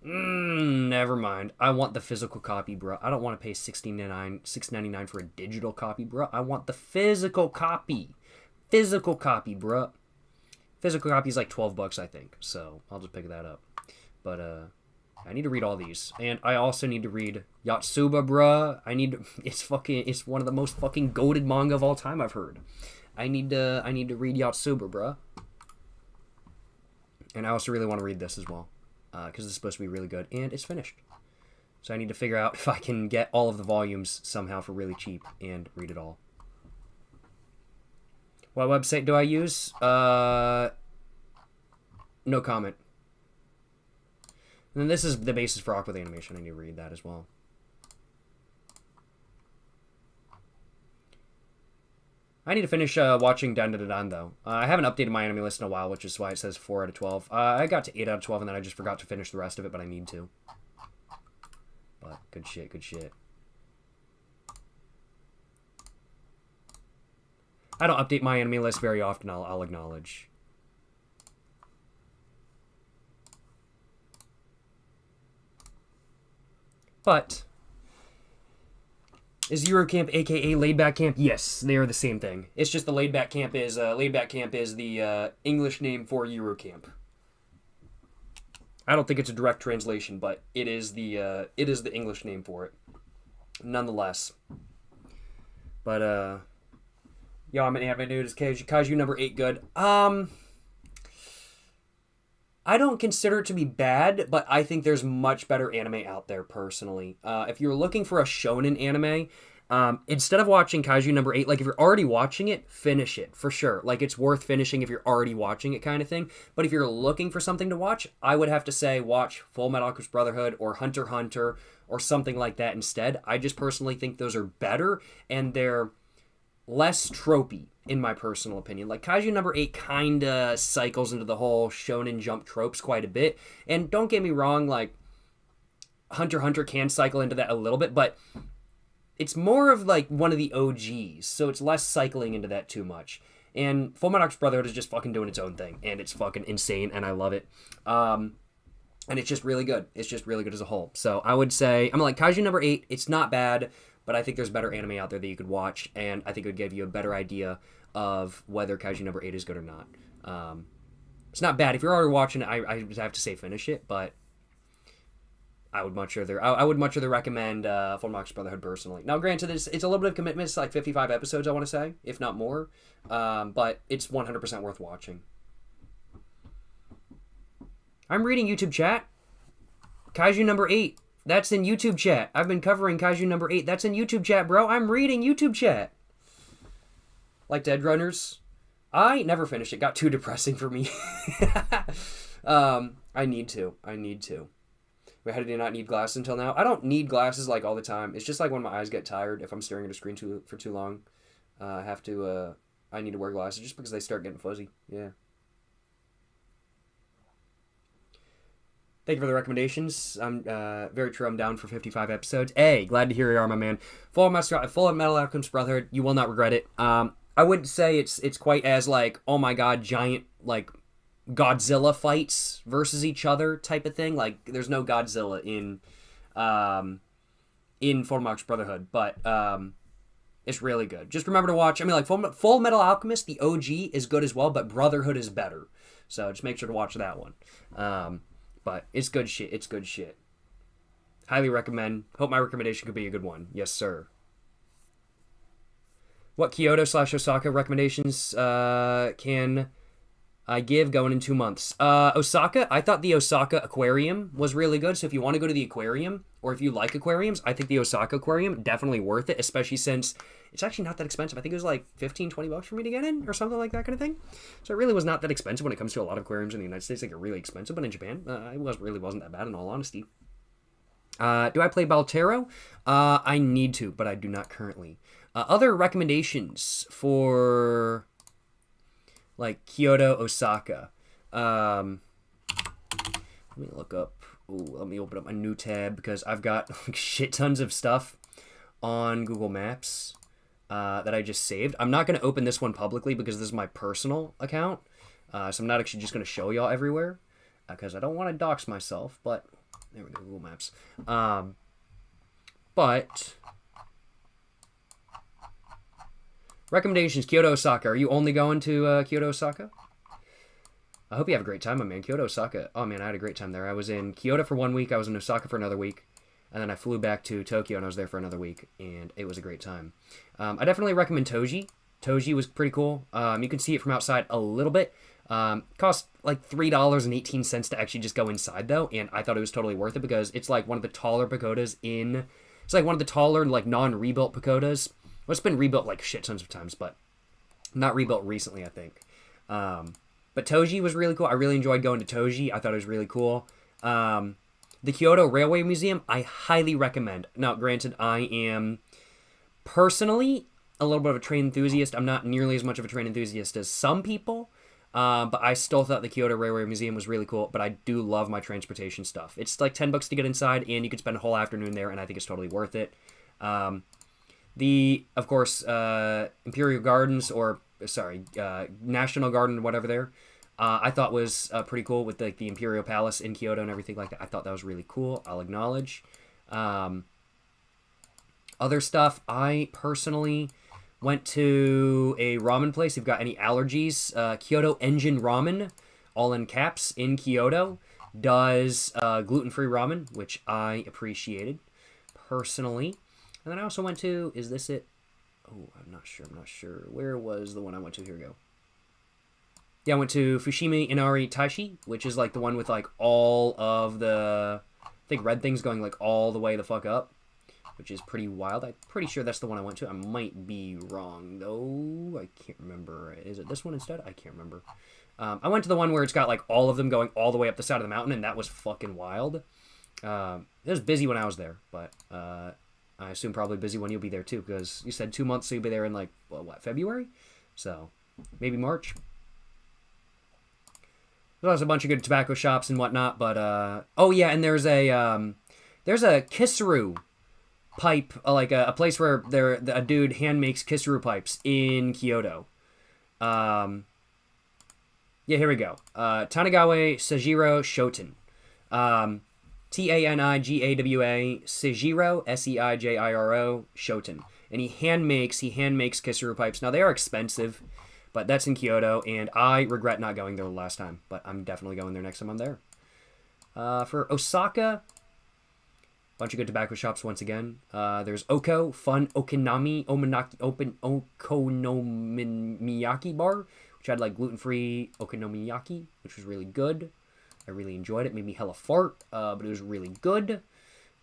Never mind. I want the physical copy, bro. I don't want to pay $6.99 for a digital copy, bro. I want the physical copy. Physical copy, bro. Physical copy is like $12, I think. So I'll just pick that up. But I need to read all these, and I also need to read Yotsuba, bruh. It's one of the most fucking goated manga of all time, I've heard. I need to read Yotsuba, bruh. And I also really want to read this as well, because it's supposed to be really good, and it's finished. So I need to figure out if I can get all of the volumes somehow for really cheap and read it all. What website do I use? No comment. And then this is the basis for Aqua the Animation. I need to read that as well. I need to finish watching Dan Dan Dan though. I haven't updated my anime list in a while, which is why it says 4 out of 12. I got to 8 out of 12, and then I just forgot to finish the rest of it, but I need to. But good shit, good shit. I don't update my anime list very often, I'll acknowledge. But is Eurocamp aka Laid Back Camp? Yes, they are the same thing. It's just the Laid Back Camp is the English name for Eurocamp. I don't think it's a direct translation, but it is the English name for it. Nonetheless. But yo, I'm an anime dude. Is Kaiju number 8 good? I don't consider it to be bad, but I think there's much better anime out there, personally. If you're looking for a shonen anime, instead of watching Kaiju number 8, like, if you're already watching it, finish it, for sure. Like, it's worth finishing if you're already watching it, kind of thing. But if you're looking for something to watch, I would have to say watch Full Metal Alchemist Brotherhood or Hunter x Hunter or something like that instead. I just personally think those are better, and they're less tropey, in my personal opinion. Like, Kaiju number 8 kinda cycles into the whole Shonen Jump tropes quite a bit. And don't get me wrong, like, Hunter x Hunter can cycle into that a little bit, but it's more of, like, one of the OGs, so it's less cycling into that too much. And Full Metal Alchemist Brotherhood is just fucking doing its own thing, and it's fucking insane, and I love it. And it's just really good. It's just really good as a whole. So I would say, like, Kaiju number 8, it's not bad, but I think there's better anime out there that you could watch, and I think it would give you a better idea of whether Kaiju number 8 is good or not. It's not bad. If you're already watching it, I would have to say finish it, but I would much rather recommend Full Metal Alchemist Brotherhood personally. Now, granted, it's a little bit of commitment. It's like 55 episodes, I want to say, if not more, but it's 100% worth watching. I'm reading YouTube chat. Kaiju number 8. That's in YouTube chat. I've been covering Kaiju number 8. That's in YouTube chat, bro. I'm reading YouTube chat. Like Dead Runners. I never finished it. Got too depressing for me. I need to. Wait, how did I not need glasses until now? I don't need glasses, like, all the time. It's just like when my eyes get tired, if I'm staring at a screen for too long, I need to wear glasses just because they start getting fuzzy. Yeah. Thank you for the recommendations. I'm very true. I'm down for 55 episodes. Hey, glad to hear you are, my man. Full Metal Alchemist Brotherhood. You will not regret it. I wouldn't say it's quite as, like, oh my god, giant, like, Godzilla fights versus each other type of thing. Like, there's no Godzilla in Full Metal Alchemist Brotherhood, but it's really good. Just remember to watch. I mean, like, Full Metal Alchemist, the OG, is good as well, but Brotherhood is better. So just make sure to watch that one. But it's good shit. It's good shit. Highly recommend. Hope my recommendation could be a good one. Yes, sir. What Kyoto/Osaka recommendations can I give going in 2 months? Osaka, I thought the Osaka Aquarium was really good. So if you want to go to the aquarium, or if you like aquariums, I think the Osaka Aquarium, definitely worth it, especially since it's actually not that expensive. I think it was like $15-20 for me to get in, or something like that kind of thing. So it really was not that expensive when it comes to a lot of aquariums in the United States. Like, they're really expensive, but in Japan, it really wasn't that bad, in all honesty. Do I play Baltero? I need to, but I do not currently. Other recommendations for, like, Kyoto, Osaka. Let me look up. Let me open up my new tab, because I've got, like, shit tons of stuff on Google Maps that I just saved. I'm not going to open this one publicly because this is my personal account. So I'm not actually just going to show y'all everywhere, because I don't want to dox myself. But there we go, Google Maps. But recommendations: Kyoto, Osaka. Are you only going to Kyoto, Osaka? I hope you have a great time, my man. Kyoto, Osaka. Oh, man, I had a great time there. I was in Kyoto for 1 week. I was in Osaka for another week. And then I flew back to Tokyo, and I was there for another week. And it was a great time. I definitely recommend Toji. Toji was pretty cool. You can see it from outside a little bit. Cost like $3.18 to actually just go inside, though. And I thought it was totally worth it, because it's like one of the taller pagodas in... It's like one of the taller, like, non-rebuilt pagodas. Well, it's been rebuilt, like, shit tons of times, but not rebuilt recently, I think. But Toji was really cool. I really enjoyed going to Toji. I thought it was really cool. The Kyoto Railway Museum, I highly recommend. Now, granted, I am personally a little bit of a train enthusiast. I'm not nearly as much of a train enthusiast as some people, but I still thought the Kyoto Railway Museum was really cool. But I do love my transportation stuff. It's like $10 to get inside, and you could spend a whole afternoon there, and I think it's totally worth it. Of course, Imperial Gardens, or sorry, National Garden, whatever there, I thought was pretty cool with like the Imperial Palace in Kyoto and everything like that. I thought that was really cool. I'll acknowledge. Other stuff, I personally went to a ramen place. If you've got any allergies, Kyoto Engine Ramen, all in caps, in Kyoto, does gluten-free ramen, which I appreciated personally. And then I also went to, is this it? Oh, I'm not sure. Where was the one I went to? Here we go. Yeah, I went to Fushimi Inari Taishi, which is like the one with like all of the, I think, red things going like all the way the fuck up, which is pretty wild. I'm pretty sure that's the one I went to. I might be wrong, though. I can't remember. Is it this one instead? I can't remember. I went to the one where it's got like all of them going all the way up the side of the mountain, and that was fucking wild. It was busy when I was there, but I assume probably busy when you'll be there too, because you said 2 months, so you'll be there in like, well, what, February? So maybe March. There's a bunch of good tobacco shops and whatnot, but oh yeah, and there's a Kisaru pipe, like a place where a dude hand makes Kisaru pipes in Kyoto. Yeah, here we go. Tanagawa Seijiro Shoten. Tanigawa Seijiro, Seijiro Shoten. And he hand makes Kisaru pipes. Now they are expensive, but that's in Kyoto, and I regret not going there the last time, but I'm definitely going there next time I'm there. For Osaka, bunch of good tobacco shops once again. There's Oko, Fun Okonomiyaki Bar, which had like gluten-free okonomiyaki, which was really good. I really enjoyed it. Made me hella fart, but it was really good.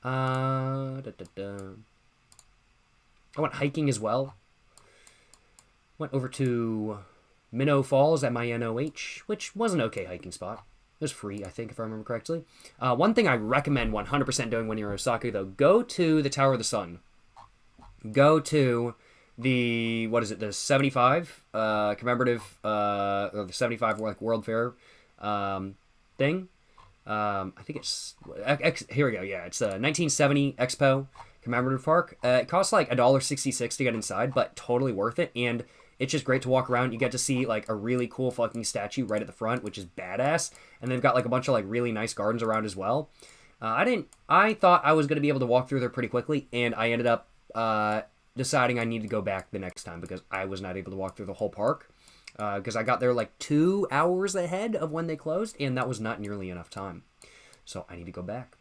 I went hiking as well. Went over to Minnow Falls, M-I-N-O-H, which was an okay hiking spot. It was free, I think, if I remember correctly. One thing I recommend 100% doing when you're in Osaka, though, go to the Tower of the Sun. Go to the, what is it, the 75 commemorative, or the 75 like World Fair thing. I think it's, here we go, yeah, it's 1970 Expo Commemorative Park. It costs like $1.66 to get inside, but totally worth it, and it's just great to walk around. You get to see like a really cool fucking statue right at the front, which is badass. And they've got like a bunch of like really nice gardens around as well. I thought I was going to be able to walk through there pretty quickly, and I ended up deciding I need to go back the next time because I was not able to walk through the whole park. Because I got there like 2 hours ahead of when they closed, and that was not nearly enough time. So I need to go back.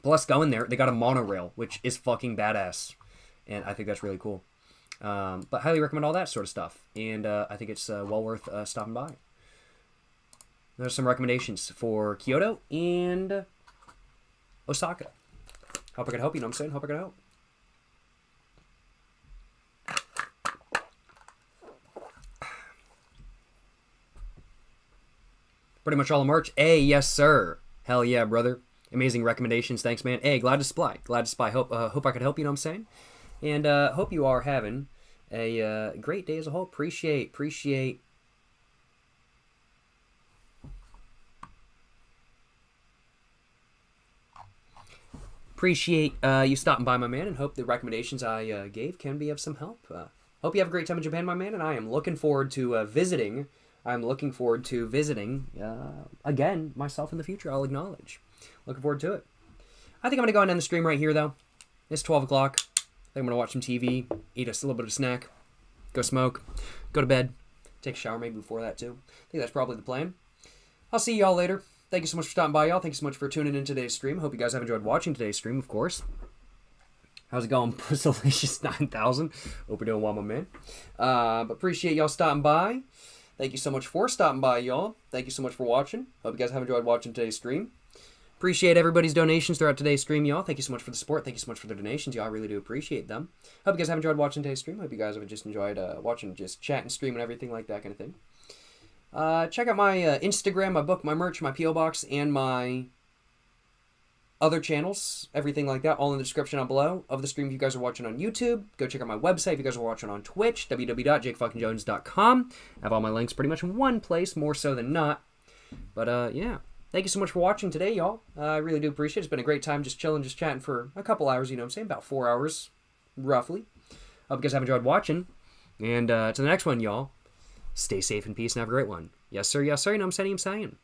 Plus, going there, they got a monorail, which is fucking badass. And I think that's really cool. But highly recommend all that sort of stuff. And I think it's well worth stopping by. There's some recommendations for Kyoto and Osaka. Hope I could help, you know what I'm saying? Hope I could help. Pretty much all the merch. Hey, yes, sir. Hell yeah, brother. Amazing recommendations. Thanks, man. Hey, glad to supply. Glad to supply. Hope I could help, you know what I'm saying? And hope you are having a great day as a whole. Appreciate you stopping by, my man, and hope the recommendations I gave can be of some help. Hope you have a great time in Japan, my man, and I am looking forward to visiting. Again, myself in the future, I'll acknowledge. Looking forward to it. I think I'm going to go and end the stream right here, though. It's 12 o'clock. I think I'm going to watch some TV, eat a little bit of a snack, go smoke, go to bed, take a shower maybe before that, too. I think that's probably the plan. I'll see y'all later. Thank you so much for stopping by, y'all. Thank you so much for tuning in today's stream. Hope you guys have enjoyed watching today's stream, of course. How's it going, Pussalicious 9000? Hope you're doing well, my man. But appreciate y'all stopping by. Thank you so much for stopping by, y'all. Thank you so much for watching. Hope you guys have enjoyed watching today's stream. Appreciate everybody's donations throughout today's stream, y'all. Thank you so much for the support. Thank you so much for the donations, y'all. I really do appreciate them. Hope you guys have enjoyed watching today's stream. Hope you guys have just enjoyed watching, just chat and stream and everything like that kind of thing. Check out my Instagram, my book, my merch, my P.O. Box, and my other channels, everything like that, all in the description down below of the stream if you guys are watching on YouTube. Go check out my website if you guys are watching on Twitch, www.jakefuckingjones.com. I have all my links pretty much in one place, more so than not. But, yeah. Thank you so much for watching today, y'all. I really do appreciate it. It's been a great time just chilling, just chatting for a couple hours, you know what I'm saying? About 4 hours, roughly. Hope you guys have enjoyed watching. And to the next one, y'all. Stay safe and peace and have a great one. Yes, sir. Yes, sir. You know what I'm saying?